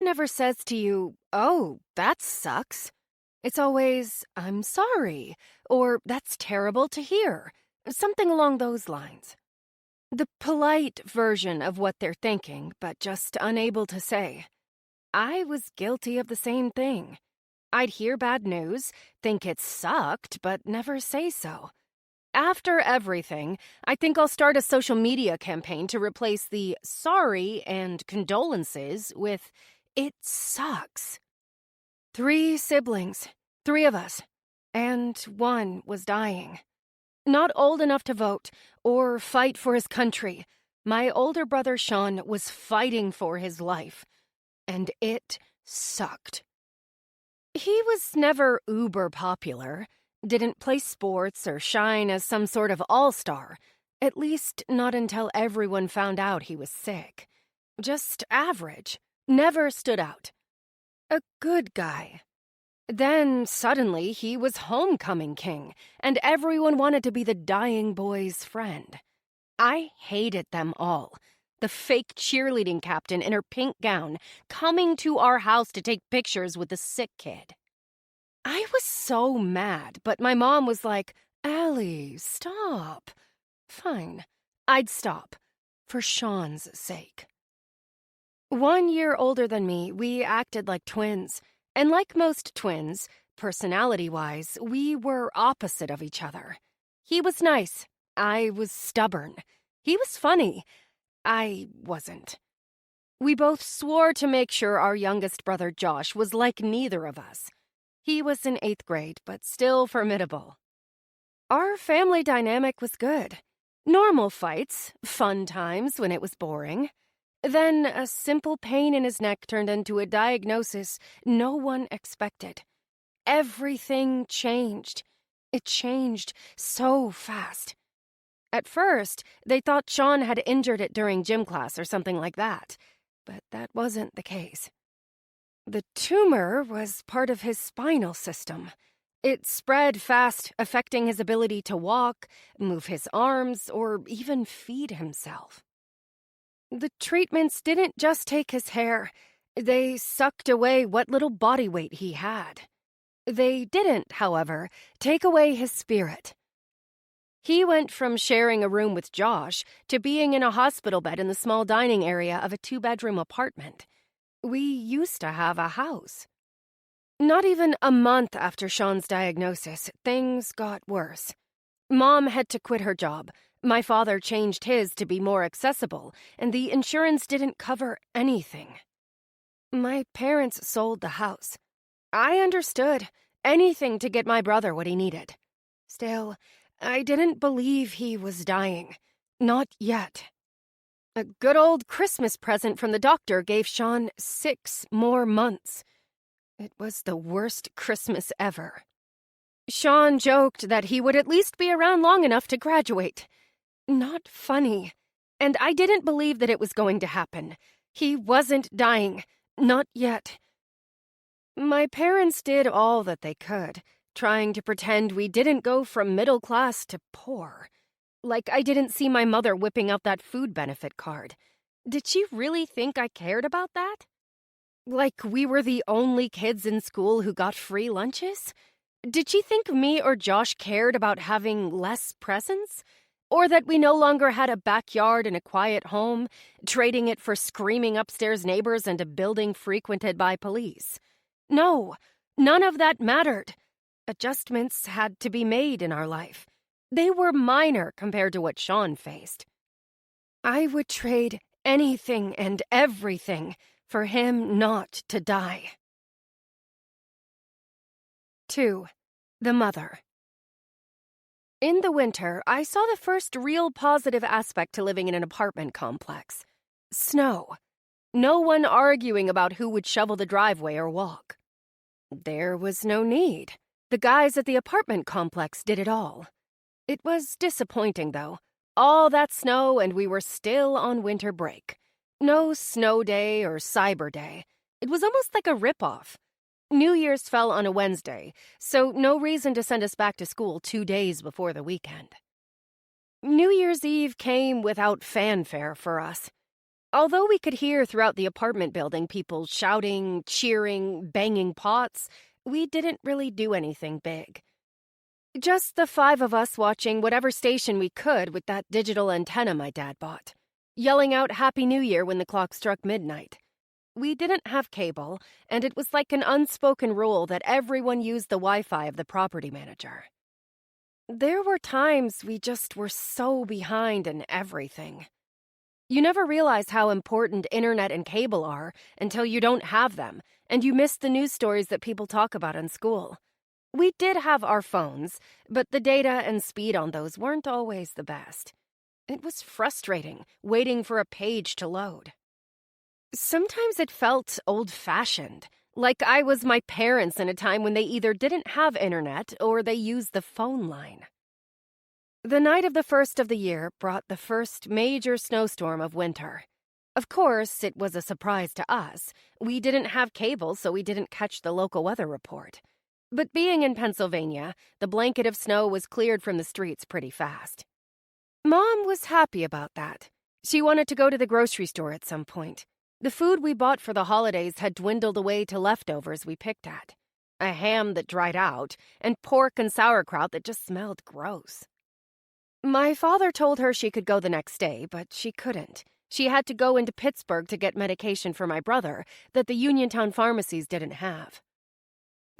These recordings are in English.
never says to you, "Oh, that sucks." It's always, "I'm sorry," or "That's terrible to hear," something along those lines. The polite version of what they're thinking, but just unable to say. I was guilty of the same thing. I'd hear bad news, think it sucked, but never say so. After everything, I think I'll start a social media campaign to replace the sorry and condolences with it sucks. 3 siblings, 3 of us, and 1 was dying. Not old enough to vote or fight for his country. My older brother Sean was fighting for his life, and it sucked. He was never uber popular, didn't play sports or shine as some sort of all-star, at least not until everyone found out he was sick. Just average, never stood out. A good guy. Then, suddenly, he was homecoming king, and everyone wanted to be the dying boy's friend. I hated them all. The fake cheerleading captain in her pink gown, coming to our house to take pictures with the sick kid. I was so mad, but my mom was like, "Allie, stop." Fine, I'd stop, for Sean's sake. 1 year older than me, we acted like twins. And like most twins, personality-wise, we were opposite of each other. He was nice. I was stubborn. He was funny. I wasn't. We both swore to make sure our youngest brother Josh was like neither of us. He was in 8th grade, but still formidable. Our family dynamic was good. Normal fights, fun times when it was boring. Then a simple pain in his neck turned into a diagnosis no one expected. Everything changed. It changed so fast. At first, they thought Sean had injured it during gym class or something like that, but that wasn't the case. The tumor was part of his spinal system. It spread fast, affecting his ability to walk, move his arms, or even feed himself. The treatments didn't just take his hair. They sucked away what little body weight he had. They didn't, however, take away his spirit. He went from sharing a room with Josh to being in a hospital bed in the small dining area of a 2-bedroom apartment. We used to have a house. Not even a month after Sean's diagnosis, things got worse. Mom had to quit her job. My father changed his to be more accessible, and the insurance didn't cover anything. My parents sold the house. I understood. Anything to get my brother what he needed. Still, I didn't believe he was dying. Not yet. A good old Christmas present from the doctor gave Sean 6 more months. It was the worst Christmas ever. Sean joked that he would at least be around long enough to graduate. Not funny. And I didn't believe that it was going to happen. He wasn't dying. Not yet. My parents did all that they could, trying to pretend we didn't go from middle class to poor. Like I didn't see my mother whipping out that food benefit card. Did she really think I cared about that? Like we were the only kids in school who got free lunches? Did she think me or Josh cared about having less presents? Or that we no longer had a backyard and a quiet home, trading it for screaming upstairs neighbors and a building frequented by police? No, none of that mattered. Adjustments had to be made in our life. They were minor compared to what Sean faced. I would trade anything and everything for him not to die. 2. The Mother. In the winter, I saw the first real positive aspect to living in an apartment complex. Snow. No one arguing about who would shovel the driveway or walk. There was no need. The guys at the apartment complex did it all. It was disappointing, though. All that snow and we were still on winter break. No snow day or cyber day. It was almost like a ripoff. New Year's fell on a Wednesday, so no reason to send us back to school 2 days before the weekend. New Year's Eve came without fanfare for us. Although we could hear throughout the apartment building people shouting, cheering, banging pots, we didn't really do anything big. Just the 5 of us watching whatever station we could with that digital antenna my dad bought, yelling out Happy New Year when the clock struck midnight. We didn't have cable, and it was like an unspoken rule that everyone used the Wi-Fi of the property manager. There were times we just were so behind in everything. You never realize how important internet and cable are until you don't have them, and you miss the news stories that people talk about in school. We did have our phones, but the data and speed on those weren't always the best. It was frustrating, waiting for a page to load. Sometimes it felt old-fashioned, like I was my parents in a time when they either didn't have internet or they used the phone line. The night of the first of the year brought the first major snowstorm of winter. Of course, it was a surprise to us. We didn't have cable, so we didn't catch the local weather report. But being in Pennsylvania, the blanket of snow was cleared from the streets pretty fast. Mom was happy about that. She wanted to go to the grocery store at some point. The food we bought for the holidays had dwindled away to leftovers we picked at. A ham that dried out, and pork and sauerkraut that just smelled gross. My father told her she could go the next day, but she couldn't. She had to go into Pittsburgh to get medication for my brother that the Uniontown pharmacies didn't have.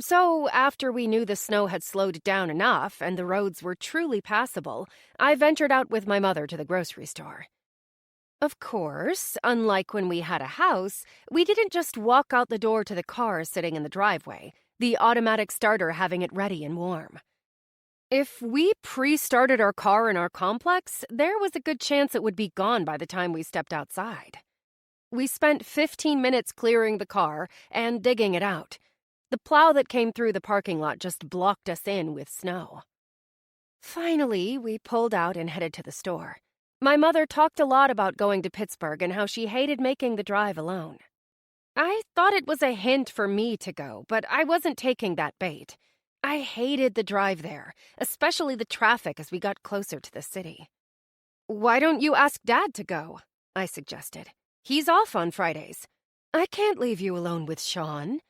So, after we knew the snow had slowed down enough and the roads were truly passable, I ventured out with my mother to the grocery store. Of course, unlike when we had a house, we didn't just walk out the door to the car sitting in the driveway, the automatic starter having it ready and warm. If we pre-started our car in our complex, there was a good chance it would be gone by the time we stepped outside. We spent 15 minutes clearing the car and digging it out. The plow that came through the parking lot just blocked us in with snow. Finally, we pulled out and headed to the store. My mother talked a lot about going to Pittsburgh and how she hated making the drive alone. I thought it was a hint for me to go, but I wasn't taking that bait. I hated the drive there, especially the traffic as we got closer to the city. "Why don't you ask Dad to go?" I suggested. "He's off on Fridays." "I can't leave you alone with Sean."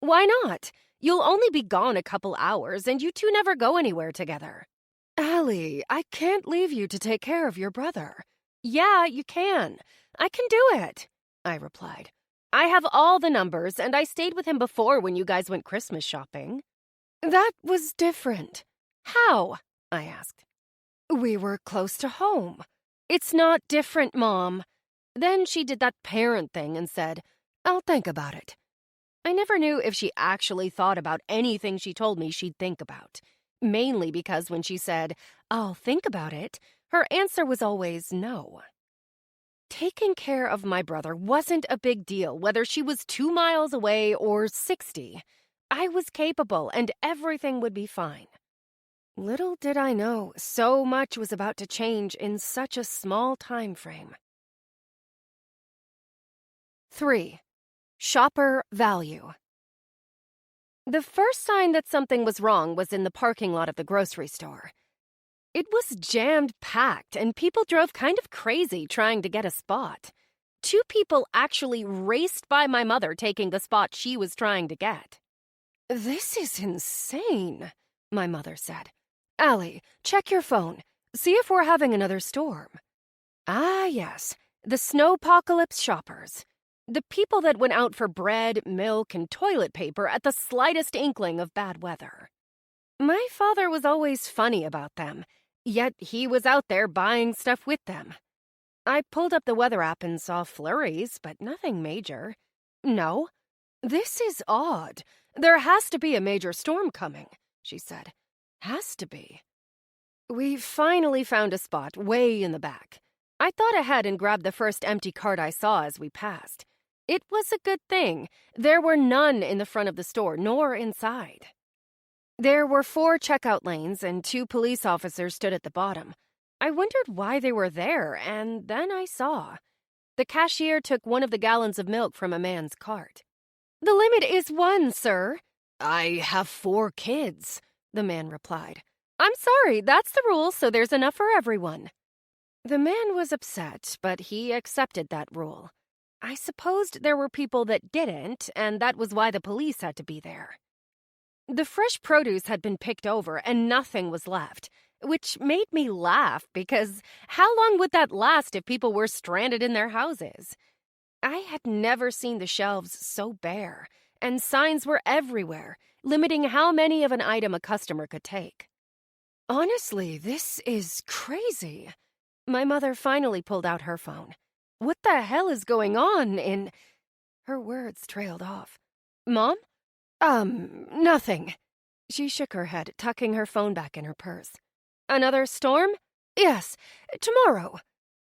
"Why not? You'll only be gone a couple hours, and you two never go anywhere together." "Allie, I can't leave you to take care of your brother." "Yeah, you can. I can do it," I replied. "I have all the numbers, and I stayed with him before when you guys went Christmas shopping." "That was different." "How?" I asked. "We were close to home." "It's not different, Mom." Then she did that parent thing and said, "I'll think about it." I never knew if she actually thought about anything she told me she'd think about. Mainly because when she said, "I'll think about it," her answer was always no. Taking care of my brother wasn't a big deal, whether she was 2 miles away or 60. I was capable, and everything would be fine. Little did I know, so much was about to change in such a small time frame. 3. Shopper value. The first sign that something was wrong was in the parking lot of the grocery store. It was jammed-packed, and people drove kind of crazy trying to get a spot. 2 people actually raced by my mother taking the spot she was trying to get. "This is insane," my mother said. "Allie, check your phone. See if we're having another storm." Ah, yes, the snowpocalypse shoppers. The people that went out for bread, milk, and toilet paper at the slightest inkling of bad weather. My father was always funny about them, yet he was out there buying stuff with them. I pulled up the weather app and saw flurries, but nothing major. "No, this is odd. There has to be a major storm coming," she said. "Has to be." We finally found a spot way in the back. I thought ahead and grabbed the first empty cart I saw as we passed. It was a good thing. There were none in the front of the store, nor inside. There were 4 checkout lanes, and 2 police officers stood at the bottom. I wondered why they were there, and then I saw. The cashier took 1 of the gallons of milk from a man's cart. "The limit is 1, sir." "I have 4 kids," the man replied. "I'm sorry, that's the rule, so there's enough for everyone." The man was upset, but he accepted that rule. I supposed there were people that didn't, and that was why the police had to be there. The fresh produce had been picked over and nothing was left, which made me laugh because how long would that last if people were stranded in their houses? I had never seen the shelves so bare, and signs were everywhere, limiting how many of an item a customer could take. Honestly, this is crazy. My mother finally pulled out her phone. What the hell is going on in... Her words trailed off. Mom? Nothing. She shook her head, tucking her phone back in her purse. Another storm? Yes, tomorrow.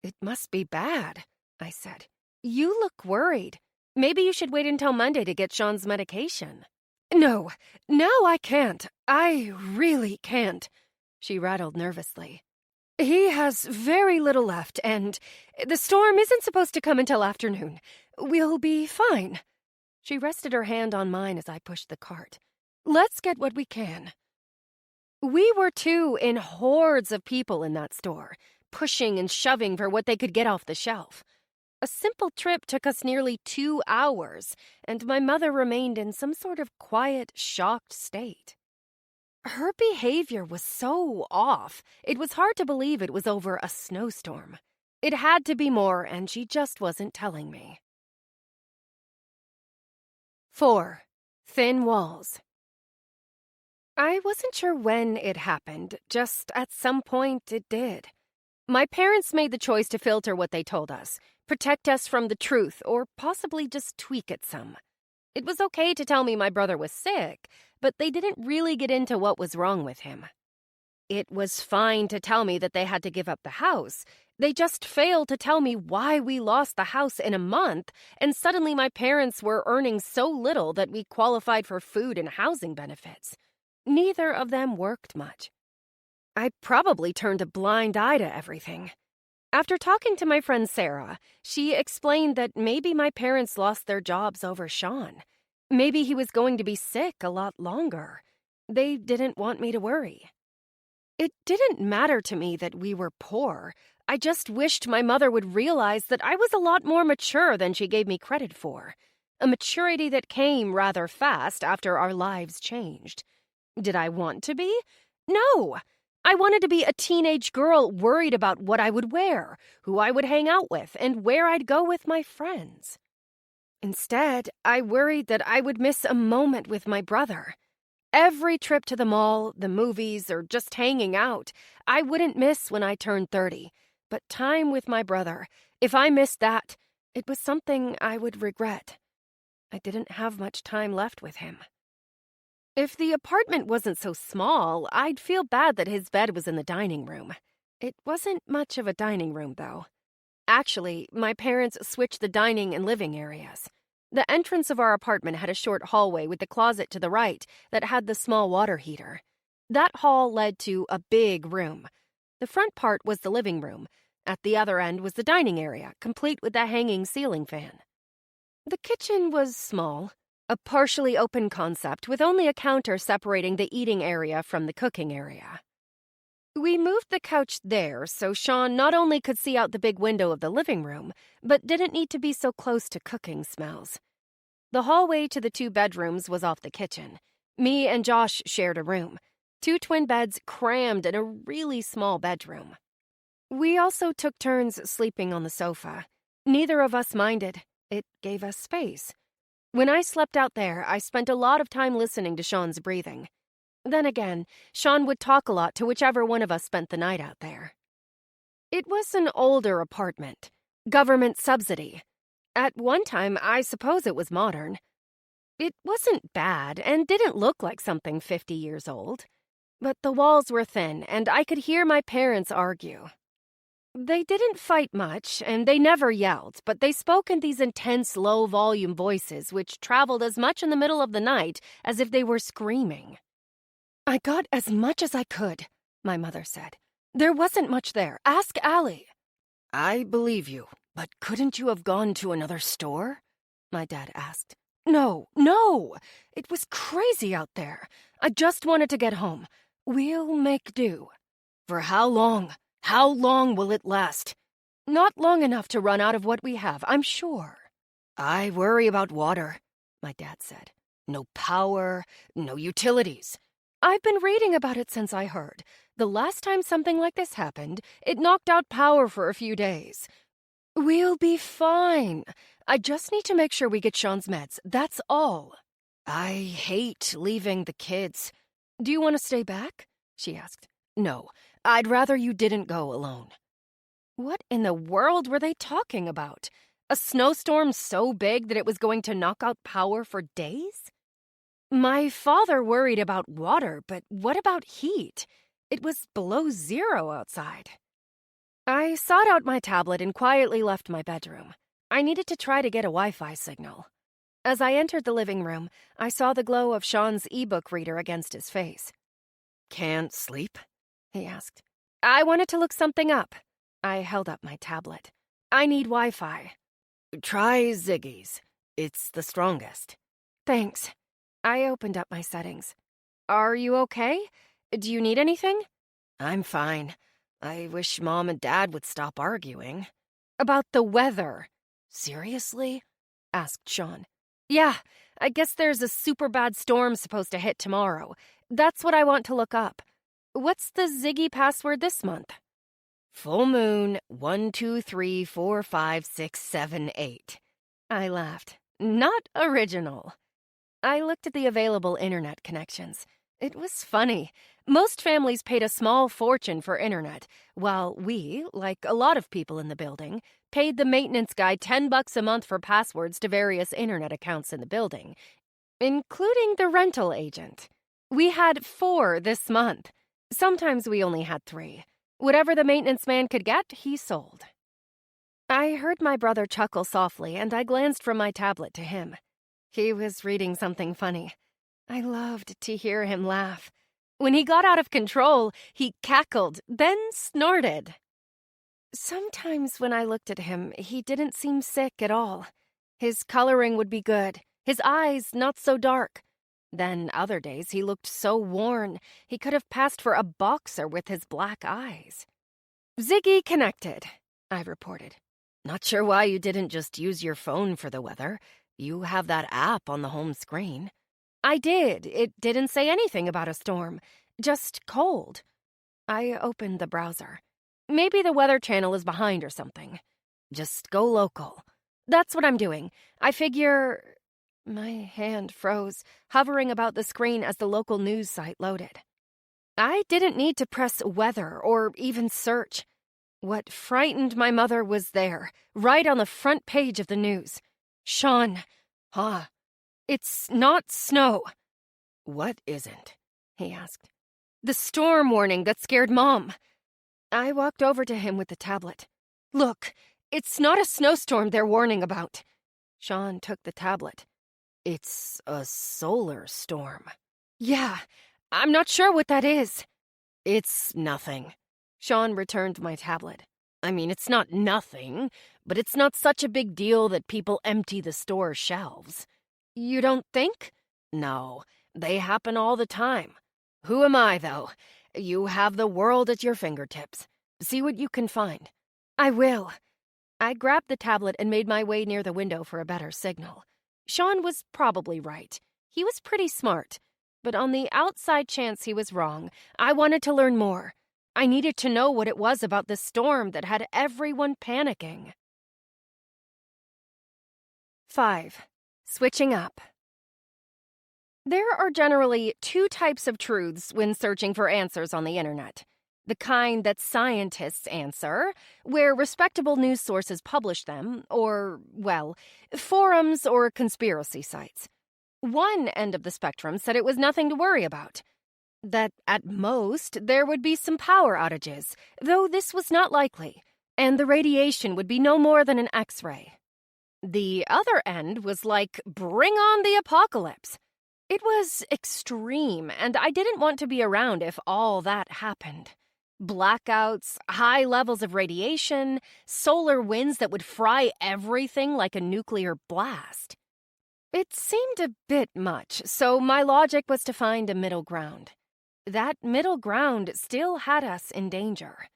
It must be bad, I said. You look worried. Maybe you should wait until Monday to get Sean's medication. No, now I can't. I really can't, she rattled nervously. He has very little left, and the storm isn't supposed to come until afternoon. We'll be fine. She rested her hand on mine as I pushed the cart. Let's get what we can. We were too in hordes of people in that store, pushing and shoving for what they could get off the shelf. A simple trip took us nearly 2 hours, and my mother remained in some sort of quiet, shocked state. Her behavior was so off, it was hard to believe it was over a snowstorm. It had to be more, and she just wasn't telling me. 4. Thin walls. I wasn't sure when it happened, just at some point it did. My parents made the choice to filter what they told us, protect us from the truth, or possibly just tweak it some. It was okay to tell me my brother was sick, but they didn't really get into what was wrong with him. It was fine to tell me that they had to give up the house. They just failed to tell me why we lost the house in a month, and suddenly my parents were earning so little that we qualified for food and housing benefits. Neither of them worked much. I probably turned a blind eye to everything. After talking to my friend Sarah, she explained that maybe my parents lost their jobs over Sean. Maybe he was going to be sick a lot longer. They didn't want me to worry. It didn't matter to me that we were poor. I just wished my mother would realize that I was a lot more mature than she gave me credit for. A maturity that came rather fast after our lives changed. Did I want to be? No! I wanted to be a teenage girl worried about what I would wear, who I would hang out with, and where I'd go with my friends. Instead, I worried that I would miss a moment with my brother. Every trip to the mall, the movies, or just hanging out, I wouldn't miss when I turned 30. But time with my brother, if I missed that, it was something I would regret. I didn't have much time left with him. If the apartment wasn't so small, I'd feel bad that his bed was in the dining room. It wasn't much of a dining room, though. Actually, my parents switched the dining and living areas. The entrance of our apartment had a short hallway with the closet to the right that had the small water heater. That hall led to a big room. The front part was the living room. At the other end was the dining area, complete with a hanging ceiling fan. The kitchen was small, a partially open concept with only a counter separating the eating area from the cooking area. We moved the couch there so Sean not only could see out the big window of the living room, but didn't need to be so close to cooking smells. The hallway to the 2 bedrooms was off the kitchen. Me and Josh shared a room. 2 twin beds crammed in a really small bedroom. We also took turns sleeping on the sofa. Neither of us minded. It gave us space. When I slept out there, I spent a lot of time listening to Sean's breathing. Then again, Sean would talk a lot to whichever one of us spent the night out there. It was an older apartment. Government subsidy. At one time, I suppose it was modern. It wasn't bad and didn't look like something 50 years old. But the walls were thin, and I could hear my parents argue. They didn't fight much, and they never yelled, but they spoke in these intense, low-volume voices which traveled as much in the middle of the night as if they were screaming. I got as much as I could, my mother said. There wasn't much there. Ask Allie. I believe you, but couldn't you have gone to another store? My dad asked. No. It was crazy out there. I just wanted to get home. We'll make do. For how long? How long will it last? Not long enough to run out of what we have, I'm sure. I worry about water, my dad said. No power, no utilities. I've been reading about it since I heard. The last time something like this happened, it knocked out power for a few days. We'll be fine. I just need to make sure we get Sean's meds, that's all. I hate leaving the kids. Do you want to stay back? She asked. No, I'd rather you didn't go alone. What in the world were they talking about? A snowstorm so big that it was going to knock out power for days? My father worried about water, but what about heat? It was below zero outside. I sought out my tablet and quietly left my bedroom. I needed to try to get a Wi-Fi signal. As I entered the living room, I saw the glow of Sean's ebook reader against his face. Can't sleep? He asked. I wanted to look something up. I held up my tablet. I need Wi-Fi. Try Ziggy's. It's the strongest. Thanks. I opened up my settings. Are you okay? Do you need anything? I'm fine. I wish Mom and Dad would stop arguing. About the weather. Seriously? Asked Sean. Yeah, I guess there's a super bad storm supposed to hit tomorrow. That's what I want to look up. What's the Ziggy password this month? Full moon 1 2 3 4 5 6 7 8. I laughed. Not original. I looked at the available internet connections. It was funny. Most families paid a small fortune for internet, while we, like a lot of people in the building, paid the maintenance guy $10 a month for passwords to various internet accounts in the building, including the rental agent. We had 4 this month. Sometimes we only had 3. Whatever the maintenance man could get, he sold. I heard my brother chuckle softly, and I glanced from my tablet to him. He was reading something funny. I loved to hear him laugh. When he got out of control, he cackled, then snorted. Sometimes when I looked at him, he didn't seem sick at all. His coloring would be good, his eyes not so dark. Then other days he looked so worn, he could have passed for a boxer with his black eyes. Ziggy connected, I reported. Not sure why you didn't just use your phone for the weather. You have that app on the home screen. I did. It didn't say anything about a storm. Just cold. I opened the browser. Maybe the Weather Channel is behind or something. Just go local. That's what I'm doing. I figure... My hand froze, hovering about the screen as the local news site loaded. I didn't need to press weather or even search. What frightened my mother was there, right on the front page of the news. Sean. It's not snow. What isn't? He asked. The storm warning that scared Mom. I walked over to him with the tablet. Look, it's not a snowstorm they're warning about. Sean took the tablet. It's a solar storm. Yeah, I'm not sure what that is. It's nothing. Sean returned my tablet. I mean, it's not nothing, but it's not such a big deal that people empty the store shelves. You don't think? No, they happen all the time. Who am I, though? You have the world at your fingertips. See what you can find. I will. I grabbed the tablet and made my way near the window for a better signal. Sean was probably right. He was pretty smart. But on the outside chance he was wrong, I wanted to learn more. I needed to know what it was about the storm that had everyone panicking. 5. Switching up. There are generally 2 types of truths when searching for answers on the internet. The kind that scientists answer, where respectable news sources publish them, or, well, forums or conspiracy sites. One end of the spectrum said it was nothing to worry about. That, at most, there would be some power outages, though this was not likely, and the radiation would be no more than an X-ray. The other end was like, bring on the apocalypse. It was extreme, and I didn't want to be around if all that happened. Blackouts, high levels of radiation, solar winds that would fry everything like a nuclear blast. It seemed a bit much, so my logic was to find a middle ground. That middle ground still had us in danger.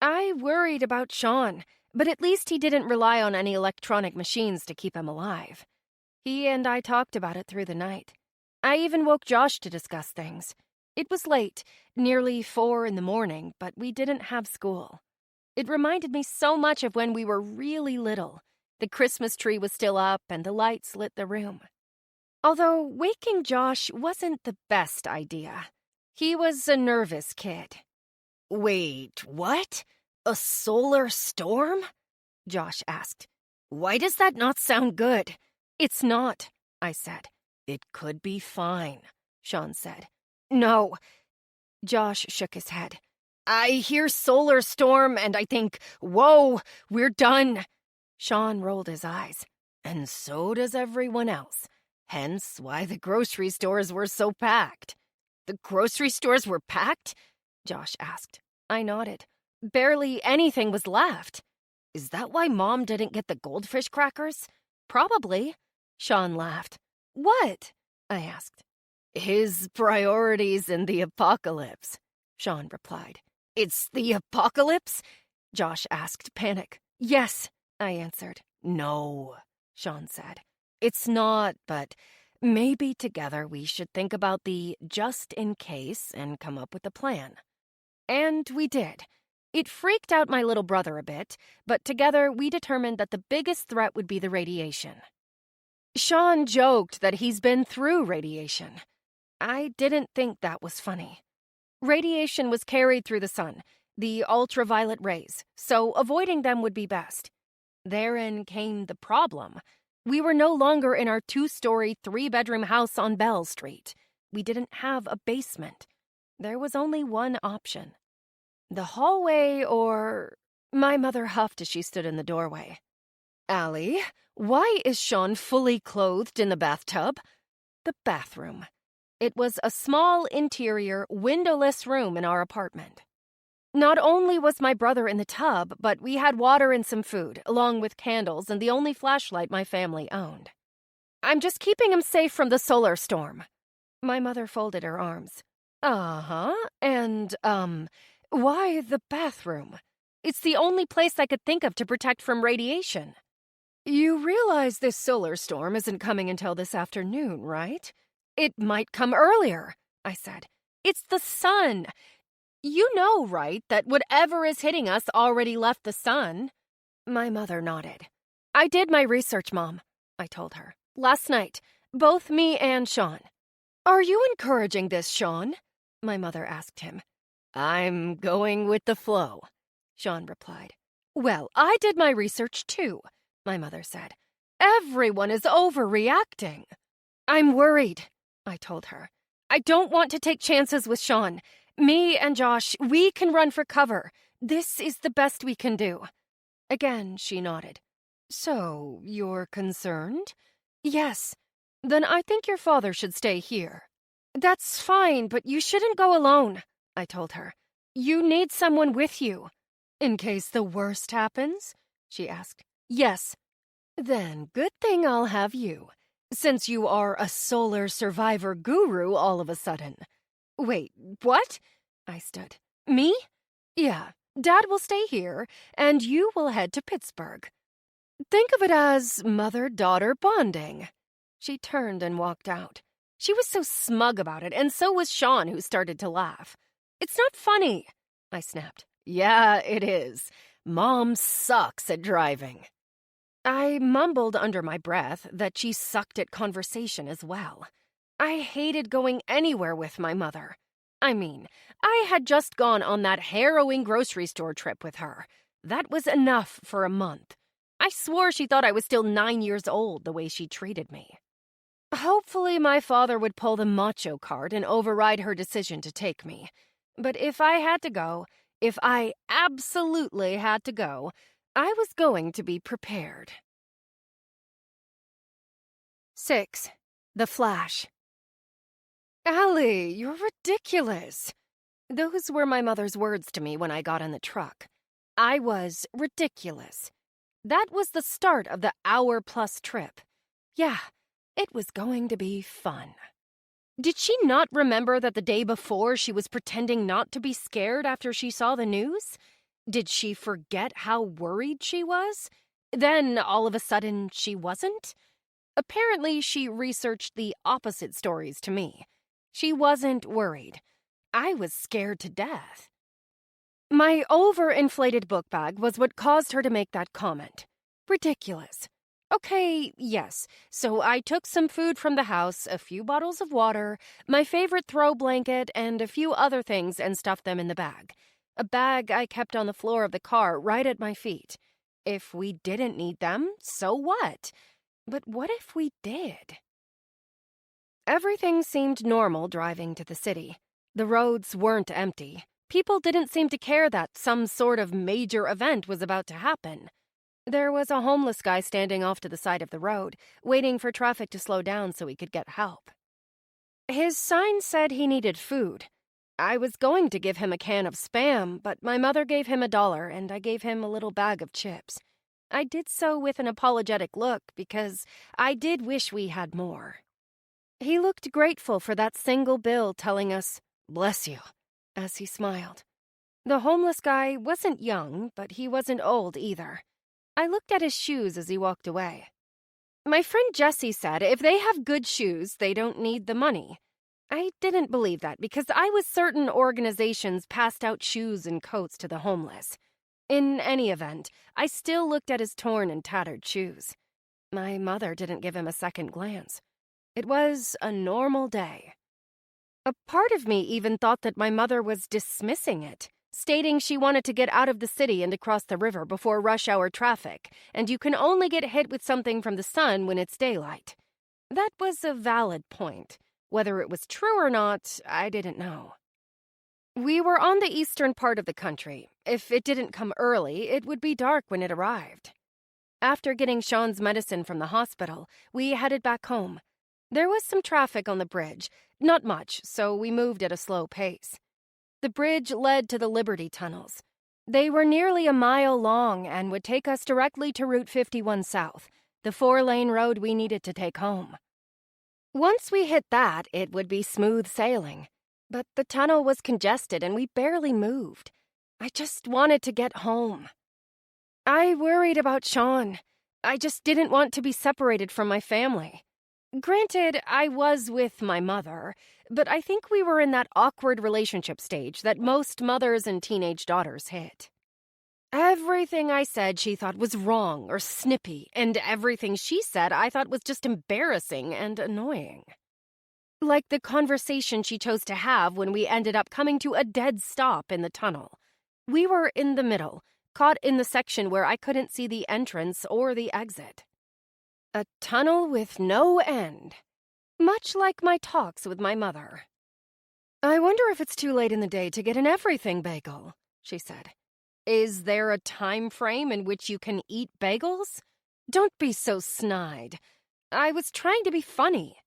I worried about Sean, but at least he didn't rely on any electronic machines to keep him alive. He and I talked about it through the night. I even woke Josh to discuss things. It was late, nearly 4 in the morning, but we didn't have school. It reminded me so much of when we were really little. The Christmas tree was still up and the lights lit the room. Although waking Josh wasn't the best idea. He was a nervous kid. "Wait, what? A solar storm?" Josh asked. "Why does that not sound good?" "It's not," I said. "It could be fine," Sean said. "No." Josh shook his head. "I hear solar storm and I think, whoa, we're done." Sean rolled his eyes. "And so does everyone else. Hence why the grocery stores were so packed." "The grocery stores were packed?" Josh asked. I nodded. "Barely anything was left." "Is that why Mom didn't get the goldfish crackers?" "Probably." Sean laughed. "What?" I asked. "His priorities in the apocalypse," Sean replied. "It's the apocalypse?" Josh asked, panic. "Yes," I answered. "No," Sean said. "It's not, but maybe together we should think about the just in case and come up with a plan." And we did. It freaked out my little brother a bit, but together we determined that the biggest threat would be the radiation. Sean joked that he's been through radiation. I didn't think that was funny. Radiation was carried through the sun, the ultraviolet rays, so avoiding them would be best. Therein came the problem. We were no longer in our 2-story, 3-bedroom house on Bell Street. We didn't have a basement. There was only one option. The hallway or... My mother huffed as she stood in the doorway. "Allie, why is Sean fully clothed in the bathtub?" The bathroom. It was a small, interior, windowless room in our apartment. Not only was my brother in the tub, but we had water and some food, along with candles and the only flashlight my family owned. "I'm just keeping him safe from the solar storm." My mother folded her arms. "Uh-huh, and, why the bathroom? It's the only place I could think of to protect from radiation." "You realize this solar storm isn't coming until this afternoon, right?" "It might come earlier," I said. "It's the sun. You know, right, that whatever is hitting us already left the sun?" My mother nodded. "I did my research, Mom," I told her. "Last night, both me and Sean." "Are you encouraging this, Sean?" my mother asked him. "I'm going with the flow," Sean replied. "Well, I did my research too," my mother said. "Everyone is overreacting." "I'm worried," I told her. "I don't want to take chances with Sean. Me and Josh, we can run for cover. This is the best we can do." Again, she nodded. "So, you're concerned?" "Yes." "Then I think your father should stay here." "That's fine, but you shouldn't go alone," I told her. "You need someone with you." "In case the worst happens?" she asked. "Yes." "Then good thing I'll have you, since you are a solar survivor guru all of a sudden." "Wait, what?" I stood. "Me?" "Yeah, Dad will stay here, and you will head to Pittsburgh. Think of it as mother-daughter bonding." She turned and walked out. She was so smug about it, and so was Sean, who started to laugh. "It's not funny," I snapped. "Yeah, it is. Mom sucks at driving." I mumbled under my breath that she sucked at conversation as well. I hated going anywhere with my mother. I mean, I had just gone on that harrowing grocery store trip with her. That was enough for a month. I swore she thought I was still 9 years old the way she treated me. Hopefully my father would pull the macho card and override her decision to take me. But if I had to go, if I absolutely had to go, I was going to be prepared. 6. The Flash. "Allie, you're ridiculous." Those were my mother's words to me when I got in the truck. I was ridiculous. That was the start of the hour-plus trip. Yeah, it was going to be fun. Did she not remember that the day before she was pretending not to be scared after she saw the news? Did she forget how worried she was? Then, all of a sudden, she wasn't? Apparently, she researched the opposite stories to me. She wasn't worried. I was scared to death. My overinflated book bag was what caused her to make that comment. Ridiculous. Okay, yes, so I took some food from the house, a few bottles of water, my favorite throw blanket, and a few other things and stuffed them in the bag. A bag I kept on the floor of the car right at my feet. If we didn't need them, so what? But what if we did? Everything seemed normal driving to the city. The roads weren't empty. People didn't seem to care that some sort of major event was about to happen. There was a homeless guy standing off to the side of the road, waiting for traffic to slow down so he could get help. His sign said he needed food. I was going to give him a can of Spam, but my mother gave him $1 and I gave him a little bag of chips. I did so with an apologetic look because I did wish we had more. He looked grateful for that single bill telling us, "Bless you," as he smiled. The homeless guy wasn't young, but he wasn't old either. I looked at his shoes as he walked away. My friend Jessie said if they have good shoes, they don't need the money. I didn't believe that because I was certain organizations passed out shoes and coats to the homeless. In any event, I still looked at his torn and tattered shoes. My mother didn't give him a second glance. It was a normal day. A part of me even thought that my mother was dismissing it, stating she wanted to get out of the city and across the river before rush hour traffic, and you can only get hit with something from the sun when it's daylight. That was a valid point. Whether it was true or not, I didn't know. We were on the eastern part of the country. If it didn't come early, it would be dark when it arrived. After getting Sean's medicine from the hospital, we headed back home. There was some traffic on the bridge, not much, so we moved at a slow pace. The bridge led to the Liberty tunnels. They were nearly a mile long and would take us directly to Route 51 South, the 4-lane road we needed to take home. Once we hit that, it would be smooth sailing. But the tunnel was congested and we barely moved. I just wanted to get home. I worried about Sean. I just didn't want to be separated from my family. Granted, I was with my mother, but I think we were in that awkward relationship stage that most mothers and teenage daughters hit. Everything I said she thought was wrong or snippy, and everything she said I thought was just embarrassing and annoying. Like the conversation she chose to have when we ended up coming to a dead stop in the tunnel. We were in the middle, caught in the section where I couldn't see the entrance or the exit. A tunnel with no end. Much like my talks with my mother. "I wonder if it's too late in the day to get an everything bagel," she said. "Is there a time frame in which you can eat bagels? Don't be so snide. I was trying to be funny."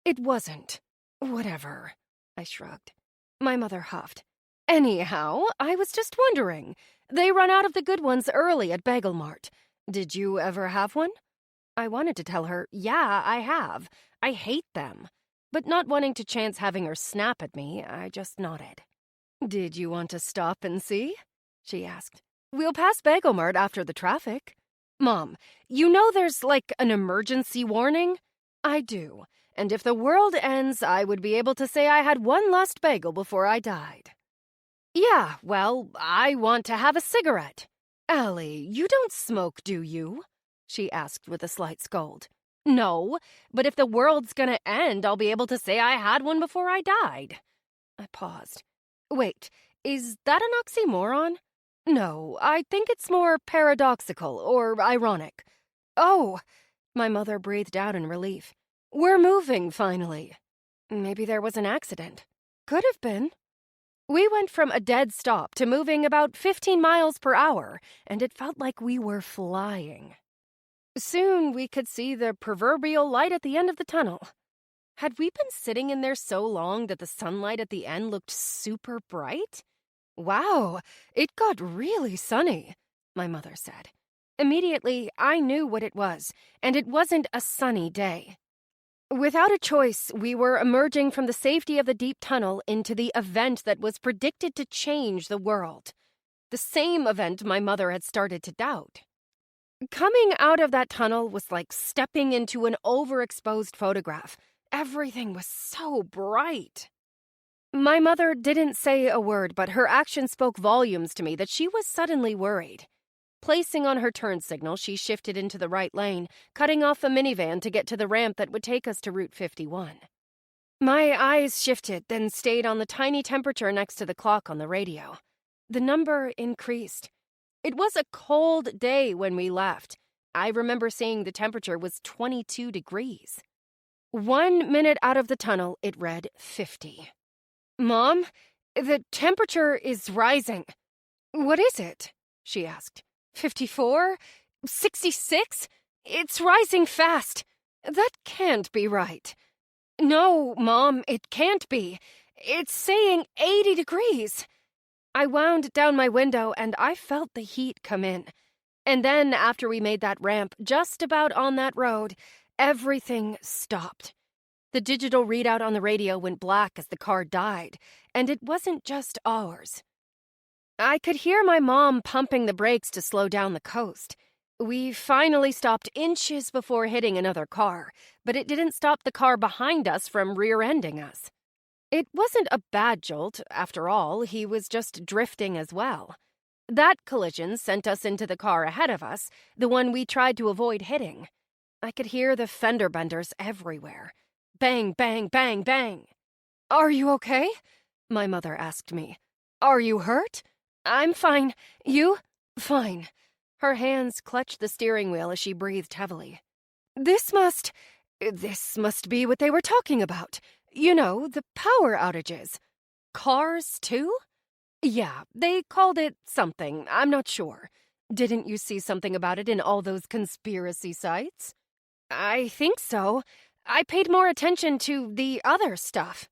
It wasn't. Whatever. I shrugged. My mother huffed. "Anyhow, I was just wondering. They run out of the good ones early at Bagel Mart. Did you ever have one?" I wanted to tell her, yeah, I have. I hate them. But not wanting to chance having her snap at me, I just nodded. "Did you want to stop and see?" she asked. "We'll pass Bagel Mart after the traffic." "Mom, you know there's like an emergency warning?" "I do. And if the world ends, I would be able to say I had one last bagel before I died." "Yeah, well, I want to have a cigarette." "Allie, you don't smoke, do you?" she asked with a slight scold. "No, but if the world's gonna end, I'll be able to say I had one before I died." I paused. "Wait, is that an oxymoron?" "No, I think it's more paradoxical or ironic." "Oh," my mother breathed out in relief. "We're moving, finally." Maybe there was an accident. Could have been. We went from a dead stop to moving about 15 miles per hour, and it felt like we were flying. Soon we could see the proverbial light at the end of the tunnel. Had we been sitting in there so long that the sunlight at the end looked super bright? "Wow, it got really sunny," my mother said. Immediately, I knew what it was, and it wasn't a sunny day. Without a choice, we were emerging from the safety of the deep tunnel into the event that was predicted to change the world. the same event my mother had started to doubt. Coming out of that tunnel was like stepping into an overexposed photograph. Everything was so bright. My mother didn't say a word, but her action spoke volumes to me that she was suddenly worried. Placing on her turn signal, she shifted into the right lane, cutting off a minivan to get to the ramp that would take us to Route 51. My eyes shifted, then stayed on the tiny temperature next to the clock on the radio. The number increased. It was a cold day when we left. I remember seeing the temperature was 22 degrees. 1 minute out of the tunnel, it read 50. "Mom, the temperature is rising." "What is it?" she asked. 54? 66? It's rising fast. That can't be right. "No, Mom, it can't be. It's saying 80 degrees. I wound down my window and I felt the heat come in. And then after we made that ramp, just about on that road, everything stopped. The digital readout on the radio went black as the car died, and it wasn't just ours. I could hear my mom pumping the brakes to slow down the coast. We finally stopped inches before hitting another car, but it didn't stop the car behind us from rear-ending us. It wasn't a bad jolt, after all, he was just drifting as well. That collision sent us into the car ahead of us, the one we tried to avoid hitting. I could hear the fender benders everywhere. Bang, bang, bang, bang. "Are you okay?" my mother asked me. "Are you hurt?" "I'm fine. You?" "Fine." Her hands clutched the steering wheel as she breathed heavily. This must be what they were talking about. You know, the power outages. Cars, too? Yeah, they called it something. I'm not sure. Didn't you see something about it in all those conspiracy sites? I think so. I paid more attention to the other stuff.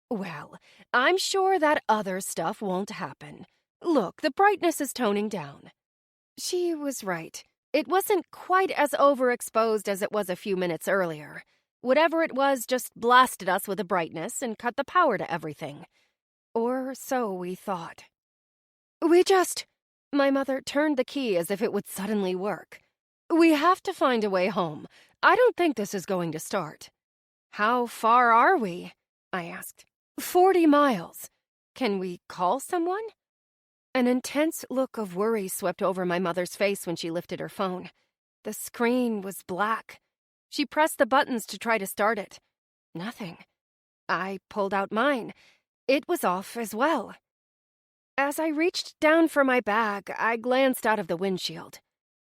Well, I'm sure that other stuff won't happen. Look, the brightness is toning down. She was right. It wasn't quite as overexposed as it was a few minutes earlier. Whatever it was just blasted us with the brightness and cut the power to everything. Or so we thought. My mother turned the key as if it would suddenly work. "We have to find a way home. I don't think this is going to start." "How far are we?" I asked. 40 miles. Can we call someone? An intense look of worry swept over my mother's face when she lifted her phone. The screen was black. She pressed the buttons to try to start it. Nothing. I pulled out mine. It was off as well. As I reached down for my bag, I glanced out of the windshield.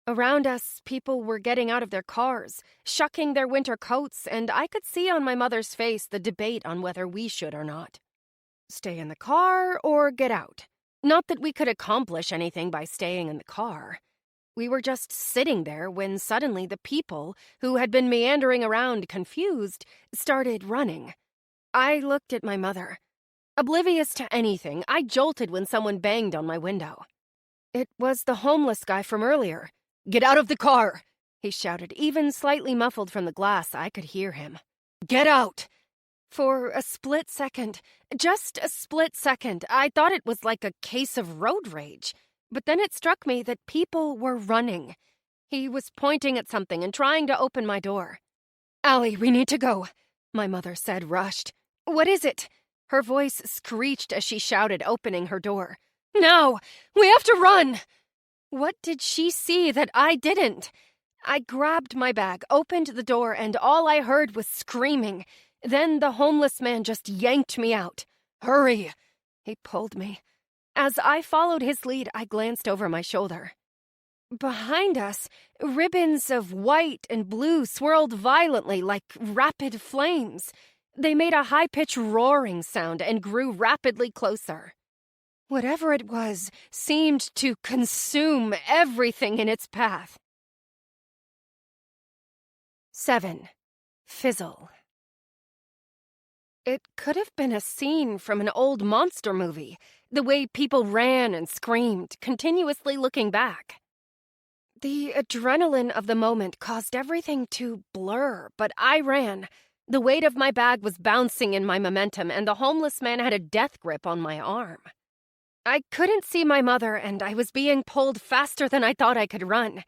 Around us, people were getting out of their cars, shucking their winter coats, and I could see on my mother's face the debate on whether we should or not. Stay in the car or get out. Not that we could accomplish anything by staying in the car. We were just sitting there when suddenly the people, who had been meandering around confused, started running. I looked at my mother. Oblivious to anything, I jolted when someone banged on my window. It was the homeless guy from earlier. "Get out of the car!" he shouted, even slightly muffled from the glass. I could hear him. "Get out!" For a split second, just a split second, I thought it was like a case of road rage. But then it struck me that people were running. He was pointing at something and trying to open my door. "Allie, we need to go," my mother said, rushed. "What is it?" Her voice screeched as she shouted, opening her door. "Now! We have to run!" What did she see that I didn't? I grabbed my bag, opened the door, and all I heard was screaming. Then the homeless man just yanked me out. "Hurry!" He pulled me. As I followed his lead, I glanced over my shoulder. Behind us, ribbons of white and blue swirled violently like rapid flames. They made a high-pitched roaring sound and grew rapidly closer. Whatever it was seemed to consume everything in its path. 7. Fizzle. It could have been a scene from an old monster movie, the way people ran and screamed, continuously looking back. The adrenaline of the moment caused everything to blur, but I ran. The weight of my bag was bouncing in my momentum, and the homeless man had a death grip on my arm. I couldn't see my mother, and I was being pulled faster than I thought I could run.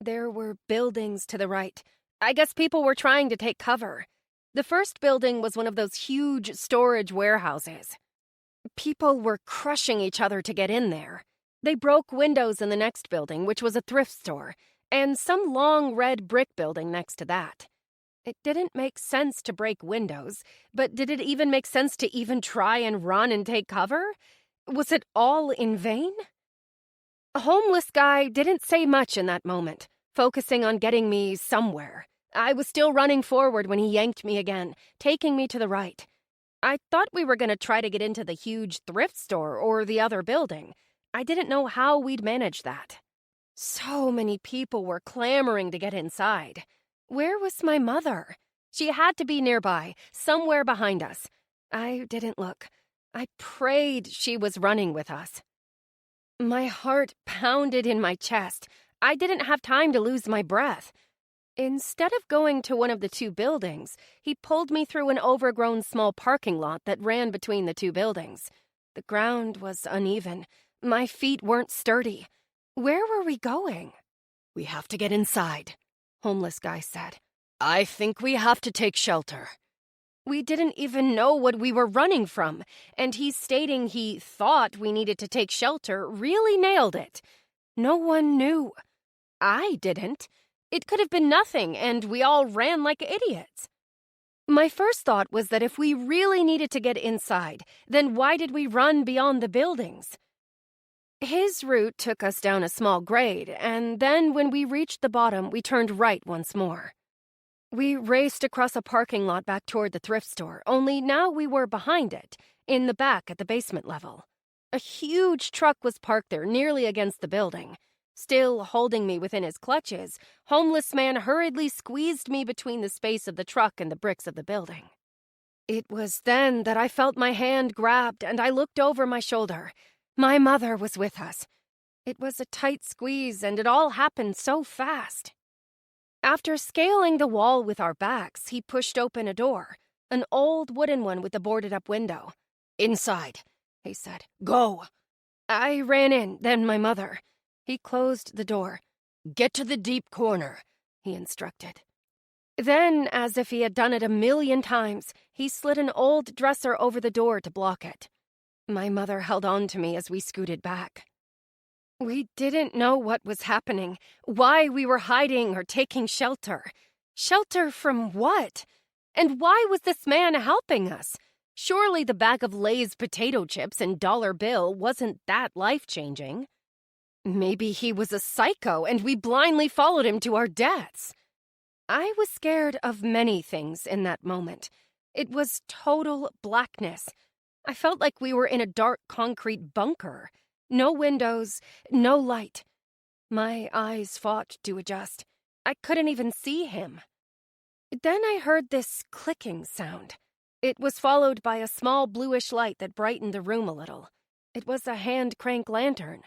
There were buildings to the right. I guess people were trying to take cover. The first building was one of those huge storage warehouses. People were crushing each other to get in there. They broke windows in the next building, which was a thrift store, and some long red brick building next to that. It didn't make sense to break windows, but did it even make sense to even try and run and take cover? Was it all in vain? A homeless guy didn't say much in that moment, focusing on getting me somewhere. I was still running forward when he yanked me again, taking me to the right. I thought we were going to try to get into the huge thrift store or the other building. I didn't know how we'd manage that. So many people were clamoring to get inside. Where was my mother? She had to be nearby, somewhere behind us. I didn't look. I prayed she was running with us. My heart pounded in my chest. I didn't have time to lose my breath. Instead of going to one of the two buildings, he pulled me through an overgrown small parking lot that ran between the two buildings. The ground was uneven. My feet weren't sturdy. Where were we going? "We have to get inside," homeless guy said. "I think we have to take shelter." We didn't even know what we were running from, and he's stating he thought we needed to take shelter really nailed it. No one knew. I didn't. It could have been nothing, and we all ran like idiots. My first thought was that if we really needed to get inside, then why did we run beyond the buildings? His route took us down a small grade, and then when we reached the bottom, we turned right once more. We raced across a parking lot back toward the thrift store, only now we were behind it, in the back at the basement level. A huge truck was parked there, nearly against the building. Still holding me within his clutches, homeless man hurriedly squeezed me between the space of the truck and the bricks of the building. It was then that I felt my hand grabbed, and I looked over my shoulder. My mother was with us. It was a tight squeeze, and it all happened so fast. After scaling the wall with our backs, he pushed open a door, an old wooden one with a boarded-up window. "Inside," he said. "Go." I ran in, then my mother. He closed the door. "Get to the deep corner," he instructed. Then, as if he had done it a million times, he slid an old dresser over the door to block it. My mother held on to me as we scooted back. We didn't know what was happening, why we were hiding or taking shelter. Shelter from what? And why was this man helping us? Surely the bag of Lay's potato chips and dollar bill wasn't that life-changing. Maybe he was a psycho and we blindly followed him to our deaths. I was scared of many things in that moment. It was total blackness. I felt like we were in a dark concrete bunker. No windows, no light. My eyes fought to adjust. I couldn't even see him. Then I heard this clicking sound. It was followed by a small bluish light that brightened the room a little. It was a hand-crank lantern.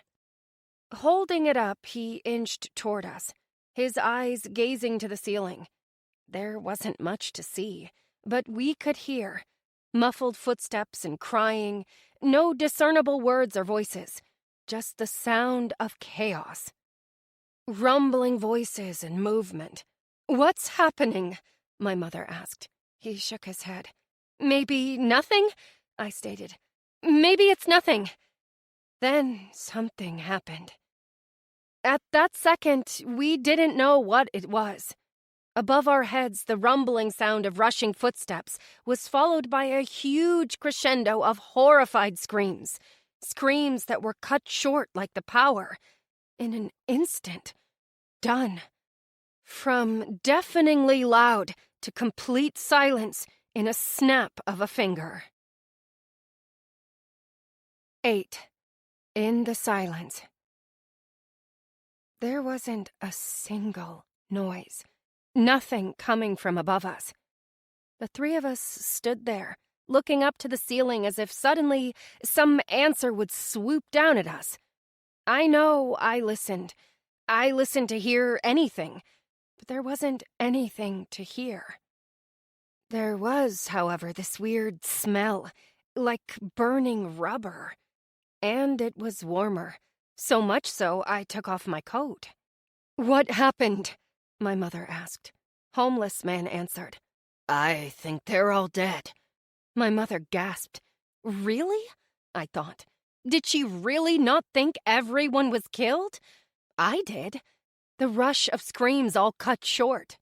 Holding it up, he inched toward us, his eyes gazing to the ceiling. There wasn't much to see, but we could hear. Muffled footsteps and crying, no discernible words or voices, just the sound of chaos. Rumbling voices and movement. "What's happening?" my mother asked. He shook his head. "Maybe nothing?" I stated. "Maybe it's nothing." Then something happened. At that second, we didn't know what it was. Above our heads, the rumbling sound of rushing footsteps was followed by a huge crescendo of horrified screams. Screams that were cut short like the power. In an instant. Done. From deafeningly loud to complete silence in a snap of a finger. 8. In the silence. There wasn't a single noise. Nothing coming from above us. The three of us stood there, looking up to the ceiling as if suddenly some answer would swoop down at us. I know I listened. I listened to hear anything, but there wasn't anything to hear. There was, however, this weird smell, like burning rubber. And it was warmer. So much so, I took off my coat. "What happened?" my mother asked. Homeless man answered. "I think they're all dead." My mother gasped. "Really?" I thought. Did she really not think everyone was killed? I did. The rush of screams all cut short.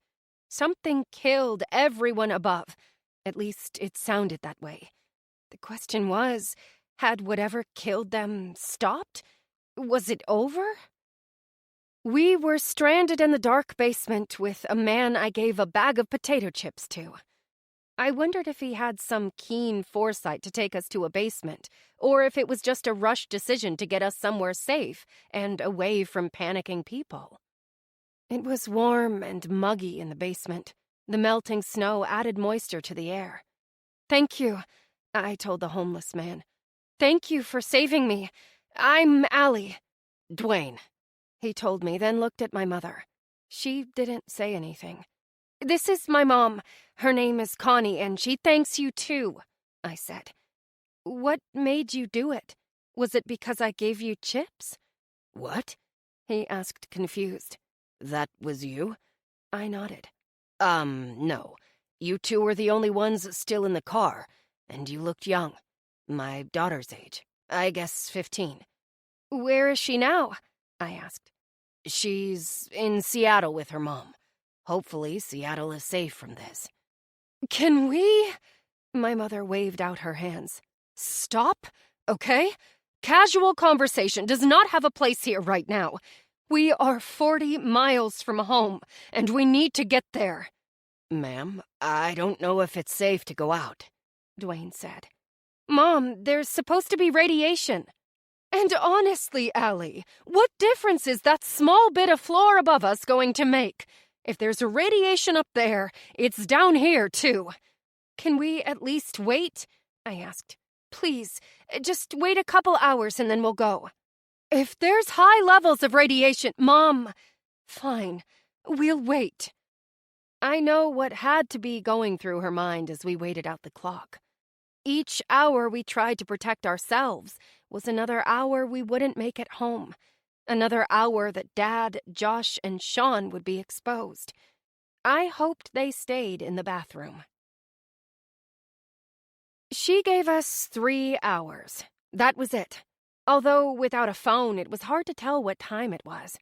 Something killed everyone above. At least it sounded that way. The question was, had whatever killed them stopped? Was it over? We were stranded in the dark basement with a man I gave a bag of potato chips to. I wondered if he had some keen foresight to take us to a basement, or if it was just a rushed decision to get us somewhere safe and away from panicking people. It was warm and muggy in the basement. The melting snow added moisture to the air. "Thank you," I told the homeless man. "Thank you for saving me. I'm Allie." "Dwayne," he told me, then looked at my mother. She didn't say anything. "This is my mom. Her name is Connie, and she thanks you too," I said. "What made you do it? Was it because I gave you chips?" "What?" he asked, confused. "That was you?" I nodded. No. You two were the only ones still in the car, and you looked young. My daughter's age. I guess 15. "Where is she now?" I asked. "She's in Seattle with her mom. Hopefully Seattle is safe from this." "Can we?" My mother waved out her hands. "Stop, okay? Casual conversation does not have a place here right now. We are 40 miles from home, and we need to get there." "Ma'am, I don't know if it's safe to go out," Dwayne said. "Mom, there's supposed to be radiation." "And honestly, Allie, what difference is that small bit of floor above us going to make? If there's radiation up there, it's down here, too." "Can we at least wait?" I asked. "Please, just wait a couple hours and then we'll go." "If there's high levels of radiation, Mom..." "Fine, we'll wait." I know what had to be going through her mind as we waited out the clock. Each hour we tried to protect ourselves was another hour we wouldn't make it home. Another hour that Dad, Josh, and Sean would be exposed. I hoped they stayed in the bathroom. She gave us 3 hours. That was it. Although without a phone, it was hard to tell what time it was.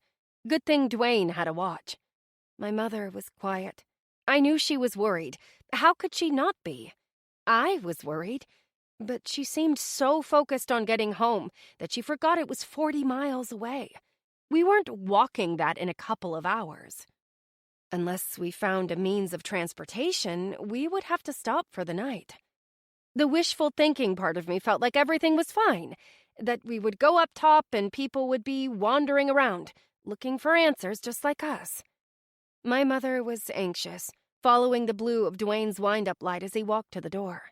Good thing Dwayne had a watch. My mother was quiet. I knew she was worried. How could she not be? I was worried. But she seemed so focused on getting home that she forgot it was 40 miles away. We weren't walking that in a couple of hours. Unless we found a means of transportation, we would have to stop for the night. The wishful thinking part of me felt like everything was fine, that we would go up top and people would be wandering around, looking for answers just like us. My mother was anxious, following the blue of Dwayne's wind-up light as he walked to the door.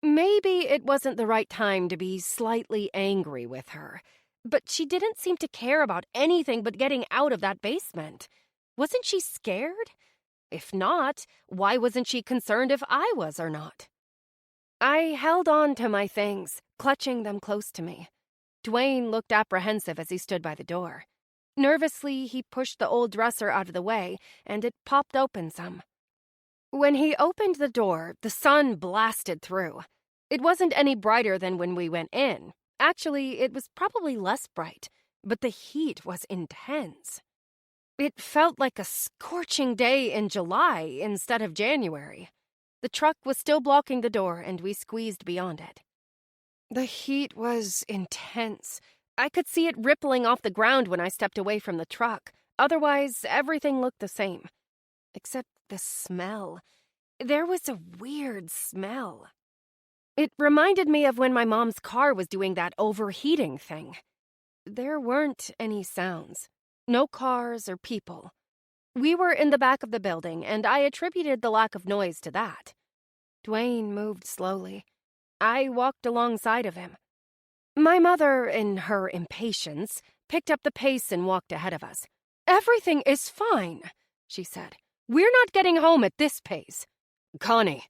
Maybe it wasn't the right time to be slightly angry with her, but she didn't seem to care about anything but getting out of that basement. Wasn't she scared? If not, why wasn't she concerned if I was or not? I held on to my things, clutching them close to me. Dwayne looked apprehensive as he stood by the door. Nervously, he pushed the old dresser out of the way, and it popped open some. When he opened the door, the sun blasted through. It wasn't any brighter than when we went in. Actually, it was probably less bright, but the heat was intense. It felt like a scorching day in July instead of January. The truck was still blocking the door, and we squeezed beyond it. The heat was intense. I could see it rippling off the ground when I stepped away from the truck. Otherwise, everything looked the same. Except the smell. There was a weird smell. It reminded me of when my mom's car was doing that overheating thing. There weren't any sounds. No cars or people. We were in the back of the building, and I attributed the lack of noise to that. Dwayne moved slowly. I walked alongside of him. My mother, in her impatience, picked up the pace and walked ahead of us. "Everything is fine," she said. "We're not getting home at this pace." "Connie,"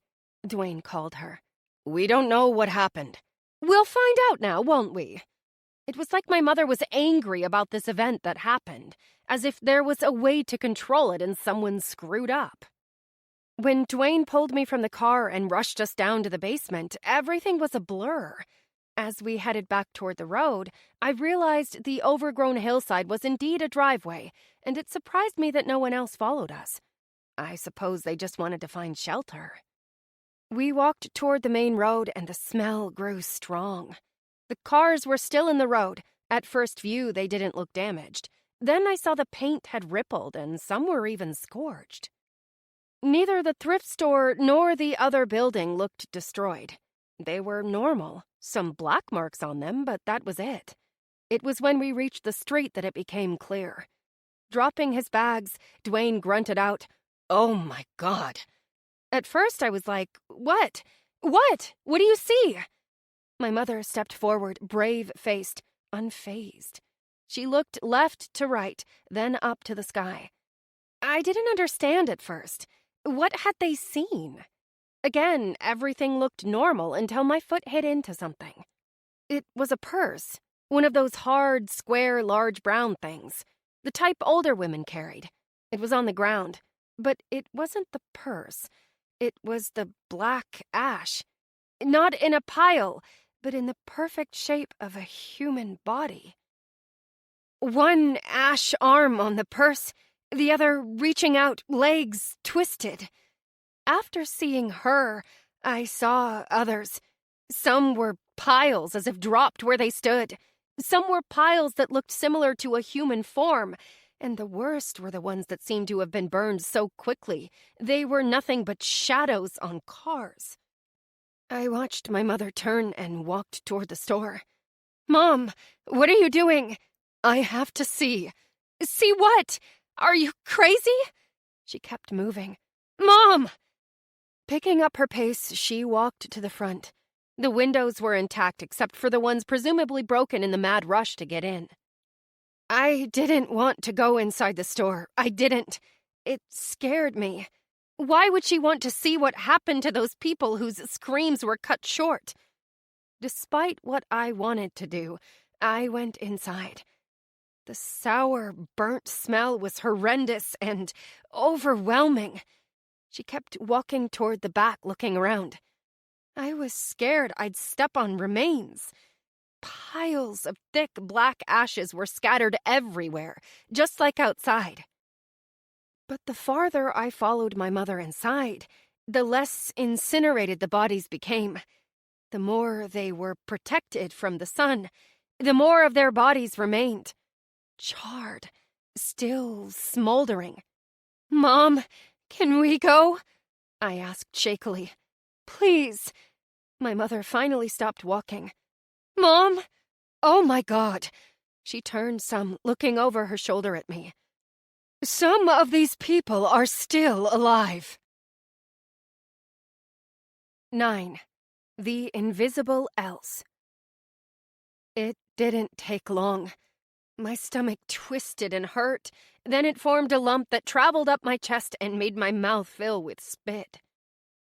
Dwayne called her. "We don't know what happened." "We'll find out now, won't we?" It was like my mother was angry about this event that happened, as if there was a way to control it and someone screwed up. When Dwayne pulled me from the car and rushed us down to the basement, everything was a blur. As we headed back toward the road, I realized the overgrown hillside was indeed a driveway, and it surprised me that no one else followed us. I suppose they just wanted to find shelter. We walked toward the main road, and the smell grew strong. The cars were still in the road. At first view, they didn't look damaged. Then I saw the paint had rippled, and some were even scorched. Neither the thrift store nor the other building looked destroyed. They were normal, some black marks on them, but that was it. It was when we reached the street that it became clear. Dropping his bags, Dwayne grunted out, "Oh my God." At first I was like, What? What do you see?" My mother stepped forward, brave-faced, unfazed. She looked left to right, then up to the sky. I didn't understand at first. What had they seen? Again, everything looked normal until my foot hit into something. It was a purse, one of those hard, square, large brown things, the type older women carried. It was on the ground, but it wasn't the purse. It was the black ash. Not in a pile, but in the perfect shape of a human body. One ash arm on the purse, the other reaching out, legs twisted. After seeing her, I saw others. Some were piles as if dropped where they stood. Some were piles that looked similar to a human form, and the worst were the ones that seemed to have been burned so quickly. They were nothing but shadows on cars. I watched my mother turn and walked toward the store. "Mom, what are you doing?" "I have to see." "See what? Are you crazy?" She kept moving. "Mom!" Picking up her pace, she walked to the front. The windows were intact except for the ones presumably broken in the mad rush to get in. I didn't want to go inside the store. I didn't. It scared me. Why would she want to see what happened to those people whose screams were cut short? Despite what I wanted to do, I went inside. The sour, burnt smell was horrendous and overwhelming. She kept walking toward the back, looking around. I was scared I'd step on remains. Piles of thick black ashes were scattered everywhere, just like outside. But the farther I followed my mother inside, the less incinerated the bodies became. The more they were protected from the sun, the more of their bodies remained. Charred, still smoldering. "Mom, can we go?" I asked shakily. "Please." My mother finally stopped walking. "Mom!" "Oh my God!" She turned some, looking over her shoulder at me. "Some of these people are still alive." 9. The Invisible Else. It didn't take long. My stomach twisted and hurt. Then it formed a lump that traveled up my chest and made my mouth fill with spit.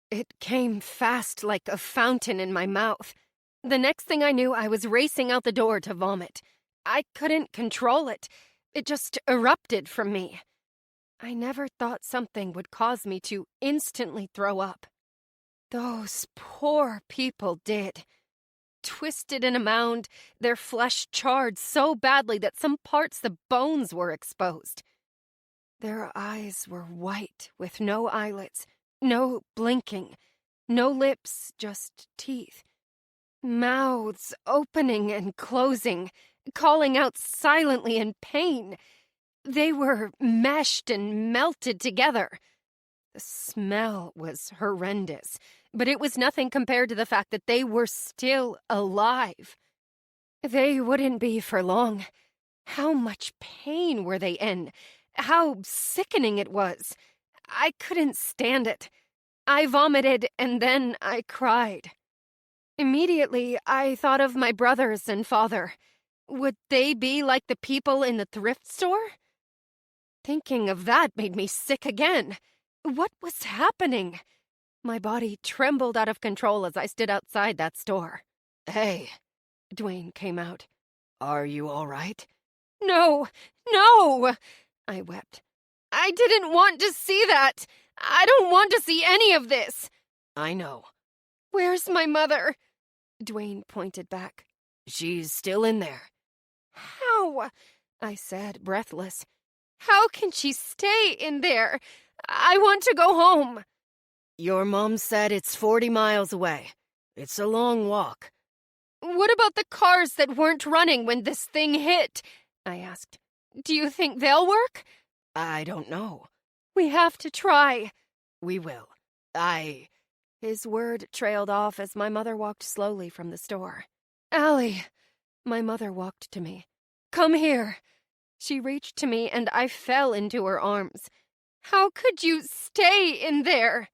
It came fast like a fountain in my mouth. The next thing I knew, I was racing out the door to vomit. I couldn't control it. It just erupted from me. I never thought something would cause me to instantly throw up. Those poor people did. Twisted in a mound, their flesh charred so badly that some parts the bones were exposed. Their eyes were white with no eyelids, no blinking, no lips, just teeth. Mouths opening and closing, calling out silently in pain. They were meshed and melted together. The smell was horrendous, but it was nothing compared to the fact that they were still alive. They wouldn't be for long. How much pain were they in? How sickening it was. I couldn't stand it. I vomited and then I cried. Immediately, I thought of my brothers and father. Would they be like the people in the thrift store? Thinking of that made me sick again. What was happening? My body trembled out of control as I stood outside that store. "Hey," Dwayne came out. Are you all right? No, no, I wept. I didn't want to see that. I don't want to see any of this. I know. Where's my mother? Dwayne pointed back. She's still in there. How? I said, breathless. How can she stay in there? I want to go home. Your mom said it's 40 miles away. It's a long walk. What about the cars that weren't running when this thing hit? I asked. Do you think they'll work? I don't know. We have to try. We will. His word trailed off as my mother walked slowly from the store. Allie, my mother walked to me. Come here. She reached to me and I fell into her arms. How could you stay in there?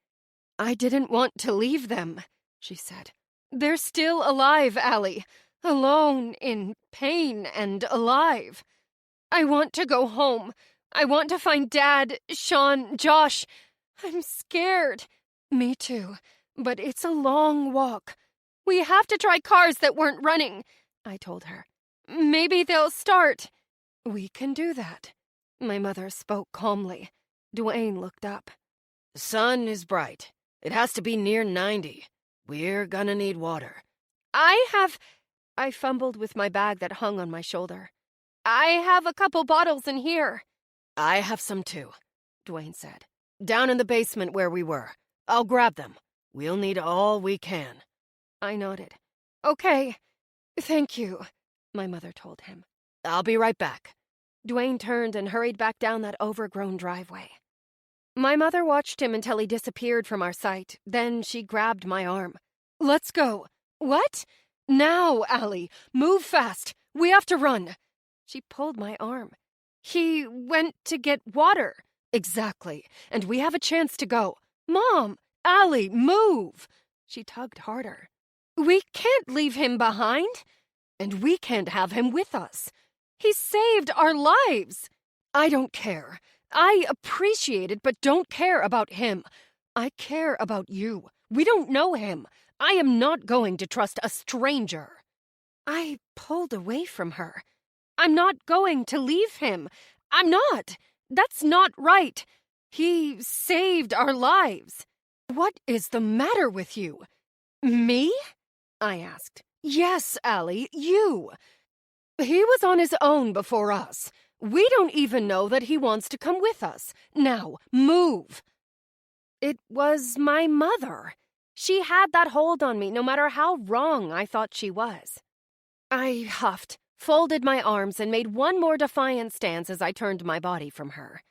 I didn't want to leave them, she said. They're still alive, Allie. Alone, in pain, and alive. I want to go home. I want to find Dad, Sean, Josh. I'm scared. Me too. But it's a long walk. We have to try cars that weren't running, I told her. Maybe they'll start. We can do that. My mother spoke calmly. Dwayne looked up. The sun is bright. It has to be near 90. We're gonna need water. I fumbled with my bag that hung on my shoulder. I have a couple bottles in here. I have some too, Dwayne said. Down in the basement where we were. I'll grab them. We'll need all we can. I nodded. Okay. Thank you, my mother told him. I'll be right back. Dwayne turned and hurried back down that overgrown driveway. My mother watched him until he disappeared from our sight. Then she grabbed my arm. Let's go. What? Now, Allie. Move fast. We have to run. She pulled my arm. He went to get water. Exactly. And we have a chance to go. Mom! Allie, move! She tugged harder. We can't leave him behind. And we can't have him with us. He saved our lives. I don't care. I appreciate it, but don't care about him. I care about you. We don't know him. I am not going to trust a stranger. I pulled away from her. I'm not going to leave him. I'm not. That's not right. He saved our lives. What is the matter with you? Me? I asked. Yes, Allie, you. He was on his own before us. We don't even know that he wants to come with us. Now, move. It was my mother. She had that hold on me no matter how wrong I thought she was. I huffed, folded my arms, and made one more defiant stance as I turned my body from her.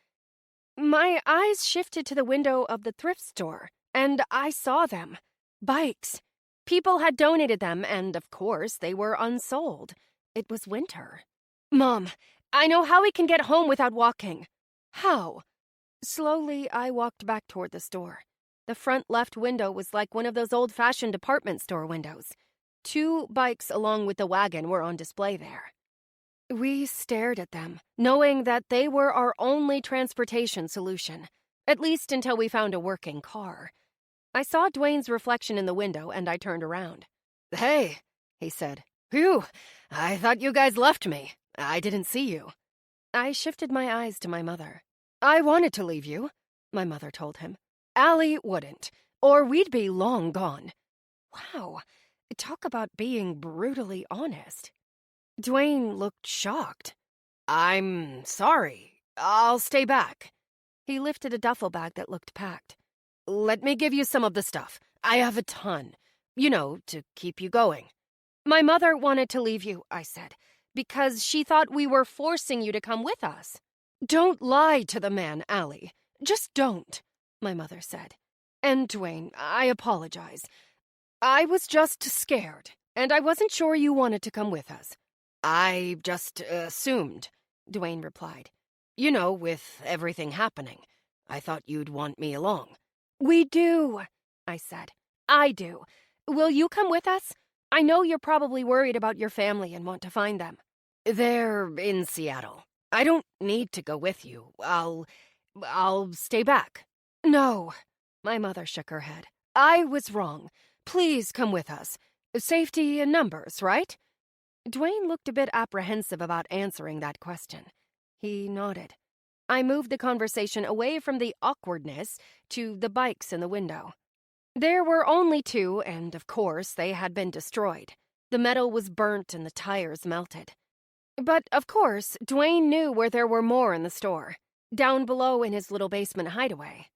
My eyes shifted to the window of the thrift store, and I saw them. Bikes. People had donated them, and of course, they were unsold. It was winter. Mom, I know how we can get home without walking. How? Slowly, I walked back toward the store. The front left window was like one of those old-fashioned department store windows. 2 bikes along with the wagon were on display there. We stared at them, knowing that they were our only transportation solution, at least until we found a working car. I saw Dwayne's reflection in the window, and I turned around. Hey, he said. Phew, I thought you guys left me. I didn't see you. I shifted my eyes to my mother. I wanted to leave you, my mother told him. Allie wouldn't, or we'd be long gone. Wow, talk about being brutally honest. Dwayne looked shocked. I'm sorry. I'll stay back. He lifted a duffel bag that looked packed. Let me give you some of the stuff. I have a ton. You know, to keep you going. My mother wanted to leave you, I said, because she thought we were forcing you to come with us. Don't lie to the man, Allie. Just don't, my mother said. And Dwayne, I apologize. I was just scared, and I wasn't sure you wanted to come with us. I just assumed, Dwayne replied. You know, with everything happening, I thought you'd want me along. We do, I said. I do. Will you come with us? I know you're probably worried about your family and want to find them. They're in Seattle. I don't need to go with you. I'll stay back. No, my mother shook her head. I was wrong. Please come with us. Safety in numbers, right? Dwayne looked a bit apprehensive about answering that question. He nodded. I moved the conversation away from the awkwardness to the bikes in the window. There were only two, and of course they had been destroyed. The metal was burnt and the tires melted. But of course, Dwayne knew where there were more in the store, down below in his little basement hideaway.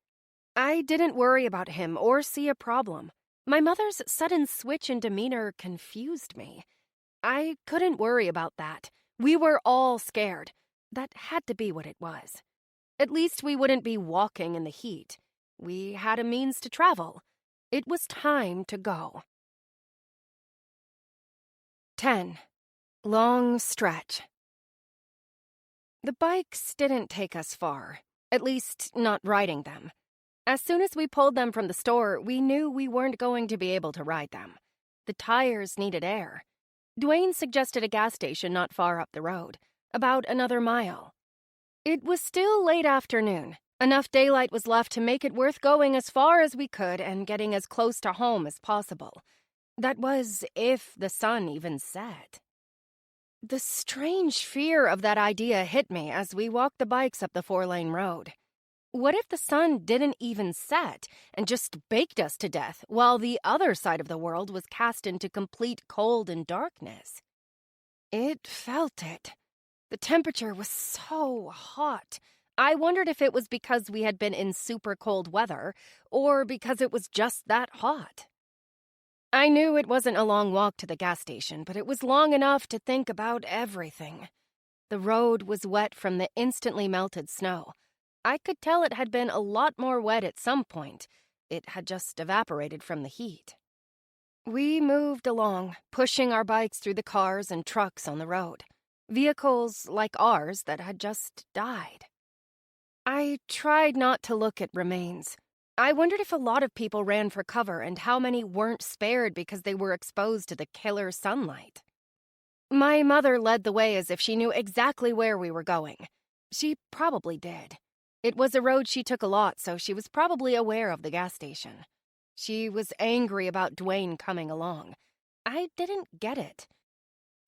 I didn't worry about him or see a problem. My mother's sudden switch in demeanor confused me. I couldn't worry about that. We were all scared. That had to be what it was. At least we wouldn't be walking in the heat. We had a means to travel. It was time to go. 10. Long stretch. The bikes didn't take us far, at least not riding them. As soon as we pulled them from the store, we knew we weren't going to be able to ride them. The tires needed air. Dwayne suggested a gas station not far up the road, about another mile. It was still late afternoon. Enough daylight was left to make it worth going as far as we could and getting as close to home as possible. That was, if the sun even set. The strange fear of that idea hit me as we walked the bikes up the 4-lane road. What if the sun didn't even set and just baked us to death while the other side of the world was cast into complete cold and darkness? It felt it. The temperature was so hot. I wondered if it was because we had been in super cold weather or because it was just that hot. I knew it wasn't a long walk to the gas station, but it was long enough to think about everything. The road was wet from the instantly melted snow. I could tell it had been a lot more wet at some point. It had just evaporated from the heat. We moved along, pushing our bikes through the cars and trucks on the road. Vehicles like ours that had just died. I tried not to look at remains. I wondered if a lot of people ran for cover and how many weren't spared because they were exposed to the killer sunlight. My mother led the way as if she knew exactly where we were going. She probably did. It was a road she took a lot, so she was probably aware of the gas station. She was angry about Dwayne coming along. I didn't get it.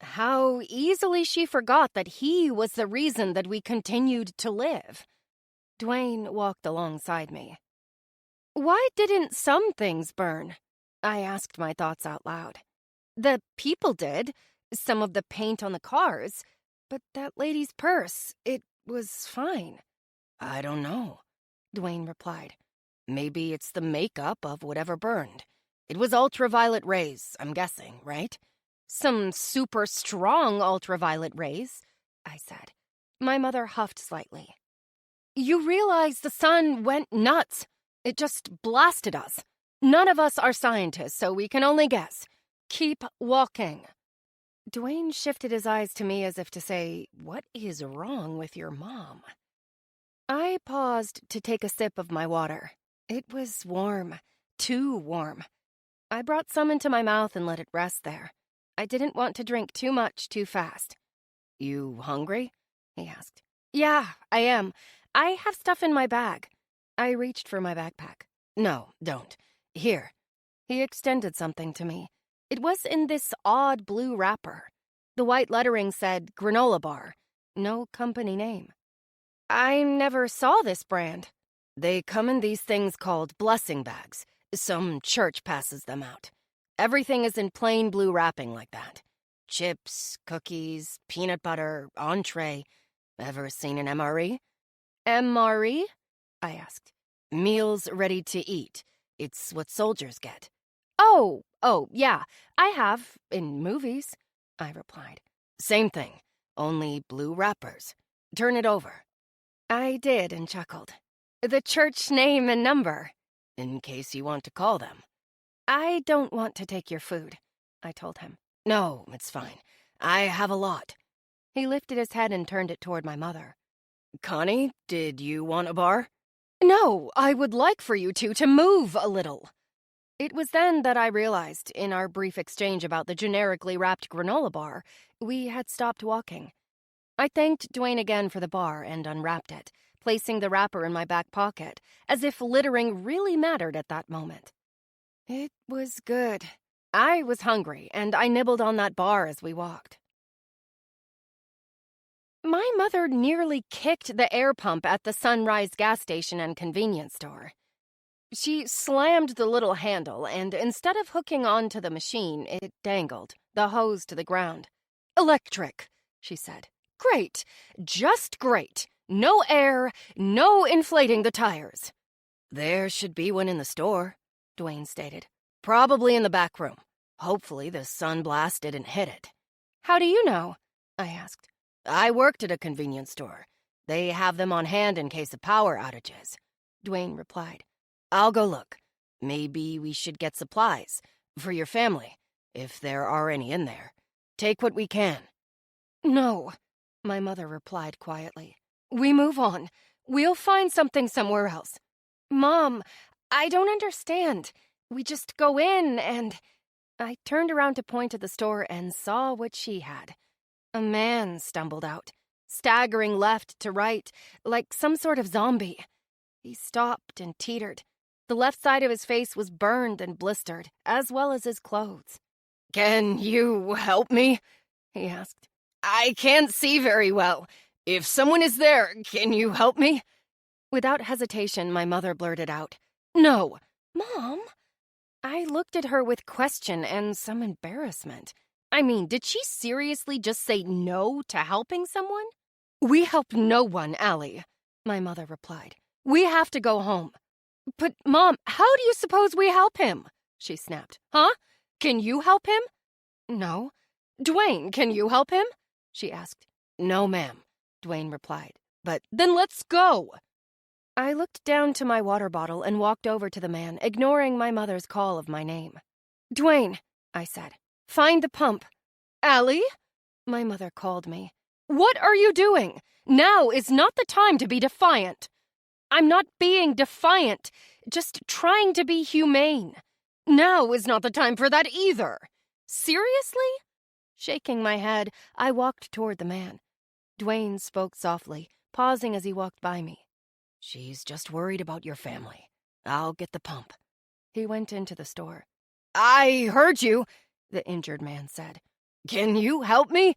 How easily she forgot that he was the reason that we continued to live. Dwayne walked alongside me. Why didn't some things burn? I asked my thoughts out loud. The people did, some of the paint on the cars, but that lady's purse, it was fine. I don't know, Dwayne replied. Maybe it's the makeup of whatever burned. It was ultraviolet rays, I'm guessing, right? Some super strong ultraviolet rays, I said. My mother huffed slightly. You realize the sun went nuts. It just blasted us. None of us are scientists, so we can only guess. Keep walking. Dwayne shifted his eyes to me as if to say, what is wrong with your mom? I paused to take a sip of my water. It was warm, too warm. I brought some into my mouth and let it rest there. I didn't want to drink too much too fast. You hungry? He asked. Yeah, I am. I have stuff in my bag. I reached for my backpack. No, don't. Here. He extended something to me. It was in this odd blue wrapper. The white lettering said granola bar. No company name. I never saw this brand. They come in these things called blessing bags. Some church passes them out. Everything is in plain blue wrapping like that. Chips, cookies, peanut butter, entree. Ever seen an MRE? MRE? I asked. Meals ready to eat. It's what soldiers get. Oh, yeah, I have, in movies, I replied. Same thing, only blue wrappers. Turn it over. I did and chuckled. The church name and number. In case you want to call them. I don't want to take your food, I told him. No, it's fine. I have a lot. He lifted his head and turned it toward my mother. Connie, did you want a bar? No, I would like for you to move a little. It was then that I realized, in our brief exchange about the generically wrapped granola bar, we had stopped walking. I thanked Dwayne again for the bar and unwrapped it, placing the wrapper in my back pocket, as if littering really mattered at that moment. It was good. I was hungry, and I nibbled on that bar as we walked. My mother nearly kicked the air pump at the Sunrise gas station and convenience store. She slammed the little handle, and instead of hooking onto the machine, it dangled, the hose to the ground. "Electric," she said. "Great. Just great. No air, no inflating the tires." "There should be one in the store," Dwayne stated. "Probably in the back room. Hopefully the sun blast didn't hit it." "How do you know?" I asked. "I worked at a convenience store. They have them on hand in case of power outages," Dwayne replied. "I'll go look. Maybe we should get supplies for your family, if there are any in there. Take what we can." "No," my mother replied quietly. "We move on. We'll find something somewhere else." "Mom, I don't understand. We just go in and—" I turned around to point at the store and saw what she had. A man stumbled out, staggering left to right, like some sort of zombie. He stopped and teetered. The left side of his face was burned and blistered, as well as his clothes. "Can you help me?" he asked. "I can't see very well. If someone is there, can you help me?" Without hesitation, my mother blurted out, "No." "Mom?" I looked at her with question and some embarrassment. I mean, did she seriously just say no to helping someone? "We help no one, Allie," my mother replied. "We have to go home." "But, Mom, how do you suppose we help him?" she snapped. "Huh? Can you help him?" "No." "Dwayne, can you help him?" she asked. "No, ma'am," Dwayne replied. "But then let's go." I looked down to my water bottle and walked over to the man, ignoring my mother's call of my name. "Dwayne," I said, "find the pump." "Allie?" my mother called me. "What are you doing? Now is not the time to be defiant." "I'm not being defiant, just trying to be humane. Now is not the time for that either." "Seriously?" Shaking my head, I walked toward the man. Dwayne spoke softly, pausing as he walked by me. "She's just worried about your family. I'll get the pump." He went into the store. "I heard you," the injured man said. "Can you help me?"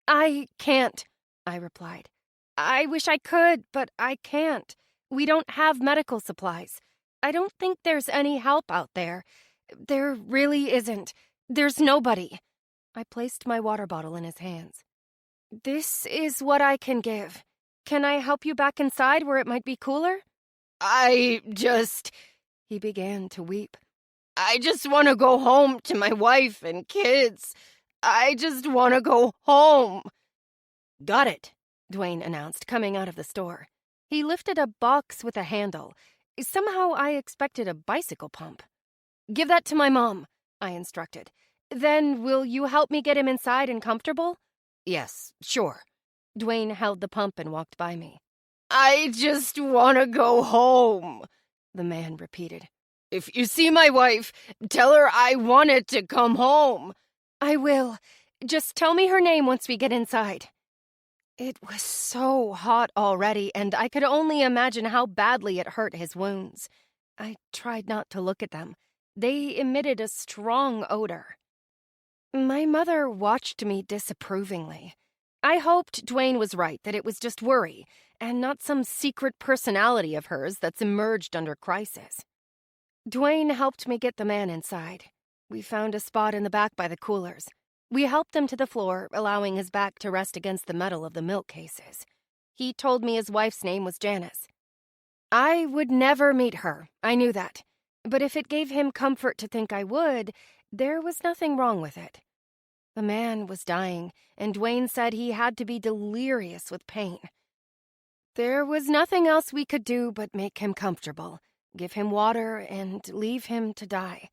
"I can't," I replied. "I wish I could, but I can't. We don't have medical supplies. I don't think there's any help out there. There really isn't. There's nobody." I placed my water bottle in his hands. "This is what I can give. Can I help you back inside where it might be cooler?" He began to weep. "I just want to go home to my wife and kids. I just want to go home." "Got it," Dwayne announced, coming out of the store. He lifted a box with a handle. Somehow I expected a bicycle pump. "Give that to my mom," I instructed. "Then will you help me get him inside and comfortable?" "Yes, sure." Dwayne held the pump and walked by me. "I just want to go home," the man repeated. "If you see my wife, tell her I wanted to come home." "I will. Just tell me her name once we get inside." It was so hot already, and I could only imagine how badly it hurt his wounds. I tried not to look at them. They emitted a strong odor. My mother watched me disapprovingly. I hoped Dwayne was right, that it was just worry, and not some secret personality of hers that's emerged under crisis. Dwayne helped me get the man inside. We found a spot in the back by the coolers. We helped him to the floor, allowing his back to rest against the metal of the milk cases. He told me his wife's name was Janice. I would never meet her, I knew that. But if it gave him comfort to think I would, there was nothing wrong with it. The man was dying, and Dwayne said he had to be delirious with pain. There was nothing else we could do but make him comfortable, give him water, and leave him to die.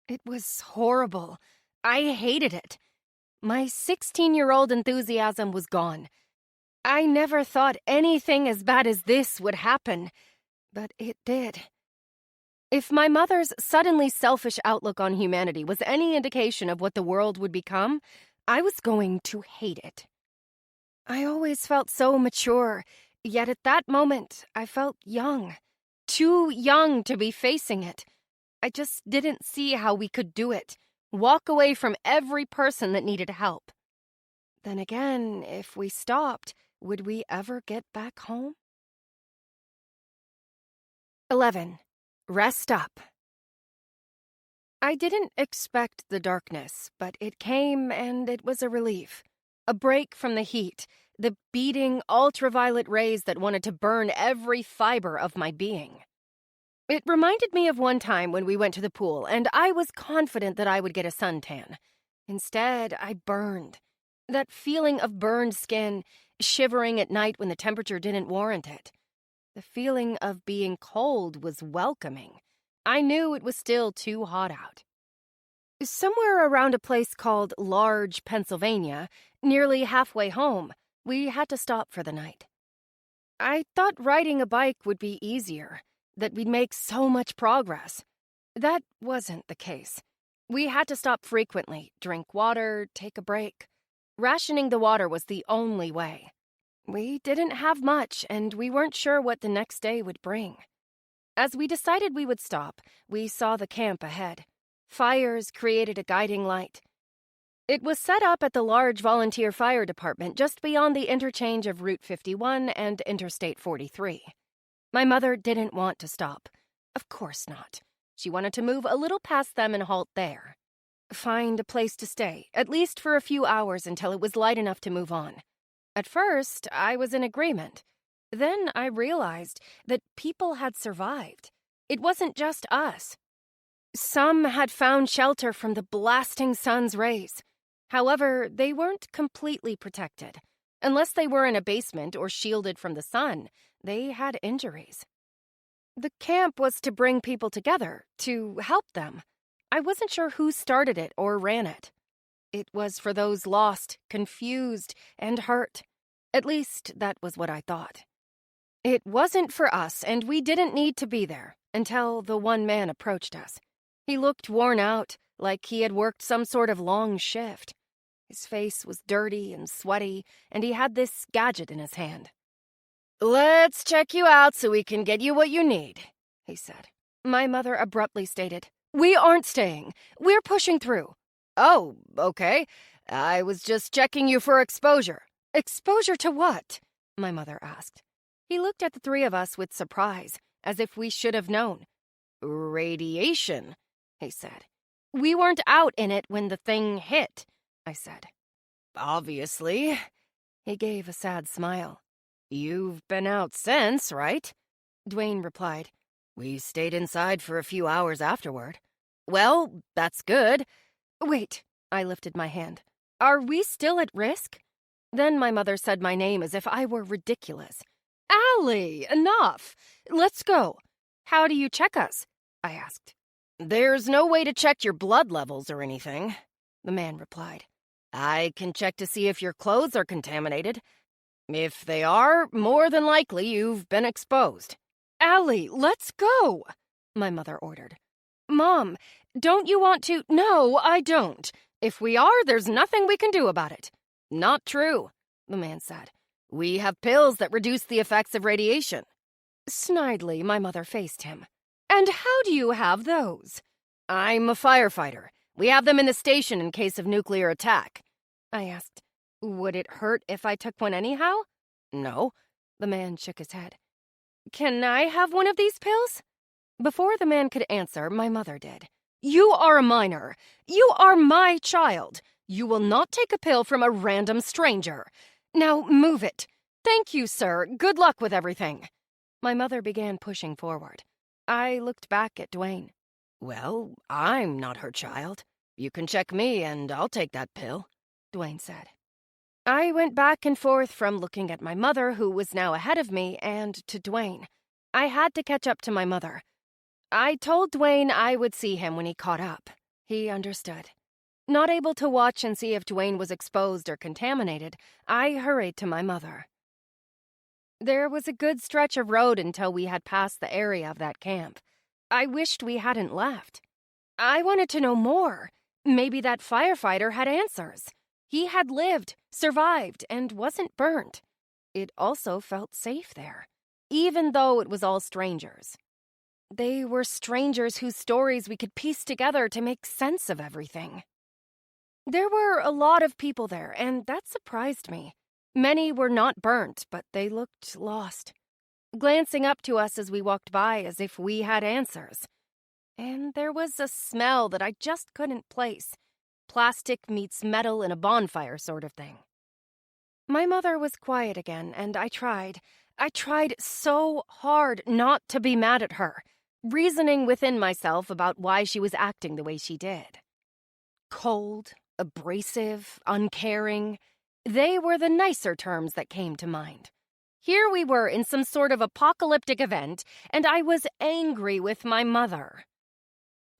It was horrible. I hated it. My 16-year-old enthusiasm was gone. I never thought anything as bad as this would happen, but it did. If my mother's suddenly selfish outlook on humanity was any indication of what the world would become, I was going to hate it. I always felt so mature, yet at that moment I felt young. Too young to be facing it. I just didn't see how we could do it. Walk away from every person that needed help. Then again, if we stopped, would we ever get back home? 11. Rest up. I didn't expect the darkness, but it came and it was a relief. A break from the heat, the beating ultraviolet rays that wanted to burn every fiber of my being. It reminded me of one time when we went to the pool, and I was confident that I would get a suntan. Instead, I burned. That feeling of burned skin, shivering at night when the temperature didn't warrant it. The feeling of being cold was welcoming. I knew it was still too hot out. Somewhere around a place called Large, Pennsylvania, nearly halfway home, we had to stop for the night. I thought riding a bike would be easier, that we'd make so much progress. That wasn't the case. We had to stop frequently, drink water, take a break. Rationing the water was the only way. We didn't have much, and we weren't sure what the next day would bring. As we decided we would stop, we saw the camp ahead. Fires created a guiding light. It was set up at the large volunteer fire department just beyond the interchange of Route 51 and Interstate 43. My mother didn't want to stop. Of course not. She wanted to move a little past them and halt there. Find a place to stay, at least for a few hours until it was light enough to move on. At first, I was in agreement. Then I realized that people had survived. It wasn't just us. Some had found shelter from the blasting sun's rays. However, they weren't completely protected. Unless they were in a basement or shielded from the sun, they had injuries. The camp was to bring people together, to help them. I wasn't sure who started it or ran it. It was for those lost, confused, and hurt. At least, that was what I thought. It wasn't for us, and we didn't need to be there until the one man approached us. He looked worn out, like he had worked some sort of long shift. His face was dirty and sweaty, and he had this gadget in his hand. "Let's check you out so we can get you what you need," he said. My mother abruptly stated, "We aren't staying. We're pushing through." "Oh, okay. I was just checking you for exposure." "Exposure to what?" my mother asked. He looked at the three of us with surprise, as if we should have known. "Radiation," he said. "We weren't out in it when the thing hit," I said. "Obviously." He gave a sad smile. "You've been out since, right?" Dwayne replied. "We stayed inside for a few hours afterward." "Well, that's good." "Wait," I lifted my hand. "Are we still at risk?" Then my mother said my name as if I were ridiculous. "Allie, enough! Let's go." "How do you check us?" I asked. "There's no way to check your blood levels or anything," the man replied. "I can check to see if your clothes are contaminated. If they are, more than likely you've been exposed." "Allie, let's go," my mother ordered. "Mom, don't you want to—" "No, I don't. If we are, there's nothing we can do about it." "Not true," the man said. "We have pills that reduce the effects of radiation." Snidely, my mother faced him. "And how do you have those?" "I'm a firefighter. We have them in the station in case of nuclear attack." I asked, "Would it hurt if I took one anyhow?" "No." The man shook his head. "Can I have one of these pills?" Before the man could answer, my mother did. "You are a minor. You are my child. You will not take a pill from a random stranger. Now move it. Thank you, sir. Good luck with everything." My mother began pushing forward. I looked back at Dwayne. "Well, I'm not her child. You can check me and I'll take that pill," Dwayne said. I went back and forth from looking at my mother, who was now ahead of me, and to Dwayne. I had to catch up to my mother. I told Dwayne I would see him when he caught up. He understood. Not able to watch and see if Dwayne was exposed or contaminated, I hurried to my mother. There was a good stretch of road until we had passed the area of that camp. I wished we hadn't left. I wanted to know more. Maybe that firefighter had answers. He had lived, survived, and wasn't burnt. It also felt safe there, even though it was all strangers. They were strangers whose stories we could piece together to make sense of everything. There were a lot of people there, and that surprised me. Many were not burnt, but they looked lost, glancing up to us as we walked by as if we had answers. And there was a smell that I just couldn't place. Plastic meets metal in a bonfire sort of thing. My mother was quiet again, and I tried so hard not to be mad at her, reasoning within myself about why she was acting the way she did. Cold, abrasive, uncaring. They were the nicer terms that came to mind. Here we were in some sort of apocalyptic event, and I was angry with my mother.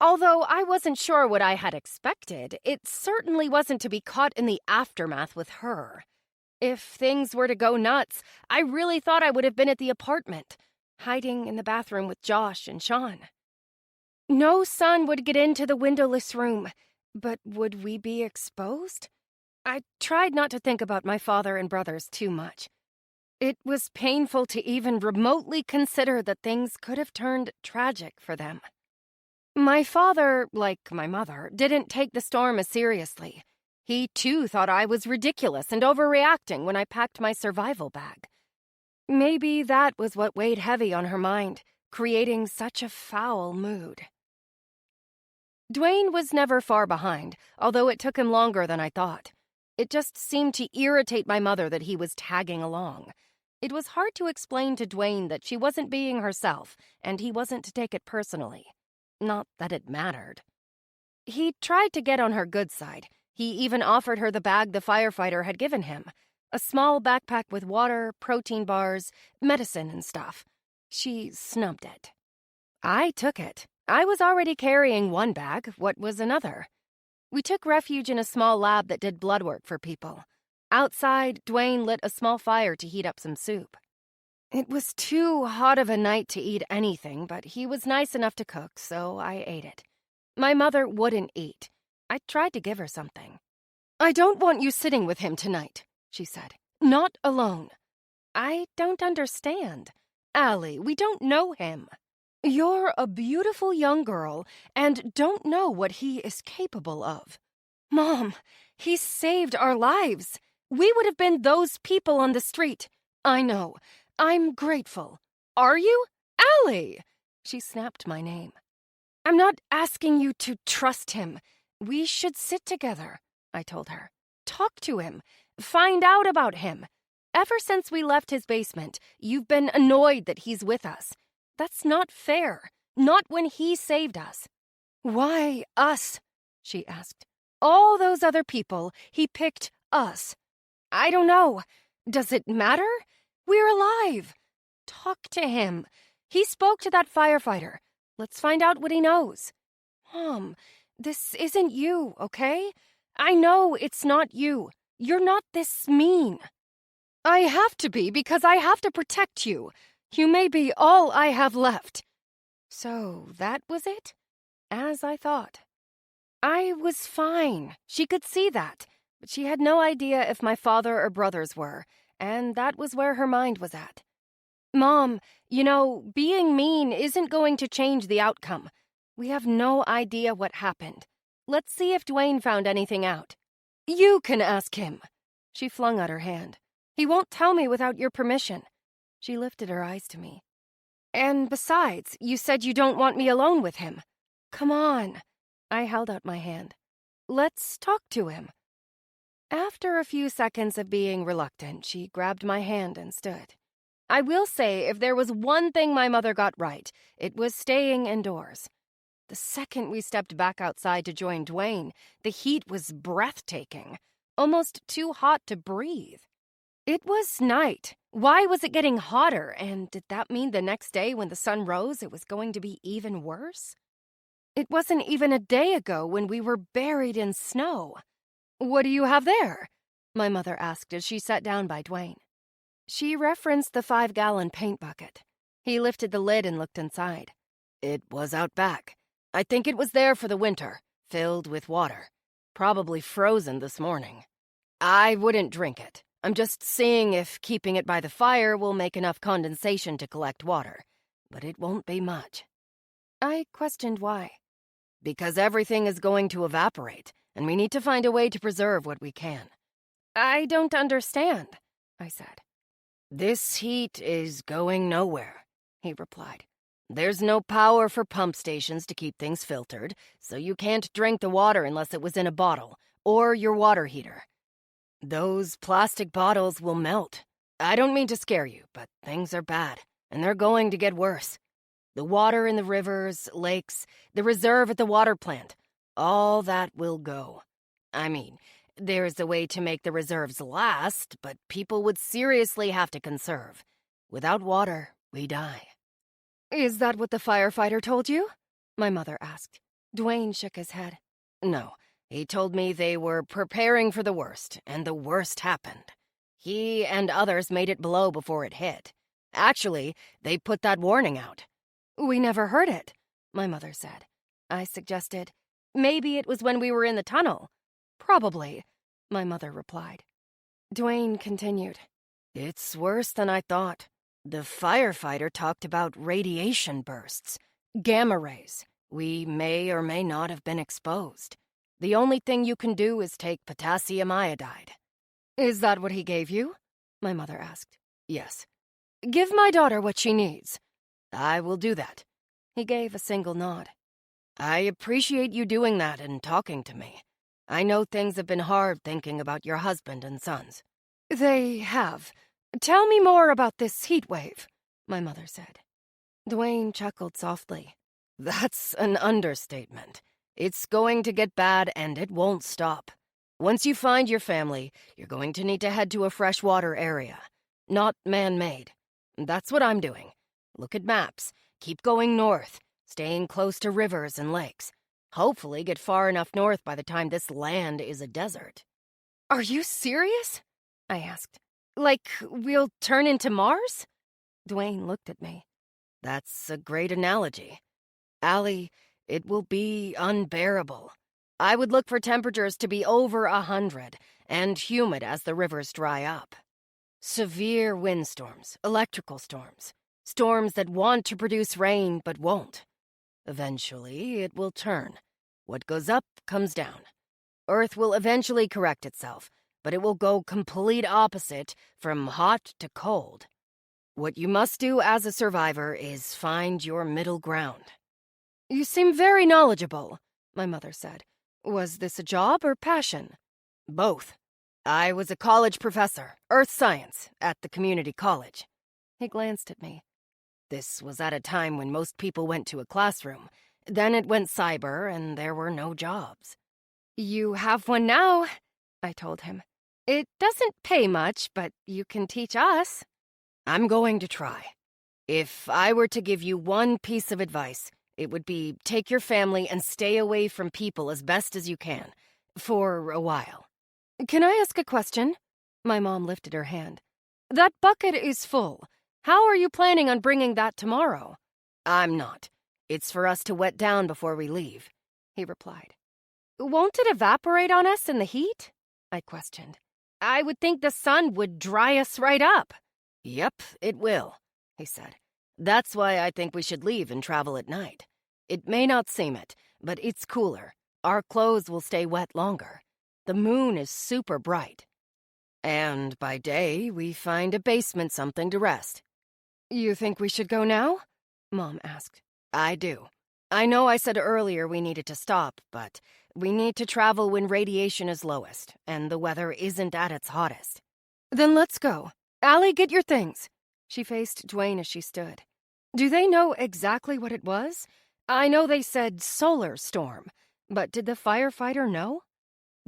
Although I wasn't sure what I had expected, it certainly wasn't to be caught in the aftermath with her. If things were to go nuts, I really thought I would have been at the apartment, hiding in the bathroom with Josh and Sean. No sun would get into the windowless room, but would we be exposed? I tried not to think about my father and brothers too much. It was painful to even remotely consider that things could have turned tragic for them. My father, like my mother, didn't take the storm as seriously. He, too, thought I was ridiculous and overreacting when I packed my survival bag. Maybe that was what weighed heavy on her mind, creating such a foul mood. Dwayne was never far behind, although it took him longer than I thought. It just seemed to irritate my mother that he was tagging along. It was hard to explain to Dwayne that she wasn't being herself, and he wasn't to take it personally. Not that it mattered. He tried to get on her good side. He even offered her the bag the firefighter had given him, a small backpack with water, protein bars, medicine and stuff. She snubbed it. I took it. I was already carrying one bag. What was another? We took refuge in a small lab that did blood work for people. Outside, Dwayne lit a small fire to heat up some soup. It was too hot of a night to eat anything, but he was nice enough to cook, so I ate it. My mother wouldn't eat. I tried to give her something. "I don't want you sitting with him tonight," she said. "Not alone." "I don't understand. Allie, we don't know him." "You're a beautiful young girl and don't know what he is capable of." "Mom, he saved our lives. We would have been those people on the street." "I know. I'm grateful." "Are you? Allie!" She snapped my name. "I'm not asking you to trust him. We should sit together," I told her. "Talk to him. Find out about him. Ever since we left his basement, you've been annoyed that he's with us. That's not fair. Not when he saved us." "Why us?" she asked. "All those other people, he picked us." "I don't know. Does it matter? We're alive. Talk to him. He spoke to that firefighter. Let's find out what he knows." "Mom, this isn't you, okay? I know it's not you. You're not this mean." "I have to be because I have to protect you. You may be all I have left." So that was it? As I thought. I was fine. She could see that, but she had no idea if my father or brothers were, and that was where her mind was at. "Mom, being mean isn't going to change the outcome. We have no idea what happened. Let's see if Dwayne found anything out." "You can ask him." She flung out her hand. "He won't tell me without your permission." She lifted her eyes to me. "And besides, you said you don't want me alone with him. Come on." I held out my hand. "Let's talk to him." After a few seconds of being reluctant, she grabbed my hand and stood. I will say, if there was one thing my mother got right, it was staying indoors. The second we stepped back outside to join Dwayne, the heat was breathtaking, almost too hot to breathe. It was night. Why was it getting hotter? And did that mean the next day when the sun rose, it was going to be even worse? It wasn't even a day ago when we were buried in snow. "What do you have there?" my mother asked as she sat down by Dwayne. She referenced the 5-gallon paint bucket. He lifted the lid and looked inside. "It was out back. I think it was there for the winter, filled with water. Probably frozen this morning. I wouldn't drink it. I'm just seeing if keeping it by the fire will make enough condensation to collect water. But it won't be much." I questioned why. "Because everything is going to evaporate, and we need to find a way to preserve what we can." "I don't understand." I said. "This heat is going nowhere," he replied. "There's no power for pump stations to keep things filtered, so you can't drink the water unless it was in a bottle, or your water heater. Those plastic bottles will melt. I don't mean to scare you, but things are bad, and they're going to get worse. The water in the rivers, lakes, the reserve at the water plant, all that will go. I mean, there's a way to make the reserves last, but people would seriously have to conserve. Without water, we die." "Is that what the firefighter told you?" my mother asked. Dwayne shook his head. "No, he told me they were preparing for the worst, and the worst happened. He and others made it blow before it hit. Actually, they put that warning out." "We never heard it," my mother said. I suggested, "Maybe it was when we were in the tunnel." "Probably," my mother replied. Dwayne continued, "It's worse than I thought. The firefighter talked about radiation bursts, gamma rays. We may or may not have been exposed. The only thing you can do is take potassium iodide." "Is that what he gave you?" my mother asked. "Yes." "Give my daughter what she needs." "I will do that." He gave a single nod. "I appreciate you doing that and talking to me. I know things have been hard thinking about your husband and sons." "They have. Tell me more about this heat wave," my mother said. Dwayne chuckled softly. "That's an understatement. It's going to get bad and it won't stop. Once you find your family, you're going to need to head to a freshwater area. Not man-made. That's what I'm doing. Look at maps. Keep going north, staying close to rivers and lakes. Hopefully get far enough north by the time this land is a desert." "Are you serious?" I asked. "Like, we'll turn into Mars?" Dwayne looked at me. "That's a great analogy. Allie, it will be unbearable. I would look for temperatures to be over 100 and humid as the rivers dry up. Severe windstorms, electrical storms, storms that want to produce rain but won't. Eventually, it will turn. What goes up comes down. Earth will eventually correct itself, but it will go complete opposite from hot to cold. What you must do as a survivor is find your middle ground." "You seem very knowledgeable," my mother said. "Was this a job or passion?" "Both. I was a college professor, earth science, at the community college." He glanced at me. "This was at a time when most people went to a classroom. Then it went cyber, and there were no jobs." "You have one now," I told him. "It doesn't pay much, but you can teach us." "I'm going to try. If I were to give you one piece of advice, it would be take your family and stay away from people as best as you can, for a while." "Can I ask a question?" My mom lifted her hand. "That bucket is full. How are you planning on bringing that tomorrow?" "I'm not. It's for us to wet down before we leave," he replied. "Won't it evaporate on us in the heat?" I questioned. "I would think the sun would dry us right up." "Yep, it will," he said. "That's why I think we should leave and travel at night. It may not seem it, but it's cooler. Our clothes will stay wet longer. The moon is super bright. And by day, we find a basement something to rest." "You think we should go now?" Mom asked. "I do. I know I said earlier we needed to stop, but we need to travel when radiation is lowest and the weather isn't at its hottest." "Then let's go. Allie, get your things." She faced Dwayne as she stood. "Do they know exactly what it was? I know they said solar storm, but did the firefighter know?"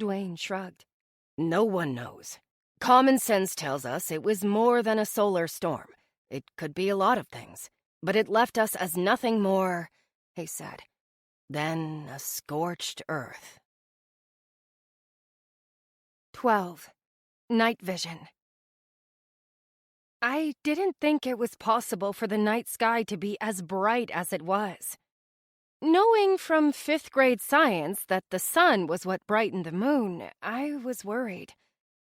Dwayne shrugged. "No one knows. Common sense tells us it was more than a solar storm. It could be a lot of things, but it left us as nothing more," he said, "than a scorched earth." 12. Night vision. I didn't think it was possible for the night sky to be as bright as it was. Knowing from 5th grade science that the sun was what brightened the moon, I was worried.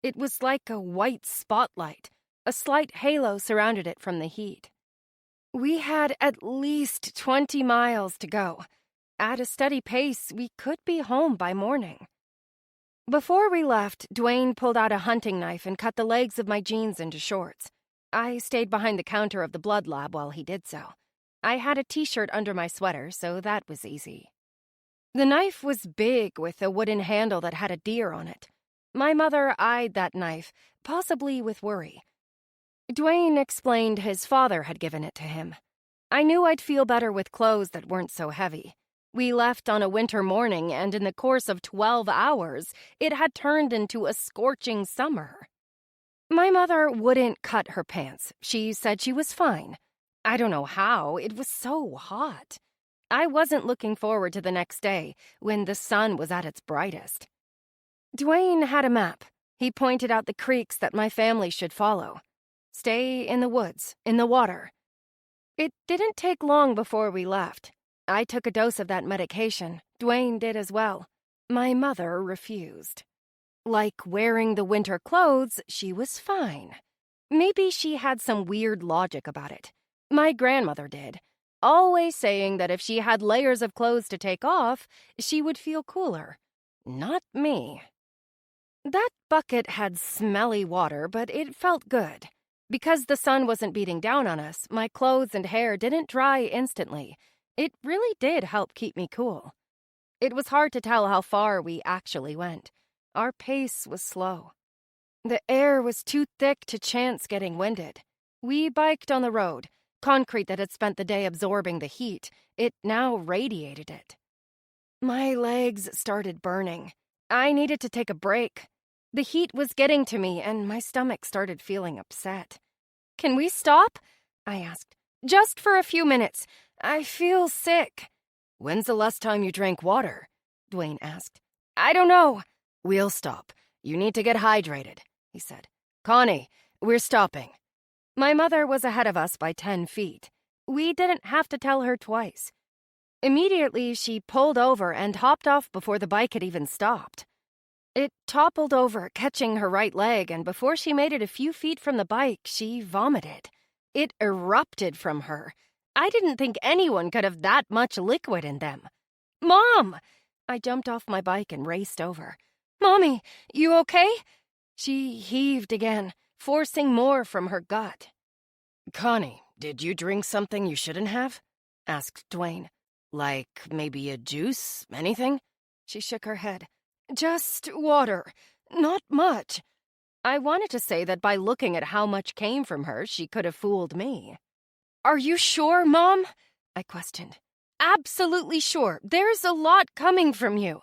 It was like a white spotlight. A slight halo surrounded it from the heat. We had at least 20 miles to go. At a steady pace, we could be home by morning. Before we left, Dwayne pulled out a hunting knife and cut the legs of my jeans into shorts. I stayed behind the counter of the blood lab while he did so. I had a t-shirt under my sweater, so that was easy. The knife was big with a wooden handle that had a deer on it. My mother eyed that knife, possibly with worry. Dwayne explained his father had given it to him. I knew I'd feel better with clothes that weren't so heavy. We left on a winter morning, and in the course of 12 hours, it had turned into a scorching summer. My mother wouldn't cut her pants. She said she was fine. I don't know how. It was so hot. I wasn't looking forward to the next day, when the sun was at its brightest. Dwayne had a map. He pointed out the creeks that my family should follow. Stay in the woods, in the water. It didn't take long before we left. I took a dose of that medication. Dwayne did as well. My mother refused. Like wearing the winter clothes, she was fine. Maybe she had some weird logic about it. My grandmother did, always saying that if she had layers of clothes to take off, she would feel cooler. Not me. That bucket had smelly water, but it felt good. Because the sun wasn't beating down on us, my clothes and hair didn't dry instantly. It really did help keep me cool. It was hard to tell how far we actually went. Our pace was slow. The air was too thick to chance getting winded. We biked on the road. Concrete that had spent the day absorbing the heat, it now radiated it. My legs started burning. I needed to take a break. The heat was getting to me, and my stomach started feeling upset. "Can we stop?" I asked. "Just for a few minutes. I feel sick." "When's the last time you drank water?" Dwayne asked. "I don't know." "We'll stop. You need to get hydrated," he said. "Connie, we're stopping." My mother was ahead of us by 10 feet. We didn't have to tell her twice. Immediately, she pulled over and hopped off before the bike had even stopped. It toppled over, catching her right leg, and before she made it a few feet from the bike, she vomited. It erupted from her. I didn't think anyone could have that much liquid in them. "Mom!" I jumped off my bike and raced over. "Mommy, you okay?" She heaved again, forcing more from her gut. "Connie, did you drink something you shouldn't have?" asked Dwayne. "Like maybe a juice, anything?" She shook her head. "Just water. Not much." I wanted to say that by looking at how much came from her, she could have fooled me. "Are you sure, Mom?" I questioned. "Absolutely sure. There's a lot coming from you."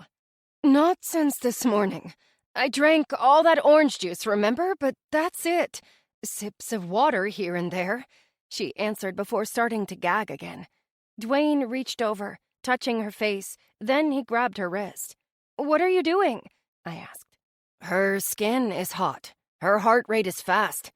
"Not since this morning. I drank all that orange juice, remember? But that's it. Sips of water here and there," she answered before starting to gag again. Dwayne reached over, touching her face, then he grabbed her wrist. "What are you doing?" I asked. "Her skin is hot. Her heart rate is fast.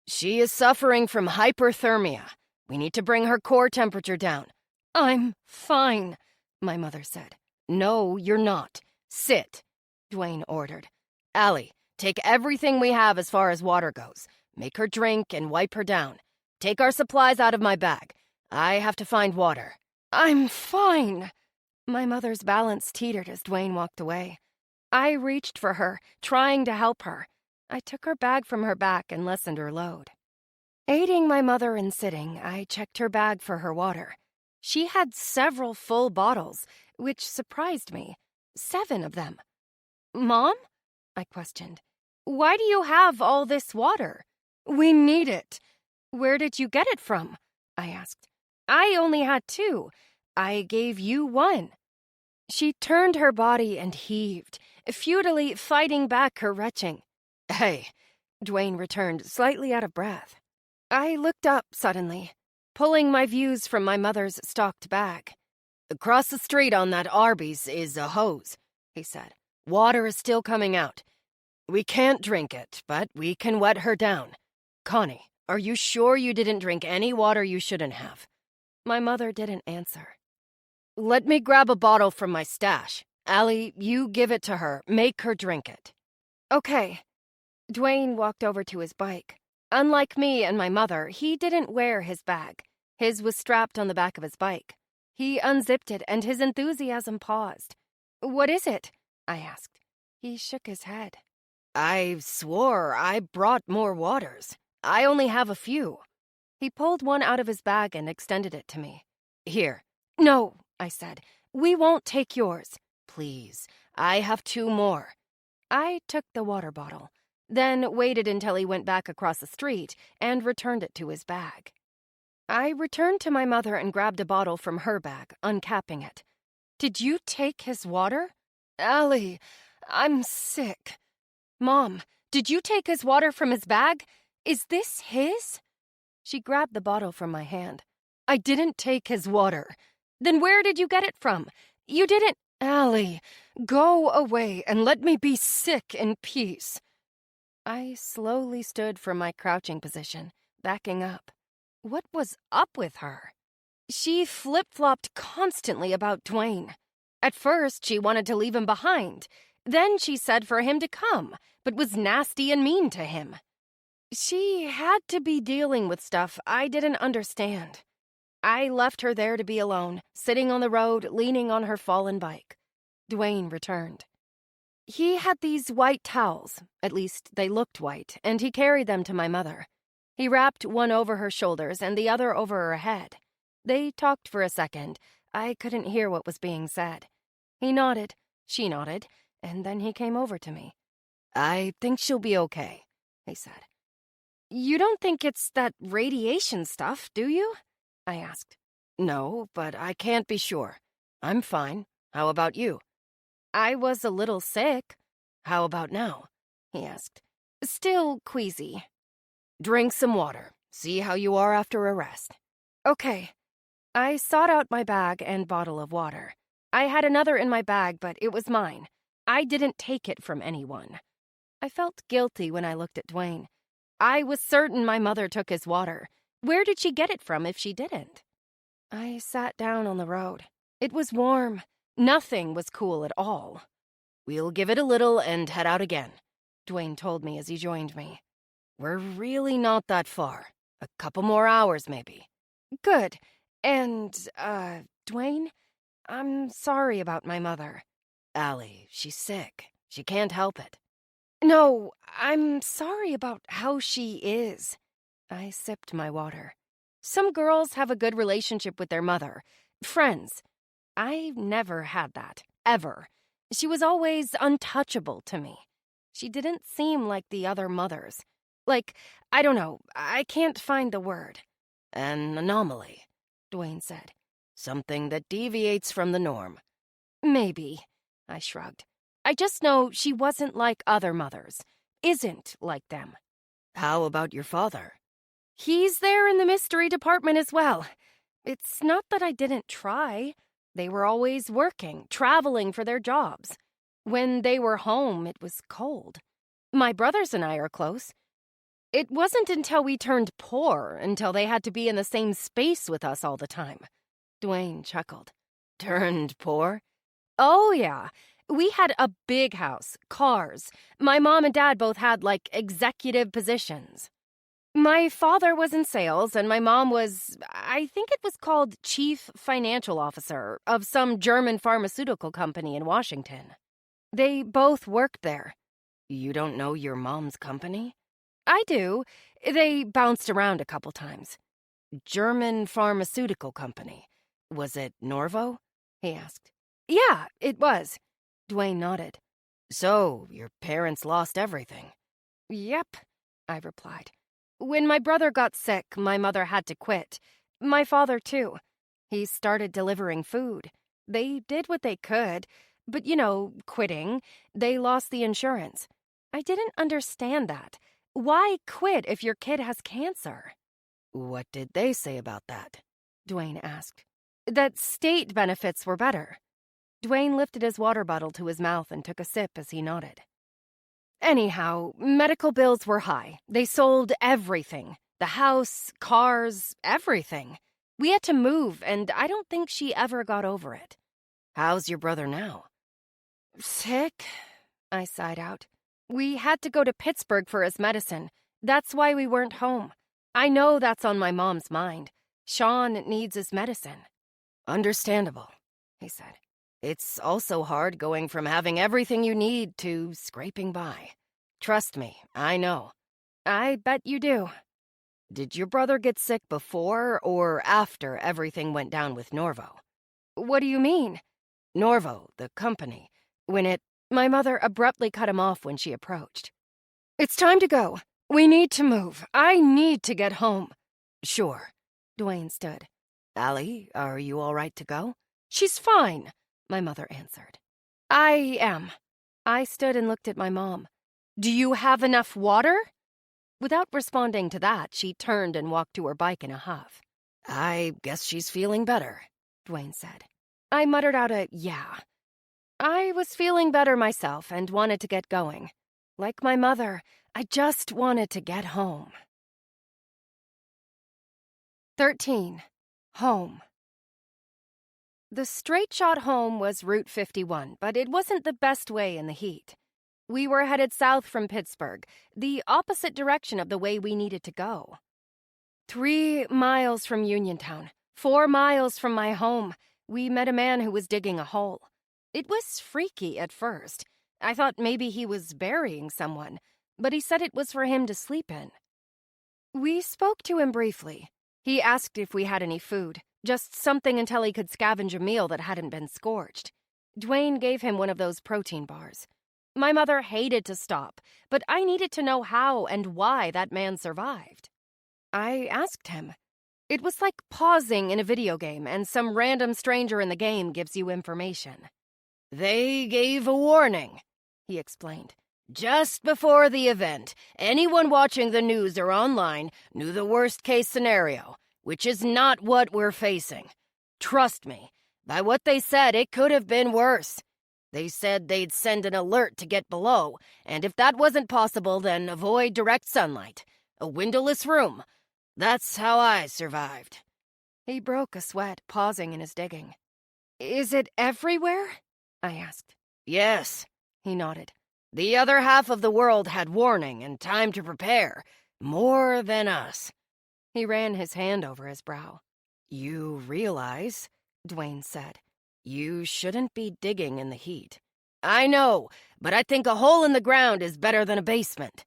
She is suffering from hyperthermia. We need to bring her core temperature down." "I'm fine," my mother said. "No, you're not. Sit," Dwayne ordered. "Allie, take everything we have as far as water goes. Make her drink and wipe her down. Take our supplies out of my bag. I have to find water." "I'm fine." My mother's balance teetered as Dwayne walked away. I reached for her, trying to help her. I took her bag from her back and lessened her load. Aiding my mother in sitting, I checked her bag for her water. She had several full bottles, which surprised me. 7 of them. "Mom?" I questioned. "Why do you have all this water?" "We need it." "Where did you get it from?" I asked. "I only had 2. I gave you 1. She turned her body and heaved, futilely fighting back her retching. "Hey," Dwayne returned, slightly out of breath. I looked up suddenly, pulling my views from my mother's stocked bag. "Across the street on that Arby's is a hose," he said. "Water is still coming out. We can't drink it, but we can wet her down. Connie, are you sure you didn't drink any water you shouldn't have?" My mother didn't answer. "Let me grab a bottle from my stash. Allie, you give it to her. Make her drink it." "Okay." Dwayne walked over to his bike. Unlike me and my mother, he didn't wear his bag. His was strapped on the back of his bike. He unzipped it, and his enthusiasm paused. "What is it?" I asked. He shook his head. I swore I brought more waters. I only have a few. He pulled one out of his bag and extended it to me. Here. No, I said. We won't take yours. Please, I have 2 more. I took the water bottle, then waited until he went back across the street and returned it to his bag. I returned to my mother and grabbed a bottle from her bag, uncapping it. Did you take his water? Allie, I'm sick. Mom, did you take his water from his bag? Is this his? She grabbed the bottle from my hand. I didn't take his water. Then where did you get it from? You didn't— Allie, go away and let me be sick in peace. I slowly stood from my crouching position, backing up. What was up with her? She flip-flopped constantly about Dwayne. At first, she wanted to leave him behind. Then she said for him to come, but was nasty and mean to him. She had to be dealing with stuff I didn't understand. I left her there to be alone, sitting on the road, leaning on her fallen bike. Dwayne returned. He had these white towels, at least they looked white, and he carried them to my mother. He wrapped one over her shoulders and the other over her head. They talked for a second. I couldn't hear what was being said. He nodded, she nodded, and then he came over to me. I think she'll be okay, he said. You don't think it's that radiation stuff, do you? I asked. No, but I can't be sure. I'm fine. How about you? I was a little sick. How about now? He asked. Still queasy. Drink some water. See how you are after a rest. Okay. I sought out my bag and bottle of water. I had another in my bag, but it was mine. I didn't take it from anyone. I felt guilty when I looked at Dwayne. I was certain my mother took his water. Where did she get it from if she didn't? I sat down on the road. It was warm. Nothing was cool at all. We'll give it a little and head out again, Dwayne told me as he joined me. We're really not that far. A couple more hours, maybe. Good. And, Dwayne, I'm sorry about my mother. Allie, she's sick. She can't help it. No, I'm sorry about how she is. I sipped my water. Some girls have a good relationship with their mother. Friends. I never had that. Ever. She was always untouchable to me. She didn't seem like the other mothers. Like, I don't know, I can't find the word. An anomaly, Dwayne said. Something that deviates from the norm. Maybe, I shrugged. I just know she wasn't like other mothers. Isn't like them. How about your father? He's there in the mystery department as well. It's not that I didn't try. They were always working, traveling for their jobs. When they were home, it was cold. My brothers and I are close. It wasn't until we turned poor until they had to be in the same space with us all the time. Dwayne chuckled. Turned poor? Oh, yeah. We had a big house, cars. My mom and dad both had, executive positions. My father was in sales, and my mom was, I think it was called Chief Financial Officer of some German pharmaceutical company in Washington. They both worked there. You don't know your mom's company? I do. They bounced around a couple times. German pharmaceutical company. Was it Norvo? He asked. Yeah, it was. Dwayne nodded. So, your parents lost everything? Yep, I replied. When my brother got sick, my mother had to quit. My father, too. He started delivering food. They did what they could, but, quitting, they lost the insurance. I didn't understand that. Why quit if your kid has cancer? What did they say about that? Dwayne asked. That state benefits were better. Dwayne lifted his water bottle to his mouth and took a sip as he nodded. Anyhow, medical bills were high. They sold everything. The house, cars, everything. We had to move, and I don't think she ever got over it. How's your brother now? Sick, I sighed out. We had to go to Pittsburgh for his medicine. That's why we weren't home. I know that's on my mom's mind. Sean needs his medicine. Understandable, he said. It's also hard going from having everything you need to scraping by. Trust me, I know. I bet you do. Did your brother get sick before or after everything went down with Norvo? What do you mean? Norvo, the company. My mother abruptly cut him off when she approached. It's time to go. We need to move. I need to get home. Sure. Dwayne stood. Allie, are you all right to go? She's fine, my mother answered. I am. I stood and looked at my mom. Do you have enough water? Without responding to that, she turned and walked to her bike in a huff. I guess she's feeling better, Dwayne said. I muttered out a yeah. I was feeling better myself and wanted to get going. Like my mother, I just wanted to get home. 13. Home. The straight shot home was Route 51, but it wasn't the best way in the heat. We were headed south from Pittsburgh, the opposite direction of the way we needed to go. 3 miles from Uniontown, 4 miles from my home, we met a man who was digging a hole. It was freaky at first. I thought maybe he was burying someone, but he said it was for him to sleep in. We spoke to him briefly. He asked if we had any food, just something until he could scavenge a meal that hadn't been scorched. Dwayne gave him one of those protein bars. My mother hated to stop, but I needed to know how and why that man survived. I asked him. It was like pausing in a video game and some random stranger in the game gives you information. They gave a warning, he explained. Just before the event, anyone watching the news or online knew the worst-case scenario, which is not what we're facing. Trust me, by what they said, it could have been worse. They said they'd send an alert to get below, and if that wasn't possible, then avoid direct sunlight. A windowless room. That's how I survived. He broke a sweat, pausing in his digging. Is it everywhere? I asked. Yes, he nodded. The other half of the world had warning and time to prepare. More than us. He ran his hand over his brow. You realize, Dwayne said, you shouldn't be digging in the heat. I know, but I think a hole in the ground is better than a basement.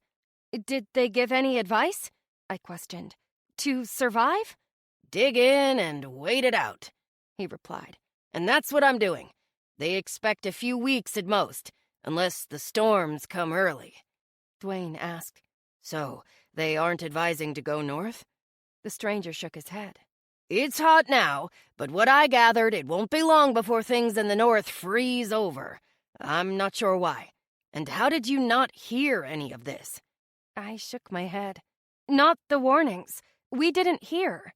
Did they give any advice? I questioned. To survive? Dig in and wait it out, he replied. And that's what I'm doing. They expect a few weeks at most, unless the storms come early. Dwayne asked. So, they aren't advising to go north? The stranger shook his head. It's hot now, but what I gathered, it won't be long before things in the north freeze over. I'm not sure why. And how did you not hear any of this? I shook my head. Not the warnings. We didn't hear,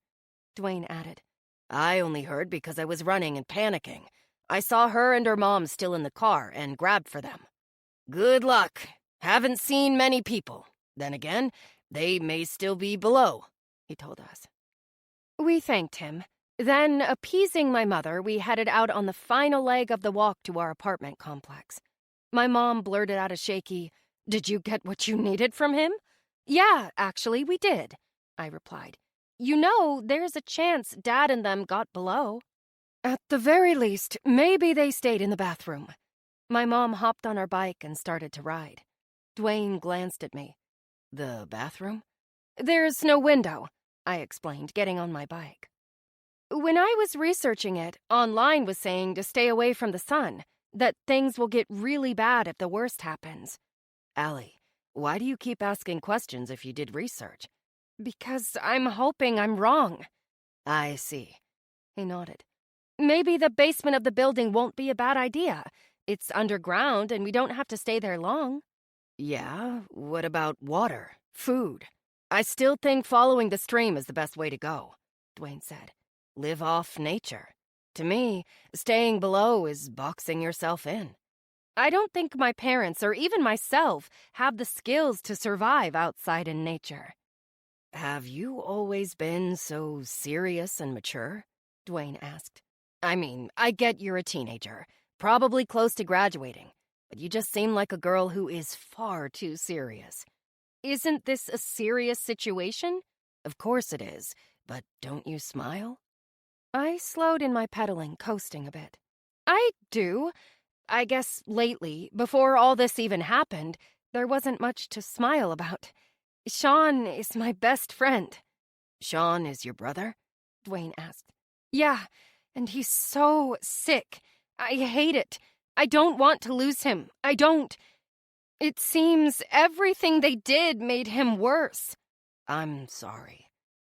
Dwayne added. I only heard because I was running and panicking. I saw her and her mom still in the car and grabbed for them. Good luck. Haven't seen many people. Then again, they may still be below, he told us. We thanked him. Then, appeasing my mother, we headed out on the final leg of the walk to our apartment complex. My mom blurted out a shaky, Did you get what you needed from him? Yeah, actually, we did, I replied. You know, there's a chance Dad and them got below. At the very least, maybe they stayed in the bathroom. My mom hopped on her bike and started to ride. Dwayne glanced at me. The bathroom? There's no window, I explained, getting on my bike. When I was researching it, online was saying to stay away from the sun, that things will get really bad if the worst happens. Allie, why do you keep asking questions if you did research? Because I'm hoping I'm wrong. I see. He nodded. Maybe the basement of the building won't be a bad idea. It's underground and we don't have to stay there long. Yeah, what about water, food? I still think following the stream is the best way to go, Dwayne said. Live off nature. To me, staying below is boxing yourself in. I don't think my parents or even myself have the skills to survive outside in nature. Have you always been so serious and mature? Dwayne asked. I mean, I get you're a teenager, probably close to graduating, but you just seem like a girl who is far too serious. Isn't this a serious situation? Of course it is, but don't you smile? I slowed in my pedaling, coasting a bit. I do. I guess lately, before all this even happened, there wasn't much to smile about. Sean is my best friend. Sean is your brother? Dwayne asked. Yeah, and he's so sick. I hate it. I don't want to lose him. I don't. It seems everything they did made him worse. I'm sorry.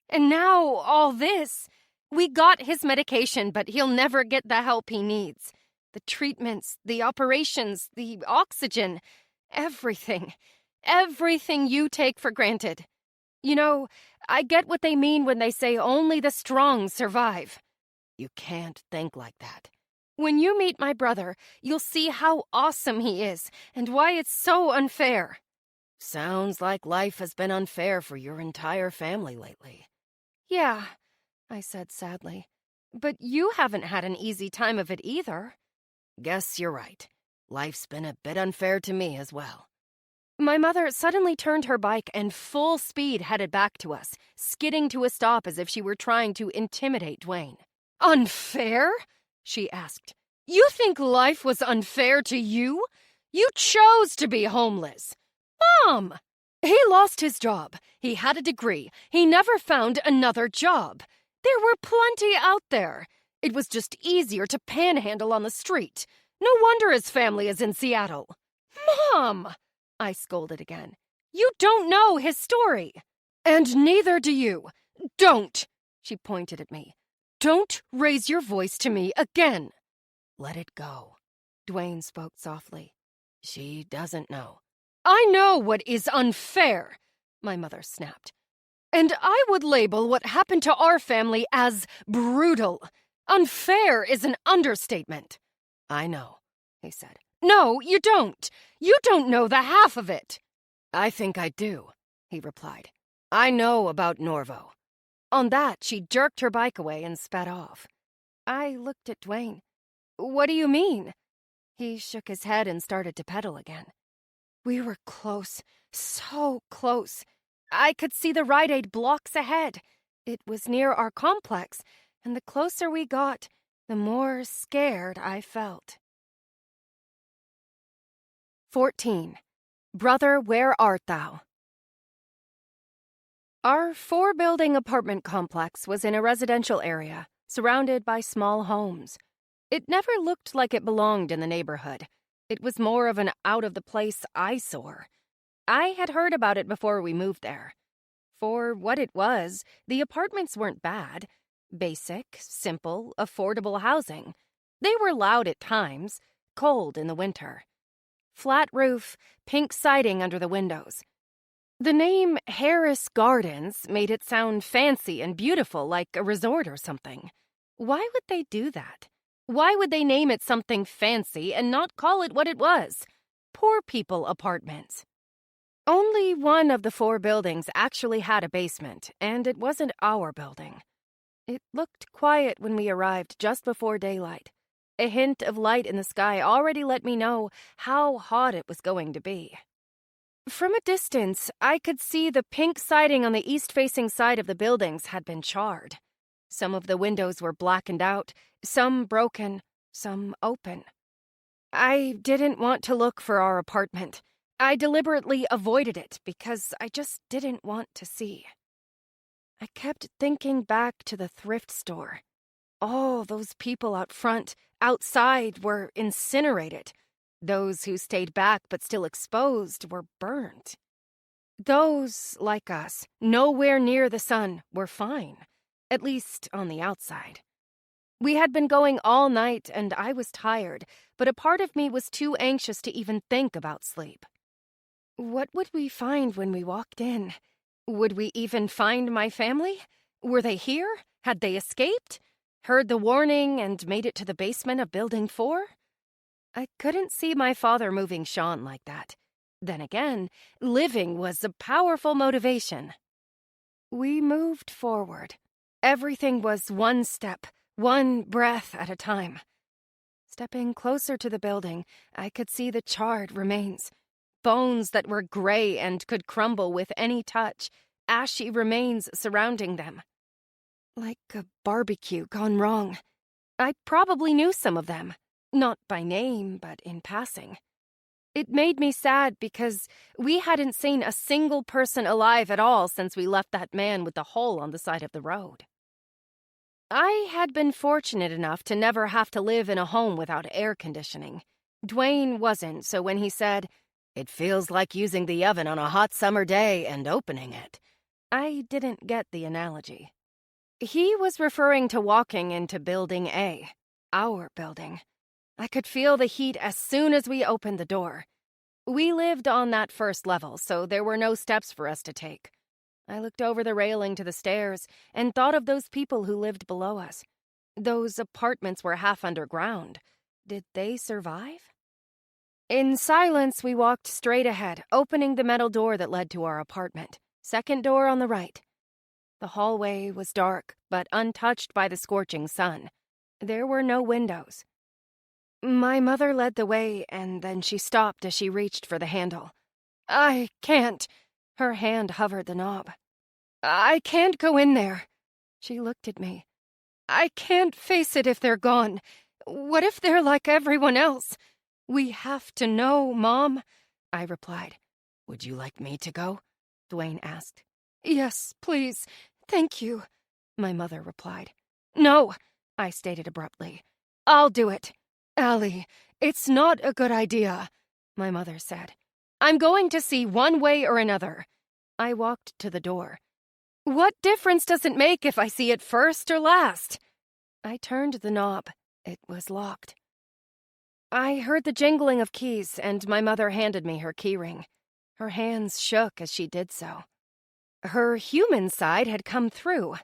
And now all this. We got his medication, but he'll never get the help he needs. The treatments, the operations, the oxygen, everything. Everything you take for granted. You know, I get what they mean when they say only the strong survive. You can't think like that. When you meet my brother, you'll see how awesome he is and why it's so unfair. Sounds like life has been unfair for your entire family lately. Yeah, I said sadly. But you haven't had an easy time of it either. Guess you're right. Life's been a bit unfair to me as well. My mother suddenly turned her bike and full speed headed back to us, skidding to a stop as if she were trying to intimidate Dwayne. Unfair? She asked. You think life was unfair to you? You chose to be homeless. Mom! He lost his job. He had a degree. He never found another job. There were plenty out there. It was just easier to panhandle on the street. No wonder his family is in Seattle. Mom! I scolded again. You don't know his story. And neither do you. Don't! She pointed at me. Don't raise your voice to me again. Let it go. Dwayne spoke softly. She doesn't know. I know what is unfair, my mother snapped. And I would label what happened to our family as brutal. Unfair is an understatement. I know, he said. No, you don't. You don't know the half of it. I think I do, he replied. I know about Norvo. On that, she jerked her bike away and sped off. I looked at Dwayne. What do you mean? He shook his head and started to pedal again. We were close, so close. I could see the Rite Aid blocks ahead. It was near our complex, and the closer we got, the more scared I felt. 14. Brother, where art thou? Our 4-building apartment complex was in a residential area, surrounded by small homes. It never looked like it belonged in the neighborhood. It was more of an out-of-the-place eyesore. I had heard about it before we moved there. For what it was, the apartments weren't bad. Basic, simple, affordable housing. They were loud at times, cold in the winter. Flat roof, pink siding under the windows. The name Harris Gardens made it sound fancy and beautiful, like a resort or something. Why would they do that? Why would they name it something fancy and not call it what it was? Poor people apartments. Only one of the 4 buildings actually had a basement, and it wasn't our building. It looked quiet when we arrived just before daylight. A hint of light in the sky already let me know how hot it was going to be. From a distance, I could see the pink siding on the east-facing side of the buildings had been charred. Some of the windows were blackened out, some broken, some open. I didn't want to look for our apartment. I deliberately avoided it because I just didn't want to see. I kept thinking back to the thrift store. All those people out front, outside, were incinerated. Those who stayed back but still exposed were burnt. Those, like us, nowhere near the sun, were fine, at least on the outside. We had been going all night and I was tired, but a part of me was too anxious to even think about sleep. What would we find when we walked in? Would we even find my family? Were they here? Had they escaped? Heard the warning and made it to the basement of Building 4? I couldn't see my father moving Sean like that. Then again, living was a powerful motivation. We moved forward. Everything was one step, one breath at a time. Stepping closer to the building, I could see the charred remains. Bones that were gray and could crumble with any touch, ashy remains surrounding them. Like a barbecue gone wrong. I probably knew some of them. Not by name, but in passing. It made me sad because we hadn't seen a single person alive at all since we left that man with the hole on the side of the road. I had been fortunate enough to never have to live in a home without air conditioning. Dwayne wasn't, so when he said, "It feels like using the oven on a hot summer day and opening it," I didn't get the analogy. He was referring to walking into Building A, our building. I could feel the heat as soon as we opened the door. We lived on that first level, so there were no steps for us to take. I looked over the railing to the stairs and thought of those people who lived below us. Those apartments were half underground. Did they survive? In silence, we walked straight ahead, opening the metal door that led to our apartment. Second door on the right. The hallway was dark, but untouched by the scorching sun. There were no windows. My mother led the way, and then she stopped as she reached for the handle. "I can't." Her hand hovered the knob. "I can't go in there." She looked at me. "I can't face it if they're gone. What if they're like everyone else? We have to know, Mom," I replied. "Would you like me to go?" Dwayne asked. "Yes, please. Thank you," my mother replied. "No," I stated abruptly. "I'll do it." "Allie, it's not a good idea," my mother said. "I'm going to see one way or another." I walked to the door. "What difference does it make if I see it first or last?" I turned the knob. It was locked. I heard the jingling of keys, and my mother handed me her keyring. Her hands shook as she did so. Her human side had come through.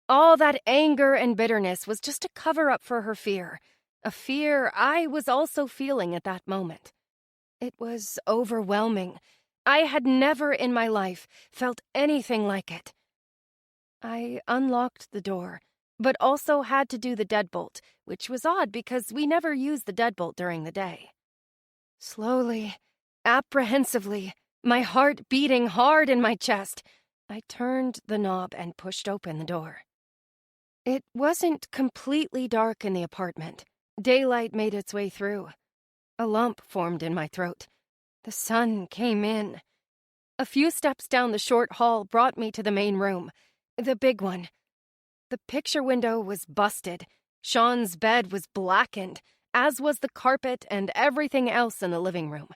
All that anger and bitterness was just a cover-up for her fear, a fear I was also feeling at that moment. It was overwhelming. I had never in my life felt anything like it. I unlocked the door, but also had to do the deadbolt, which was odd because we never used the deadbolt during the day. Slowly, apprehensively, my heart beating hard in my chest, I turned the knob and pushed open the door. It wasn't completely dark in the apartment. Daylight made its way through. A lump formed in my throat. The sun came in. A few steps down the short hall brought me to the main room, the big one. The picture window was busted. Sean's bed was blackened, as was the carpet and everything else in the living room.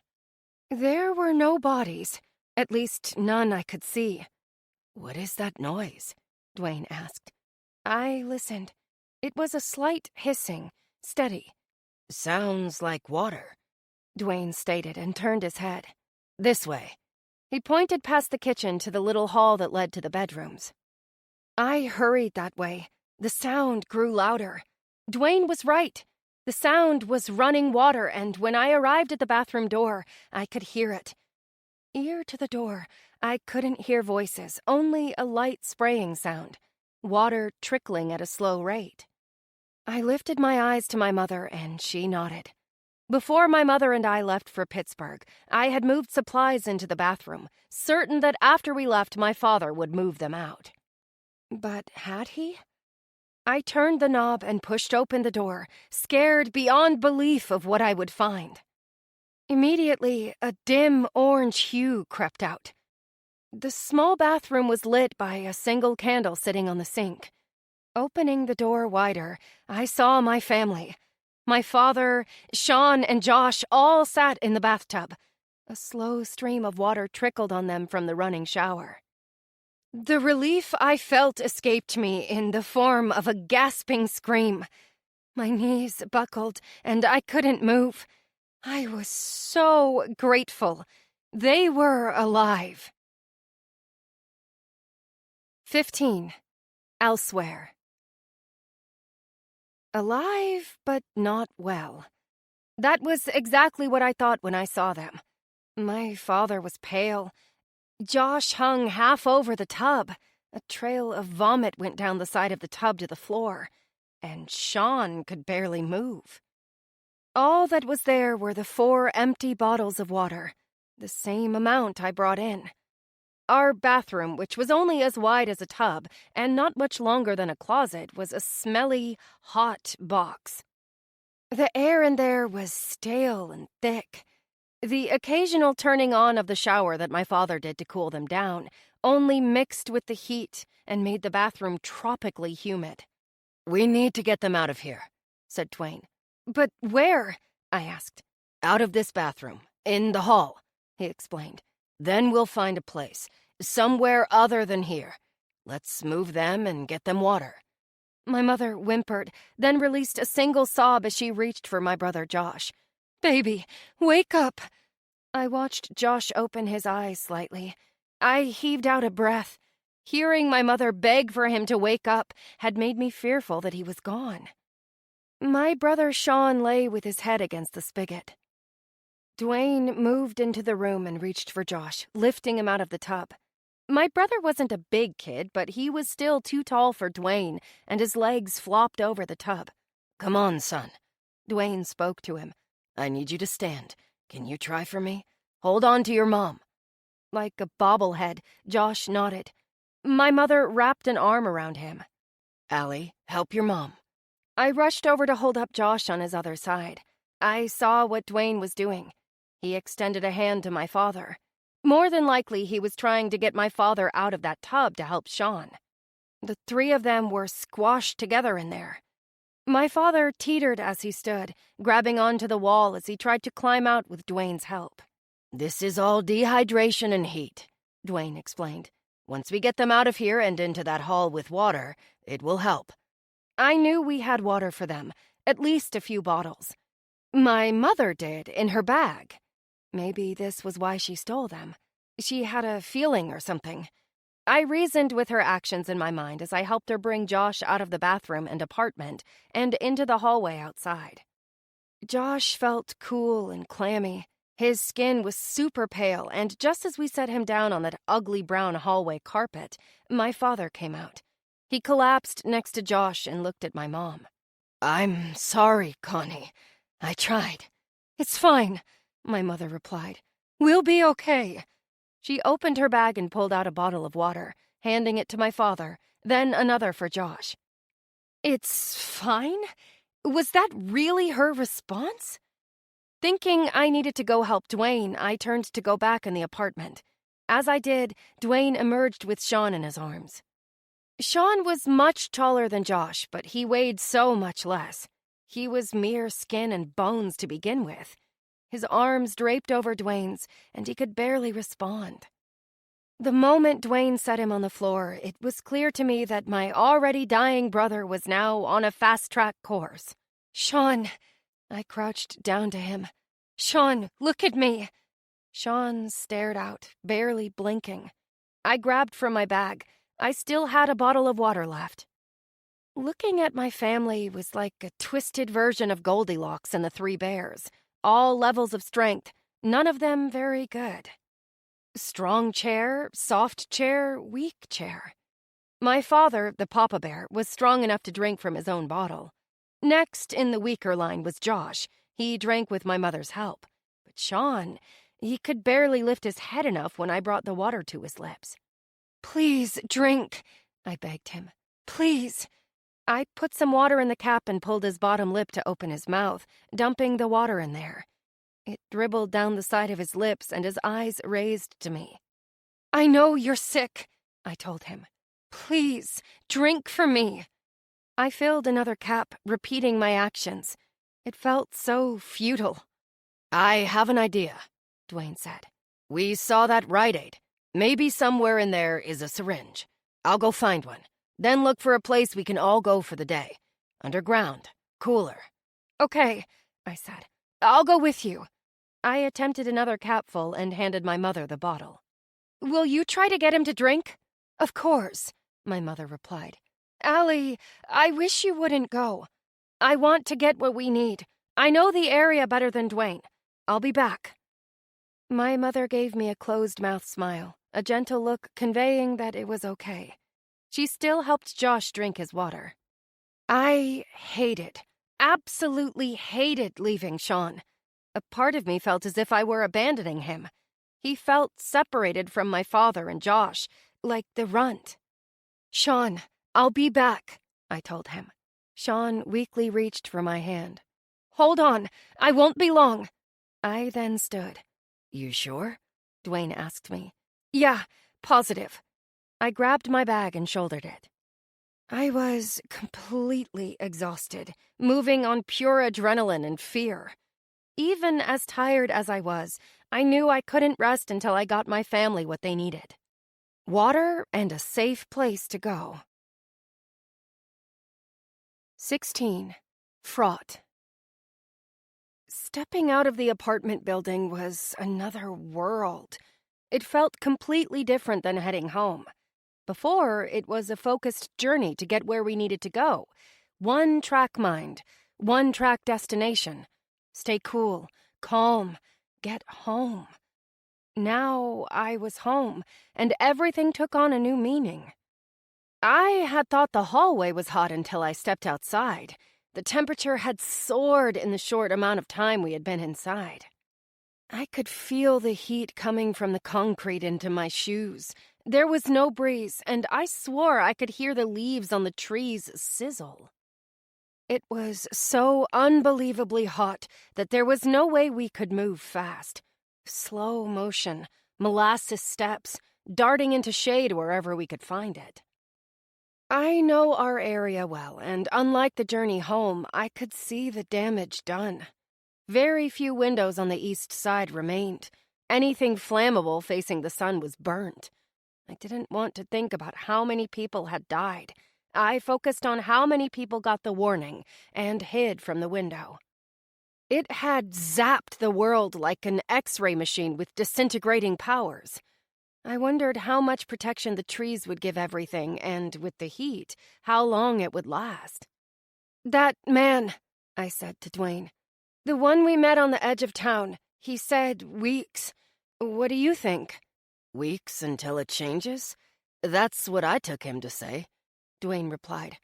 There were no bodies, at least none I could see. "What is that noise?" Dwayne asked. I listened. It was a slight hissing, steady. "Sounds like water," Dwayne stated and turned his head. "This way." He pointed past the kitchen to the little hall that led to the bedrooms. I hurried that way. The sound grew louder. Dwayne was right. The sound was running water, and when I arrived at the bathroom door, I could hear it. Ear to the door, I couldn't hear voices, only a light spraying sound, water trickling at a slow rate. I lifted my eyes to my mother, and she nodded. Before my mother and I left for Pittsburgh, I had moved supplies into the bathroom, certain that after we left, my father would move them out. But had he? I turned the knob and pushed open the door, scared beyond belief of what I would find. Immediately, a dim orange hue crept out. The small bathroom was lit by a single candle sitting on the sink. Opening the door wider, I saw my family. My father, Sean, and Josh all sat in the bathtub. A slow stream of water trickled on them from the running shower. The relief I felt escaped me in the form of a gasping scream. My knees buckled, and I couldn't move. I was so grateful. They were alive. 15. Elsewhere. Alive, but not well. That was exactly what I thought when I saw them. My father was pale. Josh hung half over the tub. A trail of vomit went down the side of the tub to the floor, and Sean could barely move. All that was there were the 4 empty bottles of water, the same amount I brought in. Our bathroom, which was only as wide as a tub and not much longer than a closet, was a smelly, hot box. The air in there was stale and thick. The occasional turning on of the shower that my father did to cool them down only mixed with the heat and made the bathroom tropically humid. "We need to get them out of here," said Dwayne. "But where?" I asked. "Out of this bathroom. In the hall," he explained. "Then we'll find a place. Somewhere other than here. Let's move them and get them water." My mother whimpered, then released a single sob as she reached for my brother Josh. "Baby, wake up!" I watched Josh open his eyes slightly. I heaved out a breath. Hearing my mother beg for him to wake up had made me fearful that he was gone. My brother Sean lay with his head against the spigot. Dwayne moved into the room and reached for Josh, lifting him out of the tub. My brother wasn't a big kid, but he was still too tall for Dwayne, and his legs flopped over the tub. "Come on, son." Dwayne spoke to him. "I need you to stand. Can you try for me? Hold on to your mom." Like a bobblehead, Josh nodded. My mother wrapped an arm around him. "Allie, help your mom." I rushed over to hold up Josh on his other side. I saw what Dwayne was doing. He extended a hand to my father. More than likely, he was trying to get my father out of that tub to help Sean. The three of them were squashed together in there. My father teetered as he stood, grabbing onto the wall as he tried to climb out with Dwayne's help. "This is all dehydration and heat," Dwayne explained. "Once we get them out of here and into that hall with water, it will help." I knew we had water for them, at least a few bottles. My mother did, in her bag. Maybe this was why she stole them. She had a feeling or something. I reasoned with her actions in my mind as I helped her bring Josh out of the bathroom and apartment and into the hallway outside. Josh felt cool and clammy. His skin was super pale, and just as we set him down on that ugly brown hallway carpet, my father came out. He collapsed next to Josh and looked at my mom. "I'm sorry, Connie. I tried." "It's fine," my mother replied. "We'll be okay." She opened her bag and pulled out a bottle of water, handing it to my father, then another for Josh. "It's fine?" Was that really her response? Thinking I needed to go help Dwayne, I turned to go back in the apartment. As I did, Dwayne emerged with Sean in his arms. Sean was much taller than Josh, but he weighed so much less. He was mere skin and bones to begin with. His arms draped over Dwayne's, and he could barely respond. The moment Dwayne set him on the floor, it was clear to me that my already dying brother was now on a fast-track course. "Sean," I crouched down to him. "Sean, look at me." Sean stared out, barely blinking. I grabbed from my bag. I still had a bottle of water left. Looking at my family was like a twisted version of Goldilocks and the Three Bears. All levels of strength, none of them very good. Strong chair, soft chair, weak chair. My father, the Papa Bear, was strong enough to drink from his own bottle. Next in the weaker line was Josh. He drank with my mother's help. But Sean, he could barely lift his head enough when I brought the water to his lips. "Please, drink," I begged him. "Please." I put some water in the cap and pulled his bottom lip to open his mouth, dumping the water in there. It dribbled down the side of his lips and his eyes raised to me. "I know you're sick," I told him. "Please, drink for me." I filled another cap, repeating my actions. It felt so futile. "I have an idea," Dwayne said. "We saw that Rite Aid. Maybe somewhere in there is a syringe. I'll go find one. Then look for a place we can all go for the day. Underground. Cooler." "Okay," I said. "I'll go with you." I attempted another capful and handed my mother the bottle. "Will you try to get him to drink?" "Of course," my mother replied. "Allie, I wish you wouldn't go. I want to get what we need. I know the area better than Dwayne. I'll be back." My mother gave me a closed-mouth smile, a gentle look conveying that it was okay. She still helped Josh drink his water. I absolutely hated leaving Sean. A part of me felt as if I were abandoning him. He felt separated from my father and Josh, like the runt. "Sean, I'll be back," I told him. Sean weakly reached for my hand. Hold on, I won't be long. I then stood. You sure? Dwayne asked me. Yeah, positive. I grabbed my bag and shouldered it. I was completely exhausted, moving on pure adrenaline and fear. Even as tired as I was, I knew I couldn't rest until I got my family what they needed. Water and a safe place to go. 16. Fraught. Stepping out of the apartment building was another world. It felt completely different than heading home. Before, it was a focused journey to get where we needed to go. One-track mind, one-track destination. Stay cool, calm, get home. Now I was home, and everything took on a new meaning. I had thought the hallway was hot until I stepped outside. The temperature had soared in the short amount of time we had been inside. I could feel the heat coming from the concrete into my shoes. There was no breeze, and I swore I could hear the leaves on the trees sizzle. It was so unbelievably hot that there was no way we could move fast. Slow motion, molasses steps, darting into shade wherever we could find it. I know our area well, and unlike the journey home, I could see the damage done. Very few windows on the east side remained. Anything flammable facing the sun was burnt. I didn't want to think about how many people had died. I focused on how many people got the warning and hid from the window. It had zapped the world like an X-ray machine with disintegrating powers. I wondered how much protection the trees would give everything, and with the heat, how long it would last. "That man," I said to Dwayne. "The one we met on the edge of town. He said weeks. What do you think?" Weeks until it changes? That's what I took him to say, Dwayne replied.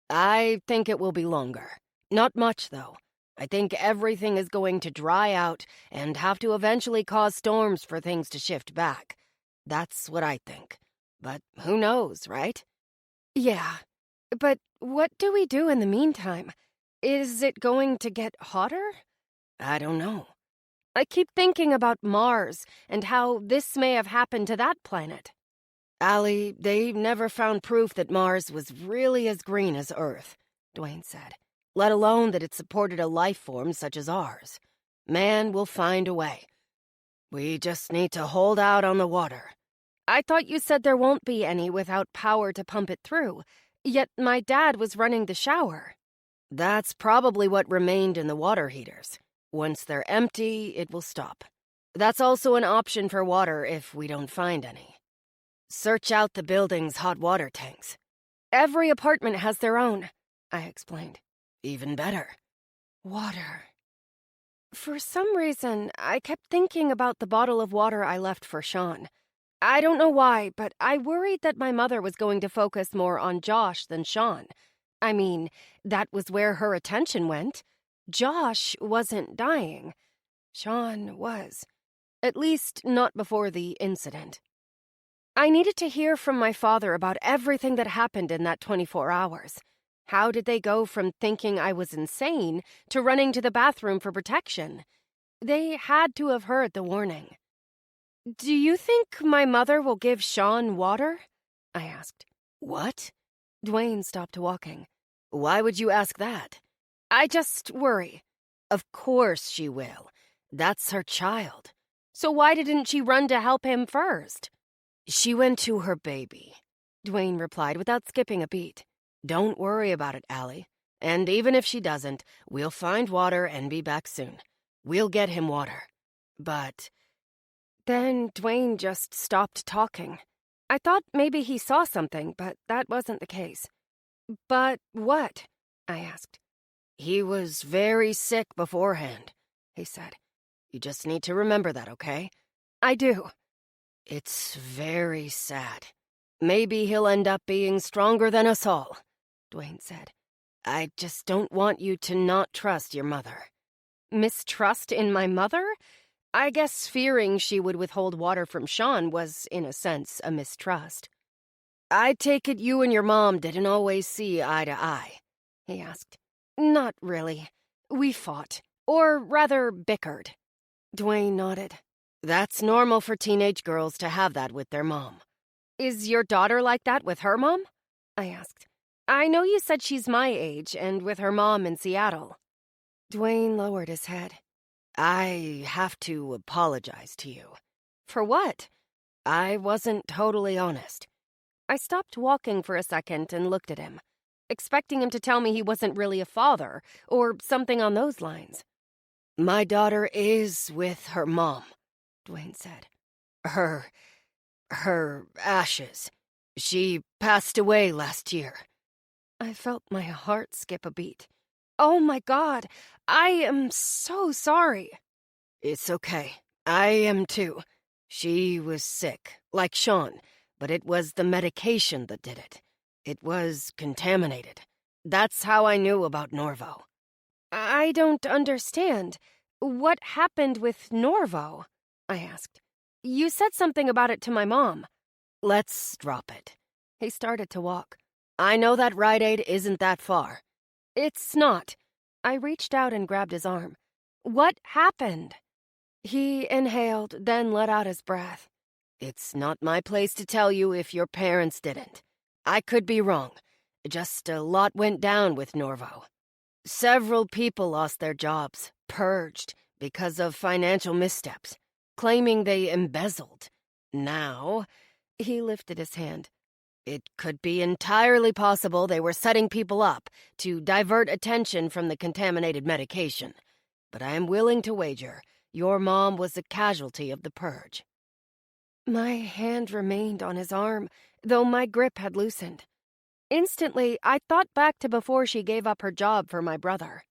I think it will be longer. Not much, though. I think everything is going to dry out and have to eventually cause storms for things to shift back. That's what I think. But who knows, right? Yeah, but what do we do in the meantime? Is it going to get hotter? I don't know. I keep thinking about Mars and how this may have happened to that planet. Allie, they never found proof that Mars was really as green as Earth, Dwayne said, let alone that it supported a life form such as ours. Man will find a way. We just need to hold out on the water. I thought you said there won't be any without power to pump it through, yet my dad was running the shower. That's probably what remained in the water heaters. Once they're empty, it will stop. That's also an option for water if we don't find any. Search out the building's hot water tanks. Every apartment has their own, I explained. Even better. Water. For some reason, I kept thinking about the bottle of water I left for Sean. I don't know why, but I worried that my mother was going to focus more on Josh than Sean. I mean, that was where her attention went. Josh wasn't dying. Sean was. At least not before the incident. I needed to hear from my father about everything that happened in that 24 hours. How did they go from thinking I was insane to running to the bathroom for protection? They had to have heard the warning. "Do you think my mother will give Sean water?" I asked. What? Dwayne stopped walking. Why would you ask that? I just worry. Of course she will. That's her child. So why didn't she run to help him first? She went to her baby, Dwayne replied without skipping a beat. Don't worry about it, Allie. And even if she doesn't, we'll find water and be back soon. We'll get him water. But... Then Dwayne just stopped talking. I thought maybe he saw something, but that wasn't the case. But what? I asked. He was very sick beforehand, he said. You just need to remember that, okay? I do. It's very sad. Maybe he'll end up being stronger than us all, Dwayne said. I just don't want you to not trust your mother. Mistrust in my mother? I guess fearing she would withhold water from Sean was, in a sense, a mistrust. I take it you and your mom didn't always see eye to eye, he asked. Not really. We fought. Or rather, bickered. Dwayne nodded. That's normal for teenage girls to have that with their mom. Is your daughter like that with her mom? I asked. I know you said she's my age and with her mom in Seattle. Dwayne lowered his head. I have to apologize to you. For what? I wasn't totally honest. I stopped walking for a second and looked at him, expecting him to tell me he wasn't really a father, or something on those lines. My daughter is with her mom, Dwayne said. Her ashes. She passed away last year. I felt my heart skip a beat. Oh my God, I am so sorry. It's okay. I am too. She was sick, like Sean, but it was the medication that did it. It was contaminated. That's how I knew about Norvo. I don't understand. What happened with Norvo? I asked. You said something about it to my mom. Let's drop it. He started to walk. I know that Rite Aid isn't that far. It's not. I reached out and grabbed his arm. What happened? He inhaled, then let out his breath. It's not my place to tell you if your parents didn't. I could be wrong. Just a lot went down with Norvo. Several people lost their jobs, purged, because of financial missteps, claiming they embezzled. Now, he lifted his hand. It could be entirely possible they were setting people up to divert attention from the contaminated medication. But I am willing to wager your mom was a casualty of the purge. My hand remained on his arm, though my grip had loosened. Instantly, I thought back to before she gave up her job for my brother.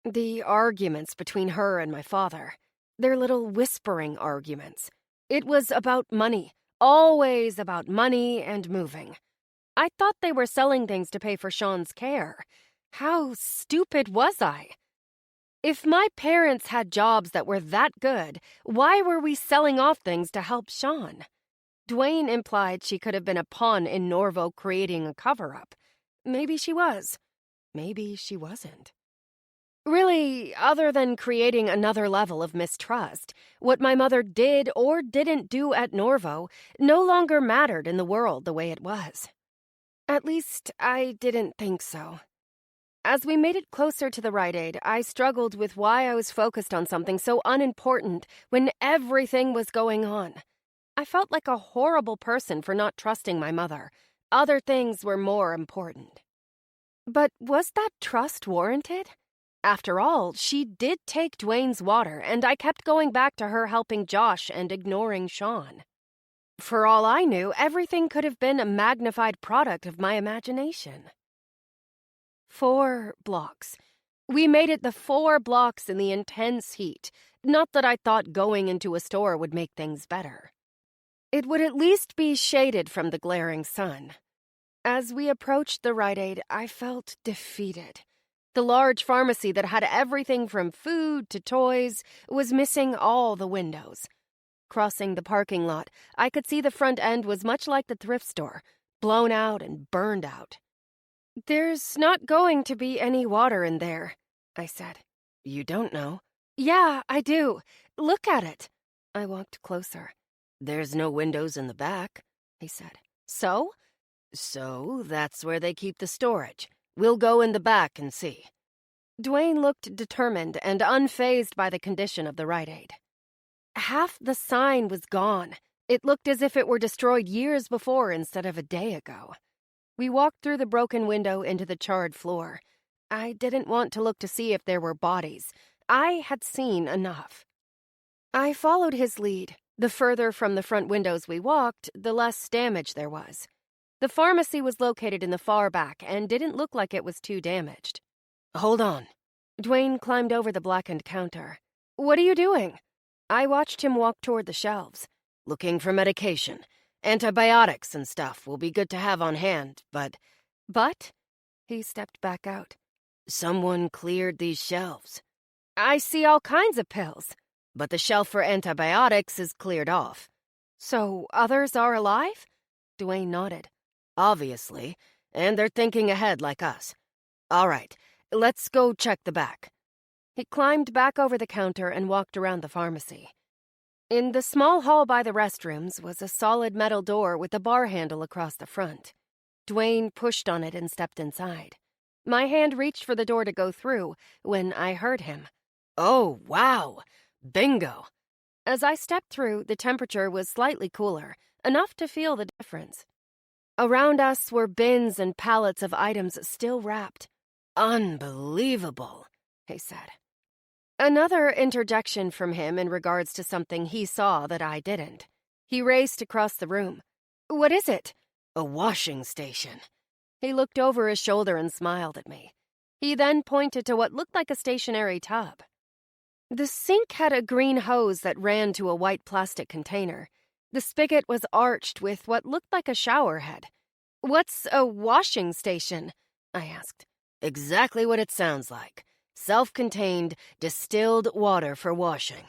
The arguments between her and my father. Their little whispering arguments. It was about money. Always about money and moving. I thought they were selling things to pay for Sean's care. How stupid was I? If my parents had jobs that were that good, why were we selling off things to help Sean? Dwayne implied she could have been a pawn in Norvo creating a cover-up. Maybe she was. Maybe she wasn't. Really, other than creating another level of mistrust, what my mother did or didn't do at Norvo no longer mattered in the world the way it was. At least, I didn't think so. As we made it closer to the Rite Aid, I struggled with why I was focused on something so unimportant when everything was going on. I felt like a horrible person for not trusting my mother. Other things were more important. But was that trust warranted? After all, she did take Dwayne's water, and I kept going back to her helping Josh and ignoring Sean. For all I knew, everything could have been a magnified product of my imagination. 4 blocks. We made it the 4 blocks in the intense heat. Not that I thought going into a store would make things better. It would at least be shaded from the glaring sun. As we approached the Rite Aid, I felt defeated. The large pharmacy that had everything from food to toys was missing all the windows. Crossing the parking lot, I could see the front end was much like the thrift store, blown out and burned out. There's not going to be any water in there, I said. You don't know? Yeah, I do. Look at it. I walked closer. There's no windows in the back, he said. So? So that's where they keep the storage. We'll go in the back and see. Dwayne looked determined and unfazed by the condition of the Rite Aid. Half the sign was gone. It looked as if it were destroyed years before instead of a day ago. We walked through the broken window into the charred floor. I didn't want to look to see if there were bodies. I had seen enough. I followed his lead. The further from the front windows we walked, the less damage there was. The pharmacy was located in the far back and didn't look like it was too damaged. Hold on. Dwayne climbed over the blackened counter. What are you doing? I watched him walk toward the shelves. Looking for medication. Antibiotics and stuff will be good to have on hand, but... But? He stepped back out. Someone cleared these shelves. I see all kinds of pills. But the shelf for antibiotics is cleared off. So others are alive? Dwayne nodded. Obviously, and they're thinking ahead like us. All right, let's go check the back. He climbed back over the counter and walked around the pharmacy. In the small hall by the restrooms was a solid metal door with a bar handle across the front. Dwayne pushed on it and stepped inside. My hand reached for the door to go through when I heard him. "Oh, wow! Bingo!" As I stepped through, the temperature was slightly cooler, enough to feel the difference. Around us were bins and pallets of items still wrapped. "Unbelievable," he said. Another interjection from him in regards to something he saw that I didn't. He raced across the room. "What is it?" "A washing station." He looked over his shoulder and smiled at me. He then pointed to what looked like a stationary tub. The sink had a green hose that ran to a white plastic container. The spigot was arched with what looked like a shower head. "What's a washing station?" I asked. "Exactly what it sounds like. Self-contained, distilled water for washing."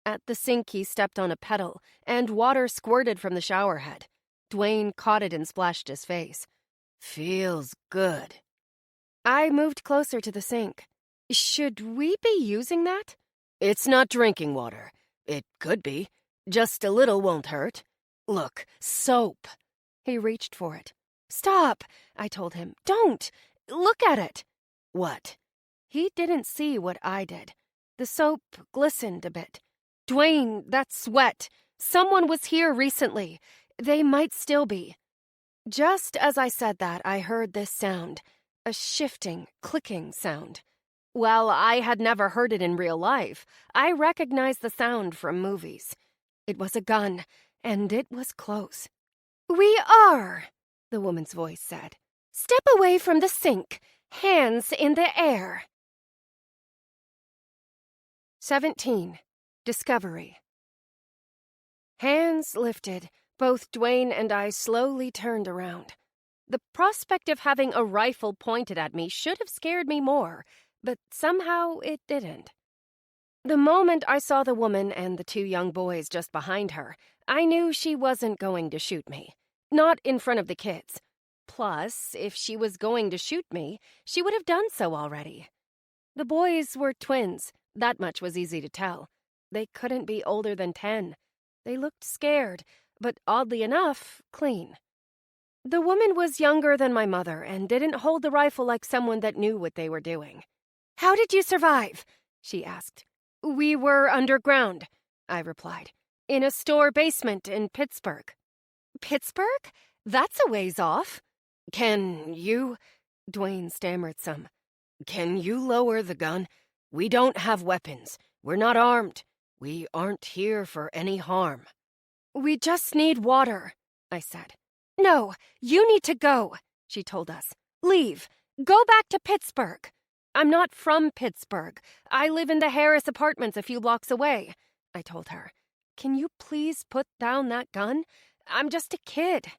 At the sink, he stepped on a pedal, and water squirted from the shower head. Dwayne caught it and splashed his face. "Feels good." I moved closer to the sink. "Should we be using that?" "It's not drinking water. It could be. Just a little won't hurt. Look, soap." He reached for it. "Stop," I told him. "Don't. Look at it." "What?" He didn't see what I did. The soap glistened a bit. "Dwayne, that's sweat. Someone was here recently. They might still be." Just as I said that, I heard this sound, a shifting, clicking sound. While I had never heard it in real life, I recognized the sound from movies. It was a gun, and it was close. "We are," the woman's voice said. "Step away from the sink. Hands in the air." 17. Discovery. Hands lifted, both Dwayne and I slowly turned around. The prospect of having a rifle pointed at me should have scared me more, but somehow it didn't. The moment I saw the woman and the two young boys just behind her, I knew she wasn't going to shoot me. Not in front of the kids. Plus, if she was going to shoot me, she would have done so already. The boys were twins. That much was easy to tell. They couldn't be older than 10. They looked scared, but oddly enough, clean. The woman was younger than my mother and didn't hold the rifle like someone that knew what they were doing. "How did you survive?" she asked. "We were underground," I replied. "In a store basement in Pittsburgh." "Pittsburgh? That's a ways off." "Can you—" Dwayne stammered some. "Can you lower the gun? We don't have weapons. We're not armed. We aren't here for any harm." "We just need water," I said. "No, you need to go," she told us. "Leave. Go back to Pittsburgh." "I'm not from Pittsburgh. I live in the Harris Apartments a few blocks away," I told her. "Can you please put down that gun? I'm just a kid."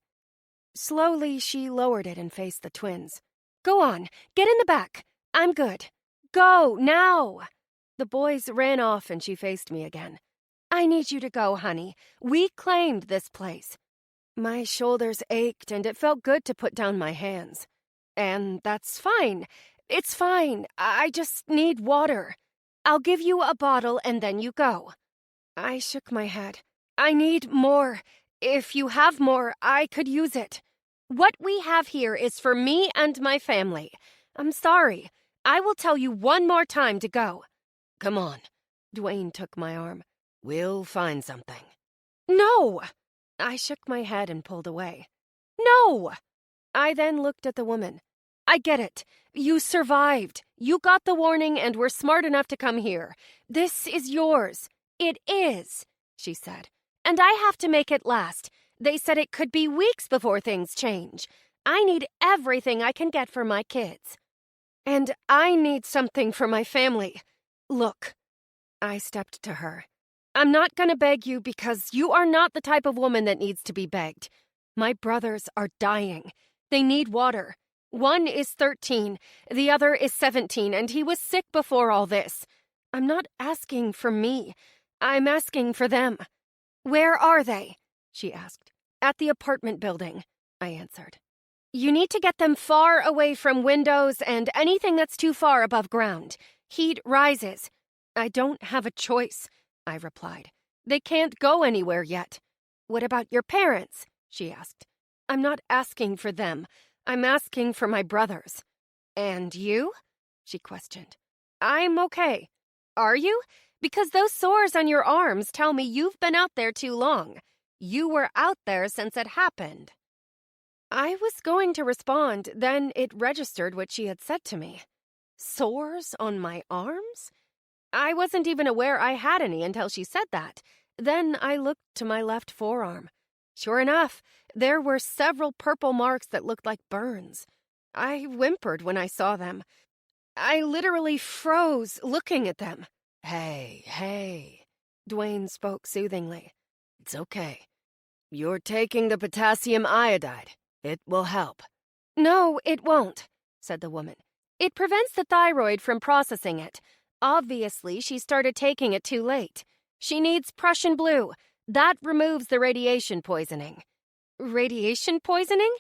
Slowly, she lowered it and faced the twins. "Go on, get in the back. I'm good. Go, now." The boys ran off and she faced me again. "I need you to go, honey. We claimed this place." My shoulders ached and it felt good to put down my hands. "And that's fine. It's fine. I just need water. I'll give you a bottle and then you go." I shook my head. "I need more. If you have more, I could use it. What we have here is for me and my family. I'm sorry. I will tell you one more time to go." "Come on." Dwayne took my arm. "We'll find something." "No!" I shook my head and pulled away. "No!" I then looked at the woman. "I get it. You survived. You got the warning and were smart enough to come here. This is yours. It is," she said. "And I have to make it last. They said it could be weeks before things change. I need everything I can get for my kids. And I need something for my family. Look." I stepped to her. "I'm not gonna beg you because you are not the type of woman that needs to be begged. My brothers are dying. They need water. One is 13, the other is 17, and he was sick before all this. I'm not asking for me. I'm asking for them." "Where are they?" she asked. "At the apartment building," I answered. "You need to get them far away from windows and anything that's too far above ground. Heat rises. I don't have a choice, I replied. They can't go anywhere yet. What about your parents? She asked. I'm not asking for them. I'm asking for my brothers. And you? She questioned. I'm okay. Are you? Because those sores on your arms tell me you've been out there too long. You were out there since it happened. I was going to respond, then it registered what she had said to me. Sores on my arms? I wasn't even aware I had any until she said that. Then I looked to my left forearm. Sure enough, there were several purple marks that looked like burns. I whimpered when I saw them. I literally froze looking at them. Hey, Dwayne spoke soothingly. it's okay. You're taking the potassium iodide. It will help. No, it won't, said the woman. It prevents the thyroid from processing it. Obviously, she started taking it too late. She needs Prussian blue. That removes the radiation poisoning. Radiation poisoning?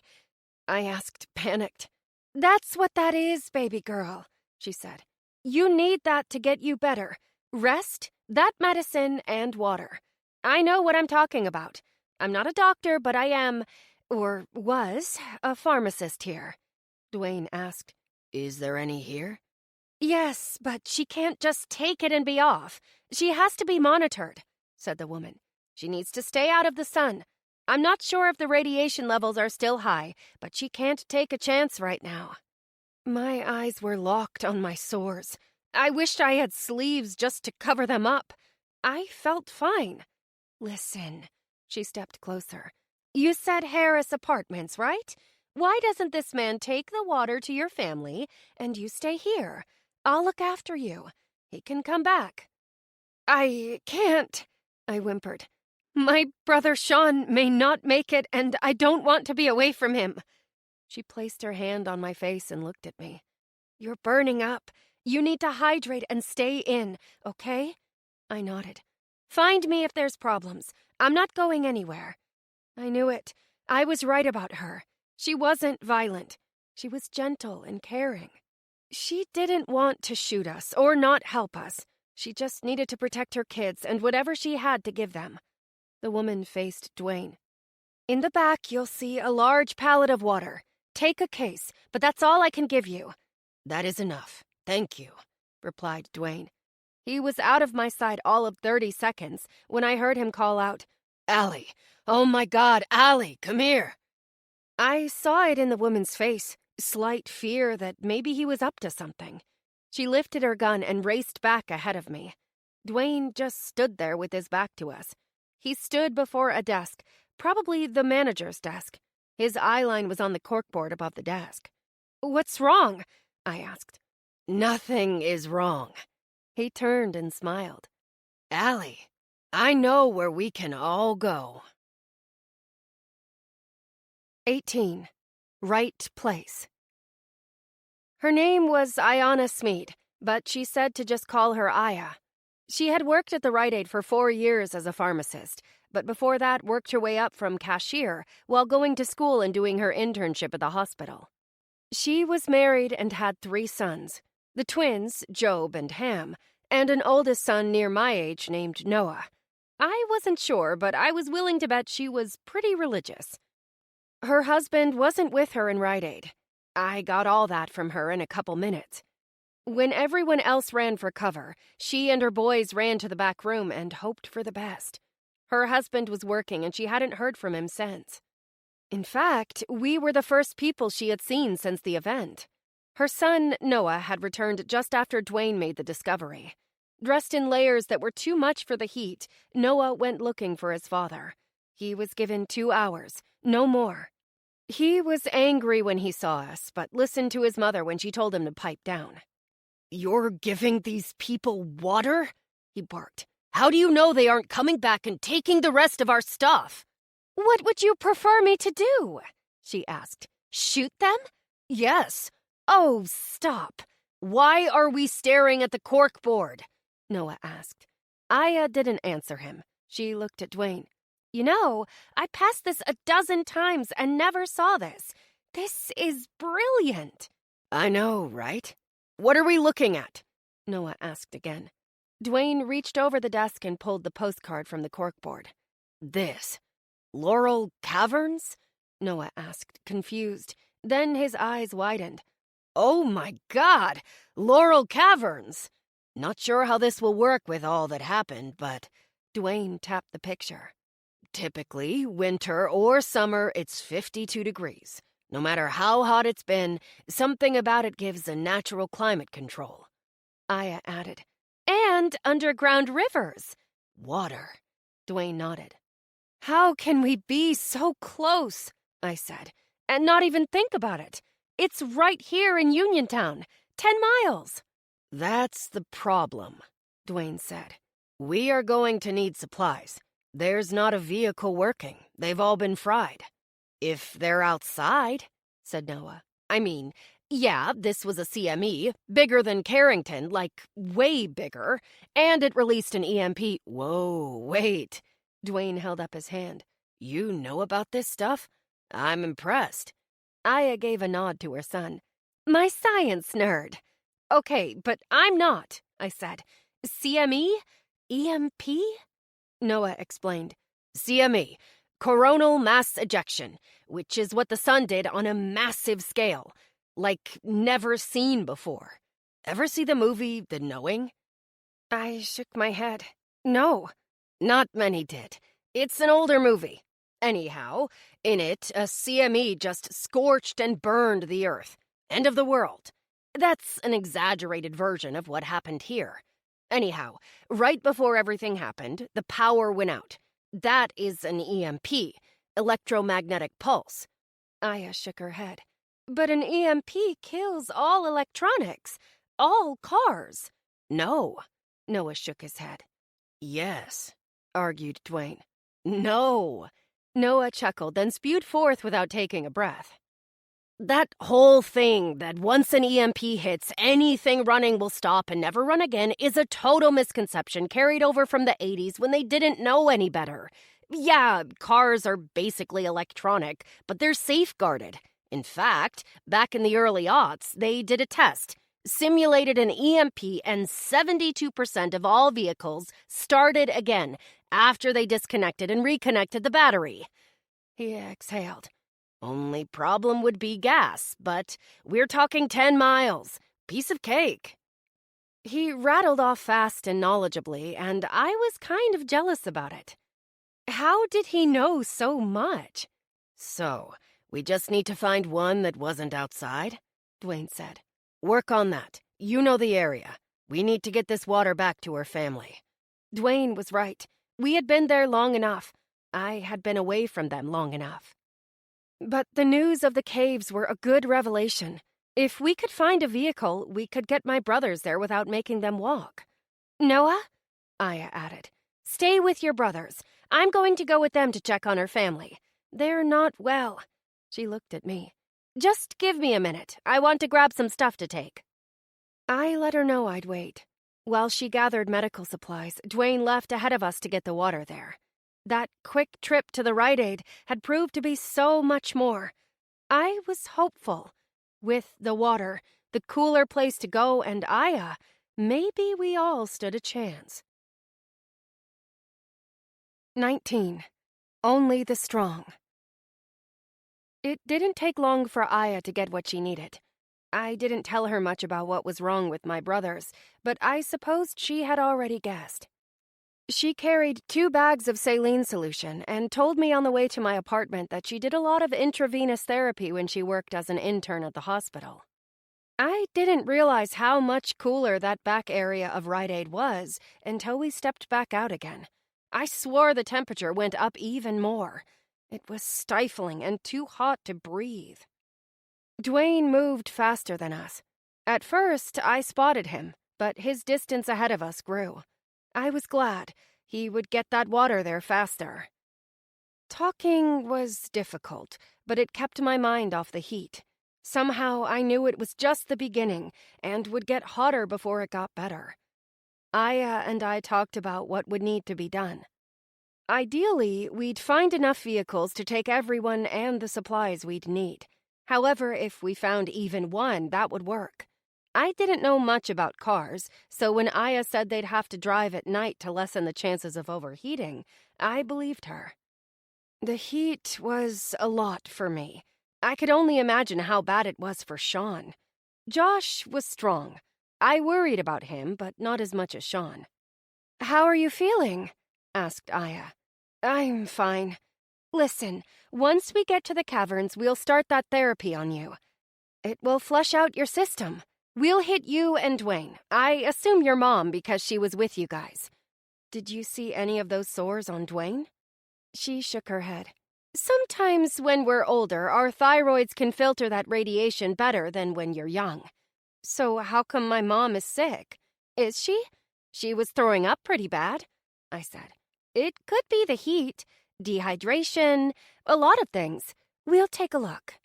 I asked, panicked. That's what that is, baby girl, she said. You need that to get you better. Rest, that medicine, and water. I know what I'm talking about. I'm not a doctor, but I am, or was, a pharmacist here. Dwayne asked. Is there any here? Yes, but she can't just take it and be off. She has to be monitored, said the woman. She needs to stay out of the sun. I'm not sure if the radiation levels are still high, but she can't take a chance right now. My eyes were locked on my sores. I wished I had sleeves just to cover them up. I felt fine. Listen, she stepped closer. You said Harris Apartments, right? Why doesn't this man take the water to your family and you stay here? I'll look after you. He can come back. I can't, I whimpered. My brother Sean may not make it, and I don't want to be away from him. She placed her hand on my face and looked at me. You're burning up. You need to hydrate and stay in, okay? I nodded. Find me if there's problems. I'm not going anywhere. I knew it. I was right about her. She wasn't violent. She was gentle and caring. She didn't want to shoot us or not help us. She just needed to protect her kids and whatever she had to give them. The woman faced Dwayne. In the back, you'll see a large pallet of water. Take a case, but that's all I can give you. That is enough. Thank you, replied Dwayne. He was out of my sight all of 30 seconds when I heard him call out, Allie! Oh my God, Allie, come here! I saw it in the woman's face, slight fear that maybe he was up to something. She lifted her gun and raced back ahead of me. Dwayne just stood there with his back to us. He stood before a desk, probably the manager's desk. His eyeline was on the corkboard above the desk. What's wrong? I asked. Nothing is wrong. He turned and smiled. Allie, I know where we can all go. 18. Right place. Her name was Ayanna Smead, but she said to just call her Aya. She had worked at the Rite Aid for 4 years as a pharmacist, but before that worked her way up from cashier while going to school and doing her internship at the hospital. She was married and had 3 sons, the twins, Job and Ham, and an oldest son near my age named Noah. I wasn't sure, but I was willing to bet she was pretty religious. Her husband wasn't with her in Rite Aid. I got all that from her in a couple minutes. When everyone else ran for cover, she and her boys ran to the back room and hoped for the best. Her husband was working and she hadn't heard from him since. In fact, we were the first people she had seen since the event. Her son, Noah, had returned just after Dwayne made the discovery. Dressed in layers that were too much for the heat, Noah went looking for his father. He was given 2 hours, no more. He was angry when he saw us, but listened to his mother when she told him to pipe down. You're giving these people water? He barked. How do you know they aren't coming back and taking the rest of our stuff? What would you prefer me to do? She asked. Shoot them? Yes. Oh, stop. Why are we staring at the corkboard? Noah asked. Aya didn't answer him. She looked at Dwayne. You know, I passed this a dozen times and never saw this. This is brilliant. I know, right? What are we looking at? Noah asked again. Dwayne reached over the desk and pulled the postcard from the corkboard. This. Laurel Caverns? Noah asked, confused. Then his eyes widened. Oh my God! Laurel Caverns! Not sure how this will work with all that happened, but Dwayne tapped the picture. Typically, winter or summer, it's 52 degrees. No matter how hot it's been, something about it gives a natural climate control. Aya added, and underground rivers. Water. Dwayne nodded. How can we be so close? I said, and not even think about it. It's right here in Uniontown, 10 miles. That's the problem, Dwayne said. We are going to need supplies. There's not a vehicle working. They've all been fried. If they're outside, said Noah. I mean, yeah, this was a CME, bigger than Carrington, like way bigger, and it released an EMP. Whoa, wait. Dwayne held up his hand. You know about this stuff? I'm impressed. Aya gave a nod to her son. My science nerd. Okay, but I'm not, I said. CME? EMP? Noah explained. CME, coronal mass ejection, which is what the sun did on a massive scale, like never seen before. Ever see the movie The Knowing? I shook my head. No. Not many did. It's an older movie. Anyhow, in it, a CME just scorched and burned the earth. End of the world. That's an exaggerated version of what happened here. Anyhow, right before everything happened, the power went out. That is an EMP, electromagnetic pulse. Aya shook her head. But an EMP kills all electronics, all cars. No. Noah shook his head. Yes, argued Dwayne. No. Noah chuckled, then spewed forth without taking a breath. That whole thing that once an EMP hits, anything running will stop and never run again is a total misconception carried over from the 80s when they didn't know any better. Yeah, cars are basically electronic, but they're safeguarded. In fact, back in the early aughts, they did a test, simulated an EMP, and 72% of all vehicles started again after they disconnected and reconnected the battery. He exhaled. Only problem would be gas, but we're talking 10 miles. Piece of cake. He rattled off fast and knowledgeably, and I was kind of jealous about it. How did he know so much? So, we just need to find one that wasn't outside, Dwayne said. Work on that. You know the area. We need to get this water back to her family. Dwayne was right. We had been there long enough. I had been away from them long enough. But the news of the caves were a good revelation. If we could find a vehicle, we could get my brothers there without making them walk. Noah? Aya added. Stay with your brothers. I'm going to go with them to check on her family. They're not well. She looked at me. Just give me a minute. I want to grab some stuff to take. I let her know I'd wait. While she gathered medical supplies, Dwayne left ahead of us to get the water there. That quick trip to the Rite Aid had proved to be so much more. I was hopeful. With the water, the cooler place to go, and Aya, maybe we all stood a chance. 19. Only the strong. It didn't take long for Aya to get what she needed. I didn't tell her much about what was wrong with my brothers, but I supposed she had already guessed. She carried 2 bags of saline solution and told me on the way to my apartment that she did a lot of intravenous therapy when she worked as an intern at the hospital. I didn't realize how much cooler that back area of Rite Aid was until we stepped back out again. I swore the temperature went up even more. It was stifling and too hot to breathe. Dwayne moved faster than us. At first, I spotted him, but his distance ahead of us grew. I was glad he would get that water there faster. Talking was difficult, but it kept my mind off the heat. Somehow I knew it was just the beginning and would get hotter before it got better. Aya and I talked about what would need to be done. Ideally, we'd find enough vehicles to take everyone and the supplies we'd need. However, if we found even one, that would work. I didn't know much about cars, so when Aya said they'd have to drive at night to lessen the chances of overheating, I believed her. The heat was a lot for me. I could only imagine how bad it was for Sean. Josh was strong. I worried about him, but not as much as Sean. "How are you feeling?" asked Aya. "I'm fine. Listen, once we get to the caverns, we'll start that therapy on you. It will flush out your system. We'll hit you and Dwayne. I assume your mom because she was with you guys. Did you see any of those sores on Dwayne?" She shook her head. "Sometimes when we're older, our thyroids can filter that radiation better than when you're young. So how come my mom is sick? Is she? She was throwing up pretty bad," I said. "It could be the heat, dehydration, a lot of things. We'll take a look.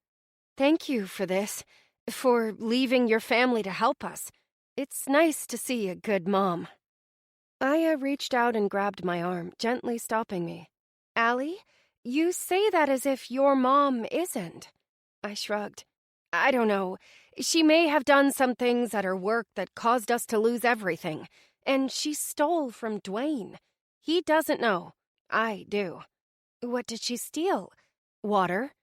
Thank you for this, for leaving your family to help us. It's nice to see a good mom." Aya reached out and grabbed my arm, gently stopping me. "Allie, you say that as if your mom isn't." I shrugged. "I don't know. She may have done some things at her work that caused us to lose everything, and she stole from Dwayne. He doesn't know. I do." "What did she steal? Water?"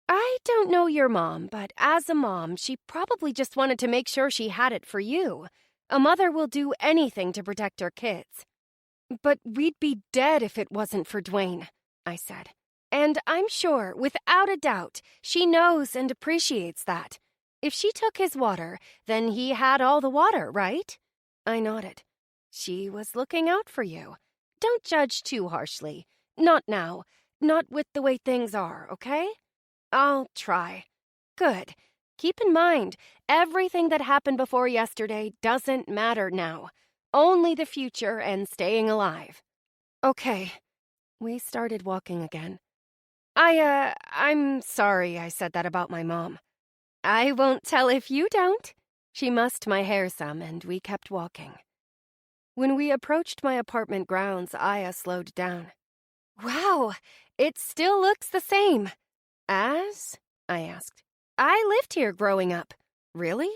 "I don't know your mom, but as a mom, she probably just wanted to make sure she had it for you. A mother will do anything to protect her kids." "But we'd be dead if it wasn't for Dwayne," I said. "And I'm sure, without a doubt, she knows and appreciates that. If she took his water, then he had all the water, right?" I nodded. "She was looking out for you. Don't judge too harshly. Not now. Not with the way things are, okay?" "I'll try." "Good. Keep in mind, everything that happened before yesterday doesn't matter now. Only the future and staying alive." "Okay." We started walking again. I'm sorry I said that about my mom." "I won't tell if you don't." She mussed my hair some, and we kept walking. When we approached my apartment grounds, Aya slowed down. "Wow, it still looks the same." "As?" I asked. "I lived here growing up." "Really?"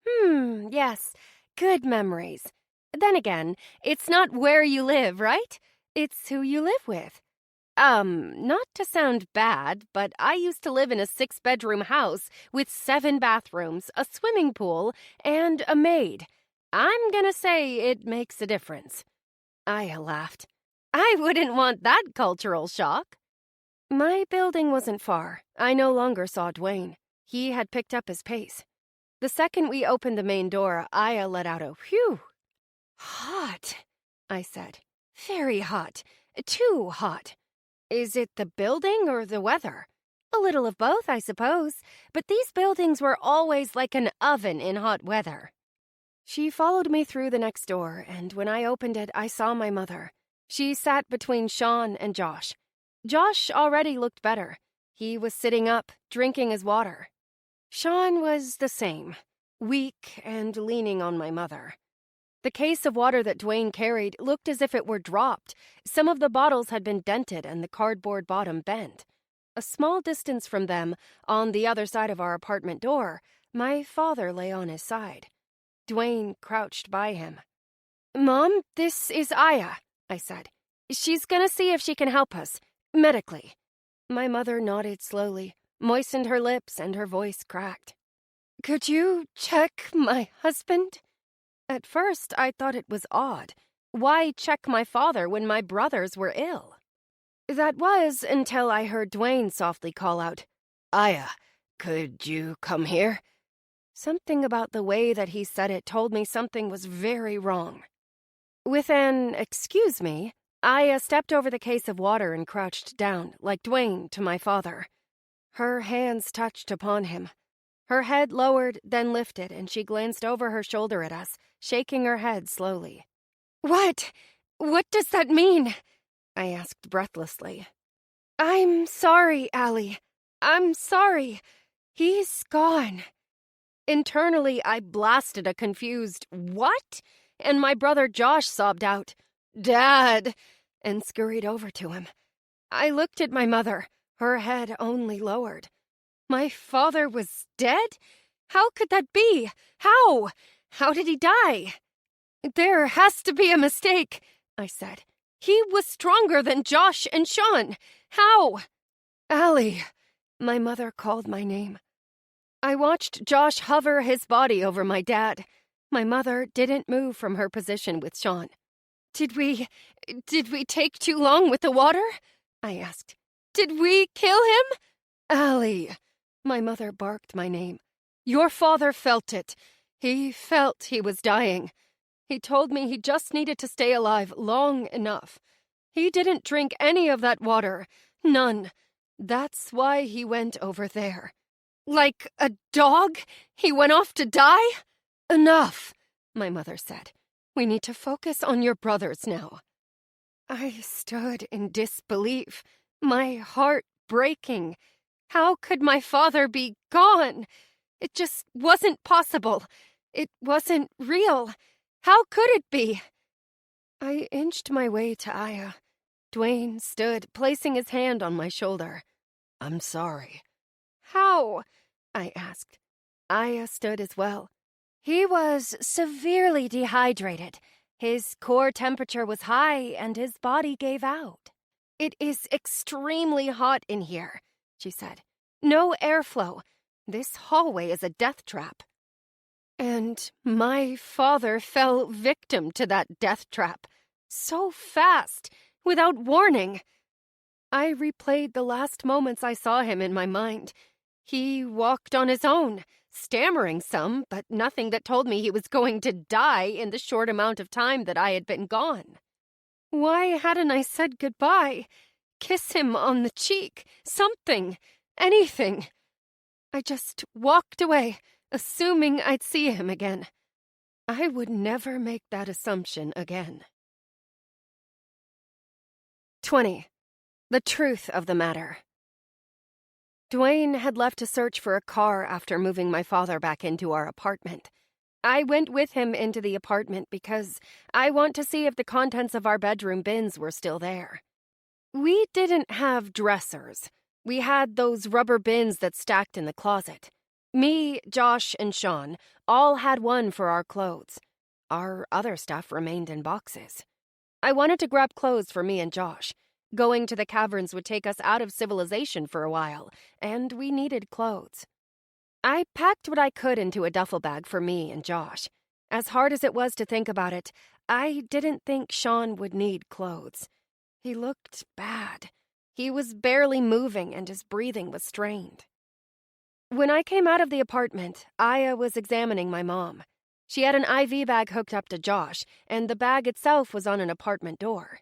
Yes. Good memories. Then again, it's not where you live, right? It's who you live with." Not to sound bad, but I used to live in a 6-bedroom house with 7 bathrooms, a swimming pool, and a maid. I'm gonna say it makes a difference." Aya laughed. "I wouldn't want that cultural shock." My building wasn't far. I no longer saw Dwayne. He had picked up his pace. The second we opened the main door, Aya let out a whew. "Hot," I said. "Very hot. Too hot. Is it the building or the weather?" "A little of both, I suppose. But these buildings were always like an oven in hot weather." She followed me through the next door, and when I opened it, I saw my mother. She sat between Sean and Josh. Josh already looked better. He was sitting up, drinking his water. Sean was the same, weak and leaning on my mother. The case of water that Dwayne carried looked as if it were dropped. Some of the bottles had been dented and the cardboard bottom bent. A small distance from them, on the other side of our apartment door, my father lay on his side. Dwayne crouched by him. "Mom, this is Aya," I said. "She's gonna see if she can help us, medically." My mother nodded slowly, moistened her lips, and her voice cracked. "Could you check my husband?" At first, I thought it was odd. Why check my father when my brothers were ill? That was until I heard Dwayne softly call out, "Aya, could you come here?" Something about the way that he said it told me something was very wrong. With an "excuse me," Aya stepped over the case of water and crouched down, like Dwayne, to my father. Her hands touched upon him. Her head lowered, then lifted, and she glanced over her shoulder at us, shaking her head slowly. "What? What does that mean?" I asked breathlessly. "I'm sorry, Allie. I'm sorry. He's gone." Internally, I blasted a confused, "What?" And my brother Josh sobbed out, "Dad," and scurried over to him. I looked at my mother, her head only lowered. My father was dead? How could that be? How? How did he die? There has to be a mistake, I said. He was stronger than Josh and Sean. How? Allie, my mother called my name. I watched Josh hover his body over my dad. My mother didn't move from her position with Sean. Did we take too long with the water? I asked. Did we kill him? Allie, my mother barked my name. Your father felt it. He felt he was dying. He told me he just needed to stay alive long enough. He didn't drink any of that water. None. That's why he went over there. Like a dog? He went off to die? Enough, my mother said. We need to focus on your brothers now. I stood in disbelief, my heart breaking. How could my father be gone? It just wasn't possible. It wasn't real. How could it be? I inched my way to Aya. Dwayne stood, placing his hand on my shoulder. I'm sorry. How? I asked. Aya stood as well. He was severely dehydrated. His core temperature was high and his body gave out. It is extremely hot in here, she said. No airflow. This hallway is a death trap. And my father fell victim to that death trap. So fast, without warning. I replayed the last moments I saw him in my mind. He walked on his own, stammering some, but nothing that told me he was going to die in the short amount of time that I had been gone. Why hadn't I said goodbye? Kiss him on the cheek, something, anything. I just walked away, assuming I'd see him again. I would never make that assumption again. 20. The truth of the matter. Dwayne had left to search for a car after moving my father back into our apartment. I went with him into the apartment because I want to see if the contents of our bedroom bins were still there. We didn't have dressers. We had those rubber bins that stacked in the closet. Me, Josh, and Sean all had one for our clothes. Our other stuff remained in boxes. I wanted to grab clothes for me and Josh. Going to the caverns would take us out of civilization for a while, and we needed clothes. I packed what I could into a duffel bag for me and Josh. As hard as it was to think about it, I didn't think Sean would need clothes. He looked bad. He was barely moving and his breathing was strained. When I came out of the apartment, Aya was examining my mom. She had an IV bag hooked up to Josh, and the bag itself was on an apartment door.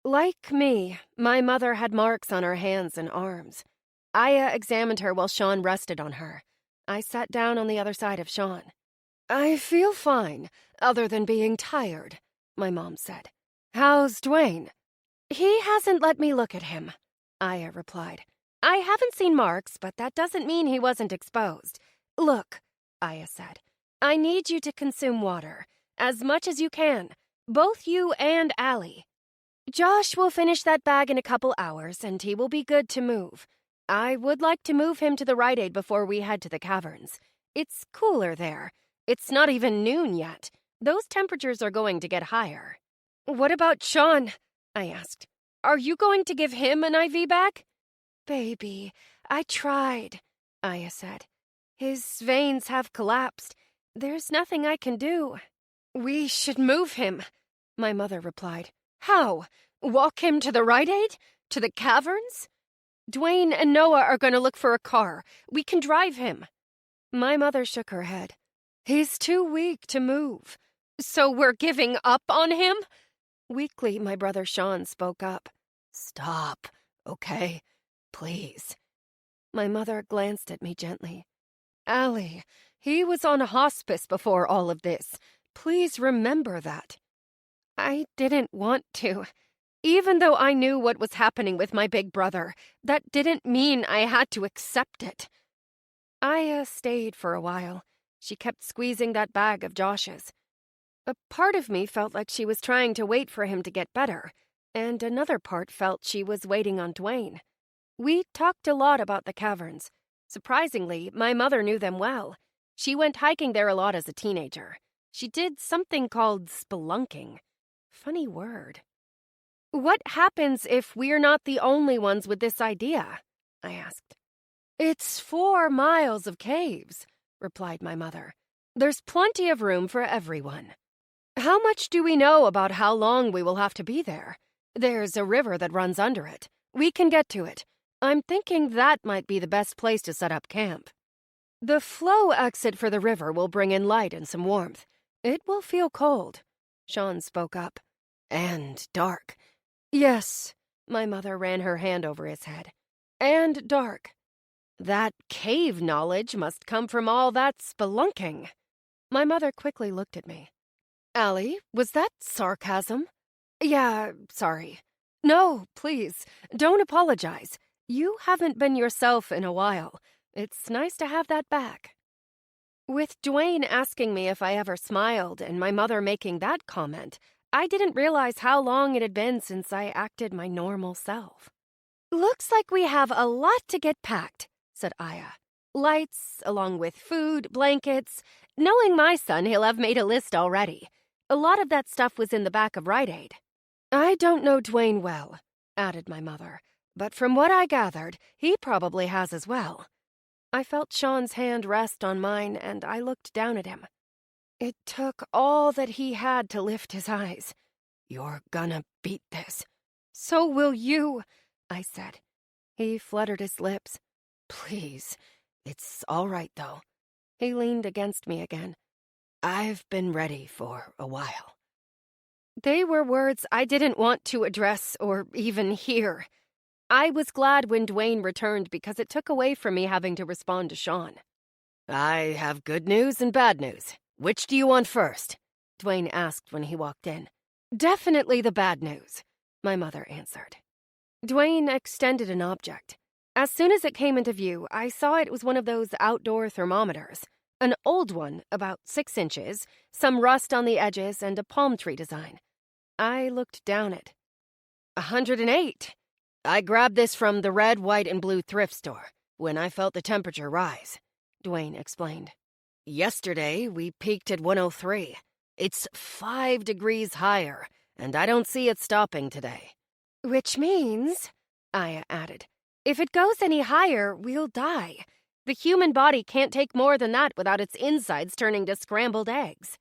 Like me, my mother had marks on her hands and arms. Aya examined her while Sean rested on her. I sat down on the other side of Sean. I feel fine, other than being tired, my mom said. How's Dwayne? He hasn't let me look at him, Aya replied. I haven't seen marks, but that doesn't mean he wasn't exposed. Look, Aya said, I need you to consume water, as much as you can, both you and Allie. Josh will finish that bag in a couple hours, and he will be good to move. I would like to move him to the Rite Aid before we head to the caverns. It's cooler there. It's not even noon yet. Those temperatures are going to get higher. What about Sean? I asked. Are you going to give him an IV bag? Baby, I tried, Aya said. His veins have collapsed. There's nothing I can do. We should move him, my mother replied. How? Walk him to the Rite Aid? To the caverns? Dwayne and Noah are going to look for a car. We can drive him. My mother shook her head. He's too weak to move. So we're giving up on him? Weakly, my brother Sean spoke up. Stop, okay? Please. My mother glanced at me gently. Allie, he was on hospice before all of this. Please remember that. I didn't want to. Even though I knew what was happening with my big brother, that didn't mean I had to accept it. Aya stayed for a while. She kept squeezing that bag of Josh's. A part of me felt like she was trying to wait for him to get better, and another part felt she was waiting on Dwayne. We talked a lot about the caverns. Surprisingly, my mother knew them well. She went hiking there a lot as a teenager. She did something called spelunking. Funny word. What happens if we're not the only ones with this idea? I asked. It's 4 miles of caves, replied my mother. There's plenty of room for everyone. How much do we know about how long we will have to be there? There's a river that runs under it. We can get to it. I'm thinking that might be the best place to set up camp. The flow exit for the river will bring in light and some warmth. It will feel cold, Sean spoke up. And dark. Yes, my mother ran her hand over his head. And dark. That cave knowledge must come from all that spelunking. My mother quickly looked at me. Allie, was that sarcasm? Yeah, sorry. No, please, don't apologize. You haven't been yourself in a while. It's nice to have that back. With Dwayne asking me if I ever smiled and my mother making that comment, I didn't realize how long it had been since I acted my normal self. Looks like we have a lot to get packed, said Aya. Lights, along with food, blankets. Knowing my son, he'll have made a list already. A lot of that stuff was in the back of Rite Aid. I don't know Dwayne well, added my mother, but from what I gathered, he probably has as well. I felt Sean's hand rest on mine, and I looked down at him. It took all that he had to lift his eyes. You're gonna beat this. So will you, I said. He fluttered his lips. Please, it's all right, though. He leaned against me again. I've been ready for a while. They were words I didn't want to address or even hear. I was glad when Dwayne returned because it took away from me having to respond to Sean. I have good news and bad news. Which do you want first? Dwayne asked when he walked in. Definitely the bad news, my mother answered. Dwayne extended an object. As soon as it came into view, I saw it was one of those outdoor thermometers. An old one, about 6 inches, some rust on the edges, and a palm tree design. I looked down it. 108. I grabbed this from the red, white, and blue thrift store when I felt the temperature rise, Dwayne explained. Yesterday, we peaked at 103. It's 5 degrees higher, and I don't see it stopping today. Which means, Aya added, if it goes any higher, we'll die. The human body can't take more than that without its insides turning to scrambled eggs.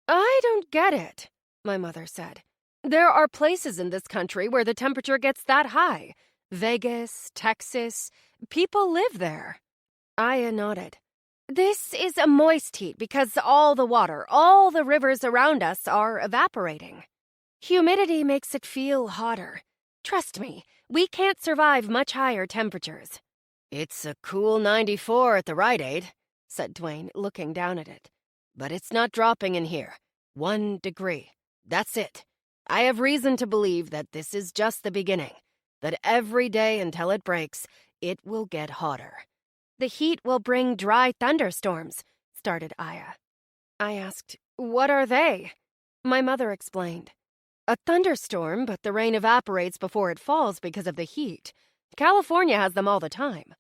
I don't get it, my mother said. There are places in this country where the temperature gets that high. Vegas, Texas. People live there. Aya nodded. This is a moist heat because all the water, all the rivers around us are evaporating. Humidity makes it feel hotter. Trust me, we can't survive much higher temperatures. It's a cool 94 at the Rite Aid, said Dwayne, looking down at it. But it's not dropping in here. 1 degree. That's it. I have reason to believe that this is just the beginning, that every day until it breaks, it will get hotter. The heat will bring dry thunderstorms, started Aya. I asked, what are they? My mother explained. A thunderstorm, but the rain evaporates before it falls because of the heat. California has them all the time.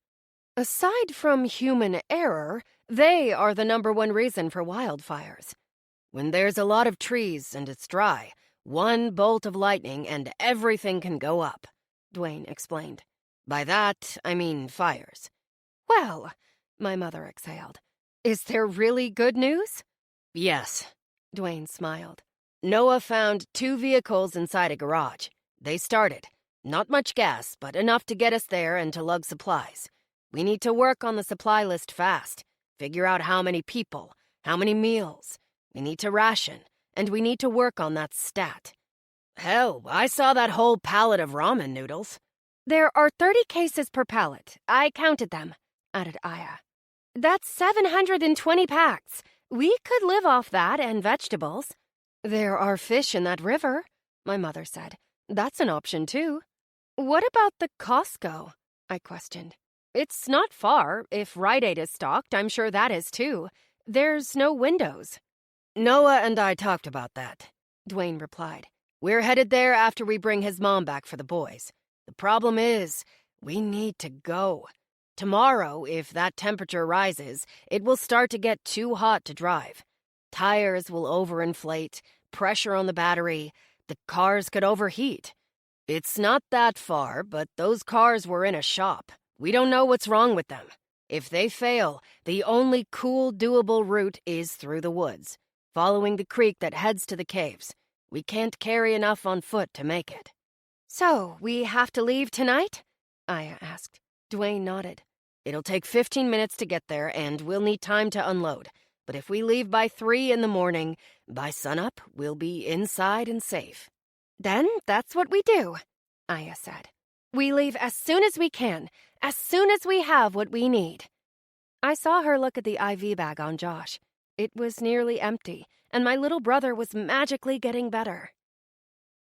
Aside from human error, they are the #1 reason for wildfires. When there's a lot of trees and it's dry, one bolt of lightning and everything can go up, Dwayne explained. By that, I mean fires. Well, my mother exhaled. Is there really good news? Yes, Dwayne smiled. Noah found 2 vehicles inside a garage. They started. Not much gas, but enough to get us there and to lug supplies. We need to work on the supply list fast. Figure out how many people, how many meals. We need to ration, and we need to work on that stat. Hell, I saw that whole pallet of ramen noodles. There are 30 cases per pallet. I counted them, added Aya. That's 720 packs. We could live off that and vegetables. There are fish in that river, my mother said. That's an option, too. What about the Costco? I questioned. It's not far. If Rite Aid is stocked, I'm sure that is, too. There's no windows. Noah and I talked about that, Dwayne replied. We're headed there after we bring his mom back for the boys. The problem is, we need to go. Tomorrow, if that temperature rises, it will start to get too hot to drive. Tires will overinflate, pressure on the battery, the cars could overheat. It's not that far, but those cars were in a shop. We don't know what's wrong with them. If they fail, the only cool, doable route is through the woods, following the creek that heads to the caves. We can't carry enough on foot to make it. So, we have to leave tonight? Aya asked. Dwayne nodded. It'll take 15 minutes to get there, and we'll need time to unload. But if we leave by 3 in the morning, by sunup, we'll be inside and safe. Then that's what we do, Aya said. We leave as soon as we can, as soon as we have what we need. I saw her look at the IV bag on Josh. It was nearly empty, and my little brother was magically getting better.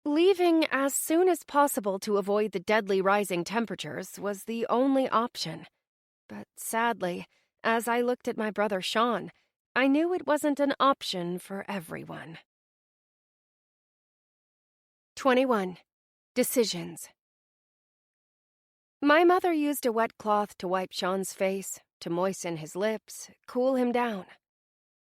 Leaving as soon as possible to avoid the deadly rising temperatures was the only option. But sadly, as I looked at my brother Sean, I knew it wasn't an option for everyone. 21. Decisions. My mother used a wet cloth to wipe Sean's face, to moisten his lips, cool him down.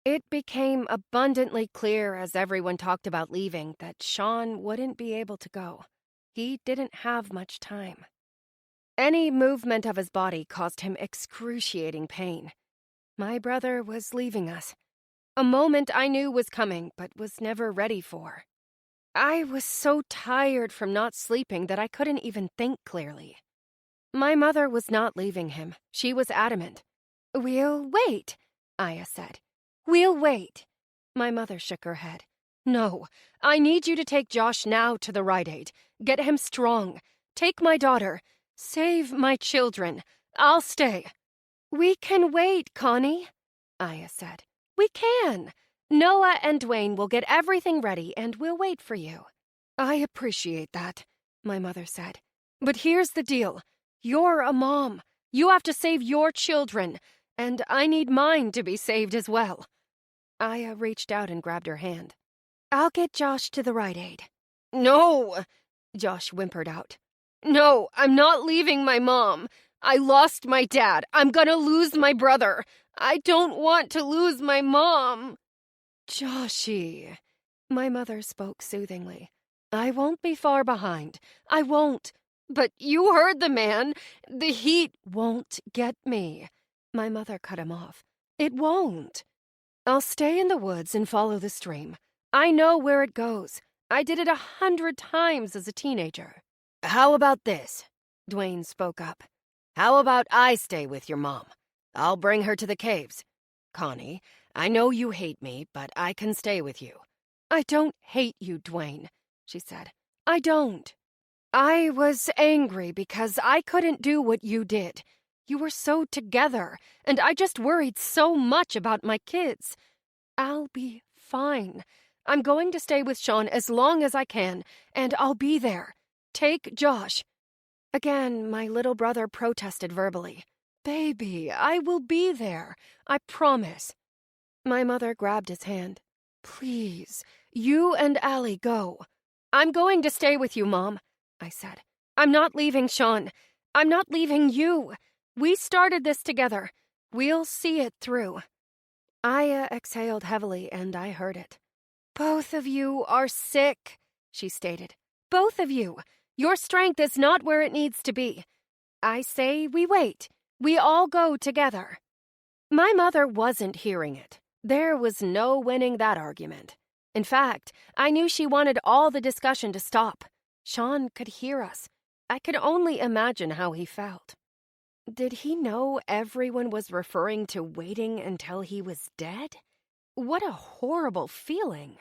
It became abundantly clear as everyone talked about leaving that Sean wouldn't be able to go. He didn't have much time. Any movement of his body caused him excruciating pain. My brother was leaving us. A moment I knew was coming, but was never ready for. I was so tired from not sleeping that I couldn't even think clearly. My mother was not leaving him. She was adamant. "We'll wait," Aya said. "We'll wait." My mother shook her head. "No, I need you to take Josh now to the Rite Aid. Get him strong. Take my daughter. Save my children. I'll stay." "We can wait, Connie," Aya said. "We can. Noah and Dwayne will get everything ready and we'll wait for you." "I appreciate that," my mother said. "But here's the deal. You're a mom. You have to save your children, and I need mine to be saved as well." Aya reached out and grabbed her hand. "I'll get Josh to the Rite Aid." "No," Josh whimpered out. "No, I'm not leaving my mom. I lost my dad. I'm gonna lose my brother. I don't want to lose my mom." "Joshy," my mother spoke soothingly. "I won't be far behind. I won't." "But you heard the man. The heat won't get me." My mother cut him off. "It won't. I'll stay in the woods and follow the stream. I know where it goes. I did it 100 times as a teenager." "How about this?" Dwayne spoke up. "How about I stay with your mom? I'll bring her to the caves. Connie, I know you hate me, but I can stay with you." "I don't hate you, Dwayne," she said. "I don't. I was angry because I couldn't do what you did. You were so together, and I just worried so much about my kids. I'll be fine. I'm going to stay with Sean as long as I can, and I'll be there. Take Josh." Again, my little brother protested verbally. "Baby, I will be there. I promise." My mother grabbed his hand. "Please, you and Allie go." "I'm going to stay with you, Mom," I said. "I'm not leaving Sean. I'm not leaving you. We started this together. We'll see it through." Aya exhaled heavily, and I heard it. "Both of you are sick," she stated. "Both of you. Your strength is not where it needs to be. I say we wait. We all go together." My mother wasn't hearing it. There was no winning that argument. In fact, I knew she wanted all the discussion to stop. Sean could hear us. I could only imagine how he felt. Did he know everyone was referring to waiting until he was dead? What a horrible feeling.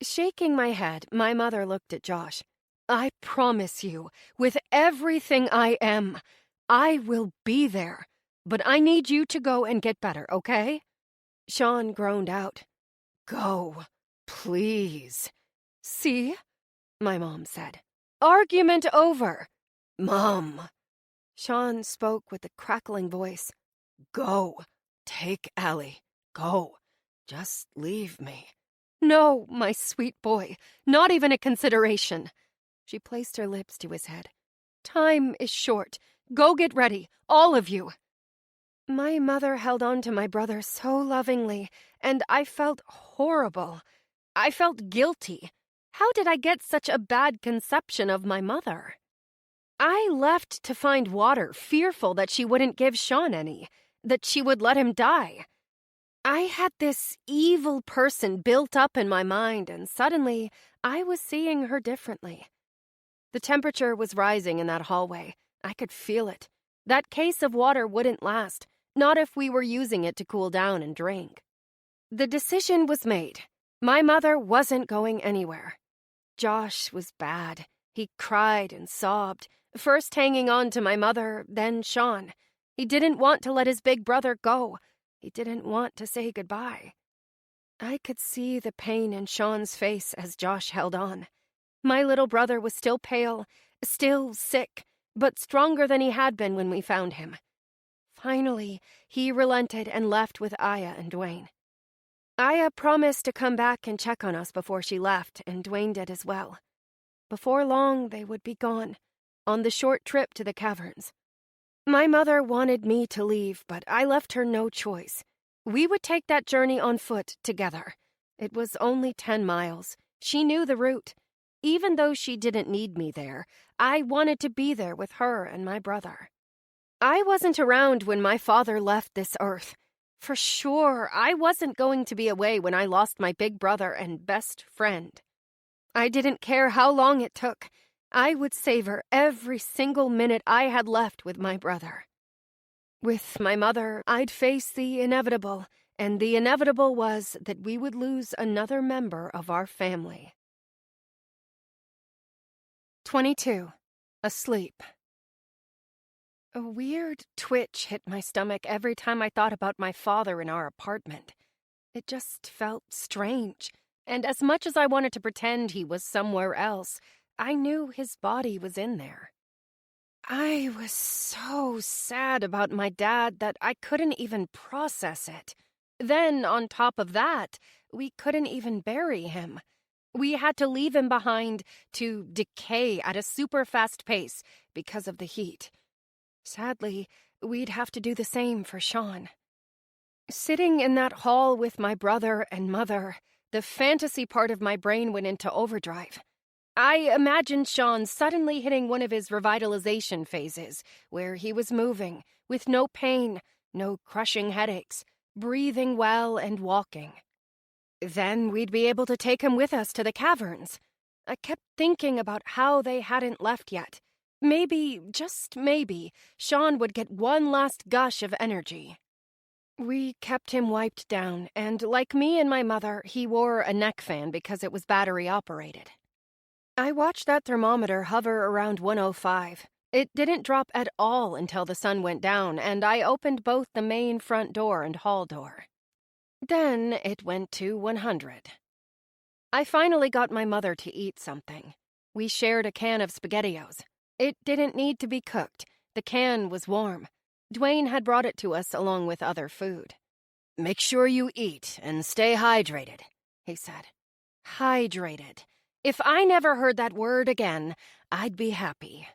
Shaking my head, my mother looked at Josh. "I promise you, with everything I am, I will be there. But I need you to go and get better, okay?" Sean groaned out. "Go, please." "See?" my mom said. "Argument over." "Mom," Sean spoke with a crackling voice. "Go. Take Allie. Go. Just leave me." "No, my sweet boy. Not even a consideration." She placed her lips to his head. "Time is short. Go get ready, all of you." My mother held on to my brother so lovingly, and I felt horrible. I felt guilty. How did I get such a bad conception of my mother? I left to find water, fearful that she wouldn't give Sean any, that she would let him die. I had this evil person built up in my mind, and suddenly I was seeing her differently. The temperature was rising in that hallway. I could feel it. That case of water wouldn't last, not if we were using it to cool down and drink. The decision was made. My mother wasn't going anywhere. Josh was bad. He cried and sobbed, first hanging on to my mother, then Sean. He didn't want to let his big brother go. He didn't want to say goodbye. I could see the pain in Sean's face as Josh held on. My little brother was still pale, still sick, but stronger than he had been when we found him. Finally, he relented and left with Aya and Dwayne. Aya promised to come back and check on us before she left, and Dwayne did as well. Before long, they would be gone, on the short trip to the caverns. My mother wanted me to leave, but I left her no choice. We would take that journey on foot together. It was only 10 miles. She knew the route. Even though she didn't need me there, I wanted to be there with her and my brother. I wasn't around when my father left this earth. For sure, I wasn't going to be away when I lost my big brother and best friend. I didn't care how long it took. I would savor every single minute I had left with my brother. With my mother, I'd face the inevitable, and the inevitable was that we would lose another member of our family. 22. Asleep. A weird twitch hit my stomach every time I thought about my father in our apartment. It just felt strange, and as much as I wanted to pretend he was somewhere else, I knew his body was in there. I was so sad about my dad that I couldn't even process it. Then, on top of that, we couldn't even bury him. We had to leave him behind to decay at a super fast pace because of the heat. Sadly, we'd have to do the same for Sean. Sitting in that hall with my brother and mother, the fantasy part of my brain went into overdrive. I imagined Sean suddenly hitting one of his revitalization phases, where he was moving, with no pain, no crushing headaches, breathing well and walking. Then we'd be able to take him with us to the caverns. I kept thinking about how they hadn't left yet. Maybe, just maybe, Sean would get one last gush of energy. We kept him wiped down, and like me and my mother, he wore a neck fan because it was battery-operated. I watched that thermometer hover around 105. It didn't drop at all until the sun went down, and I opened both the main front door and hall door. Then it went to 100. I finally got my mother to eat something. We shared a can of SpaghettiOs. It didn't need to be cooked. The can was warm. Dwayne had brought it to us along with other food. "Make sure you eat and stay hydrated," he said. Hydrated. If I never heard that word again, I'd be happy.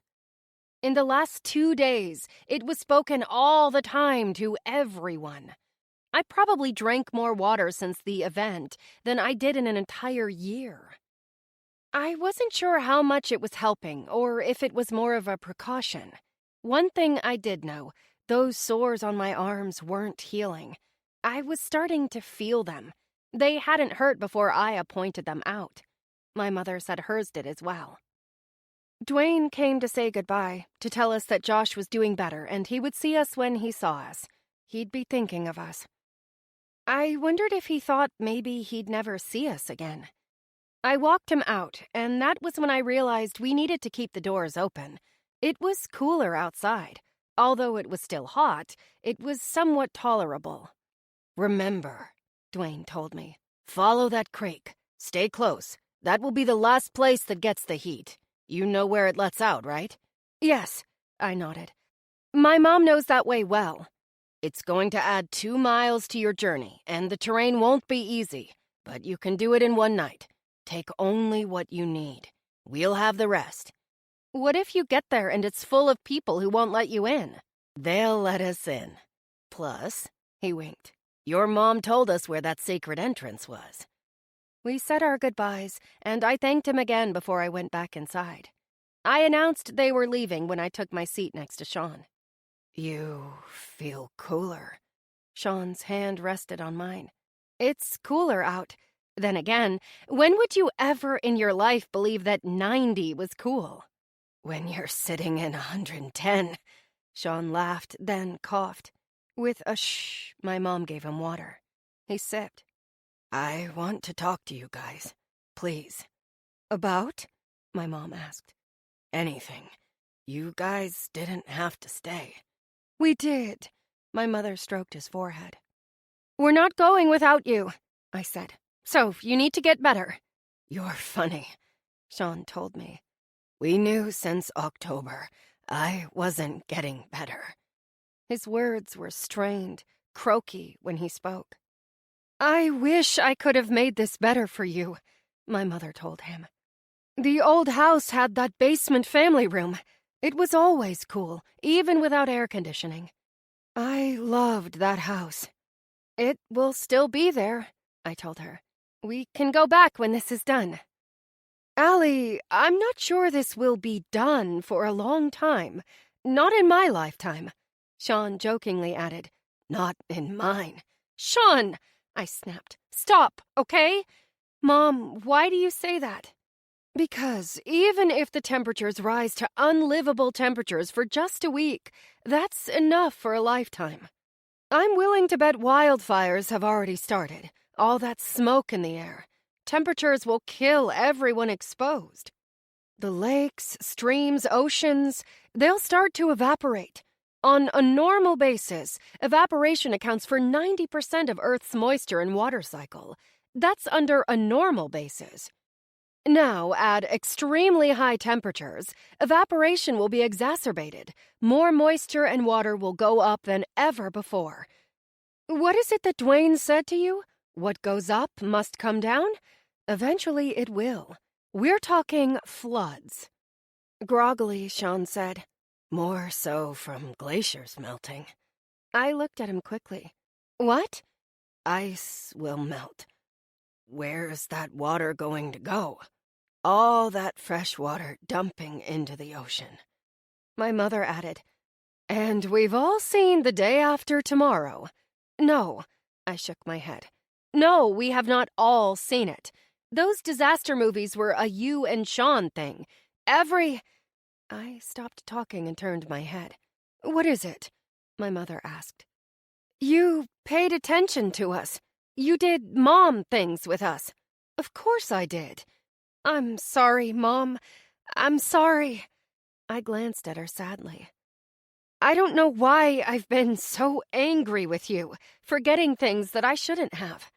In the last 2 days, it was spoken all the time to everyone. I probably drank more water since the event than I did in an entire year. I wasn't sure how much it was helping or if it was more of a precaution. One thing I did know, those sores on my arms weren't healing. I was starting to feel them. They hadn't hurt before Aya pointed them out. My mother said hers did as well. Dwayne came to say goodbye, to tell us that Josh was doing better and he would see us when he saw us. He'd be thinking of us. I wondered if he thought maybe he'd never see us again. I walked him out, and that was when I realized we needed to keep the doors open. It was cooler outside. Although it was still hot, it was somewhat tolerable. "Remember," Dwayne told me, "follow that creek. Stay close. That will be the last place that gets the heat. You know where it lets out, right?" "Yes," I nodded. "My mom knows that way well." "It's going to add 2 miles to your journey, and the terrain won't be easy, but you can do it in one night. Take only what you need. We'll have the rest." "What if you get there and it's full of people who won't let you in?" "They'll let us in. Plus, he winked, your mom told us where that secret entrance was. We said our goodbyes, and I thanked him again before I went back inside. I announced they were leaving when I took my seat next to Sean. You feel cooler. Sean's hand rested on mine. It's cooler out. Then again, when would you ever in your life believe that 90 was cool? When you're sitting in 110. Sean laughed, then coughed. With a shh, my mom gave him water. He sipped. I want to talk to you guys. Please. About? My mom asked. Anything. You guys didn't have to stay. We did. My mother stroked his forehead. We're not going without you, I said. So you need to get better. You're funny, Sean told me. We knew since October I wasn't getting better. His words were strained, croaky when he spoke. I wish I could have made this better for you, my mother told him. The old house had that basement family room. It was always cool, even without air conditioning. I loved that house. It will still be there, I told her. We can go back when this is done. Allie, I'm not sure this will be done for a long time. Not in my lifetime. Sean jokingly added, not in mine. Sean, I snapped. Stop, okay? Mom, why do you say that? Because even if the temperatures rise to unlivable temperatures for just a week, that's enough for a lifetime. I'm willing to bet wildfires have already started. All that smoke in the air. Temperatures will kill everyone exposed. The lakes, streams, oceans, they'll start to evaporate. On a normal basis, evaporation accounts for 90% of Earth's moisture and water cycle. That's under a normal basis. Now, at extremely high temperatures, evaporation will be exacerbated. More moisture and water will go up than ever before. What is it that Dwayne said to you? What goes up must come down? Eventually it will. We're talking floods. Groggily, Sean said. More so from glaciers melting. I looked at him quickly. What? Ice will melt. Where's that water going to go? All that fresh water dumping into the ocean. My mother added, and we've all seen The Day After Tomorrow. No, I shook my head. No, we have not all seen it. Those disaster movies were a you and Sean thing. I stopped talking and turned my head. What is it? My mother asked. You paid attention to us. You did mom things with us. Of course I did. I'm sorry, Mom. I'm sorry. I glanced at her sadly. I don't know why I've been so angry with you, forgetting things that I shouldn't have.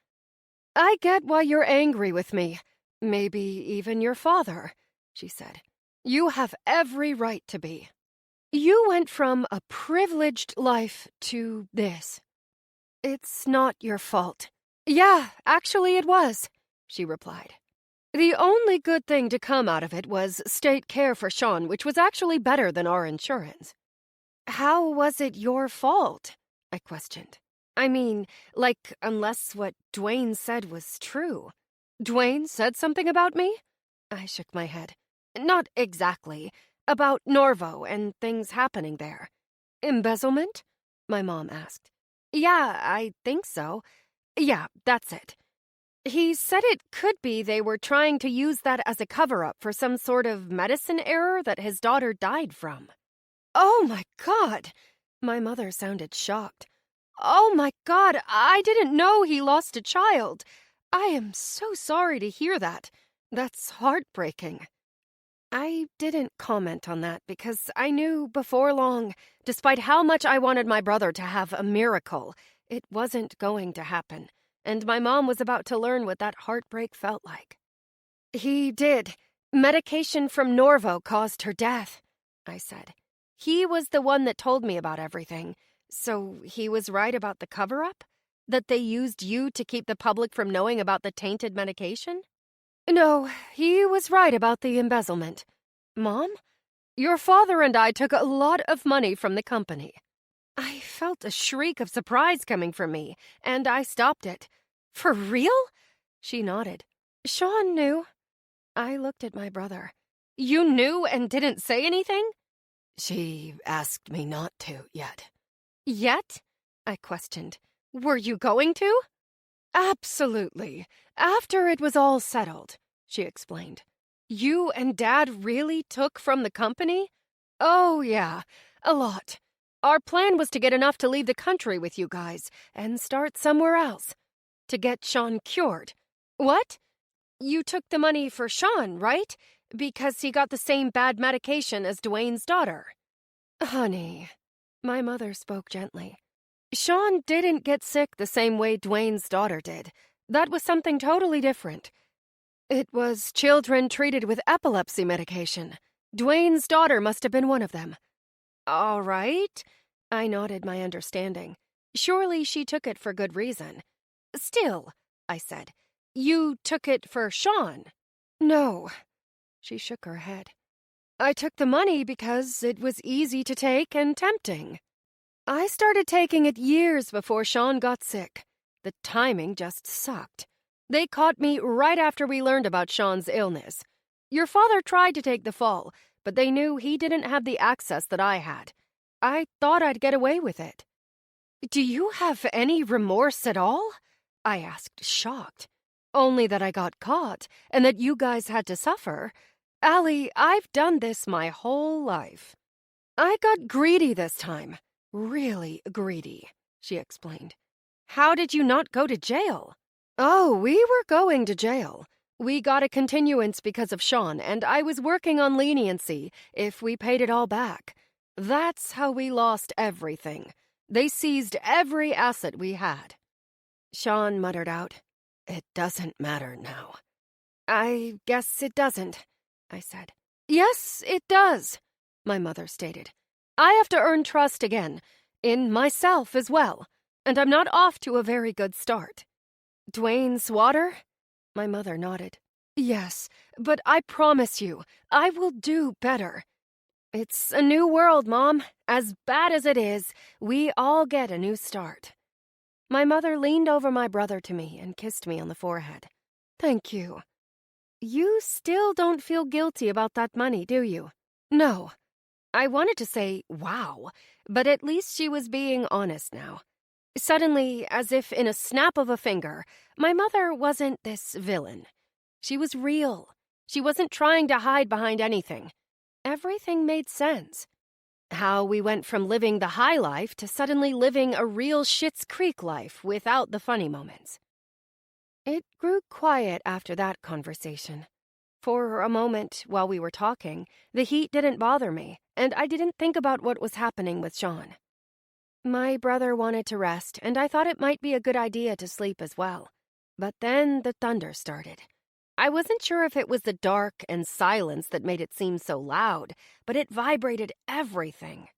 I get why you're angry with me. Maybe even your father, she said. You have every right to be. You went from a privileged life to this. It's not your fault. Yeah, actually it was, she replied. The only good thing to come out of it was state care for Sean, which was actually better than our insurance. How was it your fault? I questioned. I mean, like, unless what Dwayne said was true. Dwayne said something about me? I shook my head. Not exactly. About Norvo and things happening there. Embezzlement? My mom asked. Yeah, I think so. Yeah, that's it. He said it could be they were trying to use that as a cover-up for some sort of medicine error that his daughter died from. Oh my God! My mother sounded shocked. Oh my God, I didn't know he lost a child. I am so sorry to hear that. That's heartbreaking. I didn't comment on that because I knew before long, despite how much I wanted my brother to have a miracle, it wasn't going to happen, and my mom was about to learn what that heartbreak felt like. He did. Medication from Norvo caused her death, I said. He was the one that told me about everything. So he was right about the cover-up? That they used you to keep the public from knowing about the tainted medication? No, he was right about the embezzlement. Mom, your father and I took a lot of money from the company. I felt a shriek of surprise coming from me, and I stopped it. For real? She nodded. Sean knew. I looked at my brother. You knew and didn't say anything? She asked me not to yet. Yet? I questioned. Were you going to? Absolutely. After it was all settled, she explained. You and Dad really took from the company? Oh, yeah, a lot. Our plan was to get enough to leave the country with you guys and start somewhere else. To get Sean cured. What? You took the money for Sean, right? Because he got the same bad medication as Dwayne's daughter. Honey, my mother spoke gently. Sean didn't get sick the same way Dwayne's daughter did. That was something totally different. It was children treated with epilepsy medication. Dwayne's daughter must have been one of them. All right. I nodded my understanding. Surely she took it for good reason. Still, I said, you took it for Sean. No. She shook her head. I took the money because it was easy to take and tempting. I started taking it years before Sean got sick. The timing just sucked. They caught me right after we learned about Sean's illness. Your father tried to take the fall, but they knew he didn't have the access that I had. I thought I'd get away with it. Do you have any remorse at all? I asked, shocked. Only that I got caught, and that you guys had to suffer. Allie, I've done this my whole life. I got greedy this time. Really greedy, she explained. How did you not go to jail? Oh, we were going to jail. We got a continuance because of Sean, and I was working on leniency if we paid it all back. That's how we lost everything. They seized every asset we had. Sean muttered out, It doesn't matter now. I guess it doesn't, I said. Yes, it does, my mother stated. I have to earn trust again, in myself as well, and I'm not off to a very good start. Dwayne's water? My mother nodded. Yes, but I promise you, I will do better. It's a new world, Mom. As bad as it is, we all get a new start. My mother leaned over my brother to me and kissed me on the forehead. Thank you. You still don't feel guilty about that money, do you? No. I wanted to say, wow, but at least she was being honest now. Suddenly, as if in a snap of a finger, my mother wasn't this villain. She was real. She wasn't trying to hide behind anything. Everything made sense. How we went from living the high life to suddenly living a real Schitt's Creek life without the funny moments. It grew quiet after that conversation. For a moment, while we were talking, the heat didn't bother me, and I didn't think about what was happening with Sean. My brother wanted to rest, and I thought it might be a good idea to sleep as well. But then the thunder started. I wasn't sure if it was the dark and silence that made it seem so loud, but it vibrated everything.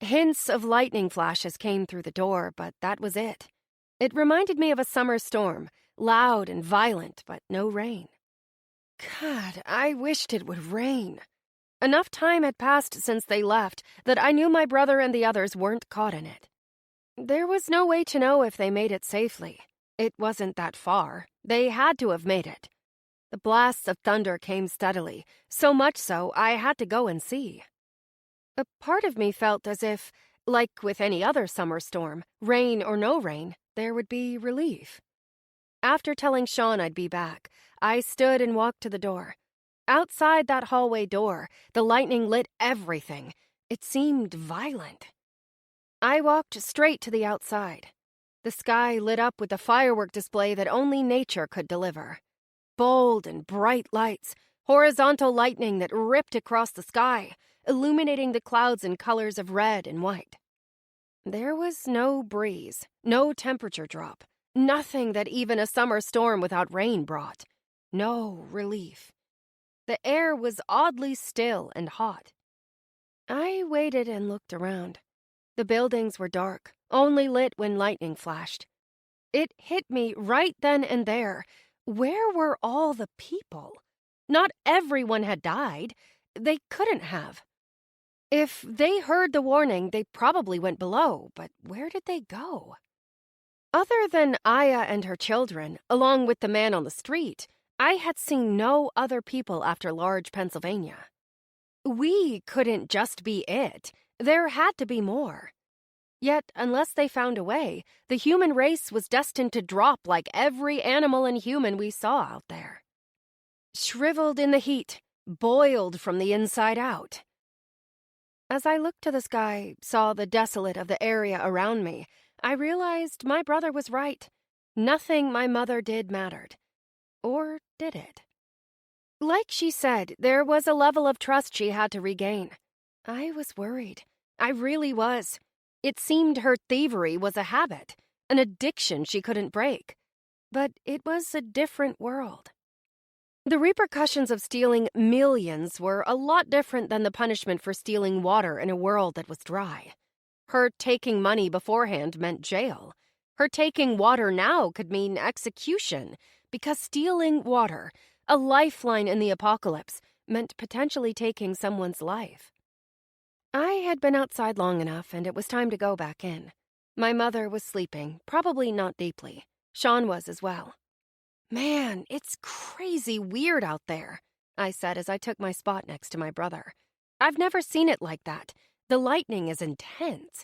Hints of lightning flashes came through the door, but that was it. It reminded me of a summer storm, loud and violent, but no rain. God, I wished it would rain. Enough time had passed since they left that I knew my brother and the others weren't caught in it. There was no way to know if they made it safely. It wasn't that far. They had to have made it. The blasts of thunder came steadily, so much so I had to go and see. A part of me felt as if, like with any other summer storm, rain or no rain, there would be relief. After telling Sean I'd be back, I stood and walked to the door. Outside that hallway door, the lightning lit everything. It seemed violent. I walked straight to the outside. The sky lit up with the firework display that only nature could deliver. Bold and bright lights, horizontal lightning that ripped across the sky, illuminating the clouds in colors of red and white. There was no breeze, no temperature drop, nothing that even a summer storm without rain brought. No relief. The air was oddly still and hot. I waited and looked around. The buildings were dark, only lit when lightning flashed. It hit me right then and there. Where were all the people? Not everyone had died. They couldn't have. If they heard the warning, they probably went below, but where did they go? Other than Aya and her children, along with the man on the street, I had seen no other people after Large, Pennsylvania. We couldn't just be it. There had to be more. Yet, unless they found a way, the human race was destined to drop like every animal and human we saw out there. Shriveled in the heat, boiled from the inside out. As I looked to the sky, saw the desolate of the area around me, I realized my brother was right. Nothing my mother did mattered. Or did it? Like she said, there was a level of trust she had to regain. I was worried. I really was. It seemed her thievery was a habit, an addiction she couldn't break. But it was a different world. The repercussions of stealing millions were a lot different than the punishment for stealing water in a world that was dry. Her taking money beforehand meant jail. Her taking water now could mean execution, because stealing water, a lifeline in the apocalypse, meant potentially taking someone's life. I had been outside long enough, and it was time to go back in. My mother was sleeping, probably not deeply. Sean was as well. "Man, it's crazy weird out there," I said as I took my spot next to my brother. "I've never seen it like that. The lightning is intense."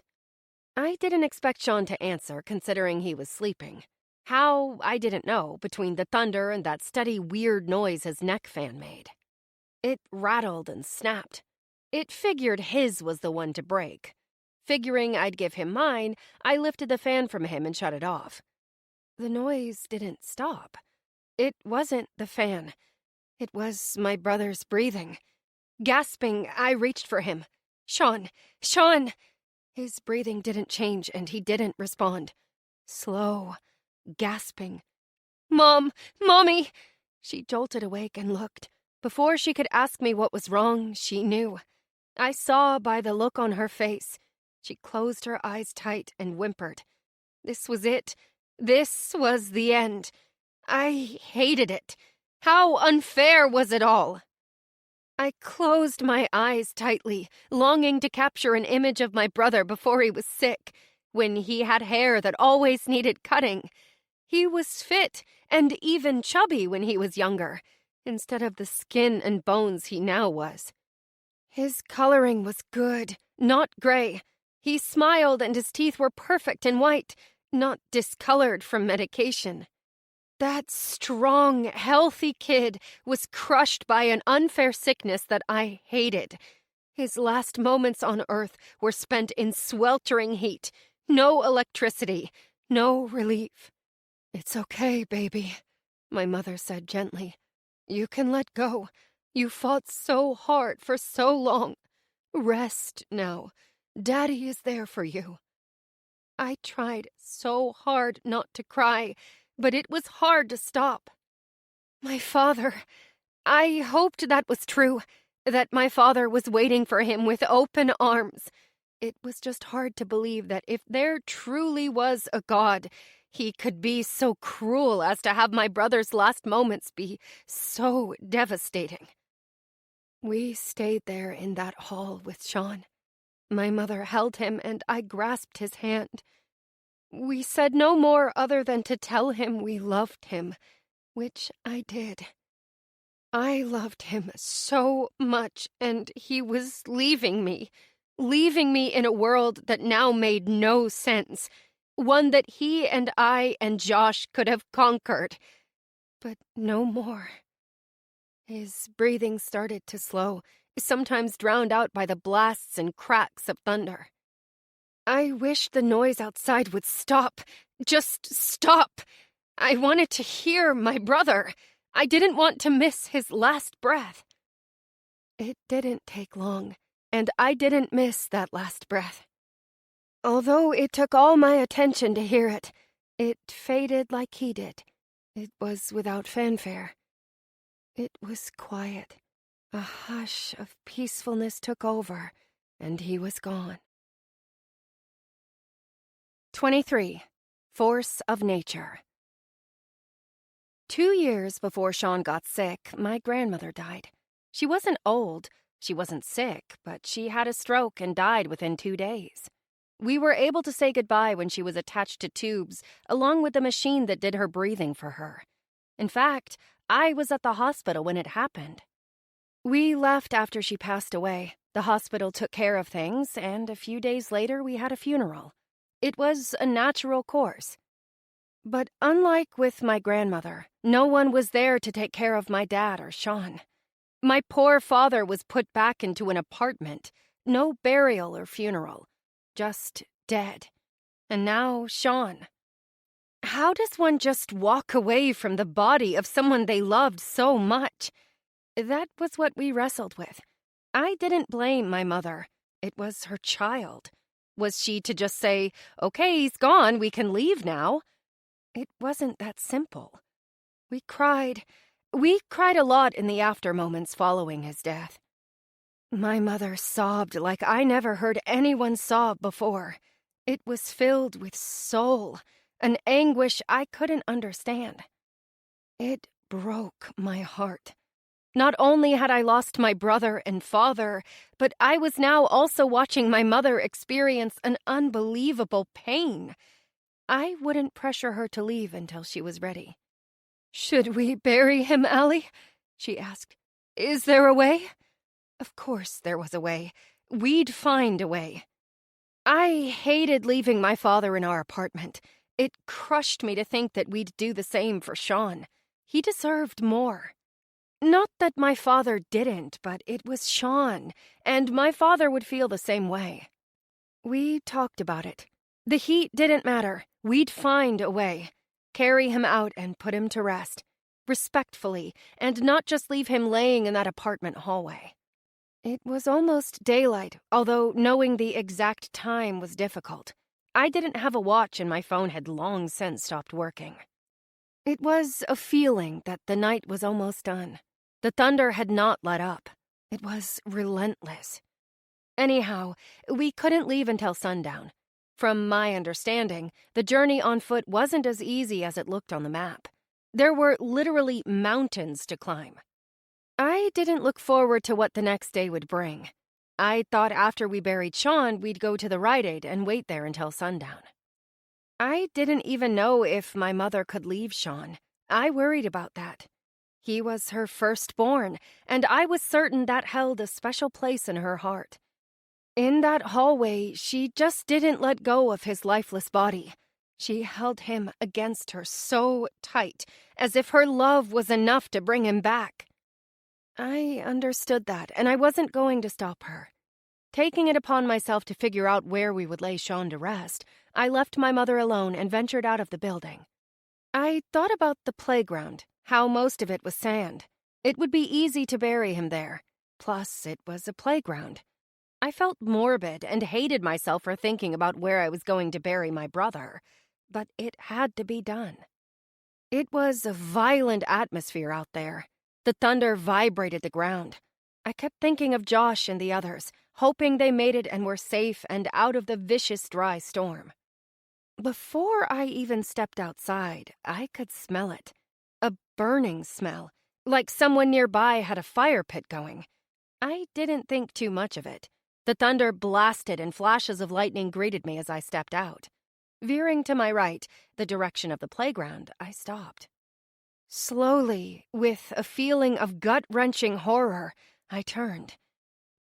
I didn't expect Sean to answer, considering he was sleeping. How, I didn't know, between the thunder and that steady weird noise his neck fan made. It rattled and snapped. It figured his was the one to break. Figuring I'd give him mine, I lifted the fan from him and shut it off. The noise didn't stop. It wasn't the fan. It was my brother's breathing. Gasping, I reached for him. "Sean! Sean!" His breathing didn't change, and he didn't respond. Slow, gasping. "Mom! Mommy!" She jolted awake and looked. Before she could ask me what was wrong, she knew. I saw by the look on her face. She closed her eyes tight and whimpered. This was it. This was the end. I hated it. How unfair was it all? I closed my eyes tightly, longing to capture an image of my brother before he was sick, when he had hair that always needed cutting. He was fit and even chubby when he was younger, instead of the skin and bones he now was. His coloring was good, not gray. He smiled and his teeth were perfect and white, not discolored from medication. That strong, healthy kid was crushed by an unfair sickness that I hated. His last moments on Earth were spent in sweltering heat, no electricity, no relief. "It's okay, baby," my mother said gently. "You can let go. You fought so hard for so long. Rest now. Daddy is there for you." I tried so hard not to cry, but it was hard to stop. My father, I hoped that was true, that my father was waiting for him with open arms. It was just hard to believe that if there truly was a God, he could be so cruel as to have my brother's last moments be so devastating. We stayed there in that hall with Sean. My mother held him and I grasped his hand. We said no more other than to tell him we loved him, which I did. I loved him so much, and he was leaving me in a world that now made no sense, one that he and I and Josh could have conquered, but no more. His breathing started to slow, sometimes drowned out by the blasts and cracks of thunder. I wished the noise outside would stop. Just stop. I wanted to hear my brother. I didn't want to miss his last breath. It didn't take long, and I didn't miss that last breath. Although it took all my attention to hear it, it faded like he did. It was without fanfare. It was quiet. A hush of peacefulness took over, and he was gone. 23. Force of Nature. 2 years before Sean got sick, my grandmother died. She wasn't old, She wasn't sick, but she had a stroke and died within 2 days. We were able to say goodbye when she was attached to tubes, along with the machine that did her breathing for her. In fact, I was at the hospital when it happened. We left after she passed away. The hospital took care of things, and a few days later we had a funeral. It was a natural course. But unlike with my grandmother, no one was there to take care of my dad or Sean. My poor father was put back into an apartment. No burial or funeral. Just dead. And now Sean. How does one just walk away from the body of someone they loved so much? That was what we wrestled with. I didn't blame my mother. It was her child. Was she to just say, "Okay, he's gone, we can leave now"? It wasn't that simple. We cried a lot in the after moments following his death. My mother sobbed like I never heard anyone sob before. It was filled with soul, an anguish I couldn't understand. It broke my heart. Not only had I lost my brother and father, but I was now also watching my mother experience an unbelievable pain. I wouldn't pressure her to leave until she was ready. "Should we bury him, Allie?" she asked. "Is there a way?" Of course there was a way. We'd find a way. I hated leaving my father in our apartment. It crushed me to think that we'd do the same for Sean. He deserved more. Not that my father didn't, but it was Sean, and my father would feel the same way. We talked about it. The heat didn't matter. We'd find a way. Carry him out and put him to rest. Respectfully, and not just leave him laying in that apartment hallway. It was almost daylight, although knowing the exact time was difficult. I didn't have a watch and my phone had long since stopped working. It was a feeling that the night was almost done. The thunder had not let up. It was relentless. Anyhow, we couldn't leave until sundown. From my understanding, the journey on foot wasn't as easy as it looked on the map. There were literally mountains to climb. I didn't look forward to what the next day would bring. I thought after we buried Sean, we'd go to the Rite Aid and wait there until sundown. I didn't even know if my mother could leave Sean. I worried about that. He was her firstborn, and I was certain that held a special place in her heart. In that hallway, she just didn't let go of his lifeless body. She held him against her so tight, as if her love was enough to bring him back. I understood that, and I wasn't going to stop her. Taking it upon myself to figure out where we would lay Sean to rest, I left my mother alone and ventured out of the building. I thought about the playground, how most of it was sand. It would be easy to bury him there. Plus, it was a playground. I felt morbid and hated myself for thinking about where I was going to bury my brother, but it had to be done. It was a violent atmosphere out there. The thunder vibrated the ground. I kept thinking of Josh and the others, hoping they made it and were safe and out of the vicious dry storm. Before I even stepped outside, I could smell it. A burning smell, like someone nearby had a fire pit going. I didn't think too much of it. The thunder blasted and flashes of lightning greeted me as I stepped out. Veering to my right, the direction of the playground, I stopped. Slowly, with a feeling of gut-wrenching horror, I turned.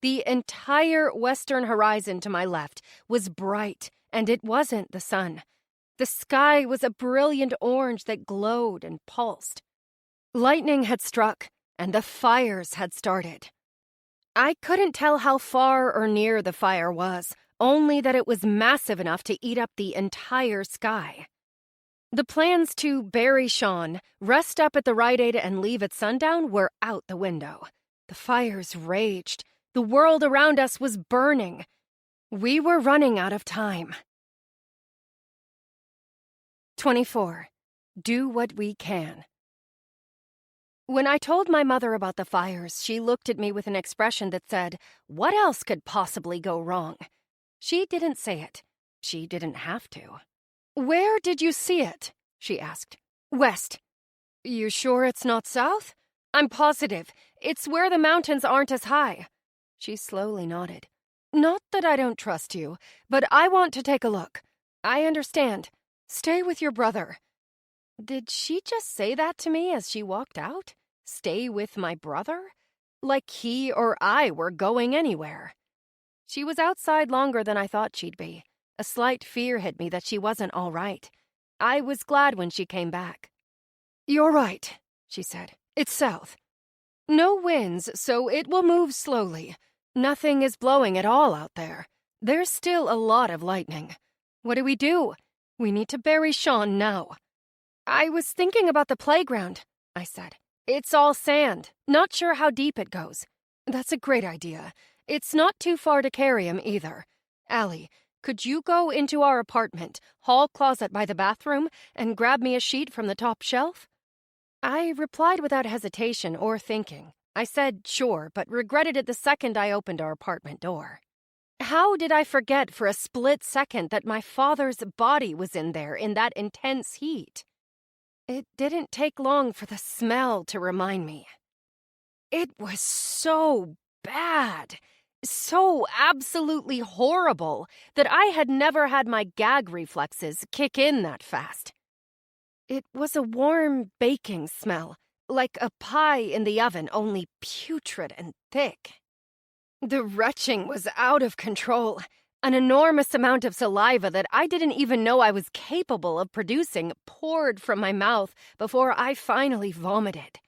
The entire western horizon to my left was bright, and it wasn't the sun. The sky was a brilliant orange that glowed and pulsed. Lightning had struck, and the fires had started. I couldn't tell how far or near the fire was, only that it was massive enough to eat up the entire sky. The plans to bury Sean, rest up at the Rite Aid, and leave at sundown were out the window. The fires raged. The world around us was burning. We were running out of time. 24. Do what we can. When I told my mother about the fires, she looked at me with an expression that said, "What else could possibly go wrong?" She didn't say it. She didn't have to. "Where did you see it?" she asked. "West." "You sure it's not south?" "I'm positive. It's where the mountains aren't as high." She slowly nodded. Not that I don't trust you, but I want to take a look. I understand. Stay with your brother. Did she just say that to me as she walked out? Stay with my brother? Like he or I were going anywhere. She was outside longer than I thought she'd be. A slight fear hit me that she wasn't all right. I was glad when she came back. You're right, she said. It's south. No winds, so it will move slowly. Nothing is blowing at all out there. There's still a lot of lightning. What do? We need to bury Sean now. I was thinking about the playground, I said. It's all sand. Not sure how deep it goes. That's a great idea. It's not too far to carry him either. Allie, could you go into our apartment, hall closet by the bathroom, and grab me a sheet from the top shelf? I replied without hesitation or thinking. I said sure, but regretted it the second I opened our apartment door. How did I forget for a split second that my father's body was in there in that intense heat? It didn't take long for the smell to remind me. It was so bad, so absolutely horrible that I had never had my gag reflexes kick in that fast. It was a warm baking smell, like a pie in the oven, only putrid and thick. The retching was out of control. An enormous amount of saliva that I didn't even know I was capable of producing poured from my mouth before I finally vomited.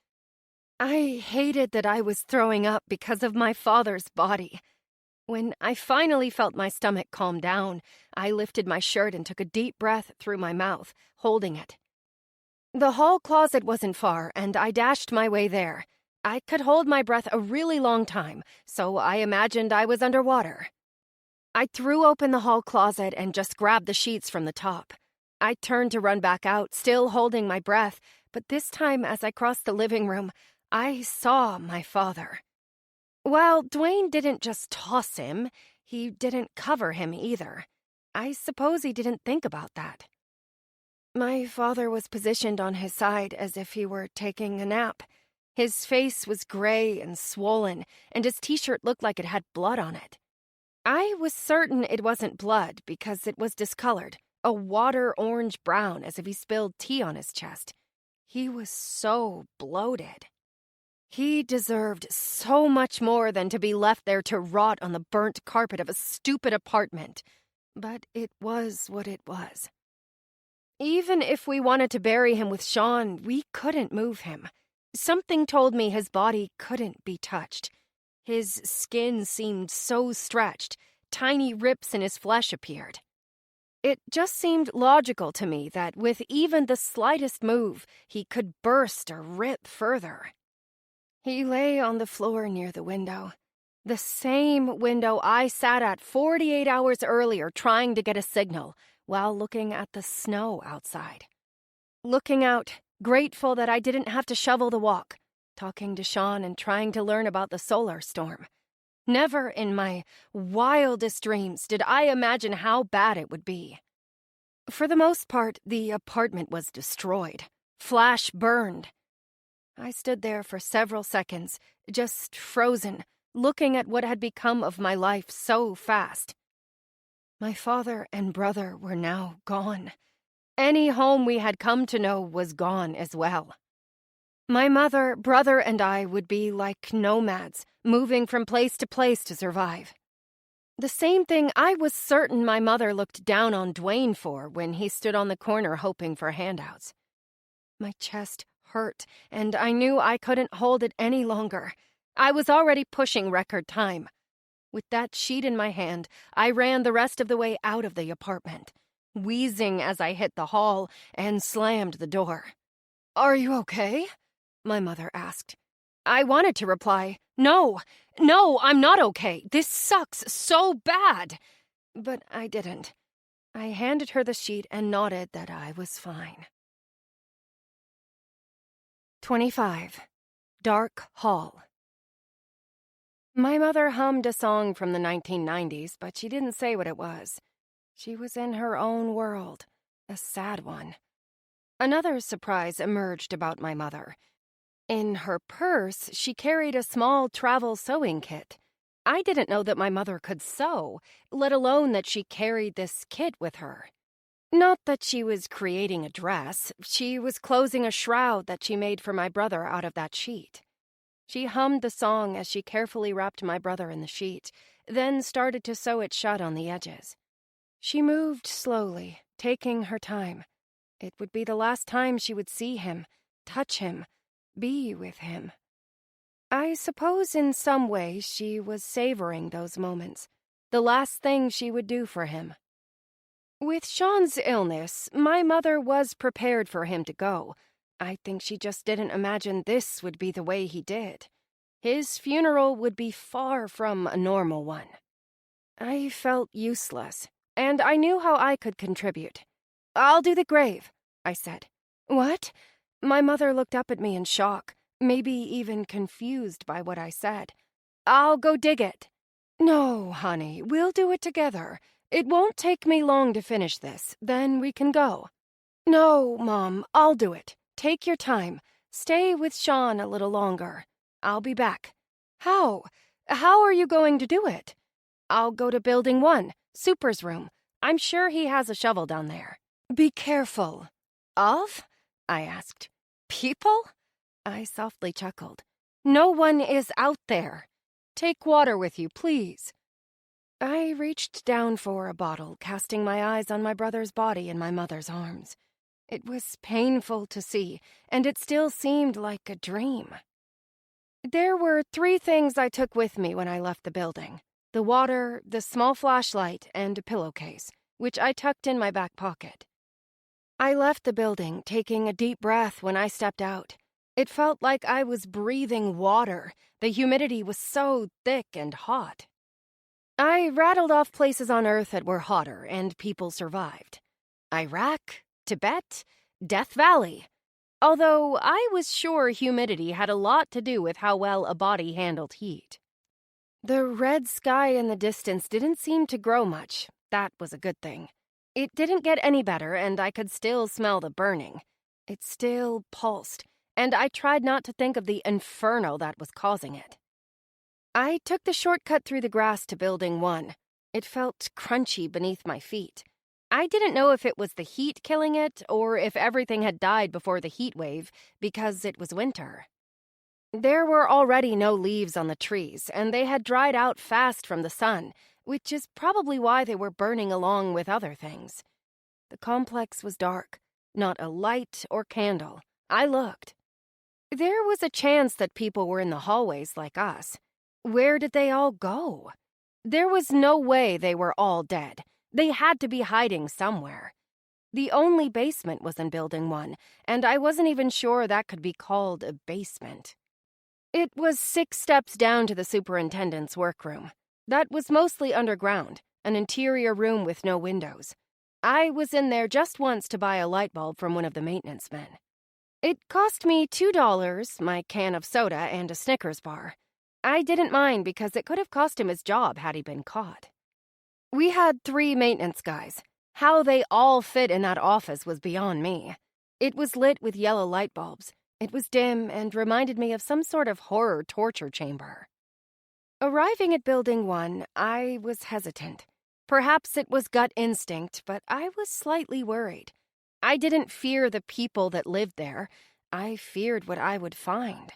I hated that I was throwing up because of my father's body. When I finally felt my stomach calm down, I lifted my shirt and took a deep breath through my mouth, holding it. The hall closet wasn't far, and I dashed my way there. I could hold my breath a really long time, so I imagined I was underwater. I threw open the hall closet and just grabbed the sheets from the top. I turned to run back out, still holding my breath, but this time as I crossed the living room, I saw my father. Well, Dwayne didn't just toss him, he didn't cover him either. I suppose he didn't think about that. My father was positioned on his side as if he were taking a nap. His face was gray and swollen, and his t-shirt looked like it had blood on it. I was certain it wasn't blood because it was discolored, a water orange-brown as if he spilled tea on his chest. He was so bloated. He deserved so much more than to be left there to rot on the burnt carpet of a stupid apartment. But it was what it was. Even if we wanted to bury him with Sean, we couldn't move him. Something told me his body couldn't be touched. His skin seemed so stretched, tiny rips in his flesh appeared. It just seemed logical to me that with even the slightest move, he could burst or rip further. He lay on the floor near the window. The same window I sat at 48 hours earlier trying to get a signal while looking at the snow outside. Looking out, grateful that I didn't have to shovel the walk, talking to Sean and trying to learn about the solar storm. Never in my wildest dreams did I imagine how bad it would be. For the most part, the apartment was destroyed, flash burned. I stood there for several seconds, just frozen, looking at what had become of my life so fast. My father and brother were now gone. Any home we had come to know was gone as well. My mother, brother, and I would be like nomads, moving from place to survive. The same thing I was certain my mother looked down on Dwayne for when he stood on the corner hoping for handouts. My chest hurt, and I knew I couldn't hold it any longer. I was already pushing record time. With that sheet in my hand, I ran the rest of the way out of the apartment, wheezing as I hit the hall and slammed the door. "Are you okay?" my mother asked. I wanted to reply, No, I'm not okay. This sucks so bad." But I didn't. I handed her the sheet and nodded that I was fine. 25. Dark Hall. My mother hummed a song from the 1990s, but she didn't say what it was. She was in her own world, a sad one. Another surprise emerged about my mother. In her purse, she carried a small travel sewing kit. I didn't know that my mother could sew, let alone that she carried this kit with her. Not that she was creating a dress, she was closing a shroud that she made for my brother out of that sheet. She hummed the song as she carefully wrapped my brother in the sheet, then started to sew it shut on the edges. She moved slowly, taking her time. It would be the last time she would see him, touch him, be with him. I suppose in some way she was savoring those moments, the last thing she would do for him. With Sean's illness, my mother was prepared for him to go. I think she just didn't imagine this would be the way he did. His funeral would be far from a normal one. I felt useless, and I knew how I could contribute. "I'll do the grave," I said. "What?" My mother looked up at me in shock, maybe even confused by what I said. "I'll go dig it." "No, honey, we'll do it together. It won't take me long to finish this, then we can go." "No, Mom, I'll do it. Take your time. Stay with Sean a little longer. I'll be back." "How? How are you going to do it?" "I'll go to Building 1, Super's room. I'm sure he has a shovel down there." "Be careful." "Of?" I asked. "People?" I softly chuckled. "No one is out there. Take water with you, please." I reached down for a bottle, casting my eyes on my brother's body in my mother's arms. It was painful to see, and it still seemed like a dream. There were 3 things I took with me when I left the building: the water, the small flashlight, and a pillowcase, which I tucked in my back pocket. I left the building, taking a deep breath when I stepped out. It felt like I was breathing water. The humidity was so thick and hot. I rattled off places on Earth that were hotter and people survived. Iraq, Tibet, Death Valley. Although I was sure humidity had a lot to do with how well a body handled heat. The red sky in the distance didn't seem to grow much. That was a good thing. It didn't get any better, and I could still smell the burning. It still pulsed, and I tried not to think of the inferno that was causing it. I took the shortcut through the grass to Building 1. It felt crunchy beneath my feet. I didn't know if it was the heat killing it or if everything had died before the heat wave because it was winter. There were already no leaves on the trees, and they had dried out fast from the sun, which is probably why they were burning along with other things. The complex was dark, not a light or candle. I looked. There was a chance that people were in the hallways like us. Where did they all go? There was no way they were all dead. They had to be hiding somewhere. The only basement was in Building 1, and I wasn't even sure that could be called a basement. It was 6 steps down to the superintendent's workroom. That was mostly underground, an interior room with no windows. I was in there just once to buy a light bulb from one of the maintenance men. It cost me $2, my can of soda, and a Snickers bar. I didn't mind because it could have cost him his job had he been caught. We had 3 maintenance guys. How they all fit in that office was beyond me. It was lit with yellow light bulbs. It was dim and reminded me of some sort of horror torture chamber. Arriving at Building 1, I was hesitant. Perhaps it was gut instinct, but I was slightly worried. I didn't fear the people that lived there. I feared what I would find.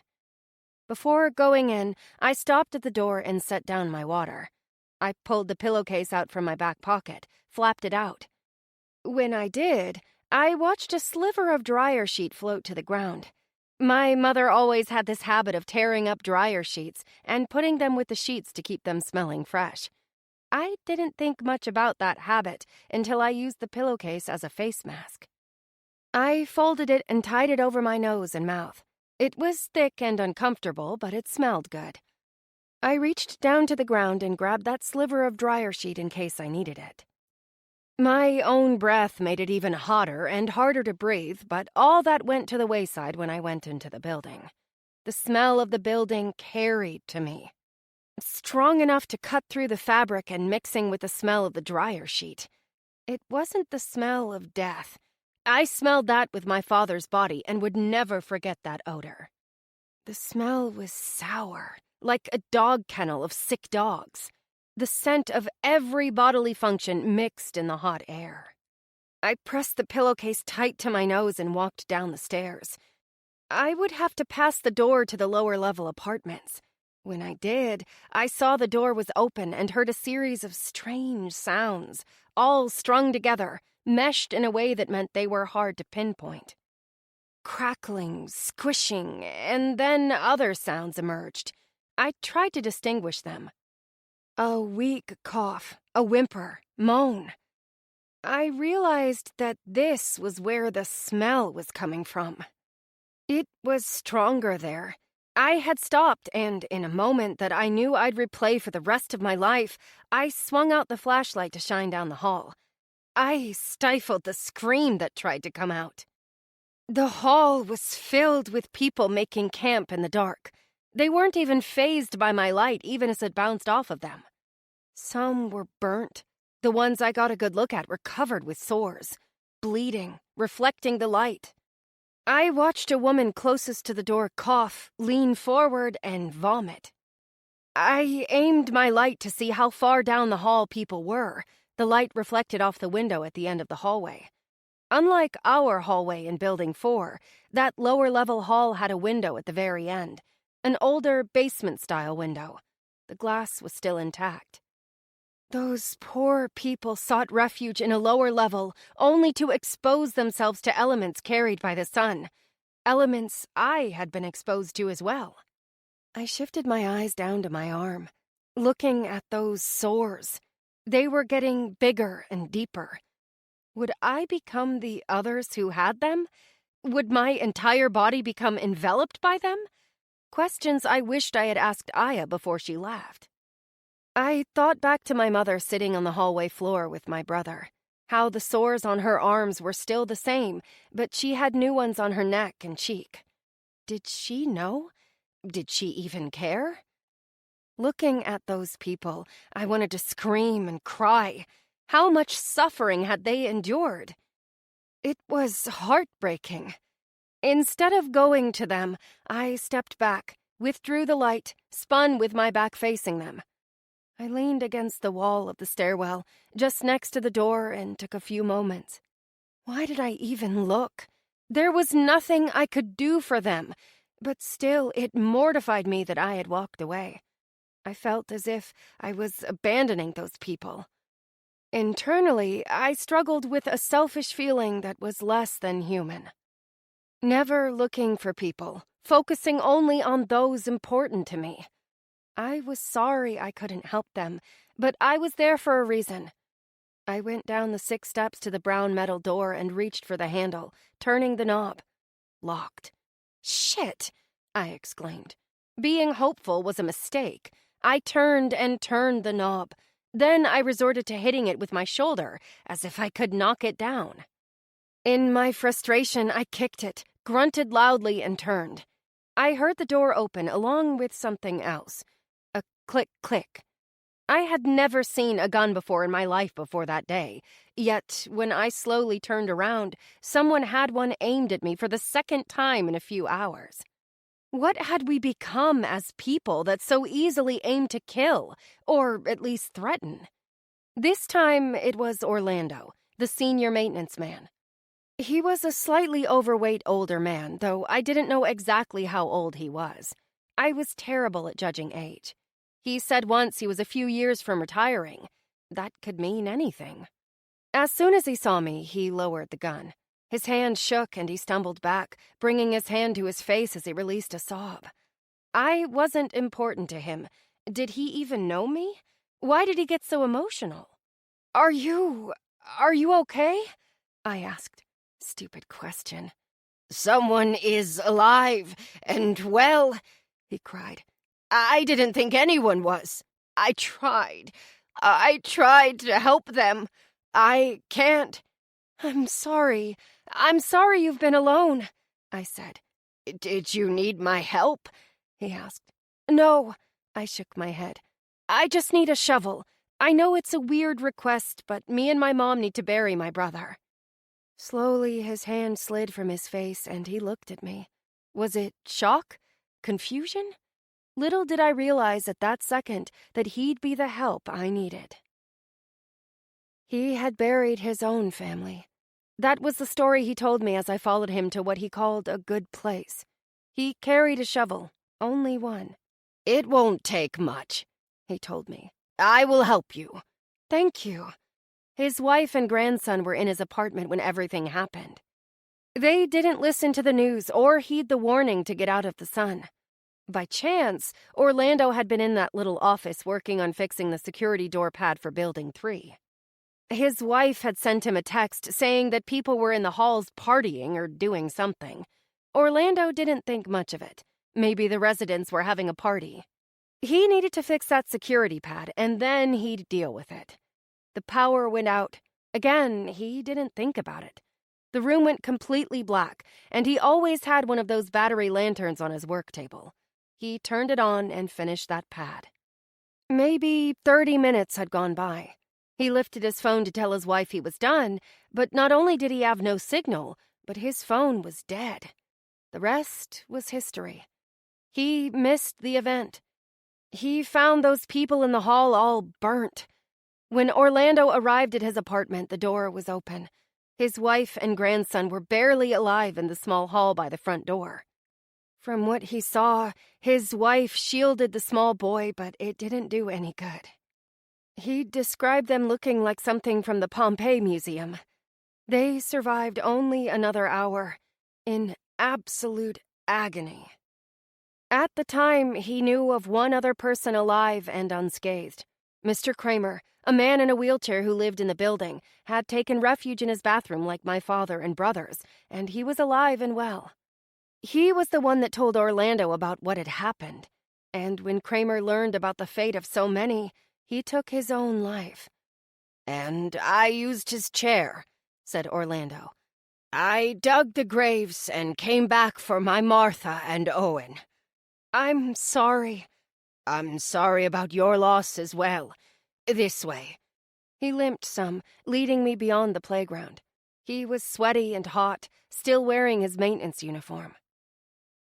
Before going in, I stopped at the door and set down my water. I pulled the pillowcase out from my back pocket, flapped it out. When I did, I watched a sliver of dryer sheet float to the ground. My mother always had this habit of tearing up dryer sheets and putting them with the sheets to keep them smelling fresh. I didn't think much about that habit until I used the pillowcase as a face mask. I folded it and tied it over my nose and mouth. It was thick and uncomfortable, but it smelled good. I reached down to the ground and grabbed that sliver of dryer sheet in case I needed it. My own breath made it even hotter and harder to breathe, but all that went to the wayside when I went into the building. The smell of the building carried to me. Strong enough to cut through the fabric and mixing with the smell of the dryer sheet. It wasn't the smell of death. I smelled that with my father's body and would never forget that odor. The smell was sour, like a dog kennel of sick dogs. The scent of every bodily function mixed in the hot air. I pressed the pillowcase tight to my nose and walked down the stairs. I would have to pass the door to the lower-level apartments. When I did, I saw the door was open and heard a series of strange sounds, all strung together, meshed in a way that meant they were hard to pinpoint. Crackling, squishing, and then other sounds emerged. I tried to distinguish them. A weak cough, a whimper, moan. I realized that this was where the smell was coming from. It was stronger there. I had stopped, and in a moment that I knew I'd replay for the rest of my life, I swung out the flashlight to shine down the hall. I stifled the scream that tried to come out. The hall was filled with people making camp in the dark. They weren't even fazed by my light, even as it bounced off of them. Some were burnt. The ones I got a good look at were covered with sores, bleeding, reflecting the light. I watched a woman closest to the door cough, lean forward, and vomit. I aimed my light to see how far down the hall people were. The light reflected off the window at the end of the hallway. Unlike our hallway in Building 4, that lower-level hall had a window at the very end, an older basement-style window. The glass was still intact. Those poor people sought refuge in a lower level, only to expose themselves to elements carried by the sun. Elements I had been exposed to as well. I shifted my eyes down to my arm, looking at those sores. They were getting bigger and deeper. Would I become the others who had them? Would my entire body become enveloped by them? Questions I wished I had asked Aya before she left. I thought back to my mother sitting on the hallway floor with my brother, how the sores on her arms were still the same, but she had new ones on her neck and cheek. Did she know? Did she even care? Looking at those people, I wanted to scream and cry. How much suffering had they endured? It was heartbreaking. Instead of going to them, I stepped back, withdrew the light, spun with my back facing them. I leaned against the wall of the stairwell, just next to the door, and took a few moments. Why did I even look? There was nothing I could do for them, but still it mortified me that I had walked away. I felt as if I was abandoning those people. Internally, I struggled with a selfish feeling that was less than human. Never looking for people, focusing only on those important to me. I was sorry I couldn't help them, but I was there for a reason. I went down the 6 steps to the brown metal door and reached for the handle, turning the knob. Locked. Shit! I exclaimed. Being hopeful was a mistake. I turned and turned the knob. Then I resorted to hitting it with my shoulder, as if I could knock it down. In my frustration, I kicked it, grunted loudly, and turned. I heard the door open along with something else. A click, click. I had never seen a gun before in my life before that day, yet when I slowly turned around, someone had one aimed at me for the second time in a few hours. What had we become as people that so easily aimed to kill, or at least threaten? This time it was Orlando, the senior maintenance man. He was a slightly overweight older man, though I didn't know exactly how old he was. I was terrible at judging age. He said once he was a few years from retiring. That could mean anything. As soon as he saw me, he lowered the gun. His hand shook and he stumbled back, bringing his hand to his face as he released a sob. I wasn't important to him. Did he even know me? Why did he get so emotional? Are you okay? I asked. Stupid question. Someone is alive and well, he cried. I didn't think anyone was. I tried to help them. I can't. I'm sorry you've been alone, I said. Did you need my help? He asked. No, I shook my head. I just need a shovel. I know it's a weird request, but me and my mom need to bury my brother. Slowly, his hand slid from his face, and he looked at me. Was it shock? Confusion? Little did I realize at that second that he'd be the help I needed. He had buried his own family. That was the story he told me as I followed him to what he called a good place. He carried a shovel, only one. "It won't take much," he told me. "I will help you." Thank you. His wife and grandson were in his apartment when everything happened. They didn't listen to the news or heed the warning to get out of the sun. By chance, Orlando had been in that little office working on fixing the security door pad for Building 3. His wife had sent him a text saying that people were in the halls partying or doing something. Orlando didn't think much of it. Maybe the residents were having a party. He needed to fix that security pad, and then he'd deal with it. The power went out. Again, he didn't think about it. The room went completely black, and he always had one of those battery lanterns on his work table. He turned it on and finished that pad. Maybe 30 minutes had gone by. He lifted his phone to tell his wife he was done, but not only did he have no signal, but his phone was dead. The rest was history. He missed the event. He found those people in the hall all burnt. When Orlando arrived at his apartment, the door was open. His wife and grandson were barely alive in the small hall by the front door. From what he saw, his wife shielded the small boy, but it didn't do any good. He described them looking like something from the Pompeii Museum. They survived only another hour, in absolute agony. At the time, he knew of one other person alive and unscathed. Mr. Kramer, a man in a wheelchair who lived in the building, had taken refuge in his bathroom like my father and brothers, and he was alive and well. He was the one that told Orlando about what had happened, and when Kramer learned about the fate of so many, he took his own life. "And I used his chair," said Orlando. "I dug the graves and came back for my Martha and Owen." I'm sorry. "I'm sorry about your loss as well. This way." He limped some, leading me beyond the playground. He was sweaty and hot, still wearing his maintenance uniform.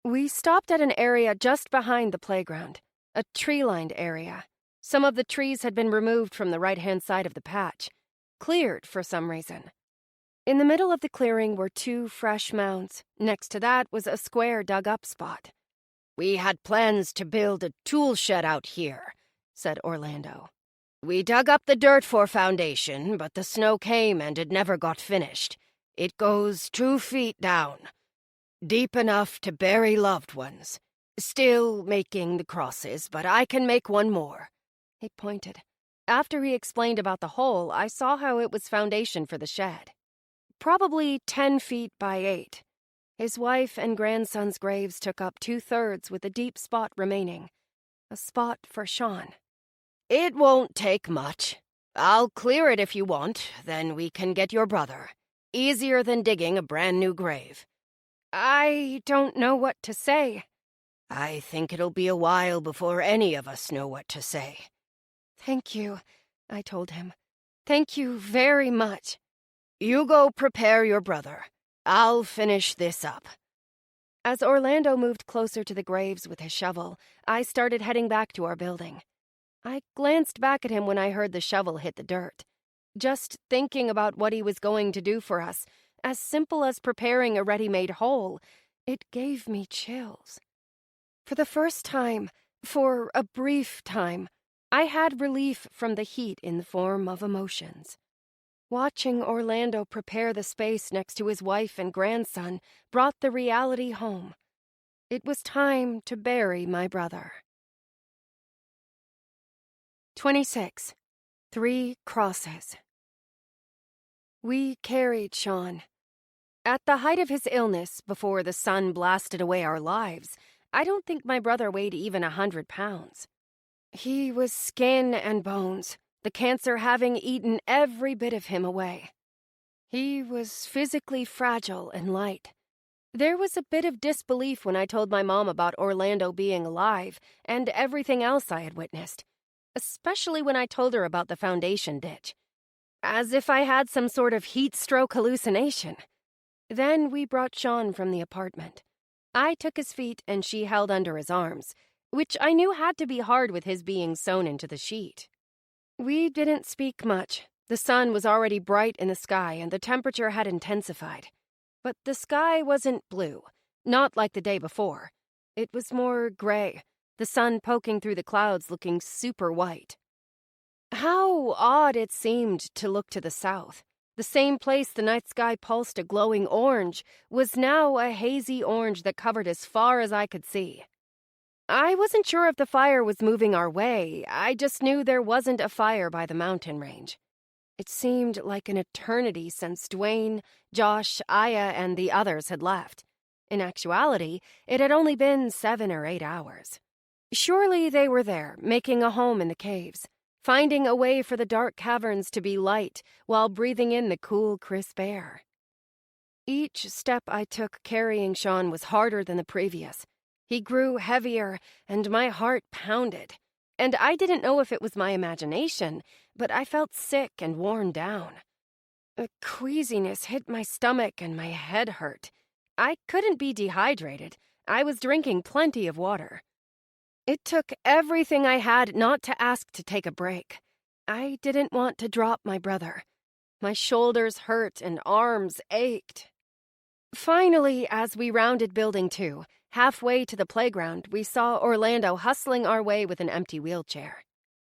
We stopped at an area just behind the playground, a tree-lined area. Some of the trees had been removed from the right-hand side of the patch, cleared for some reason. In the middle of the clearing were 2 fresh mounds. Next to that was a square dug-up spot. "We had plans to build a tool shed out here," said Orlando. "We dug up the dirt for foundation, but the snow came and it never got finished. It goes 2 feet down, deep enough to bury loved ones. Still making the crosses, but I can make one more." He pointed. After he explained about the hole, I saw how it was foundation for the shed. Probably 10 feet by 8. His wife and grandson's graves took up 2/3 with a deep spot remaining. A spot for Sean. "It won't take much. I'll clear it if you want, then we can get your brother. Easier than digging a brand new grave." I don't know what to say. "I think it'll be a while before any of us know what to say." Thank you, I told him. Thank you very much. "You go prepare your brother. I'll finish this up." As Orlando moved closer to the graves with his shovel, I started heading back to our building. I glanced back at him when I heard the shovel hit the dirt. Just thinking about what he was going to do for us, as simple as preparing a ready-made hole, it gave me chills. For the first time, for a brief time, I had relief from the heat in the form of emotions. Watching Orlando prepare the space next to his wife and grandson brought the reality home. It was time to bury my brother. 26. 3 crosses. We carried Sean. At the height of his illness, before the sun blasted away our lives, I don't think my brother weighed even 100 pounds. He was skin and bones, the cancer having eaten every bit of him away. He was physically fragile and light. There was a bit of disbelief when I told my mom about Orlando being alive and everything else I had witnessed, especially when I told her about the foundation ditch. As if I had some sort of heat stroke hallucination. Then we brought Sean from the apartment. I took his feet and she held under his arms. which I knew had to be hard with his being sewn into the sheet. We didn't speak much. The sun was already bright in the sky and the temperature had intensified. But the sky wasn't blue, not like the day before. It was more gray, the sun poking through the clouds looking super white. How odd it seemed to look to the south. The same place the night sky pulsed a glowing orange was now a hazy orange that covered as far as I could see. I wasn't sure if the fire was moving our way. I just knew there wasn't a fire by the mountain range. It seemed like an eternity since Dwayne, Josh, Aya, and the others had left. In actuality, it had only been 7 or 8 hours. Surely they were there, making a home in the caves, finding a way for the dark caverns to be light while breathing in the cool, crisp air. Each step I took carrying Sean was harder than the previous. He grew heavier, and my heart pounded. And I didn't know if it was my imagination, but I felt sick and worn down. A queasiness hit my stomach and my head hurt. I couldn't be dehydrated. I was drinking plenty of water. It took everything I had not to ask to take a break. I didn't want to drop my brother. My shoulders hurt and arms ached. Finally, as we rounded Building 2, halfway to the playground, we saw Orlando hustling our way with an empty wheelchair.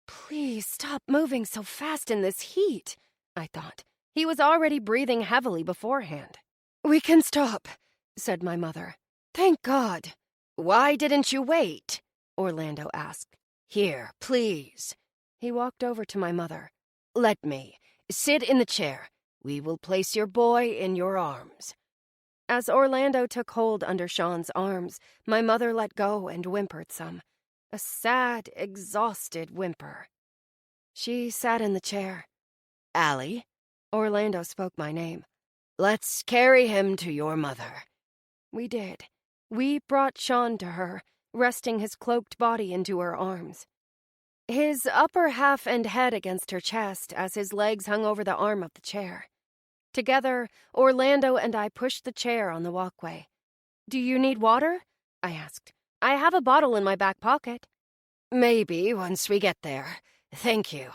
Please stop moving so fast in this heat, I thought. He was already breathing heavily beforehand. We can stop, said my mother. Thank God. Why didn't you wait? Orlando asked. Here, please. He walked over to my mother. Let me. Sit in the chair. We will place your boy in your arms. As Orlando took hold under Sean's arms, my mother let go and whimpered some. A sad, exhausted whimper. She sat in the chair. Allie, Orlando spoke my name. Let's carry him to your mother. We did. We brought Sean to her, resting his cloaked body into her arms. His upper half and head against her chest as his legs hung over the arm of the chair. Together, Orlando and I pushed the chair on the walkway. Do you need water? I asked. I have a bottle in my back pocket. Maybe once we get there. Thank you.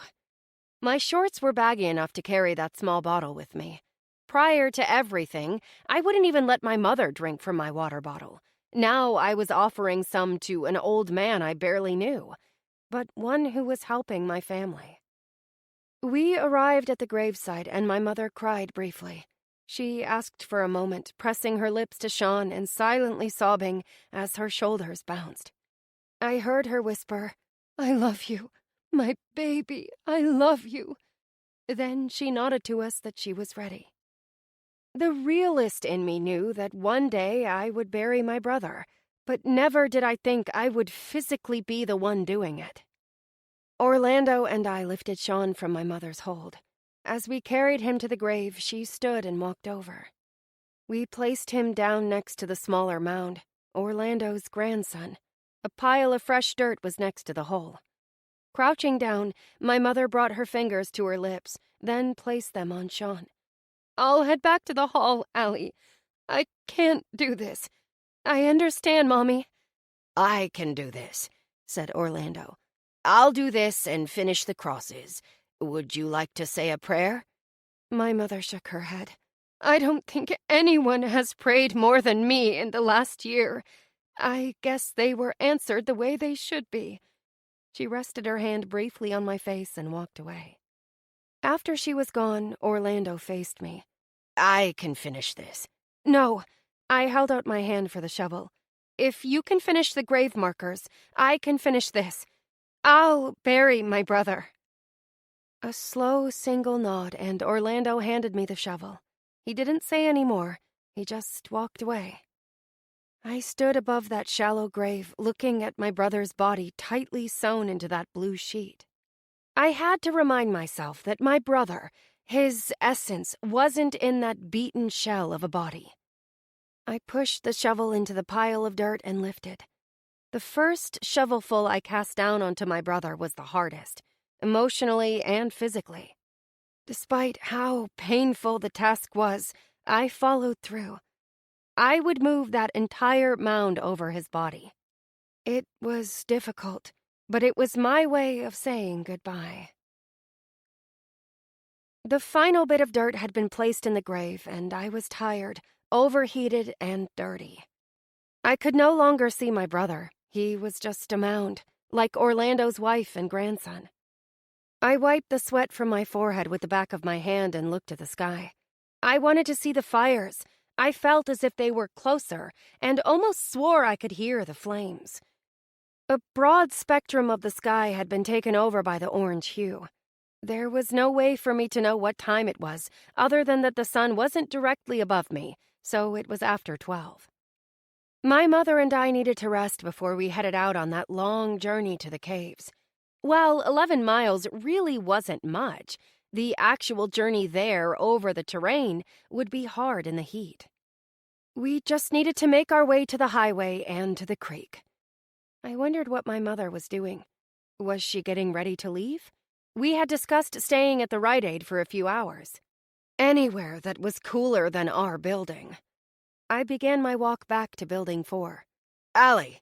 My shorts were baggy enough to carry that small bottle with me. Prior to everything, I wouldn't even let my mother drink from my water bottle. Now I was offering some to an old man I barely knew, but one who was helping my family. We arrived at the graveside and my mother cried briefly. She asked for a moment, pressing her lips to Sean and silently sobbing as her shoulders bounced. I heard her whisper, I love you, my baby, I love you. Then she nodded to us that she was ready. The realist in me knew that one day I would bury my brother, but never did I think I would physically be the one doing it. Orlando and I lifted Sean from my mother's hold. As we carried him to the grave, she stood and walked over. We placed him down next to the smaller mound, Orlando's grandson. A pile of fresh dirt was next to the hole. Crouching down, my mother brought her fingers to her lips, then placed them on Sean. I'll head back to the hall, Allie. I can't do this. I understand, Mommy. I can do this, said Orlando. I'll do this and finish the crosses. Would you like to say a prayer? My mother shook her head. I don't think anyone has prayed more than me in the last year. I guess they were answered the way they should be. She rested her hand briefly on my face and walked away. After she was gone, Orlando faced me. I can finish this. No, I held out my hand for the shovel. If you can finish the grave markers, I can finish this. I'll bury my brother. A slow single nod, and Orlando handed me the shovel. He didn't say any more. He just walked away. I stood above that shallow grave, looking at my brother's body tightly sewn into that blue sheet. I had to remind myself that my brother, his essence, wasn't in that beaten shell of a body. I pushed the shovel into the pile of dirt and lifted. The first shovelful I cast down onto my brother was the hardest, emotionally and physically. Despite how painful the task was, I followed through. I would move that entire mound over his body. It was difficult, but it was my way of saying goodbye. The final bit of dirt had been placed in the grave, and I was tired, overheated, and dirty. I could no longer see my brother. He was just a mound, like Orlando's wife and grandson. I wiped the sweat from my forehead with the back of my hand and looked at the sky. I wanted to see the fires. I felt as if they were closer, and almost swore I could hear the flames. A broad spectrum of the sky had been taken over by the orange hue. There was no way for me to know what time it was, other than that the sun wasn't directly above me, so it was after 12. My mother and I needed to rest before we headed out on that long journey to the caves. While 11 miles really wasn't much, the actual journey there over the terrain would be hard in the heat. We just needed to make our way to the highway and to the creek. I wondered what my mother was doing. Was she getting ready to leave? We had discussed staying at the Rite Aid for a few hours. Anywhere that was cooler than our building. I began my walk back to Building 4. "Allie!"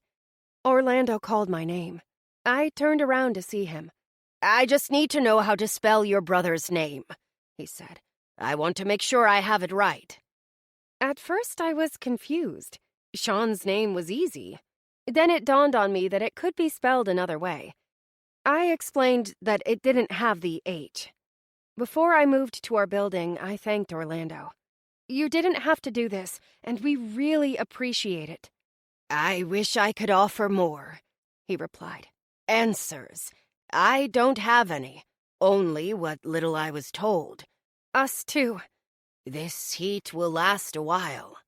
Orlando called my name. I turned around to see him. "I just need to know how to spell your brother's name," he said. "I want to make sure I have it right." At first I was confused. Sean's name was easy. Then it dawned on me that it could be spelled another way. I explained that it didn't have the H. Before I moved to our building, I thanked Orlando. "You didn't have to do this, and we really appreciate it." "I wish I could offer more," he replied. "Answers. I don't have any. Only what little I was told." "Us too." "This heat will last a while."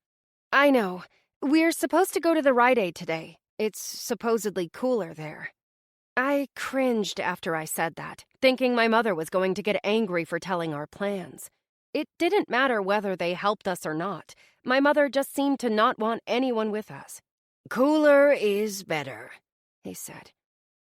"I know. We're supposed to go to the Rite Aid today. It's supposedly cooler there." I cringed after I said that, thinking my mother was going to get angry for telling our plans. It didn't matter whether they helped us or not. My mother just seemed to not want anyone with us. "Cooler is better," he said.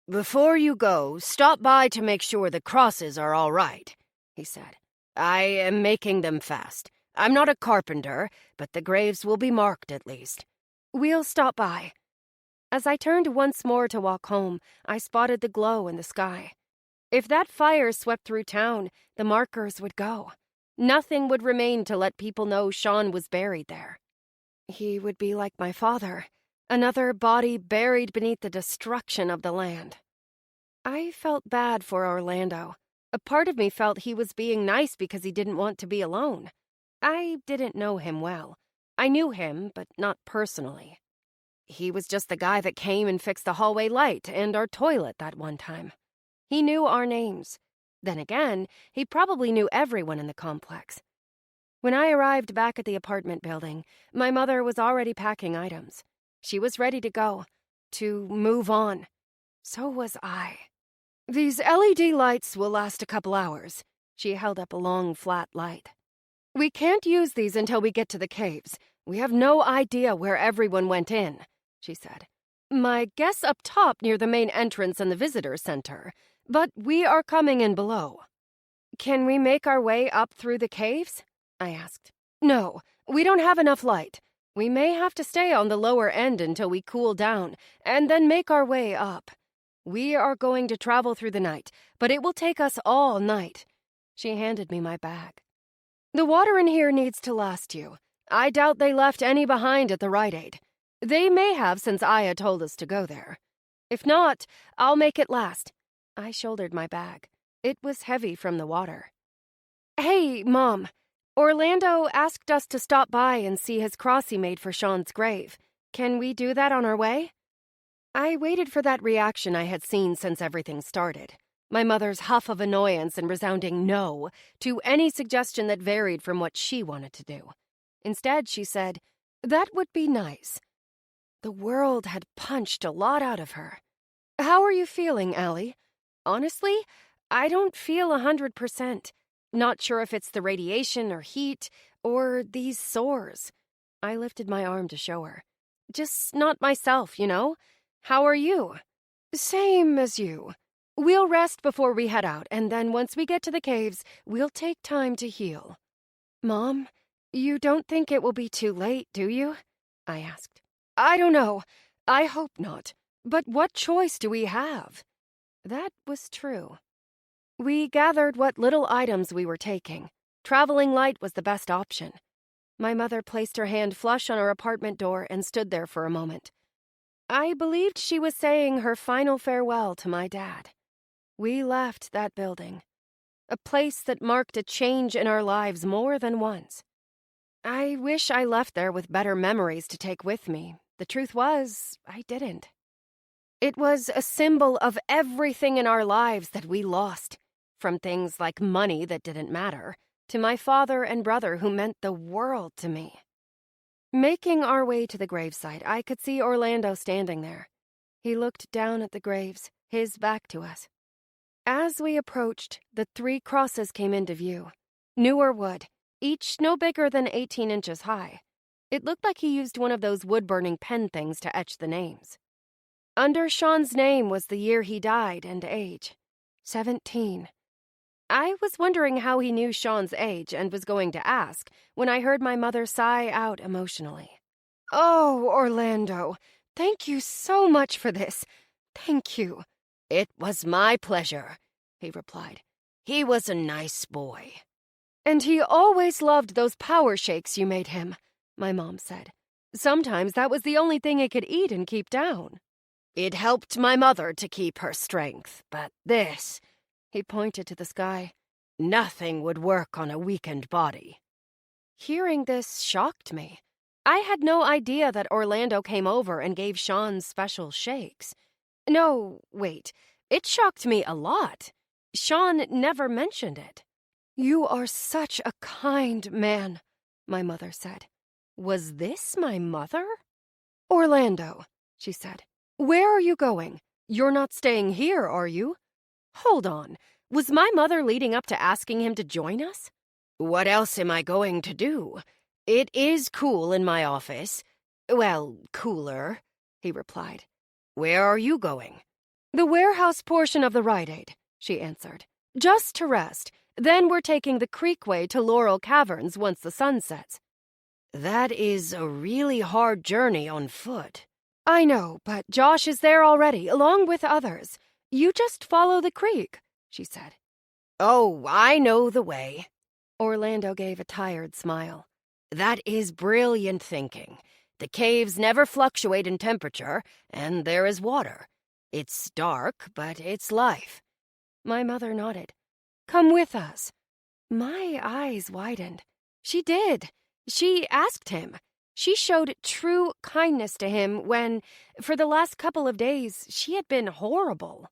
"Before you go, stop by to make sure the crosses are all right," he said. "I am making them fast. I'm not a carpenter, but the graves will be marked at least." "We'll stop by." As I turned once more to walk home, I spotted the glow in the sky. If that fire swept through town, the markers would go. Nothing would remain to let people know Sean was buried there. He would be like my father, another body buried beneath the destruction of the land. I felt bad for Orlando. A part of me felt he was being nice because he didn't want to be alone. I didn't know him well. I knew him, but not personally. He was just the guy that came and fixed the hallway light and our toilet that one time. He knew our names. Then again, he probably knew everyone in the complex. When I arrived back at the apartment building, my mother was already packing items. She was ready to go, to move on. So was I. "These LED lights will last a couple hours." She held up a long, flat light. "We can't use these until we get to the caves. We have no idea where everyone went in," she said. "My guess up top near the main entrance and the visitor center, but we are coming in below." "Can we make our way up through the caves?" I asked. "No, we don't have enough light. We may have to stay on the lower end until we cool down, and then make our way up. We are going to travel through the night, but it will take us all night." She handed me my bag. "The water in here needs to last you. I doubt they left any behind at the Rite Aid. They may have since Aya told us to go there. If not, I'll make it last." I shouldered my bag. It was heavy from the water. "Hey, Mom. Orlando asked us to stop by and see his cross he made for Sean's grave. Can we do that on our way?" I waited for that reaction I had seen since everything started. My mother's huff of annoyance and resounding no to any suggestion that varied from what she wanted to do. Instead, she said, "That would be nice." The world had punched a lot out of her. "How are you feeling, Allie?" "Honestly, I don't feel 100%. Not sure if it's the radiation or heat or these sores." I lifted my arm to show her. "Just not myself, you know? How are you?" "Same as you. We'll rest before we head out, and then once we get to the caves, we'll take time to heal." "Mom, you don't think it will be too late, do you?" I asked. "I don't know. I hope not. But what choice do we have? That was true. We gathered what little items we were taking. Traveling light was the best option. My mother placed her hand flush on our apartment door and stood there for a moment. I believed she was saying her final farewell to my dad. We left that building, a place that marked a change in our lives more than once. I wish I left there with better memories to take with me. The truth was, I didn't. It was a symbol of everything in our lives that we lost, from things like money that didn't matter, to my father and brother who meant the world to me. Making our way to the gravesite, I could see Orlando standing there. He looked down at the graves, his back to us. As we approached, the 3 crosses came into view. Newer wood, each no bigger than 18 inches high. It looked like he used one of those wood-burning pen things to etch the names. Under Sean's name was the year he died and age. 17. I was wondering how he knew Sean's age and was going to ask when I heard my mother sigh out emotionally. "Oh, Orlando, thank you so much for this. Thank you." "It was my pleasure," he replied. "He was a nice boy." "And he always loved those power shakes you made him," my mom said. "Sometimes that was the only thing he could eat and keep down." "It helped my mother to keep her strength, but this," he pointed to the sky, "nothing would work on a weakened body." Hearing this shocked me. I had no idea that Orlando came over and gave Sean special shakes. No, wait, it shocked me a lot. Sean never mentioned it. "You are such a kind man," my mother said. Was this my mother? "Orlando," she said, "where are you going? You're not staying here, are you?" Hold on. Was my mother leading up to asking him to join us? "What else am I going to do? It is cool in my office. Well, cooler," he replied. "Where are you going?" "The warehouse portion of the Rite Aid," she answered. "Just to rest. Then we're taking the creekway to Laurel Caverns once the sun sets." "That is a really hard journey on foot." "I know, but Josh is there already, along with others. You just follow the creek," she said. "Oh, I know the way." Orlando gave a tired smile. "That is brilliant thinking. The caves never fluctuate in temperature, and there is water. It's dark, but it's life." My mother nodded. "Come with us." My eyes widened. She did. She asked him. She showed true kindness to him when, for the last couple of days, she had been horrible.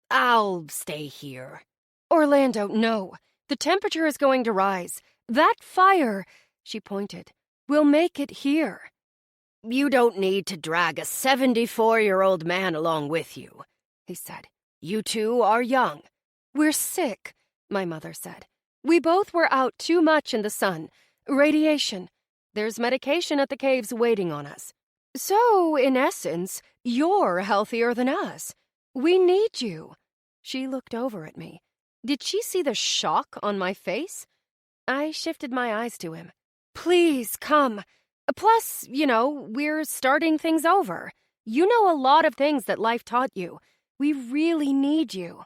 "I'll stay here." "Orlando, no. The temperature is going to rise. That fire," she pointed, "will make it here." "You don't need to drag a 74-year-old man along with you," he said. "You two are young." "We're sick," my mother said. "We both were out too much in the sun. Radiation. There's medication at the caves waiting on us. So, in essence, you're healthier than us. We need you." She looked over at me. Did she see the shock on my face? I shifted my eyes to him. "Please, come. Plus, we're starting things over. You know a lot of things that life taught you. We really need you."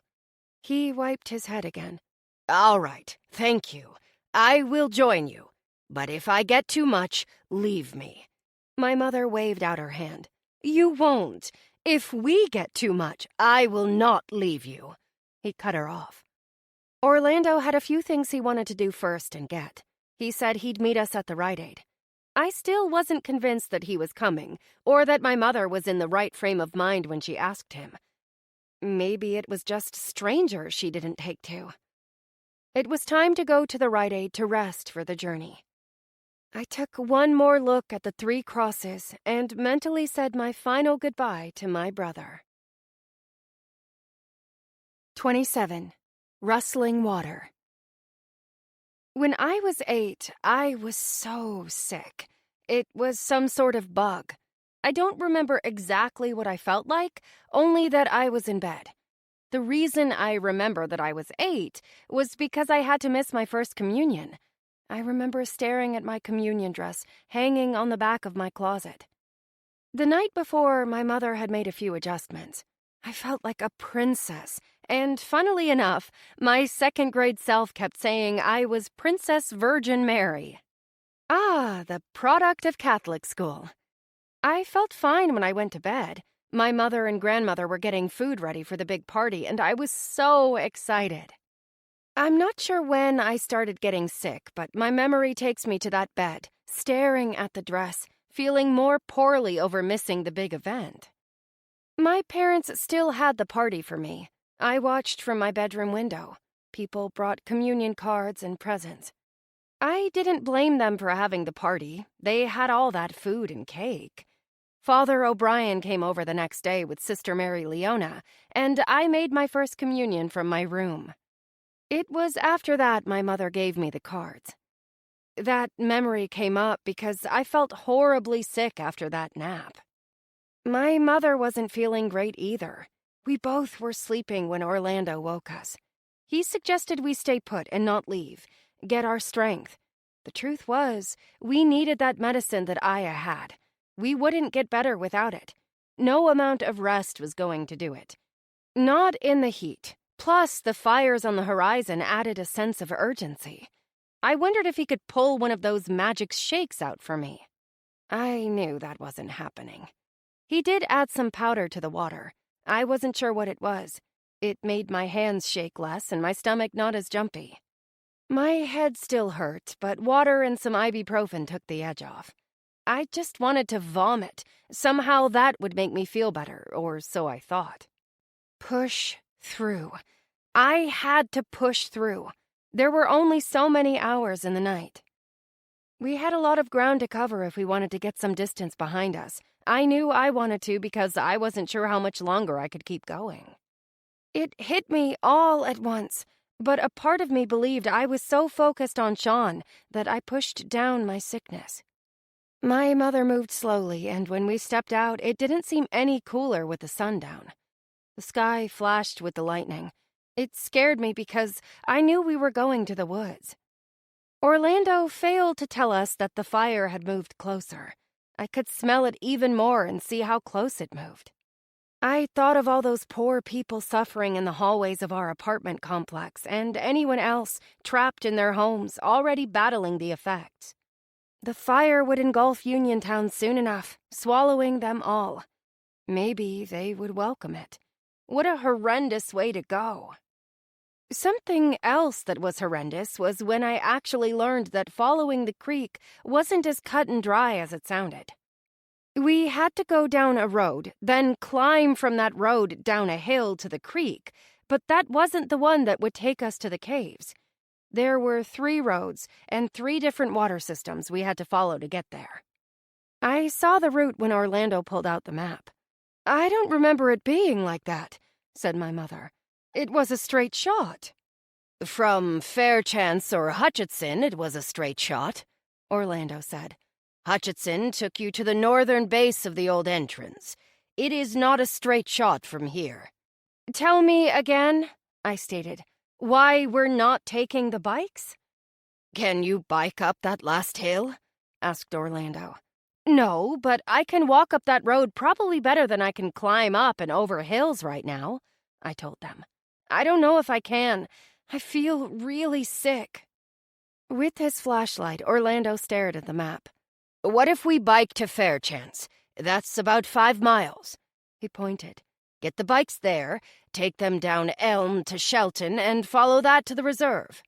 He wiped his head again. "All right, thank you. I will join you. But if I get too much, leave me." My mother waved out her hand. "You won't. If we get too much, "I will not leave you." He cut her off. Orlando had a few things he wanted to do first and get. He said he'd meet us at the Rite Aid. I still wasn't convinced that he was coming, or that my mother was in the right frame of mind when she asked him. Maybe it was just strangers she didn't take to. It was time to go to the Rite Aid to rest for the journey. I took one more look at the 3 crosses and mentally said my final goodbye to my brother. 27. Rustling Water. When I was 8, I was so sick. It was some sort of bug. I don't remember exactly what I felt like, only that I was in bed. The reason I remember that I was 8 was because I had to miss my first communion. I remember staring at my communion dress hanging on the back of my closet. The night before, my mother had made a few adjustments. I felt like a princess, and funnily enough, my second-grade self kept saying I was Princess Virgin Mary. Ah, the product of Catholic school. I felt fine when I went to bed. My mother and grandmother were getting food ready for the big party, and I was so excited. I'm not sure when I started getting sick, but my memory takes me to that bed, staring at the dress, feeling more poorly over missing the big event. My parents still had the party for me. I watched from my bedroom window. People brought communion cards and presents. I didn't blame them for having the party. They had all that food and cake. Father O'Brien came over the next day with Sister Mary Leona, and I made my first communion from my room. It was after that my mother gave me the cards. That memory came up because I felt horribly sick after that nap. My mother wasn't feeling great either. We both were sleeping when Orlando woke us. He suggested we stay put and not leave, get our strength. The truth was, we needed that medicine that Aya had. We wouldn't get better without it. No amount of rest was going to do it. Not in the heat. Plus, the fires on the horizon added a sense of urgency. I wondered if he could pull one of those magic shakes out for me. I knew that wasn't happening. He did add some powder to the water. I wasn't sure what it was. It made my hands shake less and my stomach not as jumpy. My head still hurt, but water and some ibuprofen took the edge off. I just wanted to vomit. Somehow that would make me feel better, or so I thought. Push through. I had to push through. There were only so many hours in the night. We had a lot of ground to cover if we wanted to get some distance behind us. I knew I wanted to because I wasn't sure how much longer I could keep going. It hit me all at once, but a part of me believed I was so focused on Sean that I pushed down my sickness. My mother moved slowly, and when we stepped out, it didn't seem any cooler with the sun down. The sky flashed with the lightning. It scared me because I knew we were going to the woods. Orlando failed to tell us that the fire had moved closer. I could smell it even more and see how close it moved. I thought of all those poor people suffering in the hallways of our apartment complex and anyone else trapped in their homes already battling the effects. The fire would engulf Uniontown soon enough, swallowing them all. Maybe they would welcome it. What a horrendous way to go. Something else that was horrendous was when I actually learned that following the creek wasn't as cut and dry as it sounded. We had to go down a road, then climb from that road down a hill to the creek, but that wasn't the one that would take us to the caves. There were 3 roads and 3 different water systems we had to follow to get there. I saw the route when Orlando pulled out the map. I don't remember it being like that, said my mother. It was a straight shot. From Fairchance or Hutchinson, it was a straight shot, Orlando said. Hutchinson took you to the northern base of the old entrance. It is not a straight shot from here. Tell me again, I stated, why we're not taking the bikes? Can you bike up that last hill? Asked Orlando. No, but I can walk up that road probably better than I can climb up and over hills right now, I told them. I don't know if I can. I feel really sick. With his flashlight, Orlando stared at the map. What if we bike to Fairchance? That's about 5 miles. He pointed. Get the bikes there, take them down Elm to Shelton, and follow that to the reserve.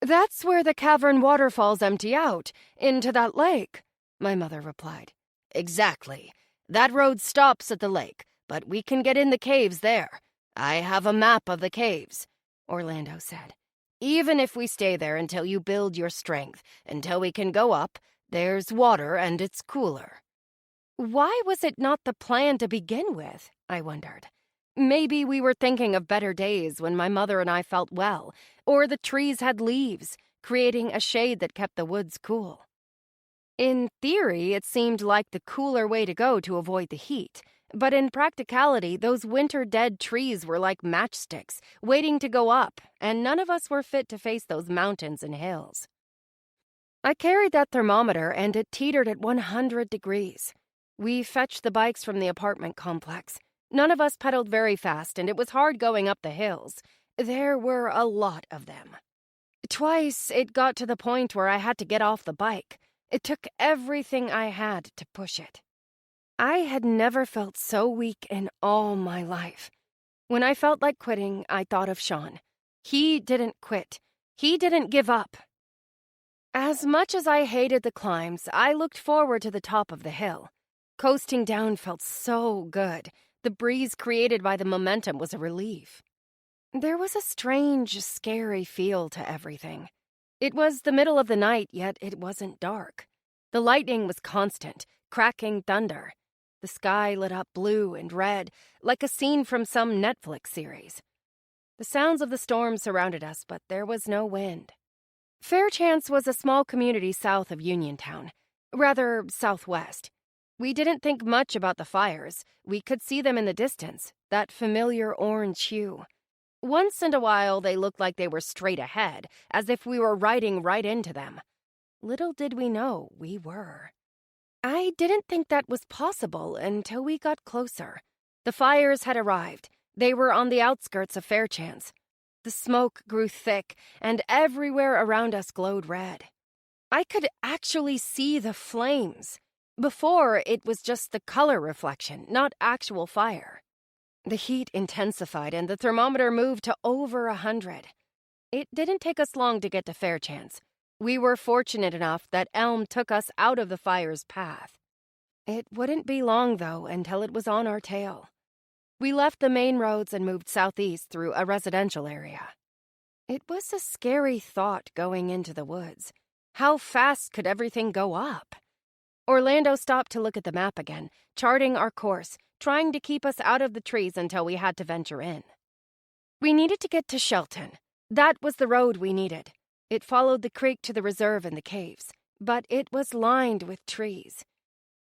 That's where the cavern waterfalls empty out, into that lake, my mother replied. Exactly. That road stops at the lake, but we can get in the caves there. I have a map of the caves, Orlando said. Even if we stay there until you build your strength, until we can go up, there's water and it's cooler. Why was it not the plan to begin with? I wondered. Maybe we were thinking of better days when my mother and I felt well, or the trees had leaves, creating a shade that kept the woods cool. In theory, it seemed like the cooler way to go to avoid the heat. But in practicality, those winter-dead trees were like matchsticks, waiting to go up, and none of us were fit to face those mountains and hills. I carried that thermometer, and it teetered at 100 degrees. We fetched the bikes from the apartment complex. None of us pedaled very fast, and it was hard going up the hills. There were a lot of them. Twice, it got to the point where I had to get off the bike. It took everything I had to push it. I had never felt so weak in all my life. When I felt like quitting, I thought of Sean. He didn't quit. He didn't give up. As much as I hated the climbs, I looked forward to the top of the hill. Coasting down felt so good. The breeze created by the momentum was a relief. There was a strange, scary feel to everything. It was the middle of the night, yet it wasn't dark. The lightning was constant, cracking thunder. The sky lit up blue and red, like a scene from some Netflix series. The sounds of the storm surrounded us, but there was no wind. Fairchance was a small community south of Uniontown, rather southwest. We didn't think much about the fires. We could see them in the distance, that familiar orange hue. Once in a while, they looked like they were straight ahead, as if we were riding right into them. Little did we know we were. I didn't think that was possible until we got closer. The fires had arrived. They were on the outskirts of Fairchance. The smoke grew thick, and everywhere around us glowed red. I could actually see the flames. Before, it was just the color reflection, not actual fire. The heat intensified, and the thermometer moved to over 100. It didn't take us long to get to Fairchance. We were fortunate enough that Elm took us out of the fire's path. It wouldn't be long, though, until it was on our tail. We left the main roads and moved southeast through a residential area. It was a scary thought going into the woods. How fast could everything go up? Orlando stopped to look at the map again, charting our course, trying to keep us out of the trees until we had to venture in. We needed to get to Shelton. That was the road we needed. It followed the creek to the reserve and the caves, but it was lined with trees.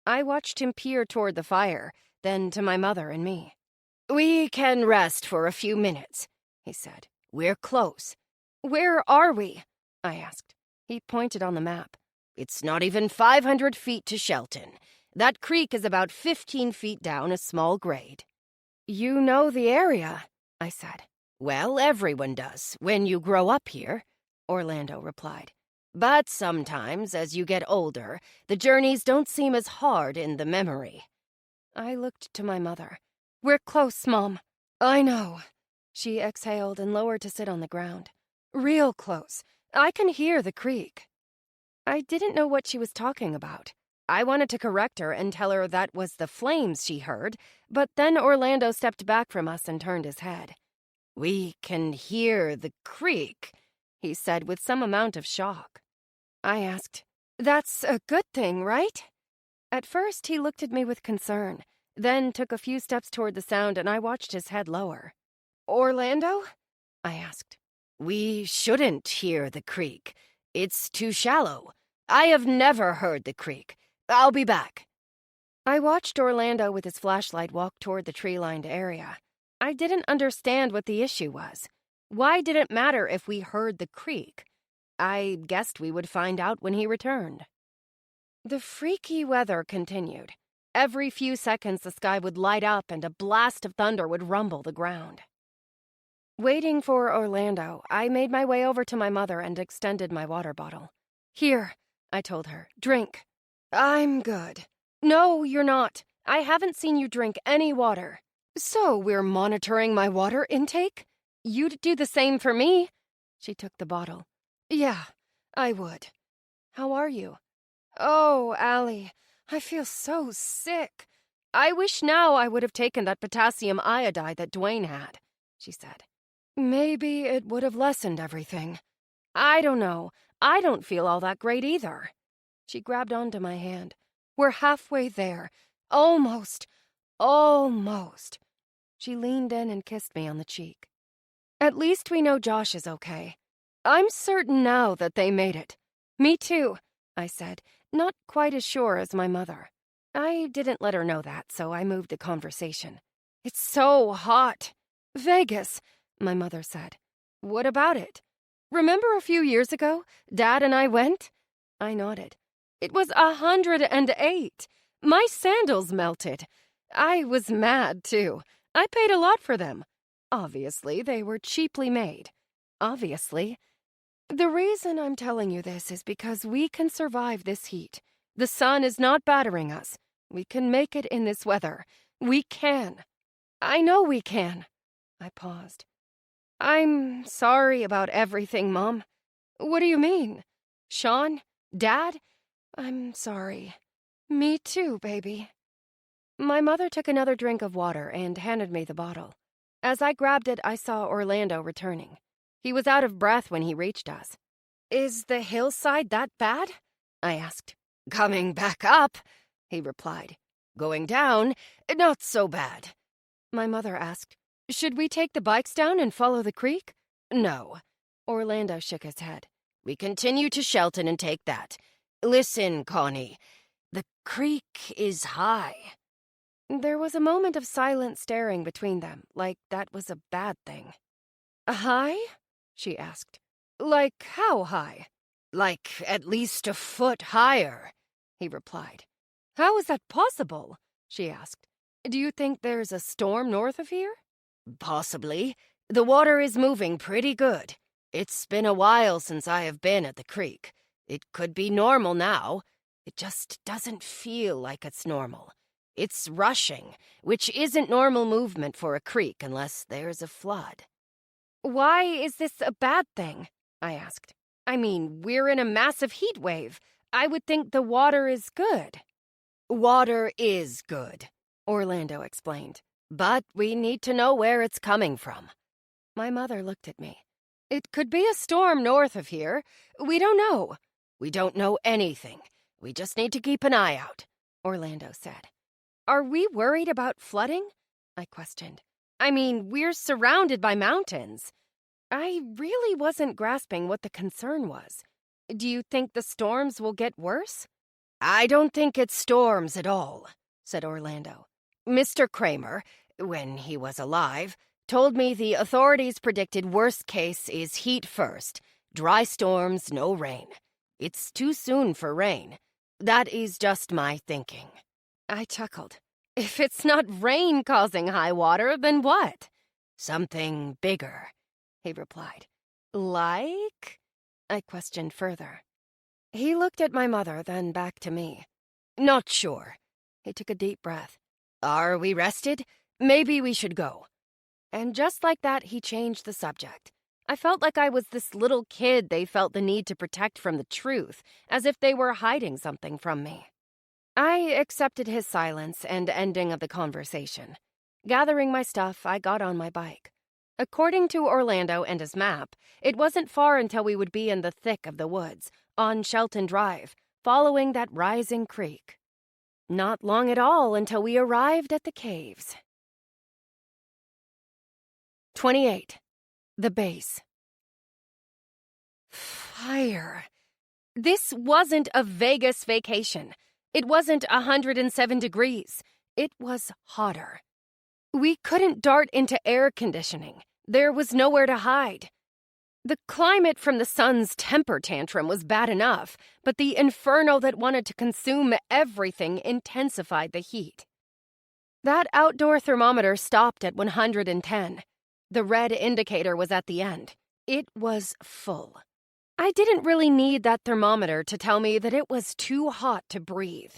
I watched him peer toward the fire, then to my mother and me. "We can rest for a few minutes," he said. "We're close." "Where are we?" I asked. He pointed on the map. "It's not even 500 feet to Shelton. That creek is about 15 feet down a small grade." "You know the area," I said. "Well, everyone does, when you grow up here," Orlando replied. "But sometimes, as you get older, the journeys don't seem as hard in the memory." I looked to my mother. "We're close, Mom." "I know." She exhaled and lowered to sit on the ground. "Real close. I can hear the creek." I didn't know what she was talking about. I wanted to correct her and tell her that was the flames she heard, but then Orlando stepped back from us and turned his head. "We can hear the creek," he said with some amount of shock. I asked, "That's a good thing, right?" At first, he looked at me with concern, then took a few steps toward the sound, and I watched his head lower. "Orlando?" I asked. "We shouldn't hear the creek. It's too shallow. I have never heard the creek. I'll be back." I watched Orlando with his flashlight walk toward the tree-lined area. I didn't understand what the issue was. Why did it matter if we heard the creek? I guessed we would find out when he returned. The freaky weather continued. Every few seconds the sky would light up and a blast of thunder would rumble the ground. Waiting for Orlando, I made my way over to my mother and extended my water bottle. "Here," I told her, "drink." "I'm good." "No, you're not. I haven't seen you drink any water." "So we're monitoring my water intake? You'd do the same for me." She took the bottle. "Yeah, I would. How are you?" "Oh, Allie, I feel so sick. I wish now I would have taken that potassium iodide that Dwayne had," she said. "Maybe it would have lessened everything." "I don't know. I don't feel all that great either." She grabbed onto my hand. "We're halfway there. Almost. Almost." She leaned in and kissed me on the cheek. "At least we know Josh is okay. I'm certain now that they made it." "Me too," I said, not quite as sure as my mother. I didn't let her know that, so I moved the conversation. "It's so hot." "Vegas," my mother said. "What about it? Remember a few years ago, Dad and I went?" I nodded. "It was 108. My sandals melted. I was mad, too. I paid a lot for them. Obviously, they were cheaply made. Obviously. The reason I'm telling you this is because we can survive this heat. The sun is not battering us. We can make it in this weather. We can. I know we can. I paused. I'm sorry about everything, Mom. What do you mean? Sean? Dad? I'm sorry. Me too, baby. My mother took another drink of water and handed me the bottle. As I grabbed it, I saw Orlando returning. He was out of breath when he reached us. Is the hillside that bad? I asked. Coming back up, he replied. Going down, not so bad. My mother asked, should we take the bikes down and follow the creek? No. Orlando shook his head. We continue to Shelton and take that. Listen, Connie, the creek is high. There was a moment of silent staring between them, like that was a bad thing. High? She asked. Like how high? Like at least a foot higher, he replied. How is that possible? She asked. Do you think there's a storm north of here? Possibly. The water is moving pretty good. It's been a while since I have been at the creek. It could be normal now. It just doesn't feel like it's normal. It's rushing, which isn't normal movement for a creek unless there's a flood. Why is this a bad thing? I asked. I mean, we're in a massive heat wave. I would think the water is good. Water is good, Orlando explained. But we need to know where it's coming from. My mother looked at me. It could be a storm north of here. We don't know. We don't know anything. We just need to keep an eye out, Orlando said. Are we worried about flooding? I questioned. I mean, we're surrounded by mountains. I really wasn't grasping what the concern was. Do you think the storms will get worse? I don't think it's storms at all, said Orlando. Mr. Kramer, when he was alive, told me the authorities predicted worst case is heat first, dry storms, no rain. It's too soon for rain. That is just my thinking. I chuckled. If it's not rain causing high water, then what? Something bigger, he replied. Like? I questioned further. He looked at my mother, then back to me. Not sure. He took a deep breath. Are we rested? Maybe we should go. And just like that, he changed the subject. I felt like I was this little kid they felt the need to protect from the truth, as if they were hiding something from me. I accepted his silence and ending of the conversation. Gathering my stuff, I got on my bike. According to Orlando and his map, it wasn't far until we would be in the thick of the woods, on Shelton Drive, following that rising creek. Not long at all until we arrived at the caves. 28. The base. Fire. This wasn't a Vegas vacation. It wasn't 107 degrees. It was hotter. We couldn't dart into air conditioning. There was nowhere to hide. The climate from the sun's temper tantrum was bad enough, but the inferno that wanted to consume everything intensified the heat. That outdoor thermometer stopped at 110. The red indicator was at the end. It was full. I didn't really need that thermometer to tell me that it was too hot to breathe.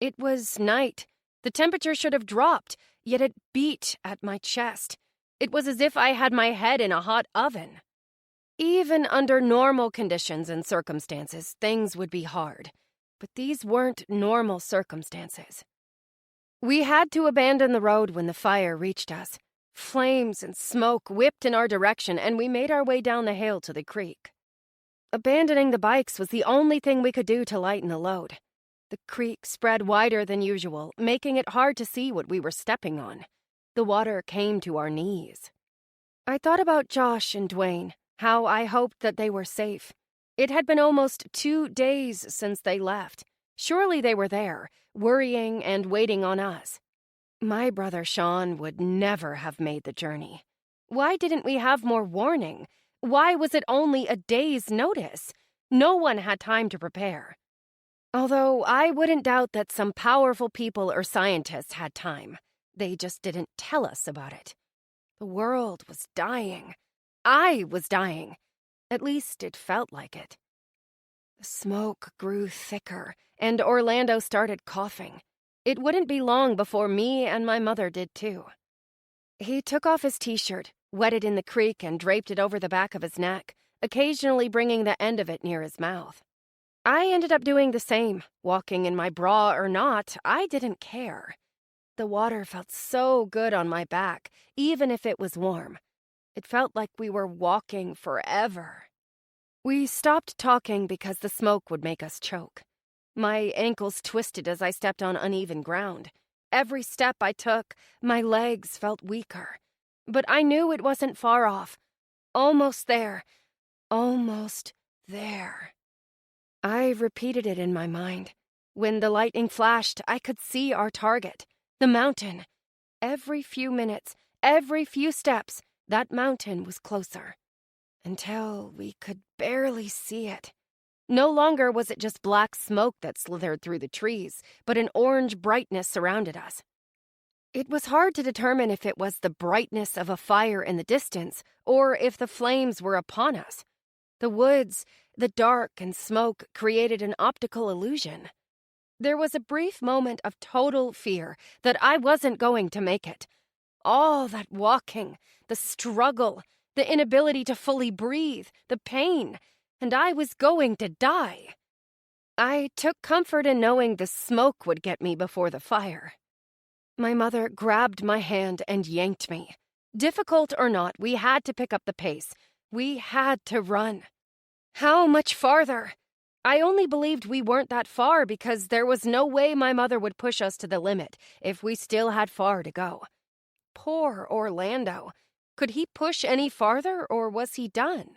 It was night. The temperature should have dropped, yet it beat at my chest. It was as if I had my head in a hot oven. Even under normal conditions and circumstances, things would be hard. But these weren't normal circumstances. We had to abandon the road when the fire reached us. Flames and smoke whipped in our direction, and we made our way down the hill to the creek. Abandoning the bikes was the only thing we could do to lighten the load. The creek spread wider than usual, making it hard to see what we were stepping on. The water came to our knees. I thought about Josh and Dwayne, how I hoped that they were safe. It had been almost 2 days since they left. Surely they were there, worrying and waiting on us. My brother Sean would never have made the journey. Why didn't we have more warning? Why was it only a day's notice? No one had time to prepare. Although I wouldn't doubt that some powerful people or scientists had time. They just didn't tell us about it. The world was dying. I was dying. At least it felt like it. The smoke grew thicker, and Orlando started coughing. It wouldn't be long before me and my mother did too. He took off his t-shirt, wet it in the creek, and draped it over the back of his neck, occasionally bringing the end of it near his mouth. I ended up doing the same. Walking in my bra or not, I didn't care. The water felt so good on my back, even if it was warm. It felt like we were walking forever. We stopped talking because the smoke would make us choke. My ankles twisted as I stepped on uneven ground. Every step I took, my legs felt weaker. But I knew it wasn't far off. Almost there. Almost there. I repeated it in my mind. When the lightning flashed, I could see our target, the mountain. Every few minutes, every few steps, that mountain was closer. Until we could barely see it. No longer was it just black smoke that slithered through the trees, but an orange brightness surrounded us. It was hard to determine if it was the brightness of a fire in the distance, or if the flames were upon us. The woods, the dark and smoke created an optical illusion. There was a brief moment of total fear that I wasn't going to make it. All that walking, the struggle, the inability to fully breathe, the pain, and I was going to die. I took comfort in knowing the smoke would get me before the fire. My mother grabbed my hand and yanked me. Difficult or not, we had to pick up the pace. We had to run. How much farther? I only believed we weren't that far because there was no way my mother would push us to the limit if we still had far to go. Poor Orlando. Could he push any farther, or was he done?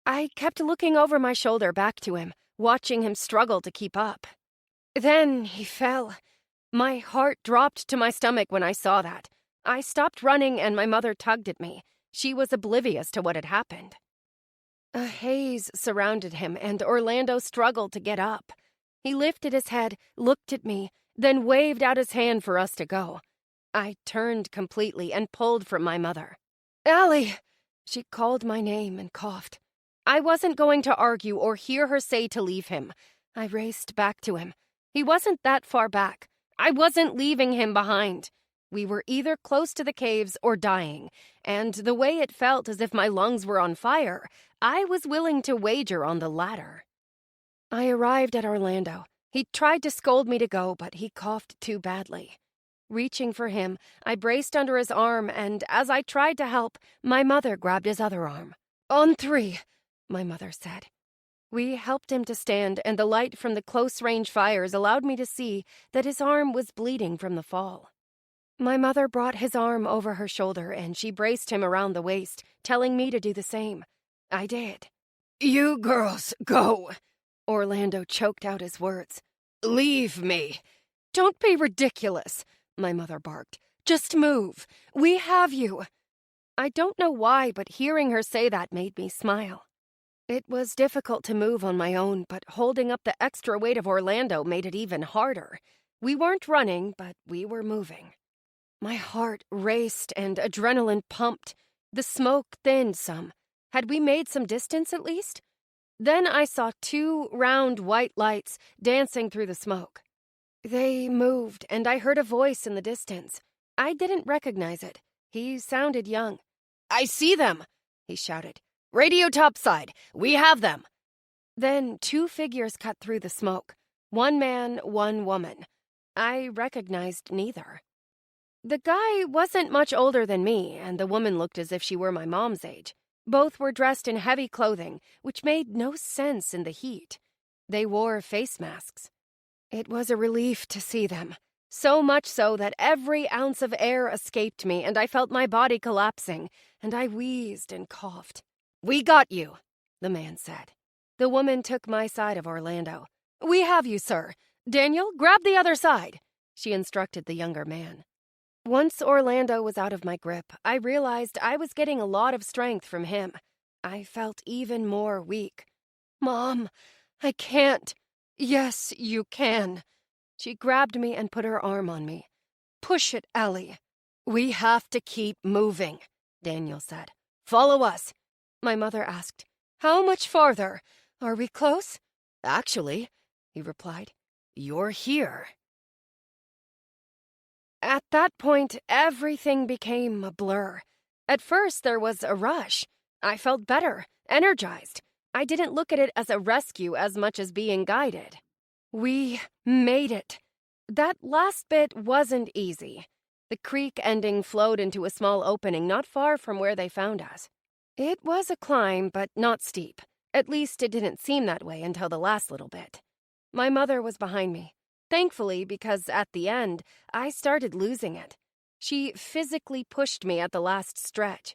I kept looking over my shoulder back to him, watching him struggle to keep up. Then he fell. My heart dropped to my stomach when I saw that. I stopped running and my mother tugged at me. She was oblivious to what had happened. A haze surrounded him, and Orlando struggled to get up. He lifted his head, looked at me, then waved out his hand for us to go. I turned completely and pulled from my mother. "Allie!" She called my name and coughed. I wasn't going to argue or hear her say to leave him. I raced back to him. He wasn't that far back. I wasn't leaving him behind. We were either close to the caves or dying, and the way it felt as if my lungs were on fire, I was willing to wager on the latter. I arrived at Orlando. He tried to scold me to go, but he coughed too badly. Reaching for him, I braced under his arm, and as I tried to help, my mother grabbed his other arm. "On 3, my mother said. We helped him to stand, and the light from the close-range fires allowed me to see that his arm was bleeding from the fall. My mother brought his arm over her shoulder, and she braced him around the waist, telling me to do the same. I did. "You girls, go!" Orlando choked out his words. "Leave me!" "Don't be ridiculous," my mother barked. "Just move. We have you." I don't know why, but hearing her say that made me smile. It was difficult to move on my own, but holding up the extra weight of Orlando made it even harder. We weren't running, but we were moving. My heart raced and adrenaline pumped. The smoke thinned some. Had we made some distance at least? Then I saw 2 round white lights dancing through the smoke. They moved, and I heard a voice in the distance. I didn't recognize it. He sounded young. "I see them!" he shouted. "Radio topside! We have them!" Then 2 figures cut through the smoke. 1 man, 1 woman. I recognized neither. The guy wasn't much older than me, and the woman looked as if she were my mom's age. Both were dressed in heavy clothing, which made no sense in the heat. They wore face masks. It was a relief to see them. So much so that every ounce of air escaped me, and I felt my body collapsing, and I wheezed and coughed. "We got you," the man said. The woman took my side of Orlando. "We have you, sir. Daniel, grab the other side," she instructed the younger man. Once Orlando was out of my grip, I realized I was getting a lot of strength from him. I felt even more weak. "Mom, I can't." Yes, you can. She grabbed me and put her arm on me. Push it, Allie. We have to keep moving, Daniel said. Follow us. My mother asked, How much farther? Are we close? Actually, he replied, you're here. At that point, everything became a blur. At first, there was a rush. I felt better, energized. I didn't look at it as a rescue as much as being guided. We made it. That last bit wasn't easy. The creek ending flowed into a small opening not far from where they found us. It was a climb, but not steep. At least it didn't seem that way until the last little bit. My mother was behind me. Thankfully, because at the end, I started losing it. She physically pushed me at the last stretch.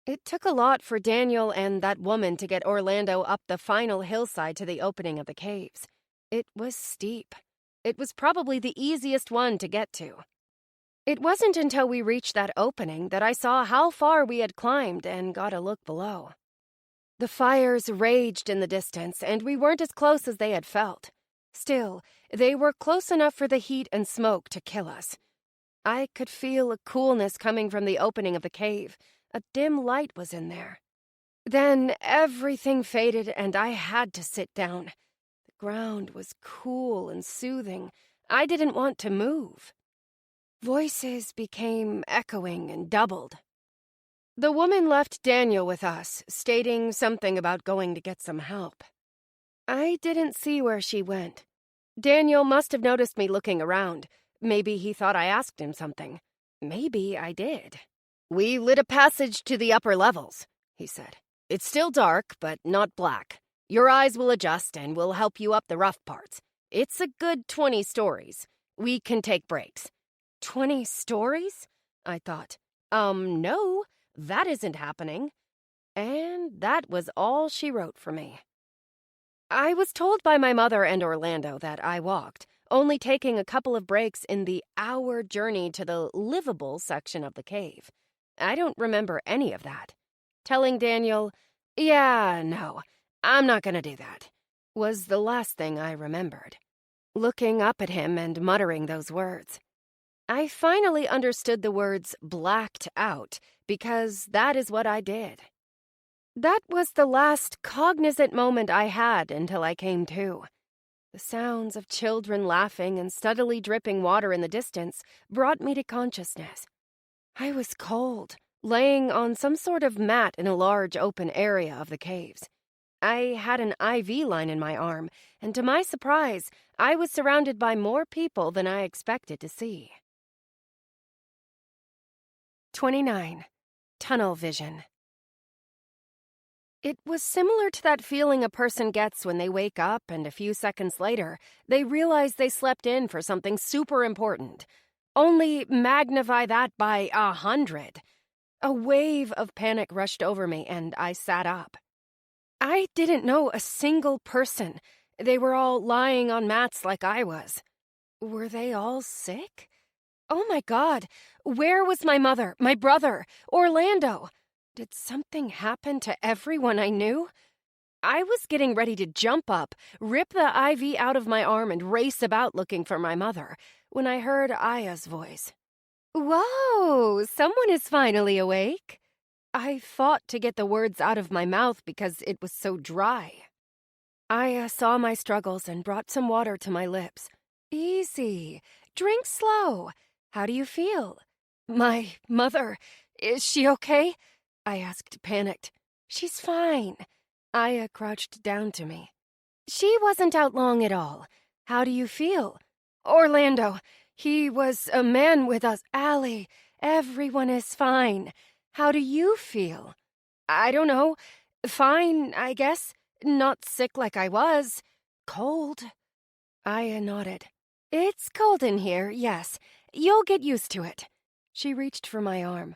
It took a lot for Daniel and that woman to get Orlando up the final hillside to the opening of the caves. It was steep. It was probably the easiest one to get to. It wasn't until we reached that opening that I saw how far we had climbed and got a look below. The fires raged in the distance, and we weren't as close as they had felt. Still, they were close enough for the heat and smoke to kill us. I could feel a coolness coming from the opening of the cave. A dim light was in there. Then everything faded, and I had to sit down. The ground was cool and soothing. I didn't want to move. Voices became echoing and doubled. The woman left Daniel with us, stating something about going to get some help. I didn't see where she went. Daniel must have noticed me looking around. Maybe he thought I asked him something. Maybe I did. We lit a passage to the upper levels, he said. It's still dark, but not black. Your eyes will adjust and we'll help you up the rough parts. It's a good 20 stories. We can take breaks. 20 stories? I thought. No, that isn't happening. And that was all she wrote for me. I was told by my mother and Orlando that I walked, only taking a couple of breaks in the hour journey to the livable section of the cave. I don't remember any of that. Telling Daniel, yeah, no, I'm not gonna do that, was the last thing I remembered. Looking up at him and muttering those words. I finally understood the words blacked out, because that is what I did. That was the last cognizant moment I had until I came to. The sounds of children laughing and steadily dripping water in the distance brought me to consciousness. I was cold, laying on some sort of mat in a large open area of the caves. I had an IV line in my arm, and to my surprise, I was surrounded by more people than I expected to see. 29. Tunnel vision. It was similar to that feeling a person gets when they wake up and a few seconds later, they realize they slept in for something super important. Only magnify that by 100. A wave of panic rushed over me and I sat up. I didn't know a single person. They were all lying on mats like I was. Were they all sick? Oh my God, where was my mother, my brother, Orlando? Did something happen to everyone I knew? I was getting ready to jump up, rip the IV out of my arm, and race about looking for my mother, when I heard Aya's voice. Whoa, someone is finally awake. I fought to get the words out of my mouth because it was so dry. Aya saw my struggles and brought some water to my lips. Easy. Drink slow. How do you feel? My mother, is she okay? I asked, panicked. She's fine. Aya crouched down to me. She wasn't out long at all. How do you feel? Orlando, he was a man with us. Allie, everyone is fine. How do you feel? I don't know. Fine, I guess. Not sick like I was. Cold. Aya nodded. It's cold in here, yes. You'll get used to it. She reached for my arm.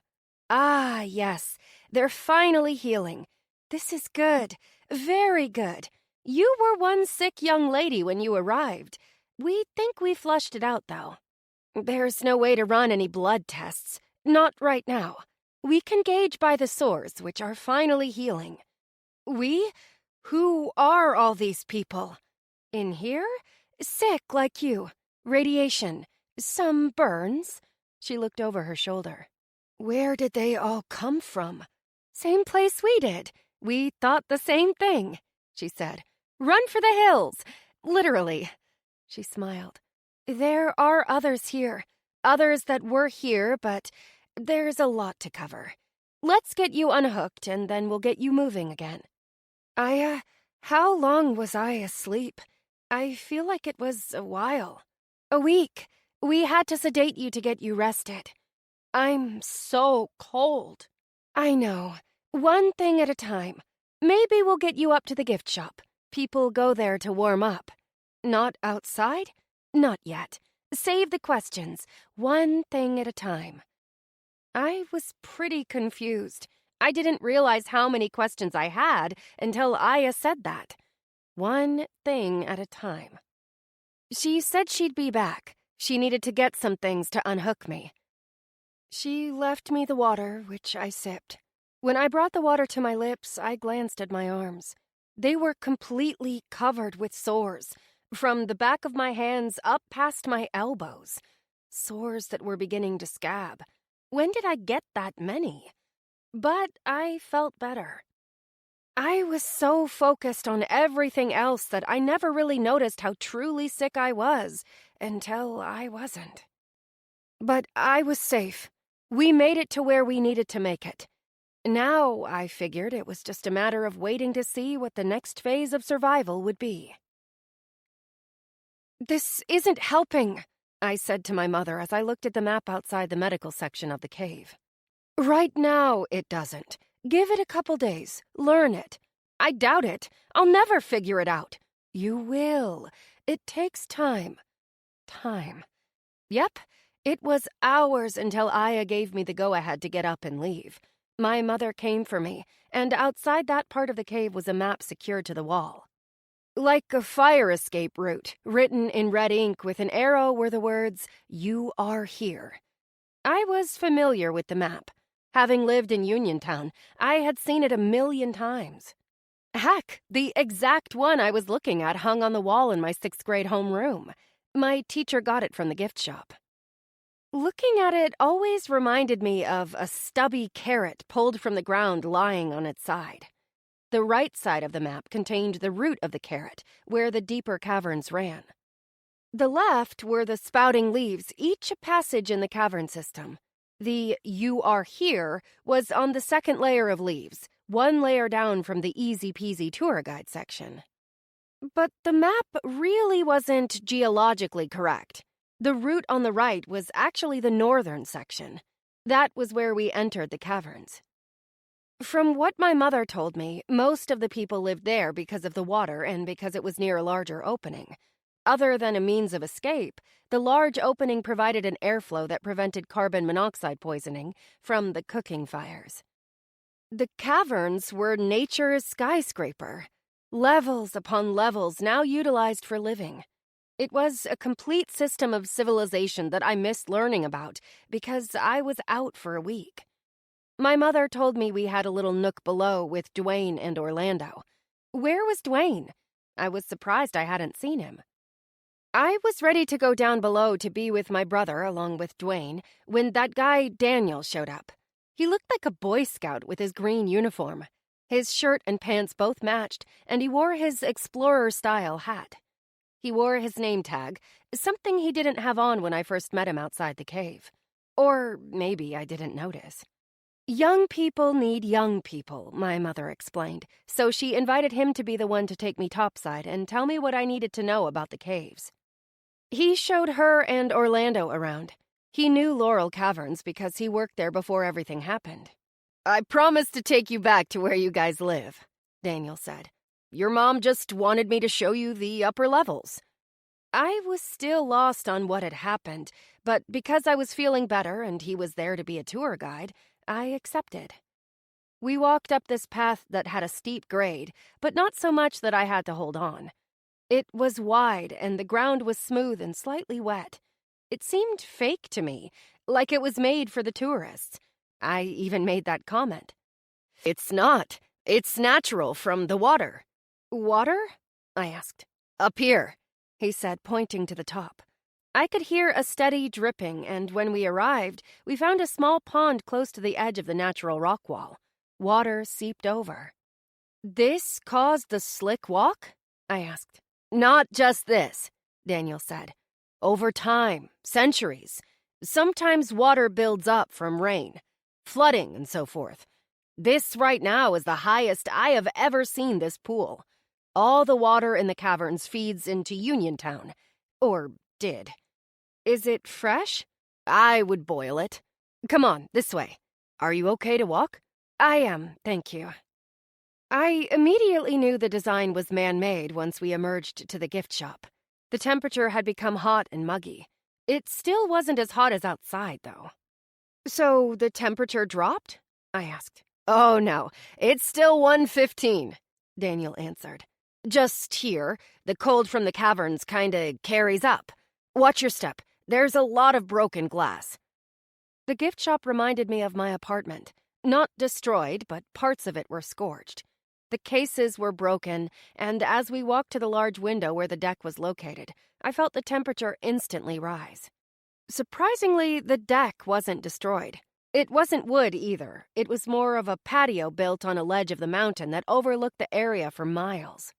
Ah, yes. They're finally healing. This is good. Very good. You were one sick young lady when you arrived. We think we flushed it out, though. There's no way to run any blood tests. Not right now. We can gauge by the sores, which are finally healing. We? Who are all these people? In here? Sick like you. Radiation. Some burns. She looked over her shoulder. Where did they all come from? Same place we did. We thought the same thing, she said. Run for the hills. Literally. She smiled. There are others here. Others that were here, but there's a lot to cover. Let's get you unhooked, and then we'll get you moving again. How long was I asleep? I feel like it was a while. A week. We had to sedate you to get you rested. I'm so cold. I know. One thing at a time. Maybe we'll get you up to the gift shop. People go there to warm up. Not outside? Not yet. Save the questions. One thing at a time. I was pretty confused. I didn't realize how many questions I had until Aya said that. One thing at a time. She said she'd be back. She needed to get some things to unhook me. She left me the water, which I sipped. When I brought the water to my lips, I glanced at my arms. They were completely covered with sores, from the back of my hands up past my elbows. Sores that were beginning to scab. When did I get that many? But I felt better. I was so focused on everything else that I never really noticed how truly sick I was until I wasn't. But I was safe. We made it to where we needed to make it. Now, I figured it was just a matter of waiting to see what the next phase of survival would be. This isn't helping, I said to my mother as I looked at the map outside the medical section of the cave. Right now, it doesn't. Give it a couple days. Learn it. I doubt it. I'll never figure it out. You will. It takes time. Time. Yep. It was hours until Aya gave me the go-ahead to get up and leave. My mother came for me, and outside that part of the cave was a map secured to the wall. Like a fire escape route, written in red ink with an arrow were the words, "You are here." I was familiar with the map. Having lived in Uniontown, I had seen it 1,000,000 times. Heck, the exact one I was looking at hung on the wall in my 6th grade homeroom. My teacher got it from the gift shop. Looking at it always reminded me of a stubby carrot pulled from the ground lying on its side. The right side of the map contained the root of the carrot, where the deeper caverns ran. The left were the spouting leaves, each a passage in the cavern system. The "You are here" was on the second layer of leaves, one layer down from the easy-peasy tour guide section. But the map really wasn't geologically correct. The route on the right was actually the northern section. That was where we entered the caverns. From what my mother told me, most of the people lived there because of the water and because it was near a larger opening. Other than a means of escape, the large opening provided an airflow that prevented carbon monoxide poisoning from the cooking fires. The caverns were nature's skyscraper, levels upon levels now utilized for living. It was a complete system of civilization that I missed learning about because I was out for a week. My mother told me we had a little nook below with Dwayne and Orlando. Where was Dwayne? I was surprised I hadn't seen him. I was ready to go down below to be with my brother along with Dwayne when that guy Daniel showed up. He looked like a Boy Scout with his green uniform. His shirt and pants both matched, and he wore his explorer-style hat. He wore his name tag, something he didn't have on when I first met him outside the cave. Or maybe I didn't notice. Young people need young people, my mother explained, so she invited him to be the one to take me topside and tell me what I needed to know about the caves. He showed her and Orlando around. He knew Laurel Caverns because he worked there before everything happened. "I promised to take you back to where you guys live," Daniel said. "Your mom just wanted me to show you the upper levels." I was still lost on what had happened, but because I was feeling better and he was there to be a tour guide, I accepted. We walked up this path that had a steep grade, but not so much that I had to hold on. It was wide, and the ground was smooth and slightly wet. It seemed fake to me, like it was made for the tourists. I even made that comment. "It's not. It's natural from the water." "Water?" I asked. Up here," he said, pointing to the top. I could hear a steady dripping, and when we arrived, we found a small pond close to the edge of the natural rock wall. Water seeped over. "This caused the slick walk?" I asked. "Not just this," Daniel said. "Over time, centuries, sometimes water builds up from rain, flooding, and so forth. This right now is the highest I have ever seen this pool. All the water in the caverns feeds into Uniontown. Or did. Is it fresh? I would boil it. Come on, this way. Are you okay to walk?" "I am, thank you." I immediately knew the design was man-made once we emerged to the gift shop. The temperature had become hot and muggy. It still wasn't as hot as outside, though. "So the temperature dropped?" I asked. "Oh, no. It's still 115, Daniel answered. "Just here, the cold from the caverns kinda carries up. Watch your step. There's a lot of broken glass." The gift shop reminded me of my apartment. Not destroyed, but parts of it were scorched. The cases were broken, and as we walked to the large window where the deck was located, I felt the temperature instantly rise. Surprisingly, the deck wasn't destroyed. It wasn't wood either. It was more of a patio built on a ledge of the mountain that overlooked the area for miles.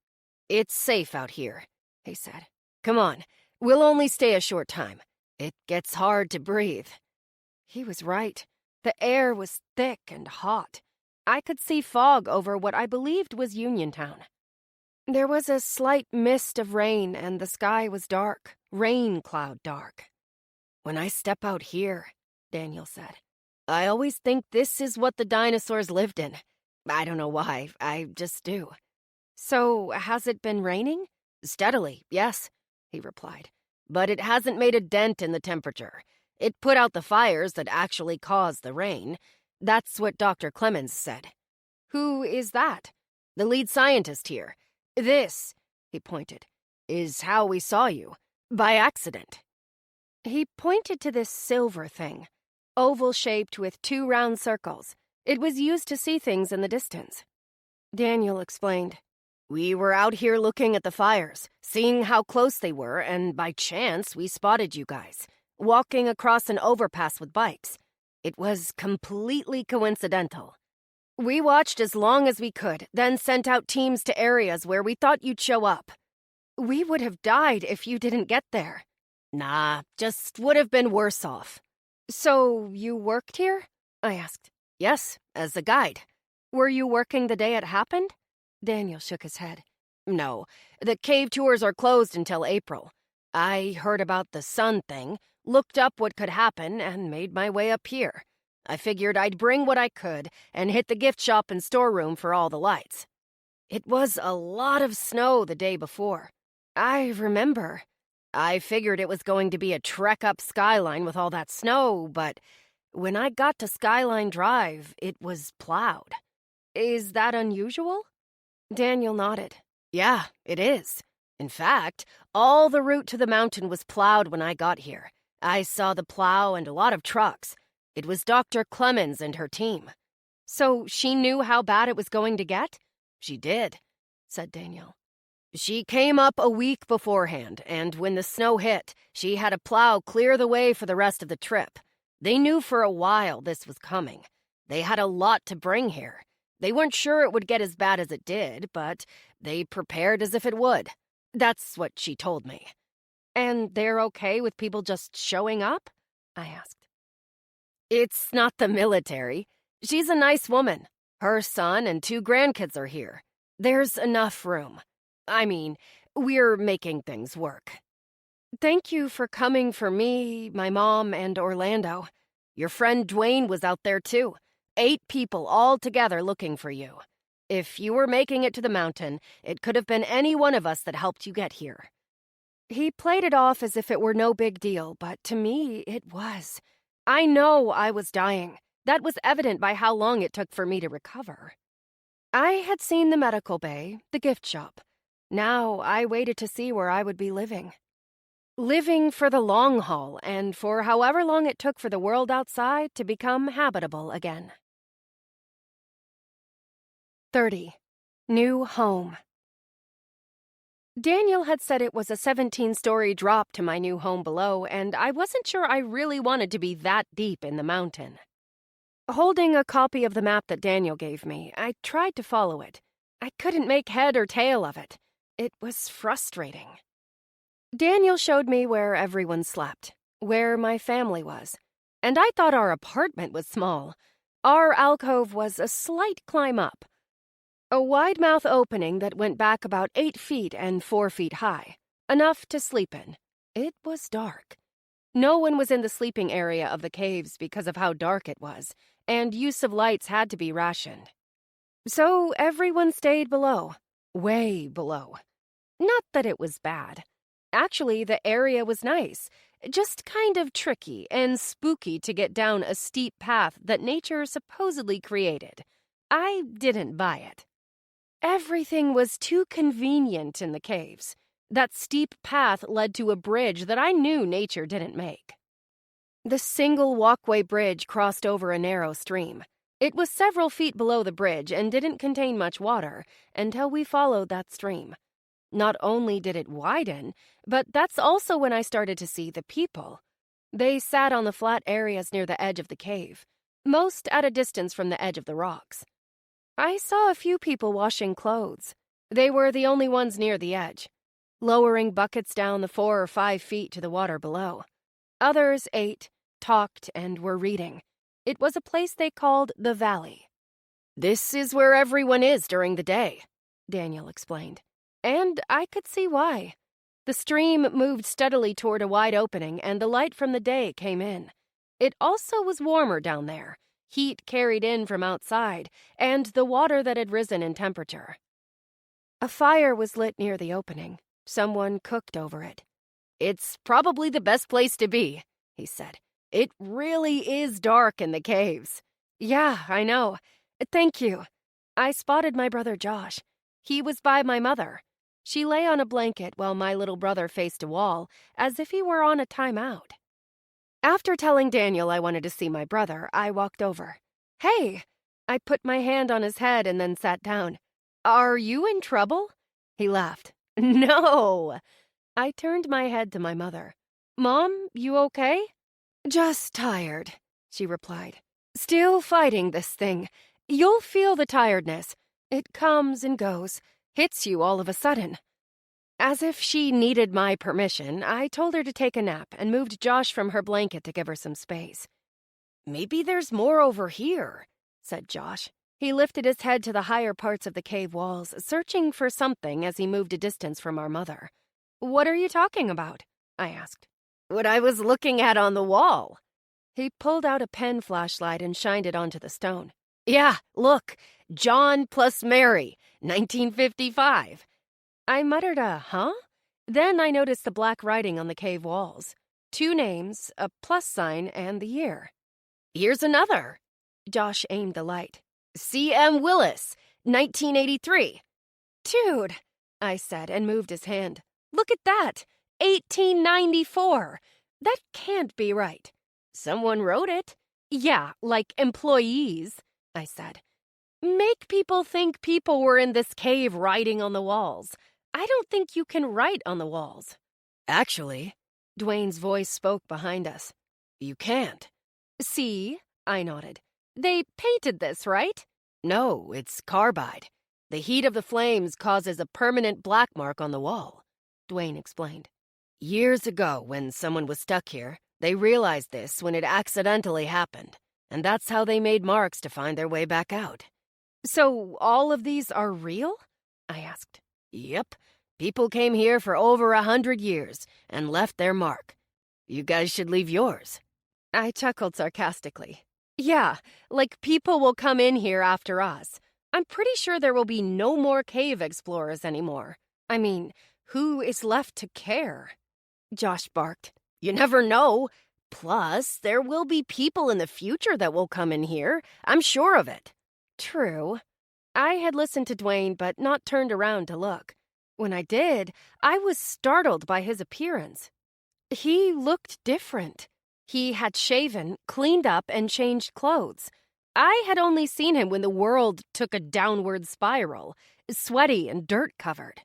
"It's safe out here," he said. "Come on, we'll only stay a short time. It gets hard to breathe." He was right. The air was thick and hot. I could see fog over what I believed was Uniontown. There was a slight mist of rain, and the sky was dark, rain cloud dark. "When I step out here," Daniel said, "I always think this is what the dinosaurs lived in. I don't know why, I just do." "So, has it been raining?" "Steadily, yes," he replied. "But it hasn't made a dent in the temperature. It put out the fires that actually caused the rain. That's what Dr. Clemens said." "Who is that?" "The lead scientist here. This," he pointed, "is how we saw you. By accident." He pointed to this silver thing, oval-shaped with 2 round circles. It was used to see things in the distance. Daniel explained. "We were out here looking at the fires, seeing how close they were, and by chance we spotted you guys, walking across an overpass with bikes. It was completely coincidental. We watched as long as we could, then sent out teams to areas where we thought you'd show up. We would have died if you didn't get there." "Nah, just would have been worse off." "So you worked here?" I asked. "Yes, as a guide." "Were you working the day it happened?" Daniel shook his head. "No, the cave tours are closed until April. I heard about the sun thing, looked up what could happen, and made my way up here. I figured I'd bring what I could and hit the gift shop and storeroom for all the lights. It was a lot of snow the day before. I remember. I figured it was going to be a trek up Skyline with all that snow, but when I got to Skyline Drive, it was plowed." "Is that unusual?" Daniel nodded. "Yeah, it is. In fact, all the route to the mountain was plowed when I got here. I saw the plow and a lot of trucks. It was Dr. Clemens and her team." "So she knew how bad it was going to get?" "She did," said Daniel. "She came up a week beforehand, and when the snow hit, she had a plow clear the way for the rest of the trip. They knew for a while this was coming. They had a lot to bring here. They weren't sure it would get as bad as it did, but they prepared as if it would. That's what she told me." "And they're okay with people just showing up?" I asked. "It's not the military. She's a nice woman. Her son and 2 grandkids are here. There's enough room. I mean, we're making things work." "Thank you for coming for me, my mom, and Orlando. Your friend Dwayne was out there too. 8 people all together looking for you. If you were making it to the mountain, it could have been any one of us that helped you get here." He played it off as if it were no big deal, but to me, it was. I know I was dying. That was evident by how long it took for me to recover. I had seen the medical bay, the gift shop. Now I waited to see where I would be living. Living for the long haul, and for however long it took for the world outside to become habitable again. 30. New home. Daniel had said it was a 17-story drop to my new home below, and I wasn't sure I really wanted to be that deep in the mountain. Holding a copy of the map that Daniel gave me, I tried to follow it. I couldn't make head or tail of it. It was frustrating. Daniel showed me where everyone slept, where my family was, and I thought our apartment was small. Our alcove was a slight climb up. A wide mouth opening that went back about 8 feet and 4 feet high, enough to sleep in. It was dark. No one was in the sleeping area of the caves because of how dark it was, and use of lights had to be rationed. So everyone stayed below, way below. Not that it was bad. Actually, the area was nice, just kind of tricky and spooky to get down a steep path that nature supposedly created. I didn't buy it. Everything was too convenient in the caves. That steep path led to a bridge that I knew nature didn't make. The single walkway bridge crossed over a narrow stream. It was several feet below the bridge and didn't contain much water until we followed that stream. Not only did it widen, but that's also when I started to see the people. They sat on the flat areas near the edge of the cave, most at a distance from the edge of the rocks. I saw a few people washing clothes. They were the only ones near the edge, lowering buckets down the 4 or 5 feet to the water below. Others ate, talked, and were reading. It was a place they called the Valley. "This is where everyone is during the day," Daniel explained. And I could see why. The stream moved steadily toward a wide opening, and the light from the day came in. It also was warmer down there, heat carried in from outside, and the water that had risen in temperature. A fire was lit near the opening. Someone cooked over it. "It's probably the best place to be," he said. "It really is dark in the caves." "Yeah, I know. Thank you." I spotted my brother Josh. He was by my mother. She lay on a blanket while my little brother faced a wall, as if he were on a timeout. After telling Daniel I wanted to see my brother, I walked over. "Hey!" I put my hand on his head and then sat down. "Are you in trouble?" He laughed. "No!" I turned my head to my mother. "Mom, you okay?" "Just tired," she replied. "Still fighting this thing. You'll feel the tiredness. It comes and goes, hits you all of a sudden." As if she needed my permission, I told her to take a nap and moved Josh from her blanket to give her some space. "Maybe there's more over here," said Josh. He lifted his head to the higher parts of the cave walls, searching for something as he moved a distance from our mother. "What are you talking about?" I asked. "What I was looking at on the wall." He pulled out a pen flashlight and shined it onto the stone. "Yeah, look, John plus Mary, 1955. I muttered a huh? Then I noticed the black writing on the cave walls. 2 names, a plus sign, and the year. "Here's another." Josh aimed the light. "C.M. Willis, 1983. "Dude," I said and moved his hand. "Look at that, 1894. That can't be right." "Someone wrote it." "Yeah, like employees," I said. "Make people think people were in this cave writing on the walls. I don't think you can write on the walls." "Actually," Dwayne's voice spoke behind us, "you can't." "See?" I nodded. "They painted this, right?" "No, it's carbide. The heat of the flames causes a permanent black mark on the wall," Dwayne explained. "Years ago, when someone was stuck here, they realized this when it accidentally happened, and that's how they made marks to find their way back out." "So all of these are real?" I asked. "Yep. People came here for over 100 years and left their mark. You guys should leave yours." I chuckled sarcastically. "Yeah, like people will come in here after us. I'm pretty sure there will be no more cave explorers anymore. I mean, who is left to care?" Josh barked. "You never know. Plus, there will be people in the future that will come in here. I'm sure of it." True. I had listened to Dwayne but not turned around to look. When I did, I was startled by his appearance. He looked different. He had shaven, cleaned up, and changed clothes. I had only seen him when the world took a downward spiral, sweaty and dirt-covered.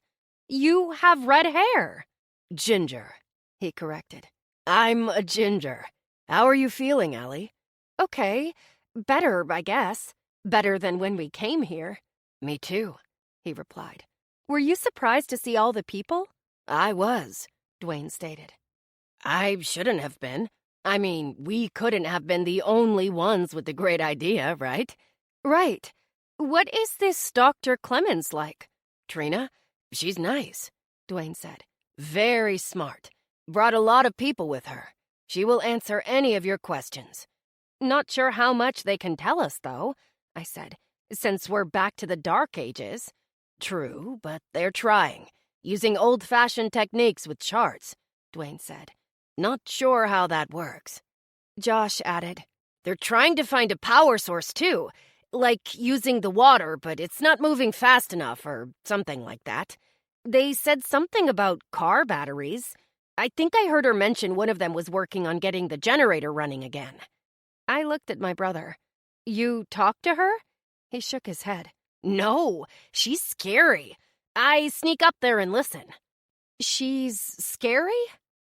You have red hair. Ginger, he corrected. I'm a ginger. How are you feeling, Allie? Okay, better, I guess. Better than when we came here. Me too, he replied. Were you surprised to see all the people? I was, Dwayne stated. I shouldn't have been. I mean, we couldn't have been the only ones with the great idea, right? Right. What is this Dr. Clemens like? Trina? She's nice, Dwayne said. Very smart. Brought a lot of people with her. She will answer any of your questions. Not sure how much they can tell us, though, I said, since we're back to the Dark Ages. True, but they're trying, using old-fashioned techniques with charts, Dwayne said. Not sure how that works. Josh added, They're trying to find a power source, too, like using the water, but it's not moving fast enough or something like that. They said something about car batteries. I think I heard her mention one of them was working on getting the generator running again. I looked at my brother. You talked to her? He shook his head. No, she's scary. I sneak up there and listen. She's scary?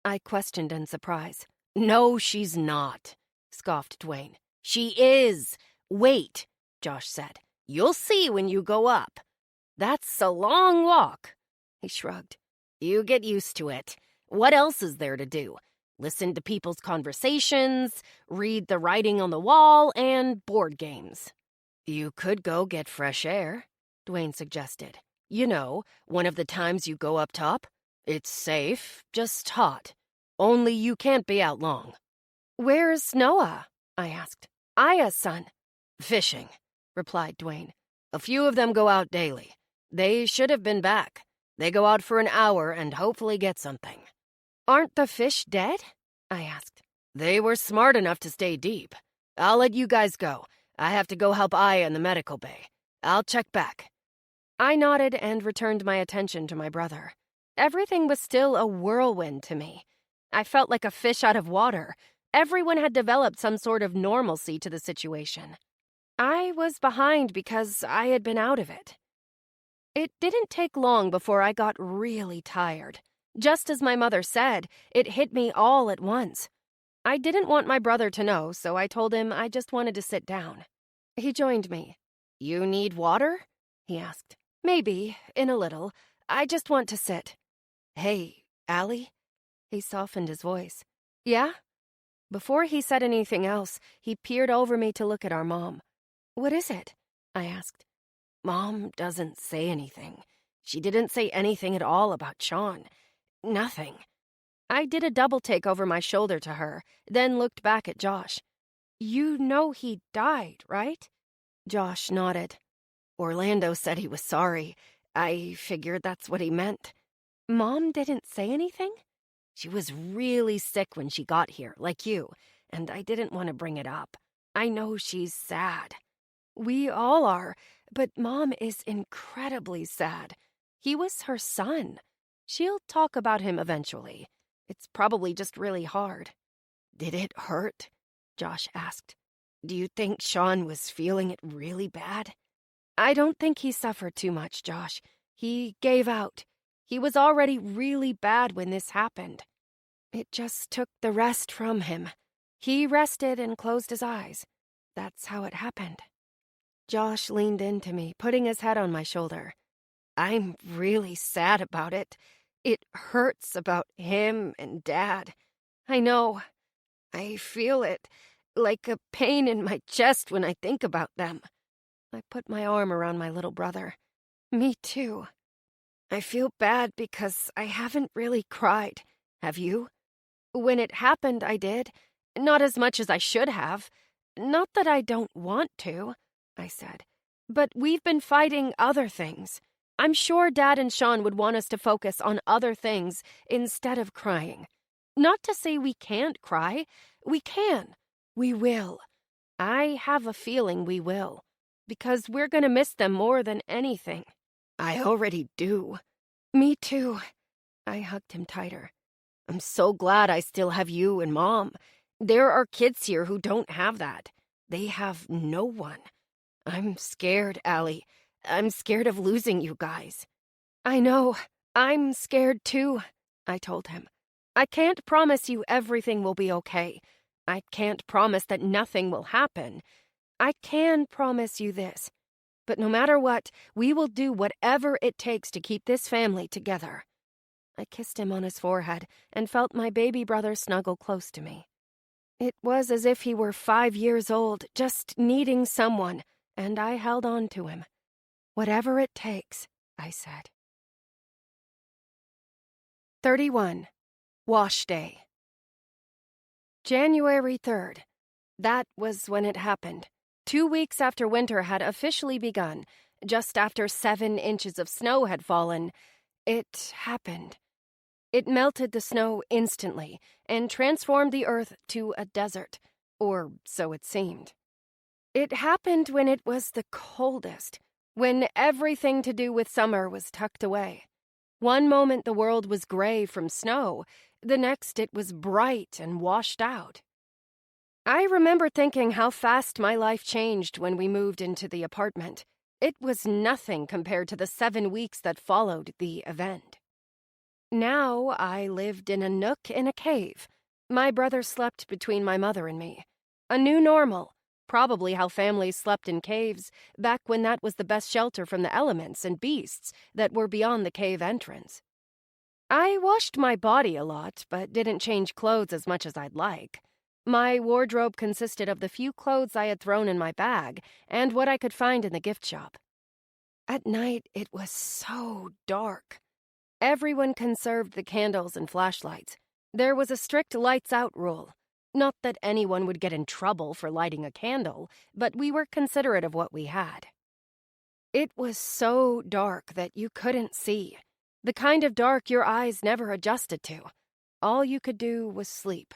I questioned in surprise. No, she's not, scoffed Dwayne. She is. Wait, Josh said. You'll see when you go up. That's a long walk. He shrugged. You get used to it. What else is there to do? Listen to people's conversations, read the writing on the wall, and board games. You could go get fresh air, Dwayne suggested. You know, one of the times you go up top. It's safe, just hot. Only you can't be out long. Where's Noah? I asked. Aya's son. Fishing, replied Dwayne. A few of them go out daily. They should have been back. They go out for an hour and hopefully get something. Aren't the fish dead? I asked. They were smart enough to stay deep. I'll let you guys go. I have to go help Aya in the medical bay. I'll check back. I nodded and returned my attention to my brother. Everything was still a whirlwind to me. I felt like a fish out of water. Everyone had developed some sort of normalcy to the situation. I was behind because I had been out of it. It didn't take long before I got really tired. Just as my mother said, it hit me all at once. I didn't want my brother to know, so I told him I just wanted to sit down. He joined me. You need water? He asked. Maybe, in a little. I just want to sit. Hey, Allie? He softened his voice. Yeah? Before he said anything else, he peered over me to look at our mom. What is it? I asked. Mom doesn't say anything. She didn't say anything at all about Sean. Nothing. I did a double take over my shoulder to her, then looked back at Josh. You know he died, right? Josh nodded. Orlando said he was sorry. I figured that's what he meant. Mom didn't say anything? She was really sick when she got here, like you, and I didn't want to bring it up. I know she's sad. We all are, but Mom is incredibly sad. He was her son. She'll talk about him eventually. It's probably just really hard. Did it hurt? Josh asked. Do you think Sean was feeling it really bad? I don't think he suffered too much, Josh. He gave out. He was already really bad when this happened. It just took the rest from him. He rested and closed his eyes. That's how it happened. Josh leaned into me, putting his head on my shoulder. I'm really sad about it. It hurts about him and Dad. I know. I feel it, like a pain in my chest when I think about them. I put my arm around my little brother. Me too. I feel bad because I haven't really cried. Have you? When it happened, I did. Not as much as I should have. Not that I don't want to, I said. But we've been fighting other things. I'm sure Dad and Sean would want us to focus on other things instead of crying. Not to say we can't cry. We can. We will. I have a feeling we will. Because we're gonna miss them more than anything. I already do. Me too. I hugged him tighter. I'm so glad I still have you and Mom. There are kids here who don't have that. They have no one. I'm scared, Allie. I'm scared of losing you guys. I know. I'm scared too, I told him. I can't promise you everything will be okay. I can't promise that nothing will happen. I can promise you this. But no matter what, we will do whatever it takes to keep this family together. I kissed him on his forehead and felt my baby brother snuggle close to me. It was as if he were 5 years old, just needing someone, and I held on to him. Whatever it takes, I said. 31. Wash Day. January 3rd. That was when it happened. 2 weeks after winter had officially begun, just after 7 inches of snow had fallen, it happened. It melted the snow instantly and transformed the earth to a desert, or so it seemed. It happened when it was the coldest, when everything to do with summer was tucked away. One moment the world was gray from snow, the next it was bright and washed out. I remember thinking how fast my life changed when we moved into the apartment. It was nothing compared to the 7 weeks that followed the event. Now I lived in a nook in a cave. My brother slept between my mother and me. A new normal, probably how families slept in caves back when that was the best shelter from the elements and beasts that were beyond the cave entrance. I washed my body a lot, but didn't change clothes as much as I'd like. My wardrobe consisted of the few clothes I had thrown in my bag and what I could find in the gift shop. At night, it was so dark. Everyone conserved the candles and flashlights. There was a strict lights-out rule. Not that anyone would get in trouble for lighting a candle, but we were considerate of what we had. It was so dark that you couldn't see. The kind of dark your eyes never adjusted to. All you could do was sleep.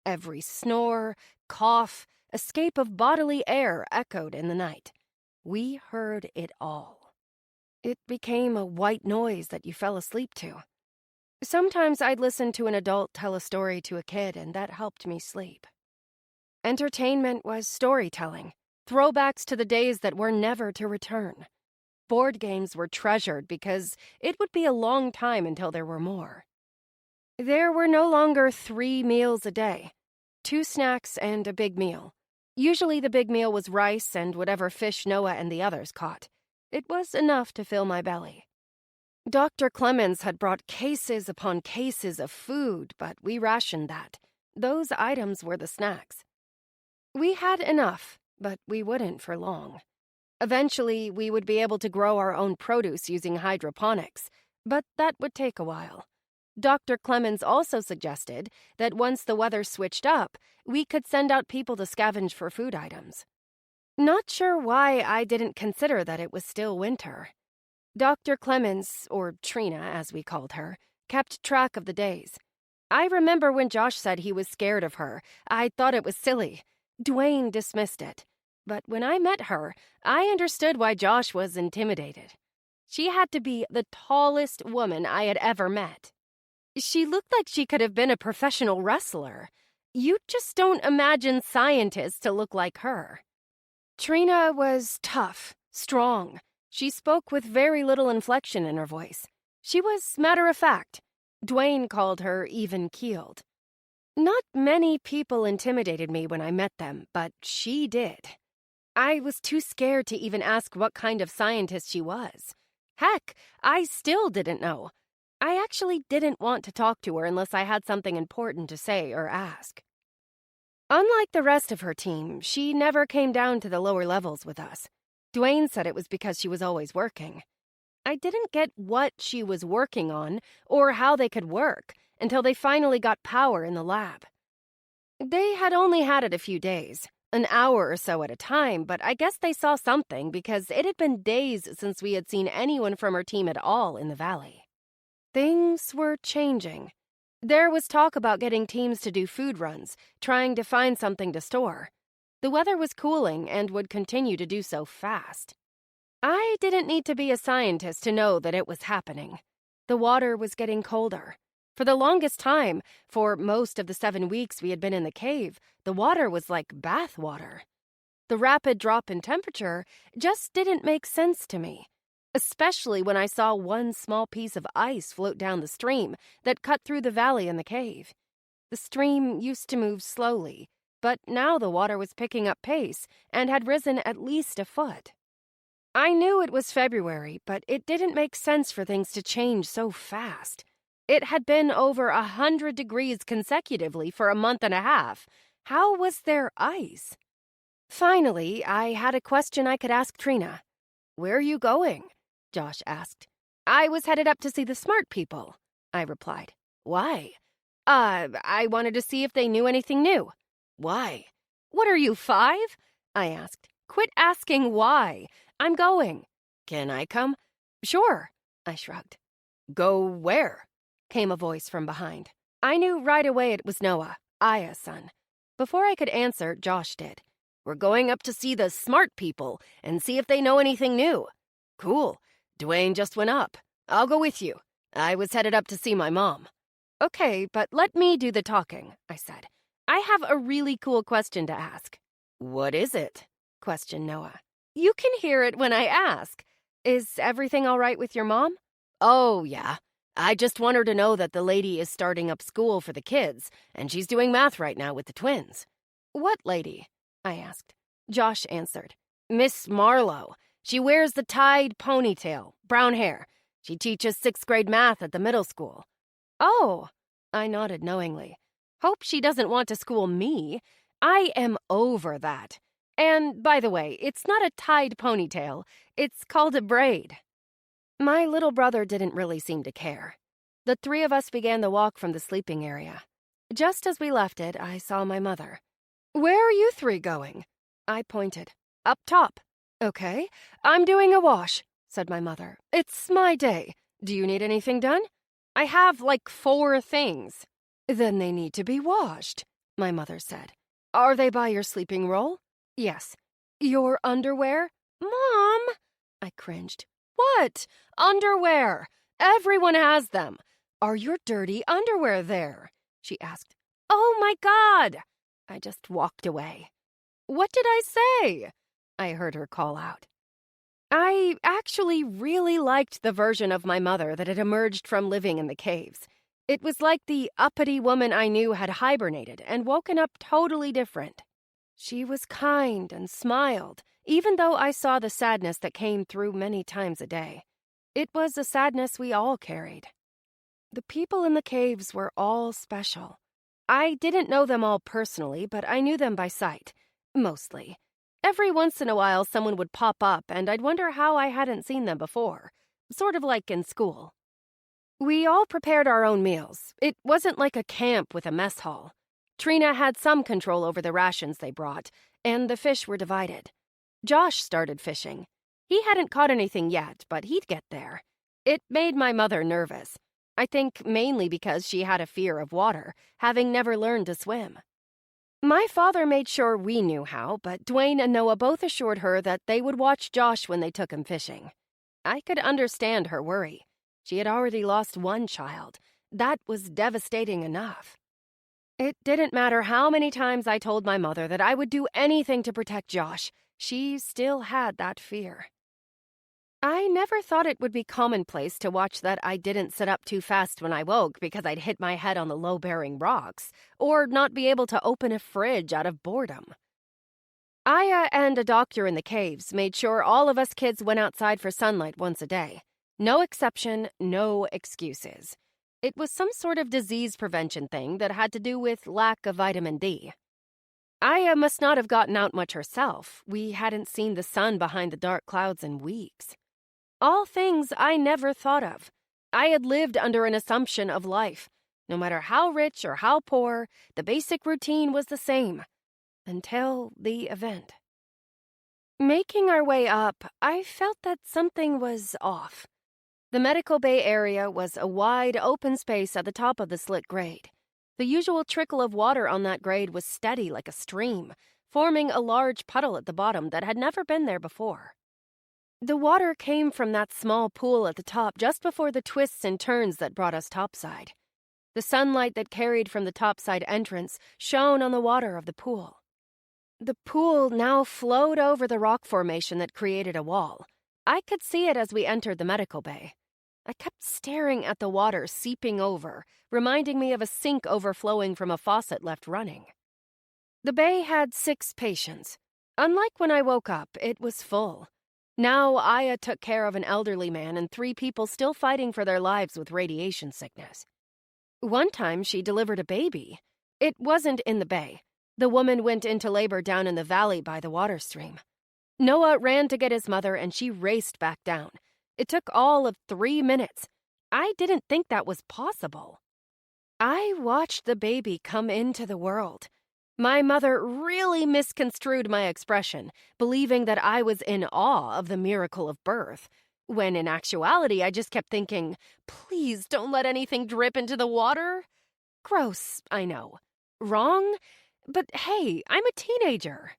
Every snore, cough, escape of bodily air echoed in the night. We heard it all. It became a white noise that you fell asleep to. Sometimes I'd listen to an adult tell a story to a kid, and that helped me sleep. Entertainment was storytelling, throwbacks to the days that were never to return. Board games were treasured because it would be a long time until there were more. There were no longer 3 meals a day, 2 snacks and a big meal. Usually the big meal was rice and whatever fish Noah and the others caught. It was enough to fill my belly. Dr. Clemens had brought cases upon cases of food, but we rationed that. Those items were the snacks. We had enough, but we wouldn't for long. Eventually, we would be able to grow our own produce using hydroponics, but that would take a while. Dr. Clemens also suggested that once the weather switched up, we could send out people to scavenge for food items. Not sure why I didn't consider that it was still winter. Dr. Clemens, or Trina as we called her, kept track of the days. I remember when Josh said he was scared of her, I thought it was silly. Dwayne dismissed it. But when I met her, I understood why Josh was intimidated. She had to be the tallest woman I had ever met. She looked like she could have been a professional wrestler. You just don't imagine scientists to look like her. Trina was tough, strong. She spoke with very little inflection in her voice. She was matter-of-fact. Dwayne called her even-keeled. Not many people intimidated me when I met them, but she did. I was too scared to even ask what kind of scientist she was. Heck, I still didn't know. I actually didn't want to talk to her unless I had something important to say or ask. Unlike the rest of her team, she never came down to the lower levels with us. Dwayne said it was because she was always working. I didn't get what she was working on or how they could work until they finally got power in the lab. They had only had it a few days, an hour or so at a time, but I guess they saw something because it had been days since we had seen anyone from her team at all in the valley. Things were changing. There was talk about getting teams to do food runs, trying to find something to store. The weather was cooling and would continue to do so fast. I didn't need to be a scientist to know that it was happening. The water was getting colder. For the longest time, for most of the 7 weeks we had been in the cave, the water was like bath water. The rapid drop in temperature just didn't make sense to me. especially when I saw one small piece of ice float down the stream that cut through the valley in the cave. The stream used to move slowly, but now the water was picking up pace and had risen at least a foot. I knew it was February, but it didn't make sense for things to change so fast. It had been over 100 degrees consecutively for a month and a half. How was there ice? Finally, I had a question I could ask Trina. "Where are you going?" Josh asked. "I was headed up to see the smart people," I replied. "Why?" I wanted to see if they knew anything new." "Why?" "What are you, 5?" I asked. "Quit asking why. I'm going." "Can I come?" "Sure," I shrugged. "Go where?" came a voice from behind. I knew right away it was Noah, Aya's son. Before I could answer, Josh did. "We're going up to see the smart people and see if they know anything new." "Cool. Dwayne just went up. I'll go with you. I was headed up to see my mom." "Okay, but let me do the talking," I said. "I have a really cool question to ask." "What is it?" questioned Noah. "You can hear it when I ask. Is everything all right with your mom?" "Oh, yeah. I just want her to know that the lady is starting up school for the kids, and she's doing math right now with the twins." "What lady?" I asked. Josh answered. "Miss Marlowe. She wears the tied ponytail, brown hair. She teaches 6th grade math at the middle school." "Oh," I nodded knowingly. "Hope she doesn't want to school me. I am over that. And, by the way, it's not a tied ponytail. It's called a braid." My little brother didn't really seem to care. The three of us began the walk from the sleeping area. Just as we left it, I saw my mother. "Where are you three going?" I pointed. "Up top." "Okay, I'm doing a wash," said my mother. "It's my day. Do you need anything done?" "I have like 4 things." "Then they need to be washed," my mother said. "Are they by your sleeping roll?" "Yes." "Your underwear?" "Mom!" I cringed. "What? Underwear! Everyone has them. Are your dirty underwear there?" she asked. "Oh my God!" I just walked away. "What did I say?" I heard her call out. I actually really liked the version of my mother that had emerged from living in the caves. It was like the uppity woman I knew had hibernated and woken up totally different. She was kind and smiled, even though I saw the sadness that came through many times a day. It was a sadness we all carried. The people in the caves were all special. I didn't know them all personally, but I knew them by sight, mostly. Every once in a while, someone would pop up, and I'd wonder how I hadn't seen them before, sort of like in school. We all prepared our own meals. It wasn't like a camp with a mess hall. Trina had some control over the rations they brought, and the fish were divided. Josh started fishing. He hadn't caught anything yet, but he'd get there. It made my mother nervous. I think mainly because she had a fear of water, having never learned to swim. My father made sure we knew how, but Dwayne and Noah both assured her that they would watch Josh when they took him fishing. I could understand her worry. She had already lost one child. That was devastating enough. It didn't matter how many times I told my mother that I would do anything to protect Josh. She still had that fear. I never thought it would be commonplace to watch that I didn't sit up too fast when I woke because I'd hit my head on the low-bearing rocks, or not be able to open a fridge out of boredom. Aya and a doctor in the caves made sure all of us kids went outside for sunlight once a day. No exception, no excuses. It was some sort of disease prevention thing that had to do with lack of vitamin D. Aya must not have gotten out much herself. We hadn't seen the sun behind the dark clouds in weeks. All things I never thought of. I had lived under an assumption of life. No matter how rich or how poor, the basic routine was the same. Until the event. Making our way up, I felt that something was off. The Medical Bay area was a wide, open space at the top of the slit grade. The usual trickle of water on that grade was steady like a stream, forming a large puddle at the bottom that had never been there before. The water came from that small pool at the top just before the twists and turns that brought us topside. The sunlight that carried from the topside entrance shone on the water of the pool. The pool now flowed over the rock formation that created a wall. I could see it as we entered the medical bay. I kept staring at the water seeping over, reminding me of a sink overflowing from a faucet left running. The bay had 6 patients. Unlike when I woke up, it was full. Now Aya took care of an elderly man and 3 people still fighting for their lives with radiation sickness. One time she delivered a baby. It wasn't in the bay. The woman went into labor down in the valley by the water stream. Noah ran to get his mother and she raced back down. It took all of 3 minutes. I didn't think that was possible. I watched the baby come into the world. My mother really misconstrued my expression, believing that I was in awe of the miracle of birth, when in actuality I just kept thinking, please don't let anything drip into the water. Gross, I know. Wrong? But hey, I'm a teenager.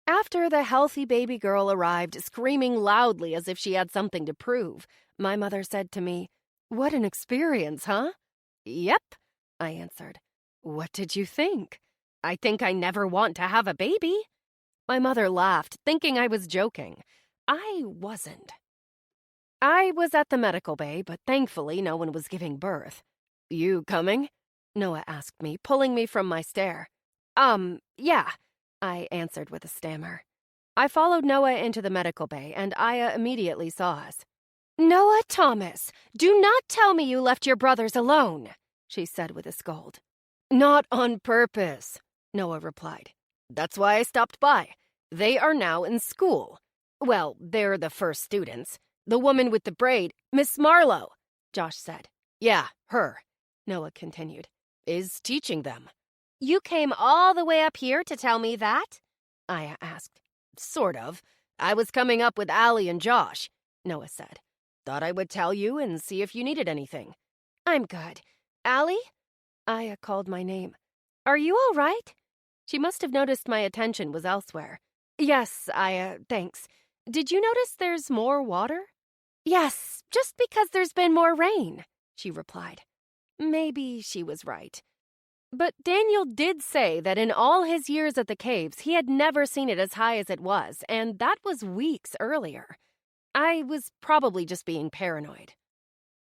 After the healthy baby girl arrived, screaming loudly as if she had something to prove, my mother said to me, "What an experience, huh?" "Yep," I answered. "What did you think?" "I think I never want to have a baby." My mother laughed, thinking I was joking. I wasn't. I was at the medical bay, but thankfully no one was giving birth. "You coming?" Noah asked me, pulling me from my stare. Yeah," I answered with a stammer. I followed Noah into the medical bay, and Aya immediately saw us. "Noah Thomas, do not tell me you left your brothers alone," she said with a scold. "Not on purpose," Noah replied. "That's why I stopped by. They are now in school. Well, they're the first students. The woman with the braid, Miss Marlowe," Josh said. "Yeah, her," Noah continued, "is teaching them." "You came all the way up here to tell me that?" Aya asked. "Sort of. I was coming up with Allie and Josh," Noah said. "Thought I would tell you and see if you needed anything." "I'm good. Allie?" Aya called my name. "Are you all right?" She must have noticed my attention was elsewhere. "Yes, Aya, thanks. Did you notice there's more water?" "Yes, just because there's been more rain," she replied. Maybe she was right. But Daniel did say that in all his years at the caves, he had never seen it as high as it was, and that was weeks earlier. I was probably just being paranoid.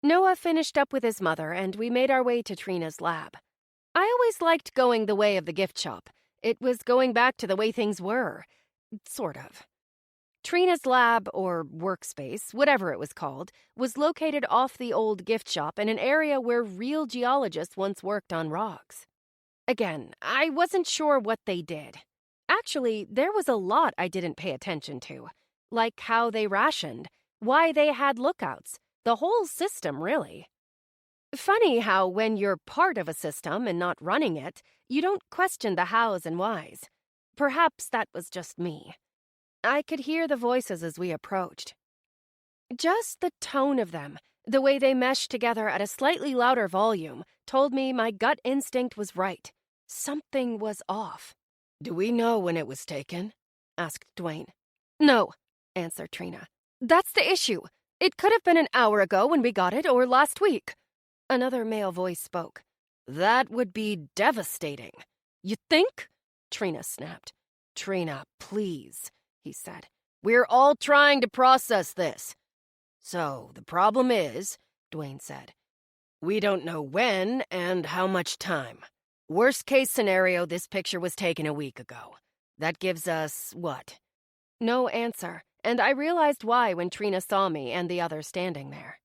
Noah finished up with his mother, and we made our way to Trina's lab. I always liked going the way of the gift shop. It was going back to the way things were. Sort of. Trina's lab, or workspace, whatever it was called, was located off the old gift shop in an area where real geologists once worked on rocks. Again, I wasn't sure what they did. Actually, there was a lot I didn't pay attention to, like how they rationed, why they had lookouts, the whole system, really. Funny how when you're part of a system and not running it, you don't question the hows and whys. Perhaps that was just me. I could hear the voices as we approached. Just the tone of them, the way they meshed together at a slightly louder volume, told me my gut instinct was right. Something was off. "Do we know when it was taken?" asked Dwayne. "No," answered Trina. "That's the issue. It could have been an hour ago when we got it, or last week." Another male voice spoke. "That would be devastating." "You think?" Trina snapped. "Trina, please," he said. "We're all trying to process this." "So, the problem is," Dwayne said, "we don't know when and how much time. Worst case scenario, this picture was taken a week ago. That gives us, what?" No answer, and I realized why when Trina saw me and the others standing there.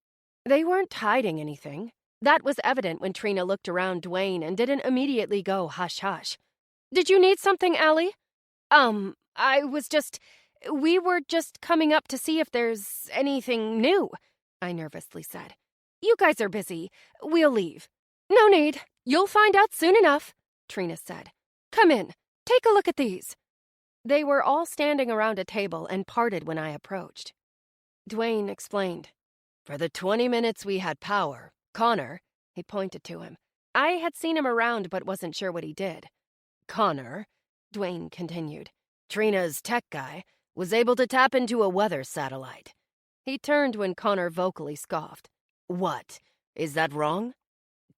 They weren't hiding anything. That was evident when Trina looked around Dwayne and didn't immediately go hush-hush. "Did you need something, Allie?" We were just coming up to see if there's anything new," I nervously said. "You guys are busy. We'll leave." "No need. You'll find out soon enough," Trina said. "Come in. Take a look at these." They were all standing around a table and parted when I approached. Dwayne explained. "For the 20 minutes we had power, Connor," he pointed to him. I had seen him around but wasn't sure what he did. "Connor," Dwayne continued, "Trina's tech guy, was able to tap into a weather satellite." He turned when Connor vocally scoffed. "What? Is that wrong?"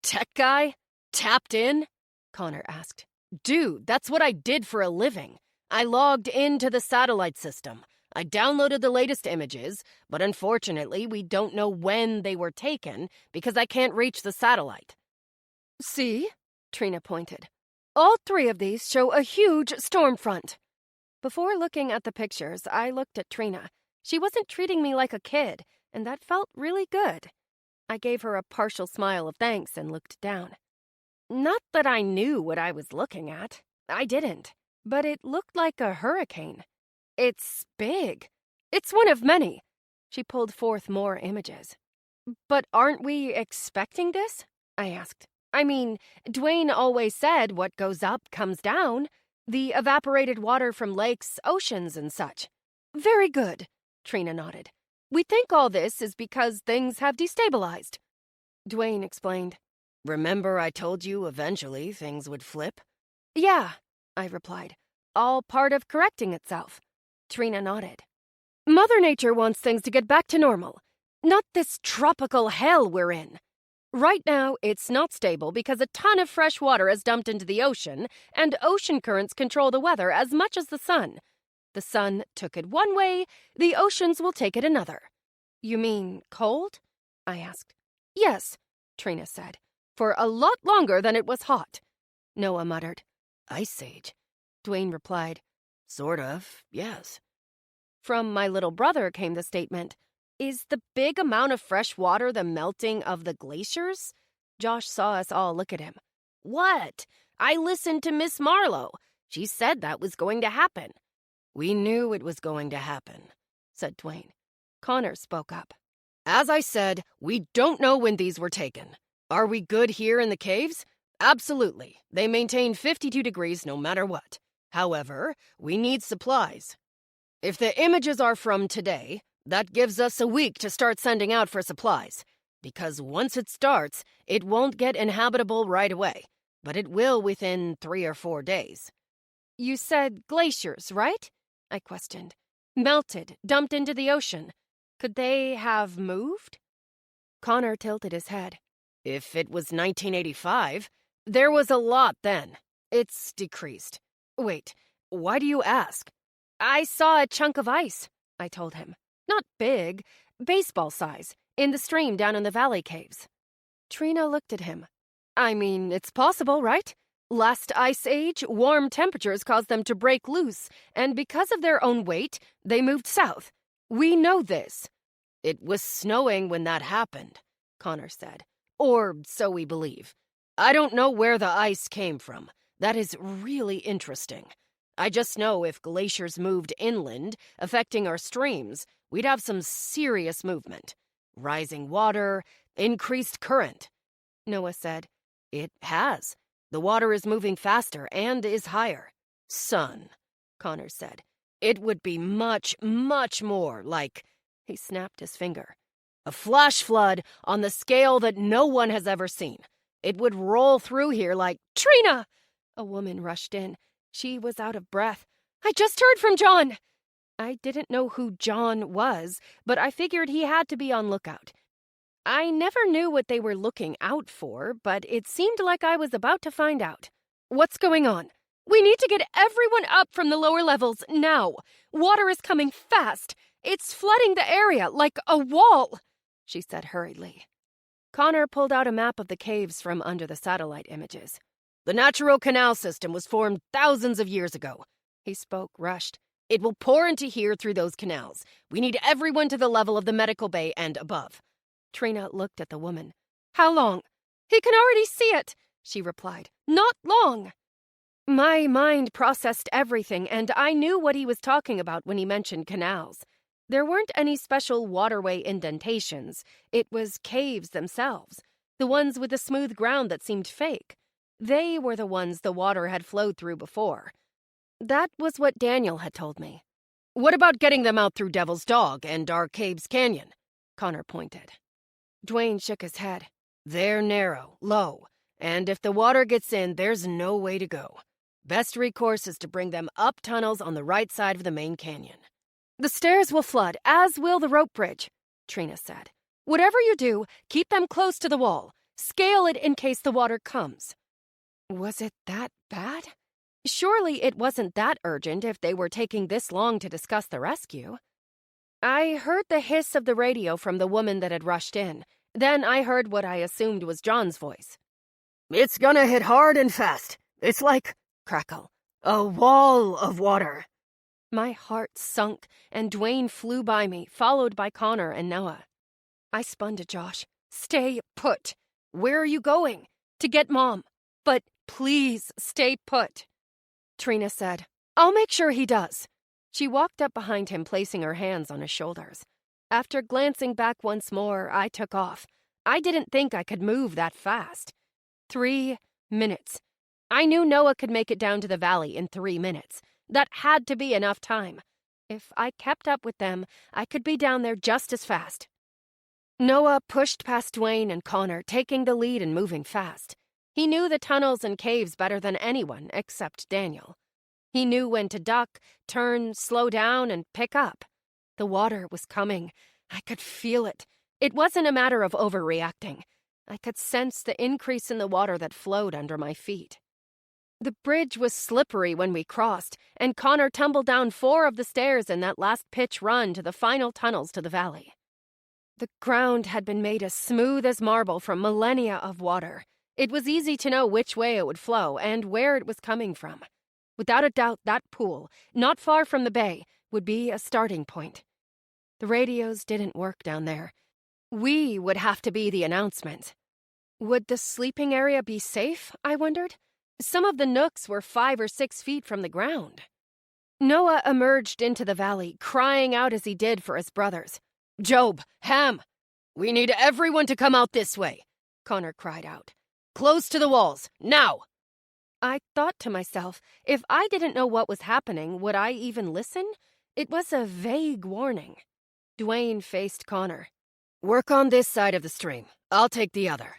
"Tech guy? Tapped in?" Connor asked. "Dude, that's what I did for a living. I logged into the satellite system. I downloaded the latest images, but unfortunately we don't know when they were taken because I can't reach the satellite. See? Trina pointed. All 3 of these show a huge storm front. Before looking at the pictures, I looked at Trina. She wasn't treating me like a kid, and that felt really good. I gave her a partial smile of thanks and looked down. Not that I knew what I was looking at. I didn't. But it looked like a hurricane. It's big. It's one of many. She pulled forth more images. But aren't we expecting this? I asked. I mean, Dwayne always said what goes up comes down. The evaporated water from lakes, oceans, and such. Very good, Trina nodded. We think all this is because things have destabilized. Dwayne explained. Remember I told you eventually things would flip? Yeah, I replied. All part of correcting itself. Trina nodded. Mother Nature wants things to get back to normal. Not this tropical hell we're in. Right now, it's not stable because a ton of fresh water is dumped into the ocean, and ocean currents control the weather as much as the sun. The sun took it one way, the oceans will take it another. You mean cold? I asked. Yes, Trina said. For a lot longer than it was hot. Noah muttered. Ice Age. Dwayne replied. Sort of, yes. From my little brother came the statement. Is the big amount of fresh water the melting of the glaciers? Josh saw us all look at him. What? I listened to Miss Marlowe. She said that was going to happen. We knew it was going to happen, said Dwayne. Connor spoke up. As I said, we don't know when these were taken. Are we good here in the caves? Absolutely. They maintain 52 degrees no matter what. However, we need supplies. If the images are from today, that gives us a week to start sending out for supplies. Because once it starts, it won't get inhabitable right away. But it will within 3 or 4 days. You said glaciers, right? I questioned. Melted, dumped into the ocean. Could they have moved? Connor tilted his head. If it was 1985, there was a lot then. It's decreased. Wait, why do you ask? I saw a chunk of ice, I told him. Not big, baseball size, in the stream down in the valley caves. Trina looked at him. I mean, it's possible, right? Last ice age, warm temperatures caused them to break loose, and because of their own weight, they moved south. We know this. It was snowing when that happened, Connor said. Or so we believe. I don't know where the ice came from. That is really interesting. I just know if glaciers moved inland, affecting our streams, we'd have some serious movement. Rising water, increased current. Noah said. It has. The water is moving faster and is higher. Son, Connor said. It would be much, much more like... He snapped his finger. A flash flood on the scale that no one has ever seen. It would roll through here like... Trina! A woman rushed in. She was out of breath. I just heard from John! I didn't know who John was, but I figured he had to be on lookout. I never knew what they were looking out for, but it seemed like I was about to find out. What's going on? We need to get everyone up from the lower levels now. Water is coming fast. It's flooding the area like a wall, she said hurriedly. Connor pulled out a map of the caves from under the satellite images. The natural canal system was formed thousands of years ago. He spoke rushed. It will pour into here through those canals. We need everyone to the level of the medical bay and above. Trina looked at the woman. How long? He can already see it, she replied. Not long. My mind processed everything, and I knew what he was talking about when he mentioned canals. There weren't any special waterway indentations. It was caves themselves, the ones with the smooth ground that seemed fake. They were the ones the water had flowed through before. That was what Daniel had told me. What about getting them out through Devil's Dog and our Caves Canyon? Connor pointed. Dwayne shook his head. They're narrow, low, and if the water gets in, there's no way to go. Best recourse is to bring them up tunnels on the right side of the main canyon. The stairs will flood, as will the rope bridge, Trina said. Whatever you do, keep them close to the wall. Scale it in case the water comes. Was it that bad? Surely it wasn't that urgent if they were taking this long to discuss the rescue. I heard the hiss of the radio from the woman that had rushed in. Then I heard what I assumed was John's voice. "It's gonna hit hard and fast. It's like," crackle, "a wall of water." My heart sunk, and Dwayne flew by me, followed by Connor and Noah. I spun to Josh. Stay put. Where are you going? To get Mom. But please stay put. Trina said, I'll make sure he does. She walked up behind him, placing her hands on his shoulders. After glancing back once more, I took off. I didn't think I could move that fast. 3 minutes. I knew Noah could make it down to the valley in 3 minutes. That had to be enough time. If I kept up with them, I could be down there just as fast. Noah pushed past Dwayne and Connor, taking the lead and moving fast. He knew the tunnels and caves better than anyone except Daniel. He knew when to duck, turn, slow down, and pick up. The water was coming. I could feel it. It wasn't a matter of overreacting. I could sense the increase in the water that flowed under my feet. The bridge was slippery when we crossed, and Connor tumbled down 4 of the stairs in that last pitch run to the final tunnels to the valley. The ground had been made as smooth as marble from millennia of water. It was easy to know which way it would flow and where it was coming from. Without a doubt, that pool, not far from the bay, would be a starting point. The radios didn't work down there. We would have to be the announcement. Would the sleeping area be safe, I wondered? Some of the nooks were 5 or 6 feet from the ground. Noah emerged into the valley, crying out as he did for his brothers. "Job, Ham, we need everyone to come out this way," Connor cried out. "Close to the walls, now!" I thought to myself, if I didn't know what was happening, would I even listen? It was a vague warning. Dwayne faced Connor. "Work on this side of the stream. I'll take the other."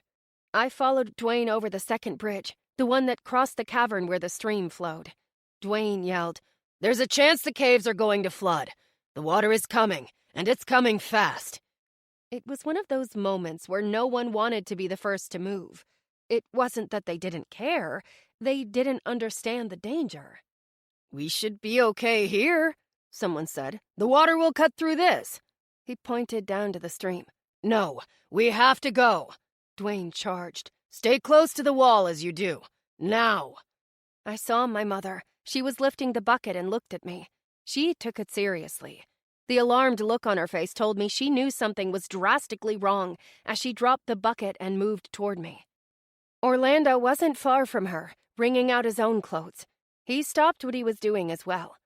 I followed Dwayne over the second bridge, the one that crossed the cavern where the stream flowed. Dwayne yelled, "There's a chance the caves are going to flood. The water is coming, and it's coming fast." It was one of those moments where no one wanted to be the first to move. It wasn't that they didn't care. They didn't understand the danger. "We should be okay here," someone said. "The water will cut through this." He pointed down to the stream. "No, we have to go," Dwayne charged. "Stay close to the wall as you do. Now." I saw my mother. She was lifting the bucket and looked at me. She took it seriously. The alarmed look on her face told me she knew something was drastically wrong as she dropped the bucket and moved toward me. Orlando wasn't far from her, wringing out his own clothes. He stopped what he was doing as well.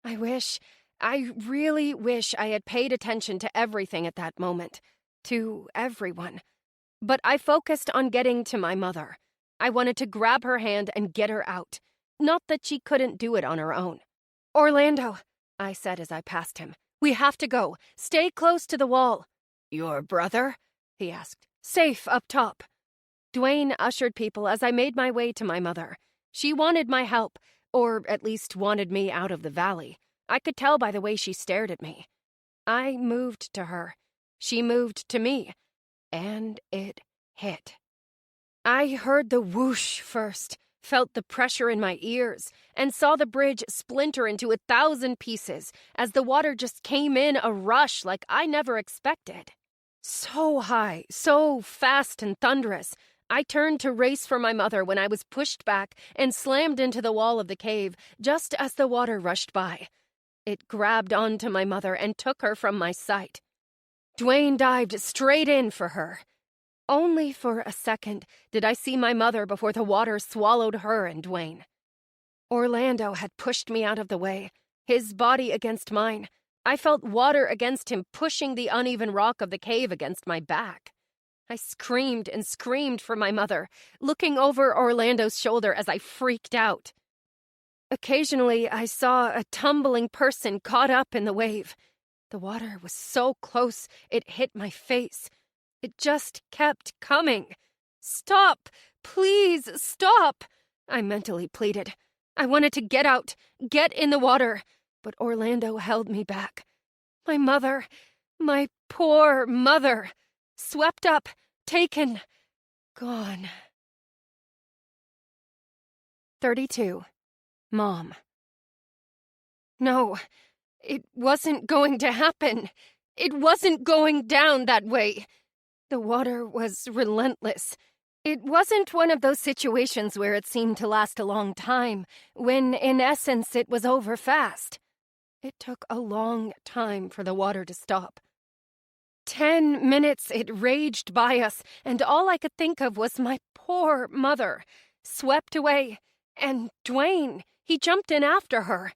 I really wish I had paid attention to everything at that moment. To everyone. But I focused on getting to my mother. I wanted to grab her hand and get her out. Not that she couldn't do it on her own. "Orlando," I said as I passed him. "We have to go. Stay close to the wall." "Your brother?" he asked. "Safe up top." Dwayne ushered people as I made my way to my mother. She wanted my help, or at least wanted me out of the valley. I could tell by the way she stared at me. I moved to her. She moved to me. And it hit. I heard the whoosh first, felt the pressure in my ears, and saw the bridge splinter into 1,000 pieces as the water just came in a rush like I never expected. So high, so fast and thunderous, I turned to race for my mother when I was pushed back and slammed into the wall of the cave just as the water rushed by. It grabbed onto my mother and took her from my sight. Dwayne dived straight in for her. Only for a second did I see my mother before the water swallowed her and Dwayne. Orlando had pushed me out of the way, his body against mine. I felt water against him pushing the uneven rock of the cave against my back. I screamed and screamed for my mother, looking over Orlando's shoulder as I freaked out. Occasionally, I saw a tumbling person caught up in the wave. The water was so close, it hit my face. It just kept coming. "Stop! Please stop!" I mentally pleaded. I wanted to get out, get in the water, but Orlando held me back. My mother, my poor mother, swept up, taken, gone. 32. Mom. No, it wasn't going to happen. It wasn't going down that way. The water was relentless. It wasn't one of those situations where it seemed to last a long time, when, in essence, it was over fast. It took a long time for the water to stop. 10 minutes it raged by us, and all I could think of was my poor mother, swept away, and Dwayne, he jumped in after her.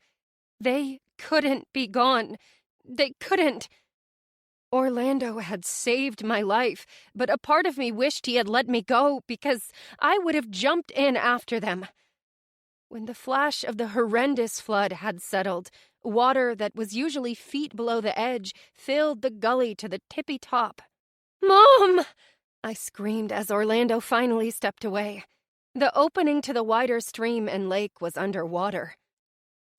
They couldn't be gone. They couldn't. Orlando had saved my life, but a part of me wished he had let me go because I would have jumped in after them. When the flash of the horrendous flood had settled, water that was usually feet below the edge filled the gully to the tippy top. "Mom!" I screamed as Orlando finally stepped away. The opening to the wider stream and lake was under water.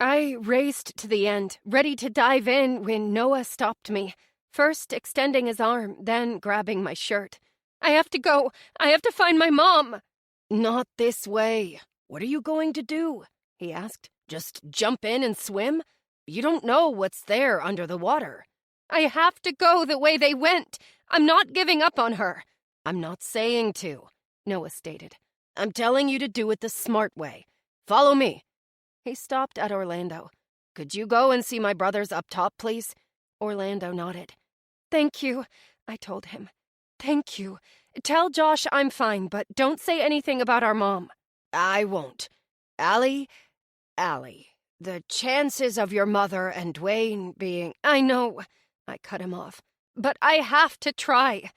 I raced to the end, ready to dive in when Noah stopped me, first extending his arm, then grabbing my shirt. "I have to go. I have to find my mom." "Not this way. What are you going to do?" he asked. "Just jump in and swim? You don't know what's there under the water." "I have to go the way they went. I'm not giving up on her." "I'm not saying to," Noah stated. "I'm telling you to do it the smart way. Follow me." He stopped at Orlando. "Could you go and see my brothers up top, please?" Orlando nodded. "Thank you," I told him. "Thank you. Tell Josh I'm fine, but don't say anything about our mom." "I won't. Allie, the chances of your mother and Dwayne being—" "I know," I cut him off, "but I have to try."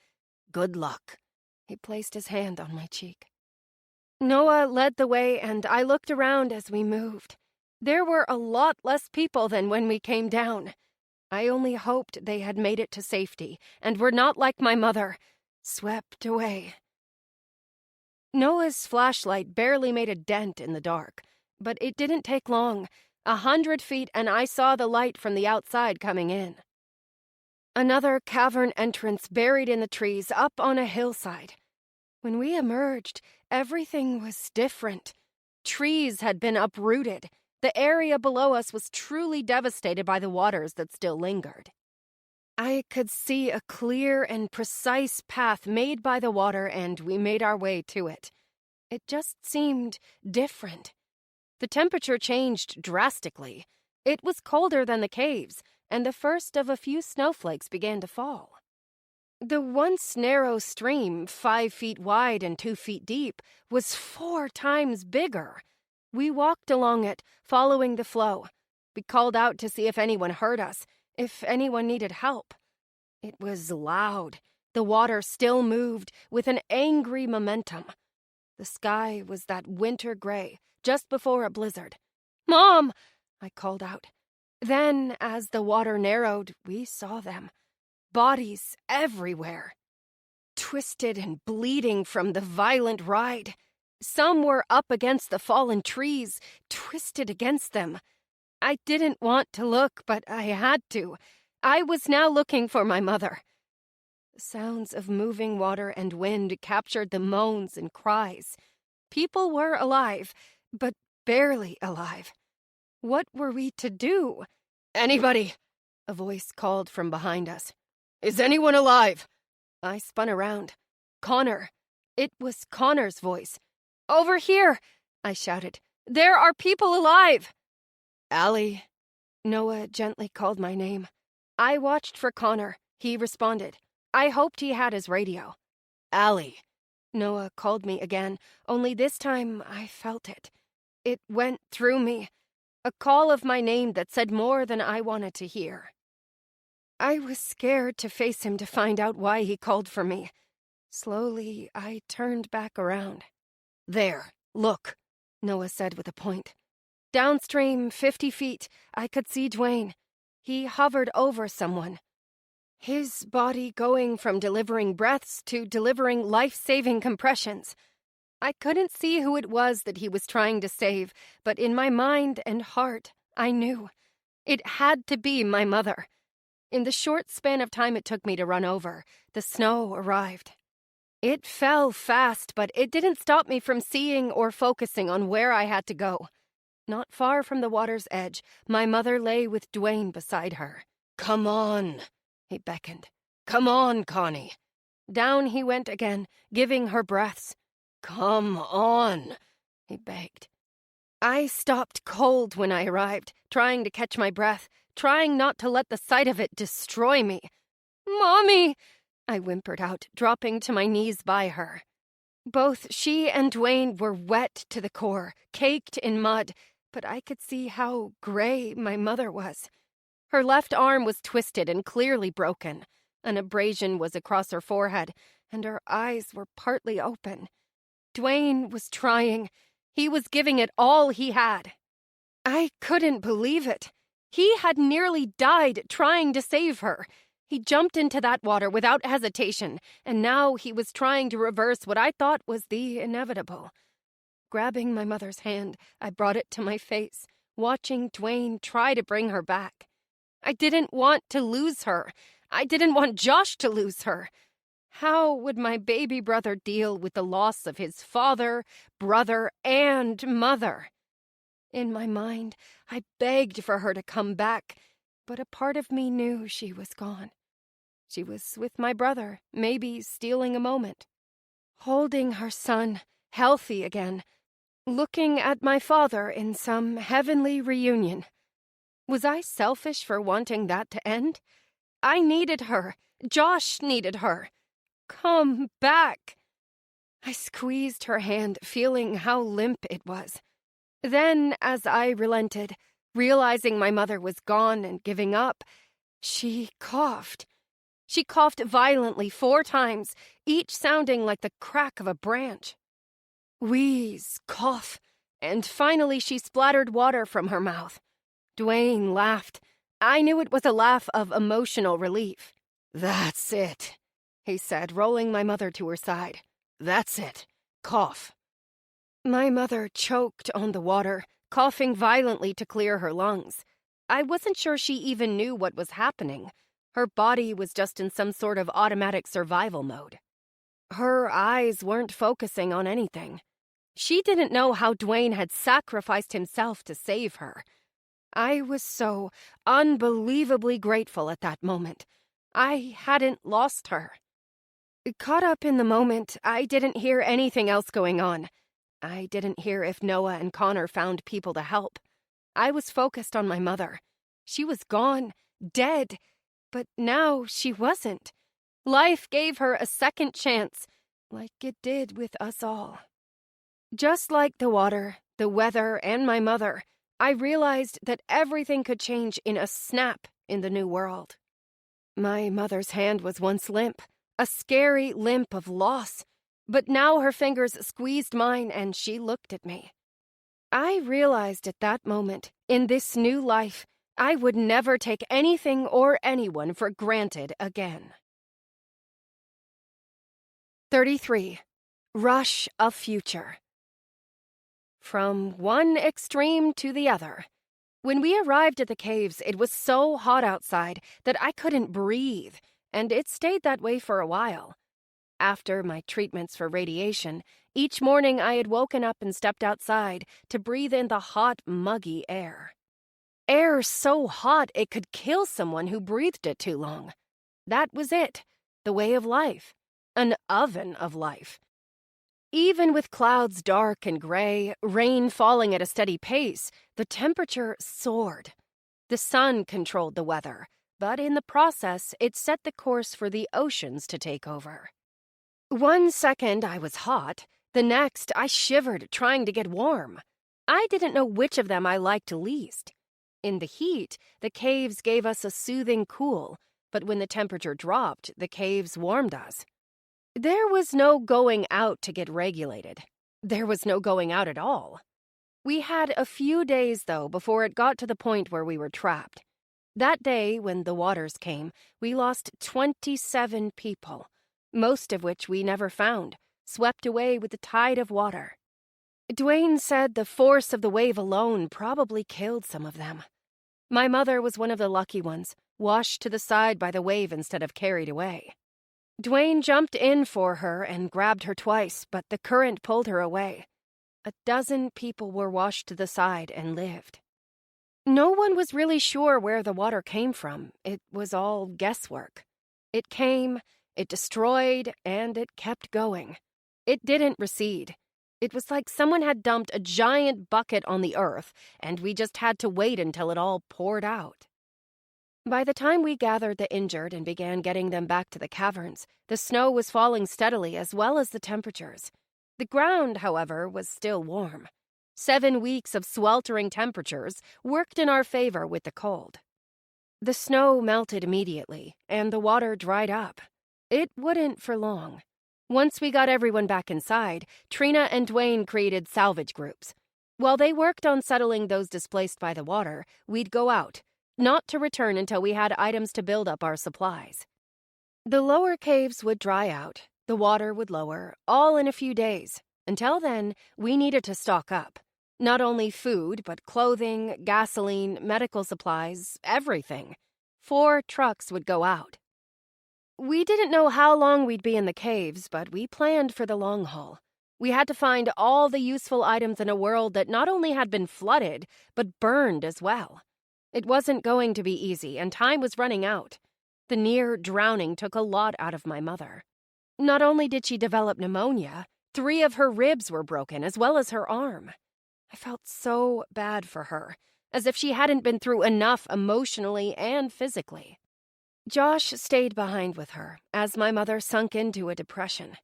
"Good luck." He placed his hand on my cheek. Noah led the way, and I looked around as we moved. There were a lot less people than when we came down. I only hoped they had made it to safety, and were not like my mother, swept away. Noah's flashlight barely made a dent in the dark, but it didn't take long. 100 feet, and I saw the light from the outside coming in. Another cavern entrance buried in the trees up on a hillside. When we emerged, everything was different. Trees had been uprooted. The area below us was truly devastated by the waters that still lingered. I could see a clear and precise path made by the water, and we made our way to it. It just seemed different. The temperature changed drastically. It was colder than the caves, and the first of a few snowflakes began to fall. The once narrow stream, 5 feet wide and 2 feet deep, was 4 times bigger. We walked along it, following the flow. We called out to see if anyone heard us, if anyone needed help. It was loud. The water still moved, with an angry momentum. The sky was that winter gray, just before a blizzard. "Mom!" I called out. Then, as the water narrowed, we saw them. Bodies everywhere. Twisted and bleeding from the violent ride. Some were up against the fallen trees, twisted against them. I didn't want to look, but I had to. I was now looking for my mother. The sounds of moving water and wind captured the moans and cries. People were alive, but barely alive. What were we to do? "Anybody?" a voice called from behind us. "Is anyone alive?" I spun around. Connor. It was Connor's voice. "Over here!" I shouted. "There are people alive!" "Allie." Noah gently called my name. I watched for Connor. He responded. I hoped he had his radio. "Allie." Noah called me again, only this time I felt it. It went through me. A call of my name that said more than I wanted to hear. I was scared to face him to find out why he called for me. Slowly, I turned back around. "There, look," Noah said with a point. Downstream, 50 feet, I could see Dwayne. He hovered over someone. His body going from delivering breaths to delivering life-saving compressions. I couldn't see who it was that he was trying to save, but in my mind and heart, I knew. It had to be my mother. In the short span of time it took me to run over, the snow arrived. It fell fast, but it didn't stop me from seeing or focusing on where I had to go. Not far from the water's edge, my mother lay with Dwayne beside her. "Come on," he beckoned. "Come on, Connie." Down he went again, giving her breaths. "Come on," he begged. I stopped cold when I arrived, trying to catch my breath, trying not to let the sight of it destroy me. "Mommy!" I whimpered out, dropping to my knees by her. Both she and Dwayne were wet to the core, caked in mud, but I could see how gray my mother was. Her left arm was twisted and clearly broken. An abrasion was across her forehead, and her eyes were partly open. Dwayne was trying. He was giving it all he had. I couldn't believe it. He had nearly died trying to save her. He jumped into that water without hesitation, and now he was trying to reverse what I thought was the inevitable. Grabbing my mother's hand, I brought it to my face, watching Dwayne try to bring her back. I didn't want to lose her. I didn't want Josh to lose her. How would my baby brother deal with the loss of his father, brother, and mother? In my mind, I begged for her to come back, but a part of me knew she was gone. She was with my brother, maybe stealing a moment. Holding her son, healthy again. Looking at my father in some heavenly reunion. Was I selfish for wanting that to end? I needed her. Josh needed her. Come back. I squeezed her hand, feeling how limp it was. Then, as I relented, realizing my mother was gone and giving up, she coughed. She coughed violently 4 times, each sounding like the crack of a branch. Wheeze, cough, and finally she splattered water from her mouth. Dwayne laughed. I knew it was a laugh of emotional relief. "That's it," he said, rolling my mother to her side. "That's it. Cough." My mother choked on the water, coughing violently to clear her lungs. I wasn't sure she even knew what was happening. Her body was just in some sort of automatic survival mode. Her eyes weren't focusing on anything. She didn't know how Dwayne had sacrificed himself to save her. I was so unbelievably grateful at that moment. I hadn't lost her. Caught up in the moment, I didn't hear anything else going on. I didn't hear if Noah and Connor found people to help. I was focused on my mother. She was gone, dead, but now she wasn't. Life gave her a second chance, like it did with us all. Just like the water, the weather, and my mother, I realized that everything could change in a snap in the new world. My mother's hand was once limp, a scary limp of loss, but now her fingers squeezed mine and she looked at me. I realized at that moment, in this new life, I would never take anything or anyone for granted again. 33. Rush of Future. From one extreme to the other. When we arrived at the caves, it was so hot outside that I couldn't breathe, and it stayed that way for a while. After my treatments for radiation, each morning I had woken up and stepped outside to breathe in the hot, muggy air. Air so hot it could kill someone who breathed it too long. That was it, the way of life, an oven of life. Even with clouds dark and gray, rain falling at a steady pace, the temperature soared. The sun controlled the weather, but in the process, it set the course for the oceans to take over. One second I was hot, the next I shivered trying to get warm. I didn't know which of them I liked least. In the heat, the caves gave us a soothing cool, but when the temperature dropped, the caves warmed us. There was no going out to get regulated. There was no going out at all. We had a few days, though, before it got to the point where we were trapped. That day, when the waters came, we lost 27 people, most of which we never found, swept away with the tide of water. Dwayne said the force of the wave alone probably killed some of them. My mother was one of the lucky ones, washed to the side by the wave instead of carried away. Dwayne jumped in for her and grabbed her twice, but the current pulled her away. A dozen people were washed to the side and lived. No one was really sure where the water came from. It was all guesswork. It came, it destroyed, and it kept going. It didn't recede. It was like someone had dumped a giant bucket on the earth, and we just had to wait until it all poured out. By the time we gathered the injured and began getting them back to the caverns, the snow was falling steadily as well as the temperatures. The ground, however, was still warm. 7 weeks of sweltering temperatures worked in our favor with the cold. The snow melted immediately, and the water dried up. It wouldn't for long. Once we got everyone back inside, Trina and Dwayne created salvage groups. While they worked on settling those displaced by the water, we'd go out, not to return until we had items to build up our supplies. The lower caves would dry out, the water would lower, all in a few days. Until then, we needed to stock up. Not only food, but clothing, gasoline, medical supplies, everything. 4 trucks would go out. We didn't know how long we'd be in the caves, but we planned for the long haul. We had to find all the useful items in a world that not only had been flooded, but burned as well. It wasn't going to be easy, and time was running out. The near drowning took a lot out of my mother. Not only did she develop pneumonia, 3 of her ribs were broken, as well as her arm. I felt so bad for her, as if she hadn't been through enough emotionally and physically. Josh stayed behind with her, as my mother sunk into a depression.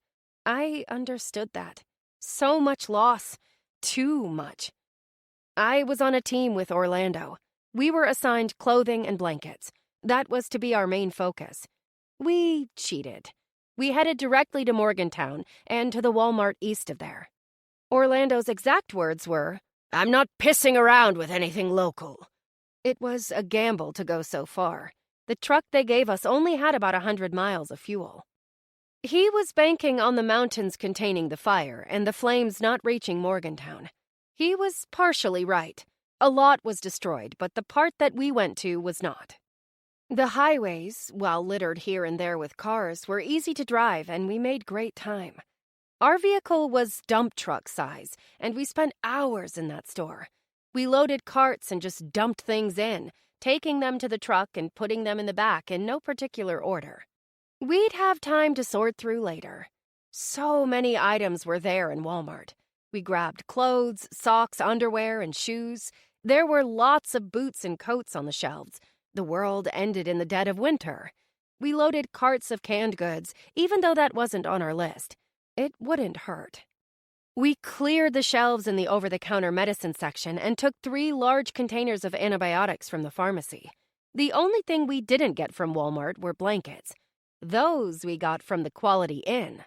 I understood that. So much loss. Too much. I was on a team with Orlando. We were assigned clothing and blankets. That was to be our main focus. We cheated. We headed directly to Morgantown and to the Walmart east of there. Orlando's exact words were, "I'm not pissing around with anything local." It was a gamble to go so far. The truck they gave us only had about 100 miles of fuel. He was banking on the mountains containing the fire and the flames not reaching Morgantown. He was partially right. A lot was destroyed, but the part that we went to was not. The highways, while littered here and there with cars, were easy to drive, and we made great time. Our vehicle was dump truck size, and we spent hours in that store. We loaded carts and just dumped things in, taking them to the truck and putting them in the back in no particular order. We'd have time to sort through later. So many items were there in Walmart. We grabbed clothes, socks, underwear, and shoes. There were lots of boots and coats on the shelves. The world ended in the dead of winter. We loaded carts of canned goods, even though that wasn't on our list. It wouldn't hurt. We cleared the shelves in the over-the-counter medicine section and took 3 large containers of antibiotics from the pharmacy. The only thing we didn't get from Walmart were blankets. Those we got from the Quality Inn.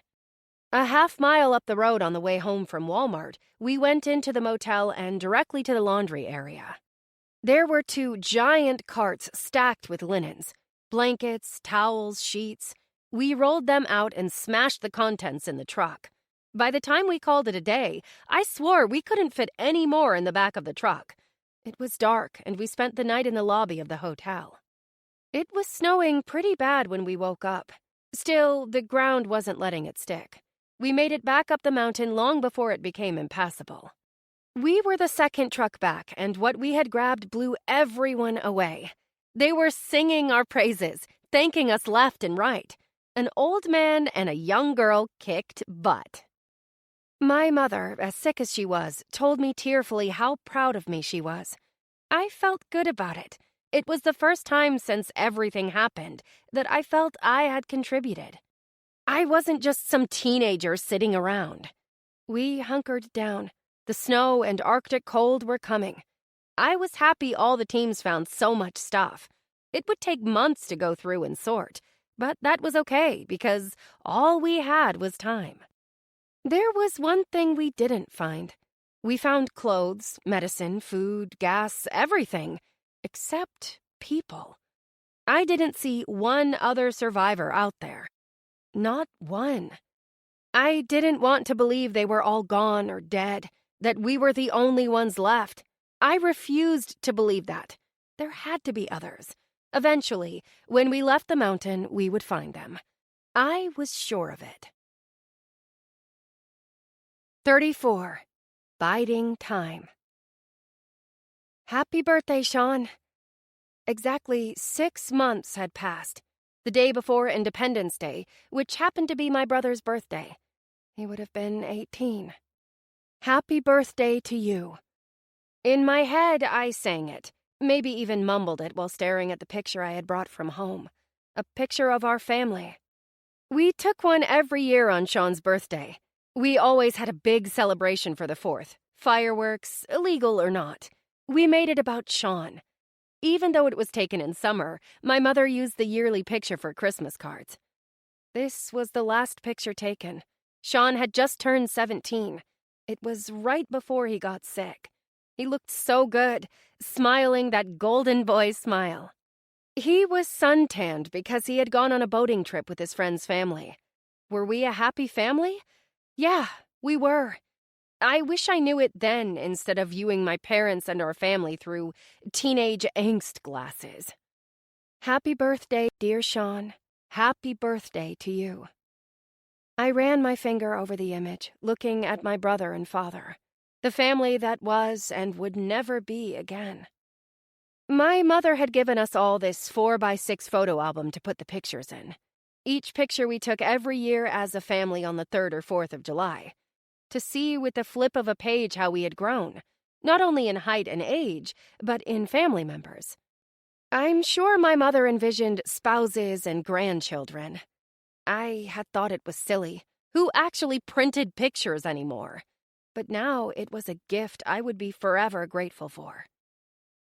A half-mile up the road on the way home from Walmart, we went into the motel and directly to the laundry area. There were 2 giant carts stacked with linens, blankets, towels, sheets. We rolled them out and smashed the contents in the truck. By the time we called it a day, I swore we couldn't fit any more in the back of the truck. It was dark, and we spent the night in the lobby of the hotel. It was snowing pretty bad when we woke up. Still, the ground wasn't letting it stick. We made it back up the mountain long before it became impassable. We were the second truck back, and what we had grabbed blew everyone away. They were singing our praises, thanking us left and right. An old man and a young girl kicked butt. My mother, as sick as she was, told me tearfully how proud of me she was. I felt good about it. It was the first time since everything happened that I felt I had contributed. I wasn't just some teenager sitting around. We hunkered down. The snow and Arctic cold were coming. I was happy all the teams found so much stuff. It would take months to go through and sort, but that was okay because all we had was time. There was one thing we didn't find. We found clothes, medicine, food, gas, everything, except people. I didn't see one other survivor out there. Not one. I didn't want to believe they were all gone or dead, that we were the only ones left. I refused to believe that. There had to be others. Eventually, when we left the mountain, we would find them. I was sure of it. 34. Biding time. Happy birthday, Sean. Exactly 6 months had passed, the day before Independence Day, which happened to be my brother's birthday. He would have been 18. Happy birthday to you. In my head, I sang it, maybe even mumbled it while staring at the picture I had brought from home. A picture of our family. We took one every year on Sean's birthday. We always had a big celebration for the 4th. Fireworks, illegal or not. We made it about Sean. Even though it was taken in summer, my mother used the yearly picture for Christmas cards. This was the last picture taken. Sean had just turned 17. It was right before he got sick. He looked so good, smiling that golden boy smile. He was suntanned because he had gone on a boating trip with his friend's family. Were we a happy family? Yeah, we were. I wish I knew it then instead of viewing my parents and our family through teenage angst glasses. Happy birthday, dear Sean. Happy birthday to you. I ran my finger over the image, looking at my brother and father, the family that was and would never be again. My mother had given us all this 4x6 photo album to put the pictures in. Each picture we took every year as a family on the 3rd or 4th of July. To see with the flip of a page how we had grown, not only in height and age, but in family members. I'm sure my mother envisioned spouses and grandchildren. I had thought it was silly. Who actually printed pictures anymore? But now it was a gift I would be forever grateful for.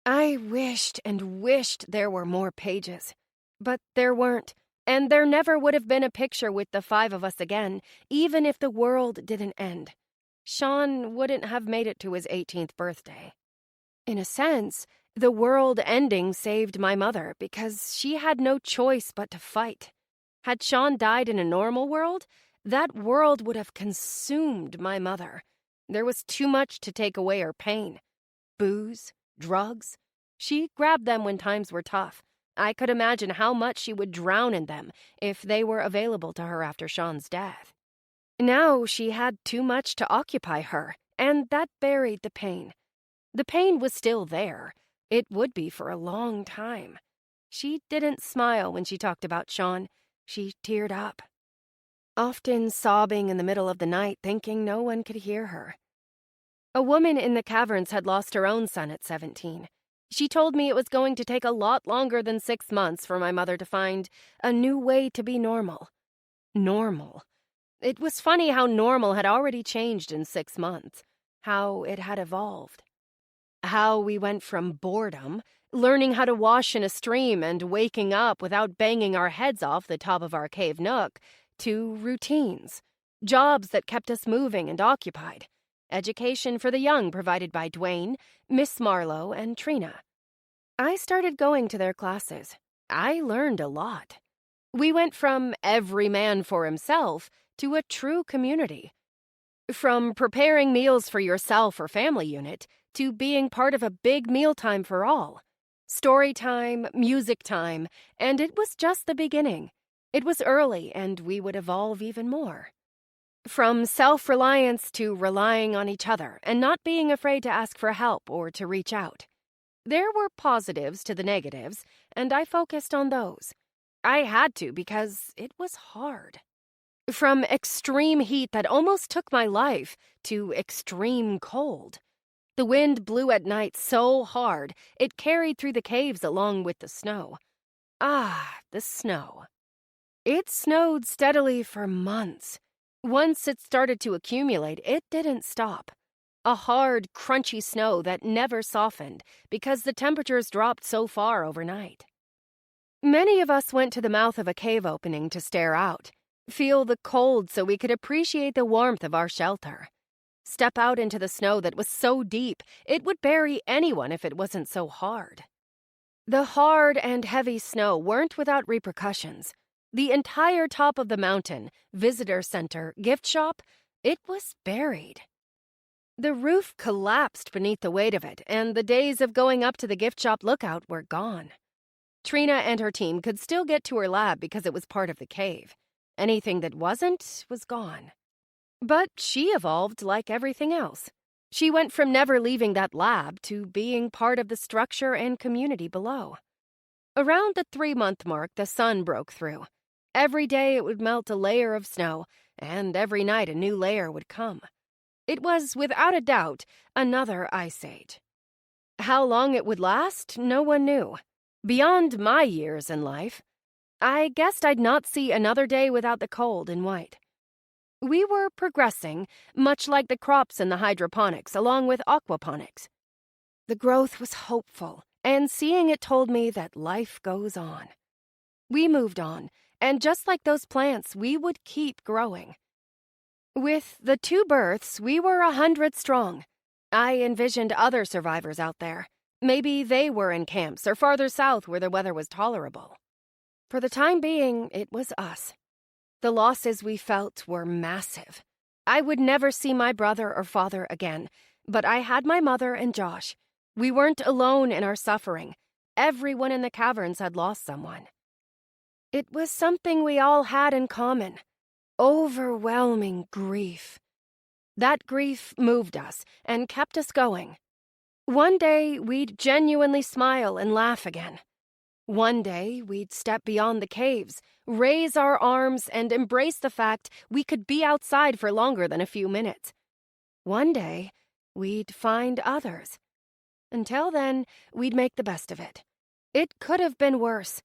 I wished and wished there were more pages, but there weren't, and there never would have been a picture with the 5 of us again, even if the world didn't end. Sean wouldn't have made it to his 18th birthday. In a sense, the world ending saved my mother because she had no choice but to fight. Had Sean died in a normal world, that world would have consumed my mother. There was too much to take away her pain. Booze, drugs. She grabbed them when times were tough. I could imagine how much she would drown in them if they were available to her after Sean's death. Now she had too much to occupy her, and that buried the pain. The pain was still there. It would be for a long time. She didn't smile when she talked about Sean. She teared up, often sobbing in the middle of the night, thinking no one could hear her. A woman in the caverns had lost her own son at 17. She told me it was going to take a lot longer than 6 months for my mother to find a new way to be normal. Normal. It was funny how normal had already changed in 6 months, how it had evolved. How we went from boredom, learning how to wash in a stream and waking up without banging our heads off the top of our cave nook, to routines, jobs that kept us moving and occupied, education for the young provided by Dwayne, Miss Marlowe, and Trina. I started going to their classes. I learned a lot. We went from every man for himself to a true community. From preparing meals for yourself or family unit to being part of a big mealtime for all. Story time, music time, and it was just the beginning. It was early, and we would evolve even more. From self-reliance to relying on each other and not being afraid to ask for help or to reach out. There were positives to the negatives, and I focused on those. I had to because it was hard. From extreme heat that almost took my life to extreme cold. The wind blew at night so hard, it carried through the caves along with the snow. Ah, the snow. It snowed steadily for months. Once it started to accumulate, it didn't stop. A hard, crunchy snow that never softened because the temperatures dropped so far overnight. Many of us went to the mouth of a cave opening to stare out, feel the cold so we could appreciate the warmth of our shelter. Step out into the snow that was so deep, it would bury anyone if it wasn't so hard. The hard and heavy snow weren't without repercussions. The entire top of the mountain, visitor center, gift shop, it was buried. The roof collapsed beneath the weight of it, and the days of going up to the gift shop lookout were gone. Trina and her team could still get to her lab because it was part of the cave. Anything that wasn't was gone. But she evolved like everything else. She went from never leaving that lab to being part of the structure and community below. Around the 3-month mark, the sun broke through. Every day it would melt a layer of snow, and every night a new layer would come. It was, without a doubt, another ice age. How long it would last, no one knew. Beyond my years in life, I guessed I'd not see another day without the cold and white. We were progressing, much like the crops in the hydroponics, along with aquaponics. The growth was hopeful, and seeing it told me that life goes on. We moved on, and just like those plants, we would keep growing. With the 2 births, we were 100 strong. I envisioned other survivors out there. Maybe they were in camps or farther south where the weather was tolerable. For the time being, it was us. The losses we felt were massive. I would never see my brother or father again, but I had my mother and Josh. We weren't alone in our suffering. Everyone in the caverns had lost someone. It was something we all had in common. Overwhelming grief. That grief moved us and kept us going. One day, we'd genuinely smile and laugh again. One day, we'd step beyond the caves, raise our arms, and embrace the fact we could be outside for longer than a few minutes. One day, we'd find others. Until then, we'd make the best of it. It could have been worse.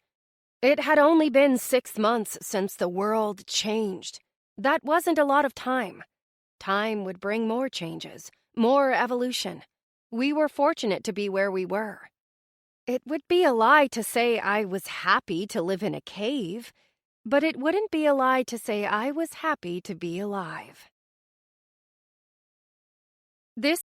It had only been 6 months since the world changed. That wasn't a lot of time. Time would bring more changes, more evolution. We were fortunate to be where we were. It would be a lie to say I was happy to live in a cave, but it wouldn't be a lie to say I was happy to be alive. This